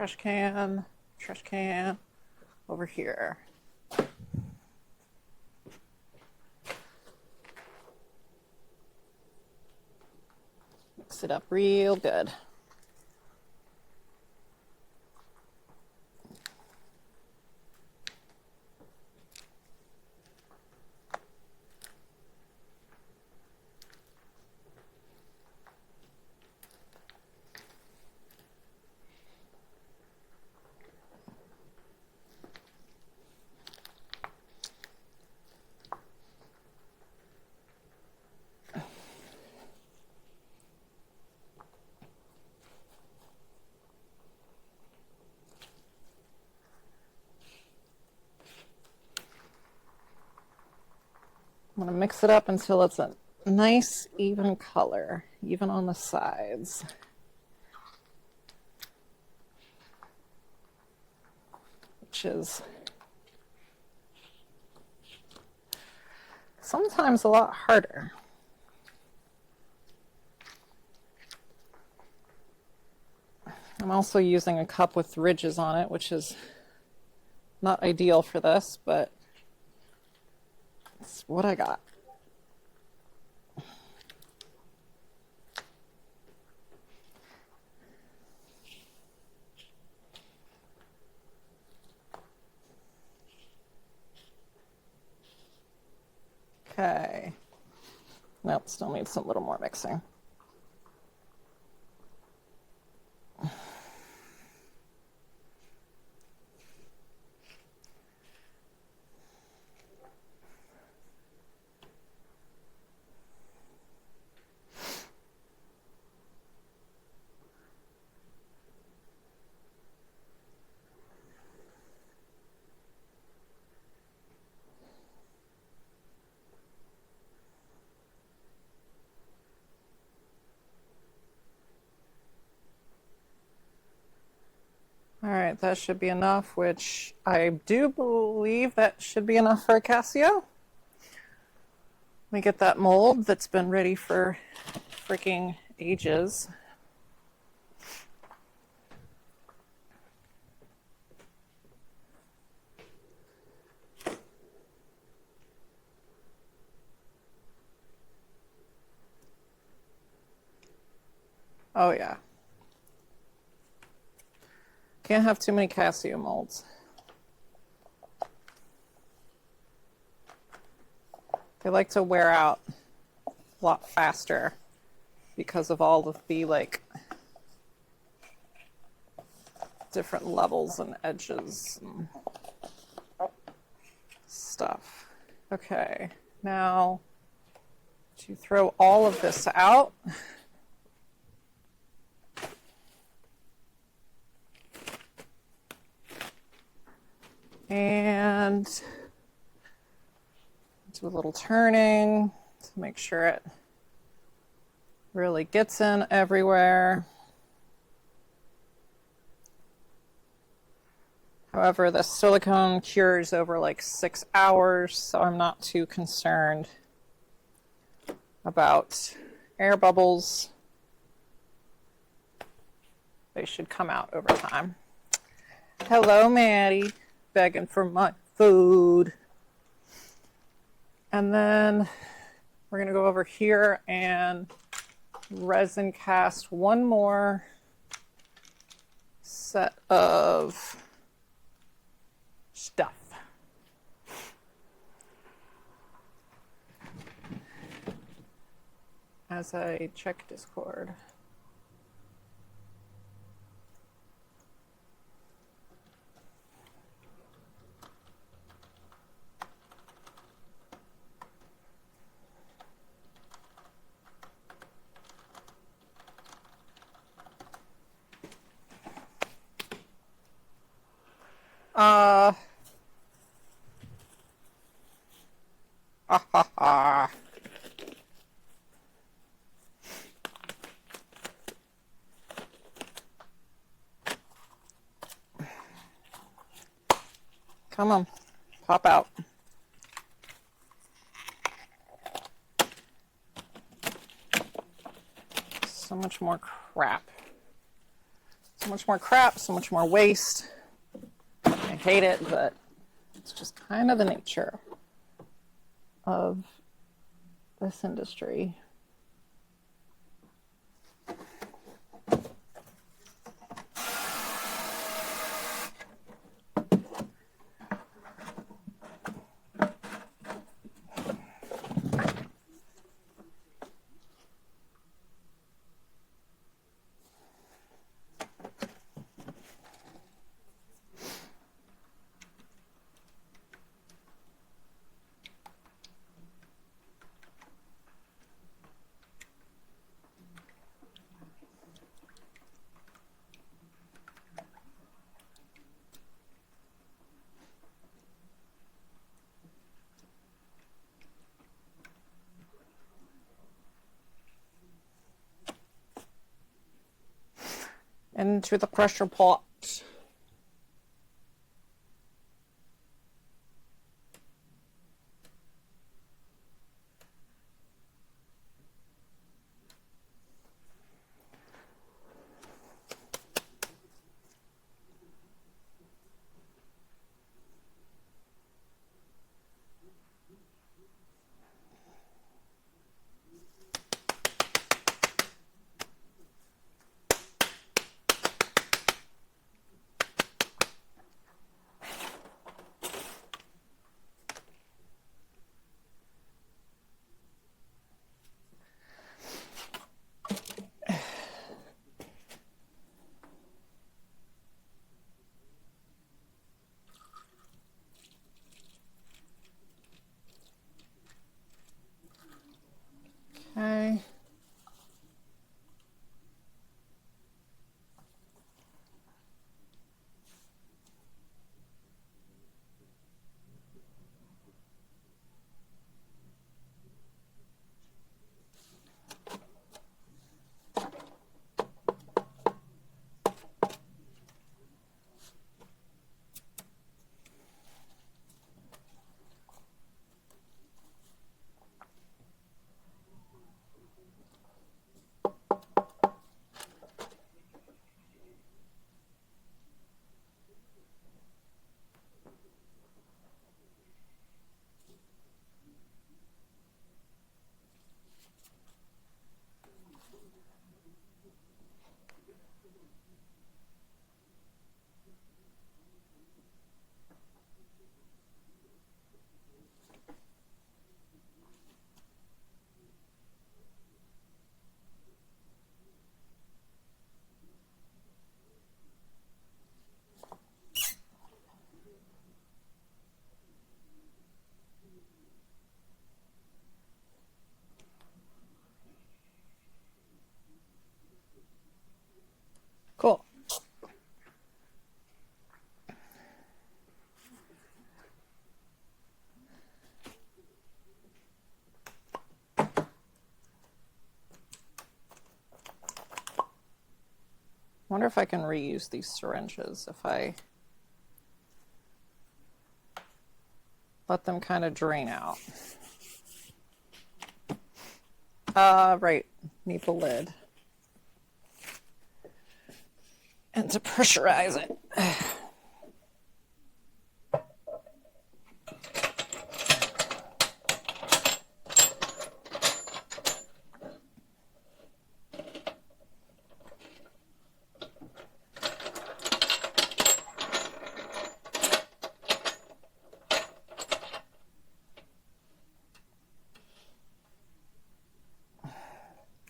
trash can over here. Mix it up real good. I'm going to mix it up until it's a nice, even color, even on the sides. Which is sometimes a lot harder. I'm also using a cup with ridges on it, which is not ideal for this, but it's what I got. Okay. Nope, still needs a little more mixing. All right, that should be enough, which I do believe that should be enough for a Casio. Let me get that mold that's been ready for freaking ages. Oh yeah. Can't have too many Casio molds. They like to wear out a lot faster because of all of the like different levels and edges and stuff. Okay, now to throw all of this out. And do a little turning to make sure it really gets in everywhere. However, the silicone cures over like 6 hours, so I'm not too concerned about air bubbles. They should come out over time. Hello, Maddie. Begging for my food. And then we're going to go over here and resin cast one more set of stuff. As I check Discord. Come on, pop out. So much more crap. So much more crap, so much more waste. I hate it, but it's just kind of the nature of this industry. Into the pressure pot. Okay. Cool. Wonder if I can reuse these syringes if I let them kind of drain out. Right, need the lid. And to pressurize it.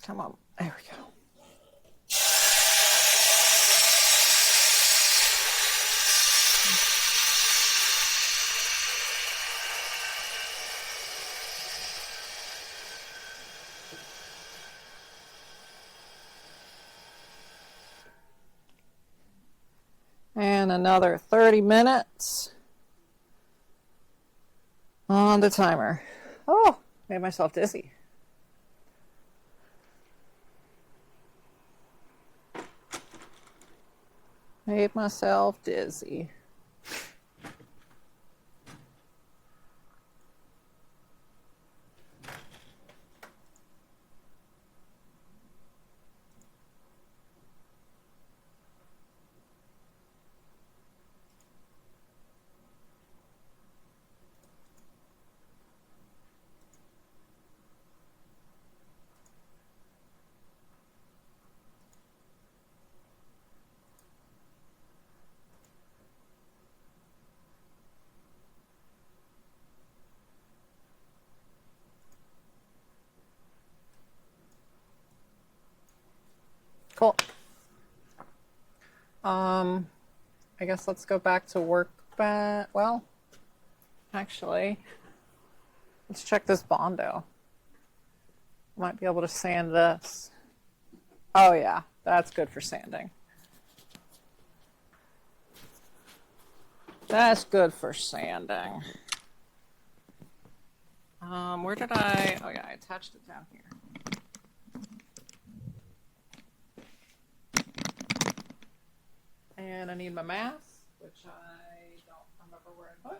Come on, there we go. And another 30 minutes on the timer. Oh, made myself dizzy. Made myself dizzy. Um, I guess let's go back to work. Well, actually, let's check this Bondo. Might be able to sand this. Oh yeah, that's good for sanding. That's good for sanding. Where did I? Oh yeah, I attached it down here. And I need my mask, which I don't remember where I put.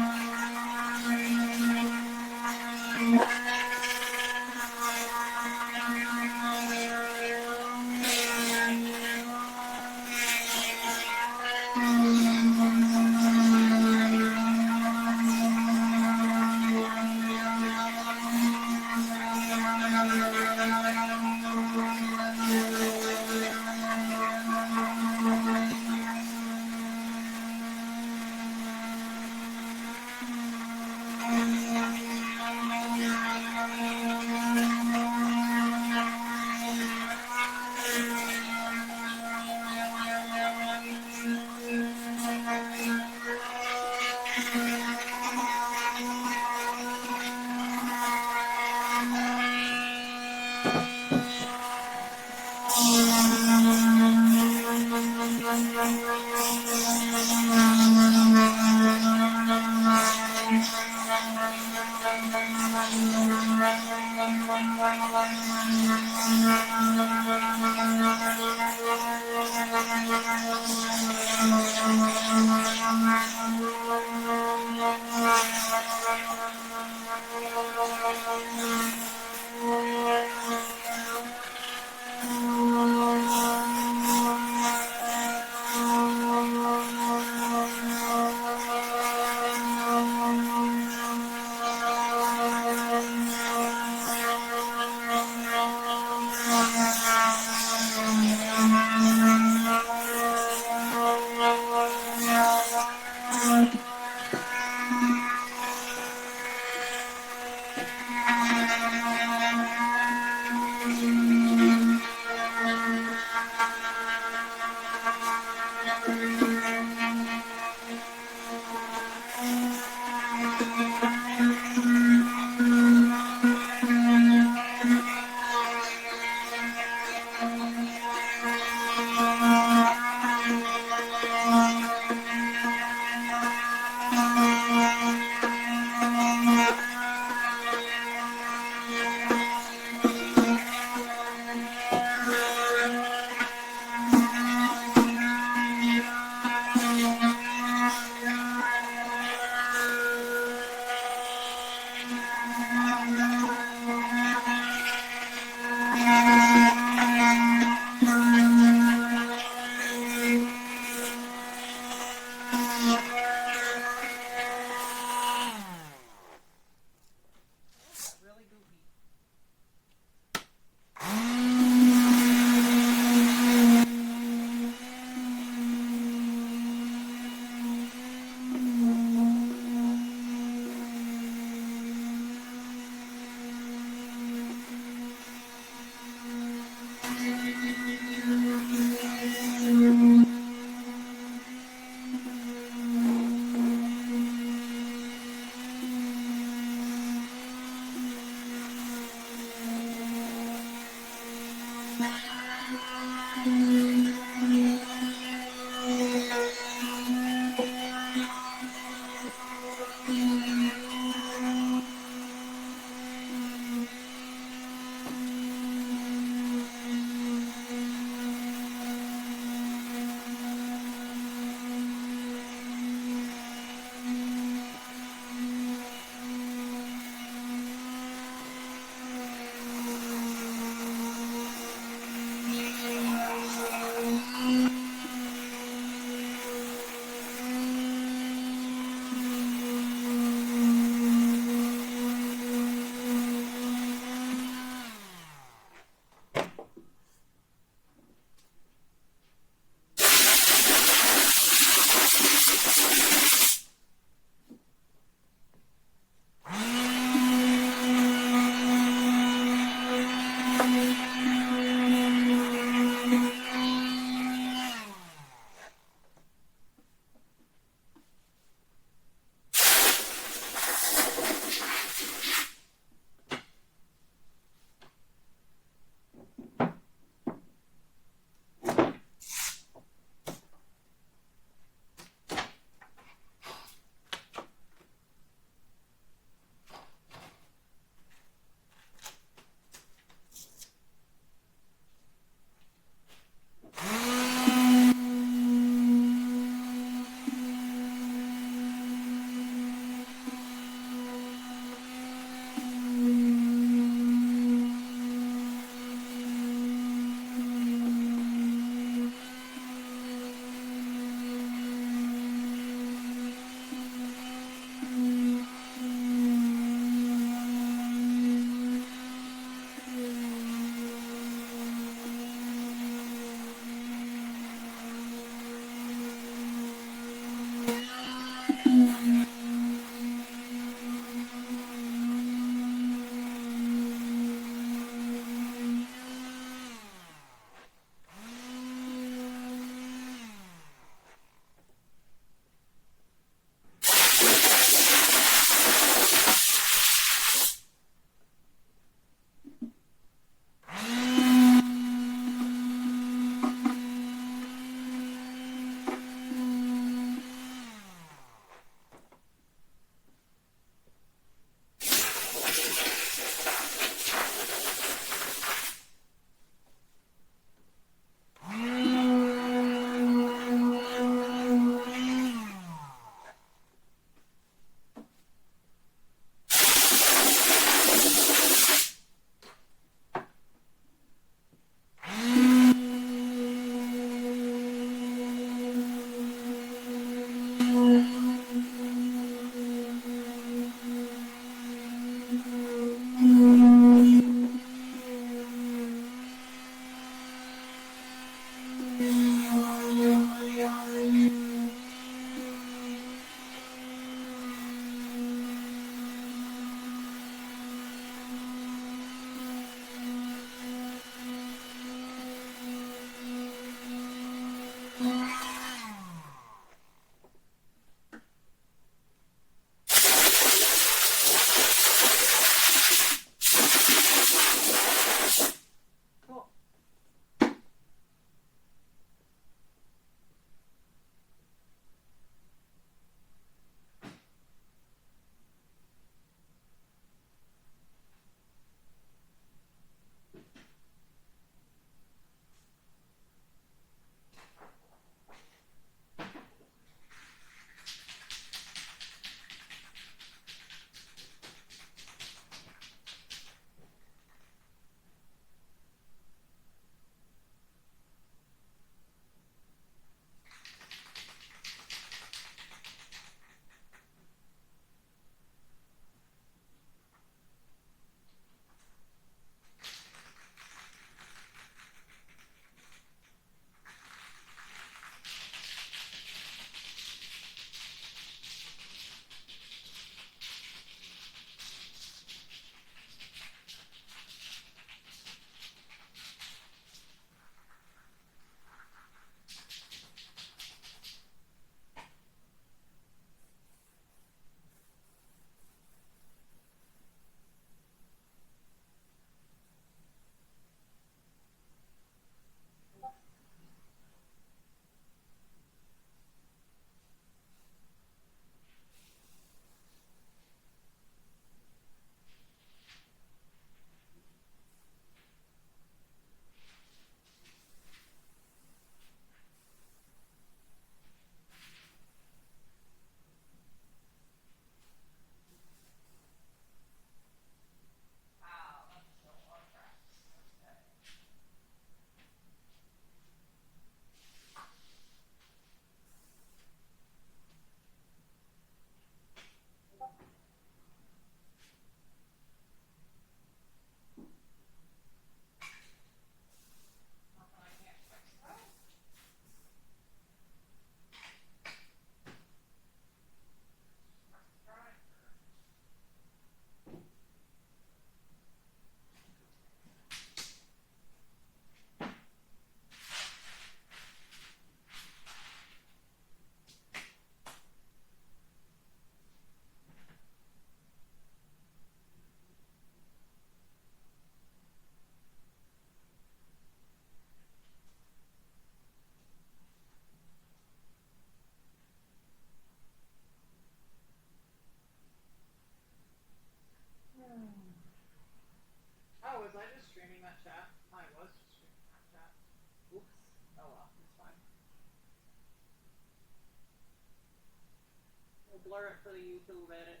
We'll blur it for the YouTube edit.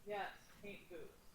Yes, paint booths.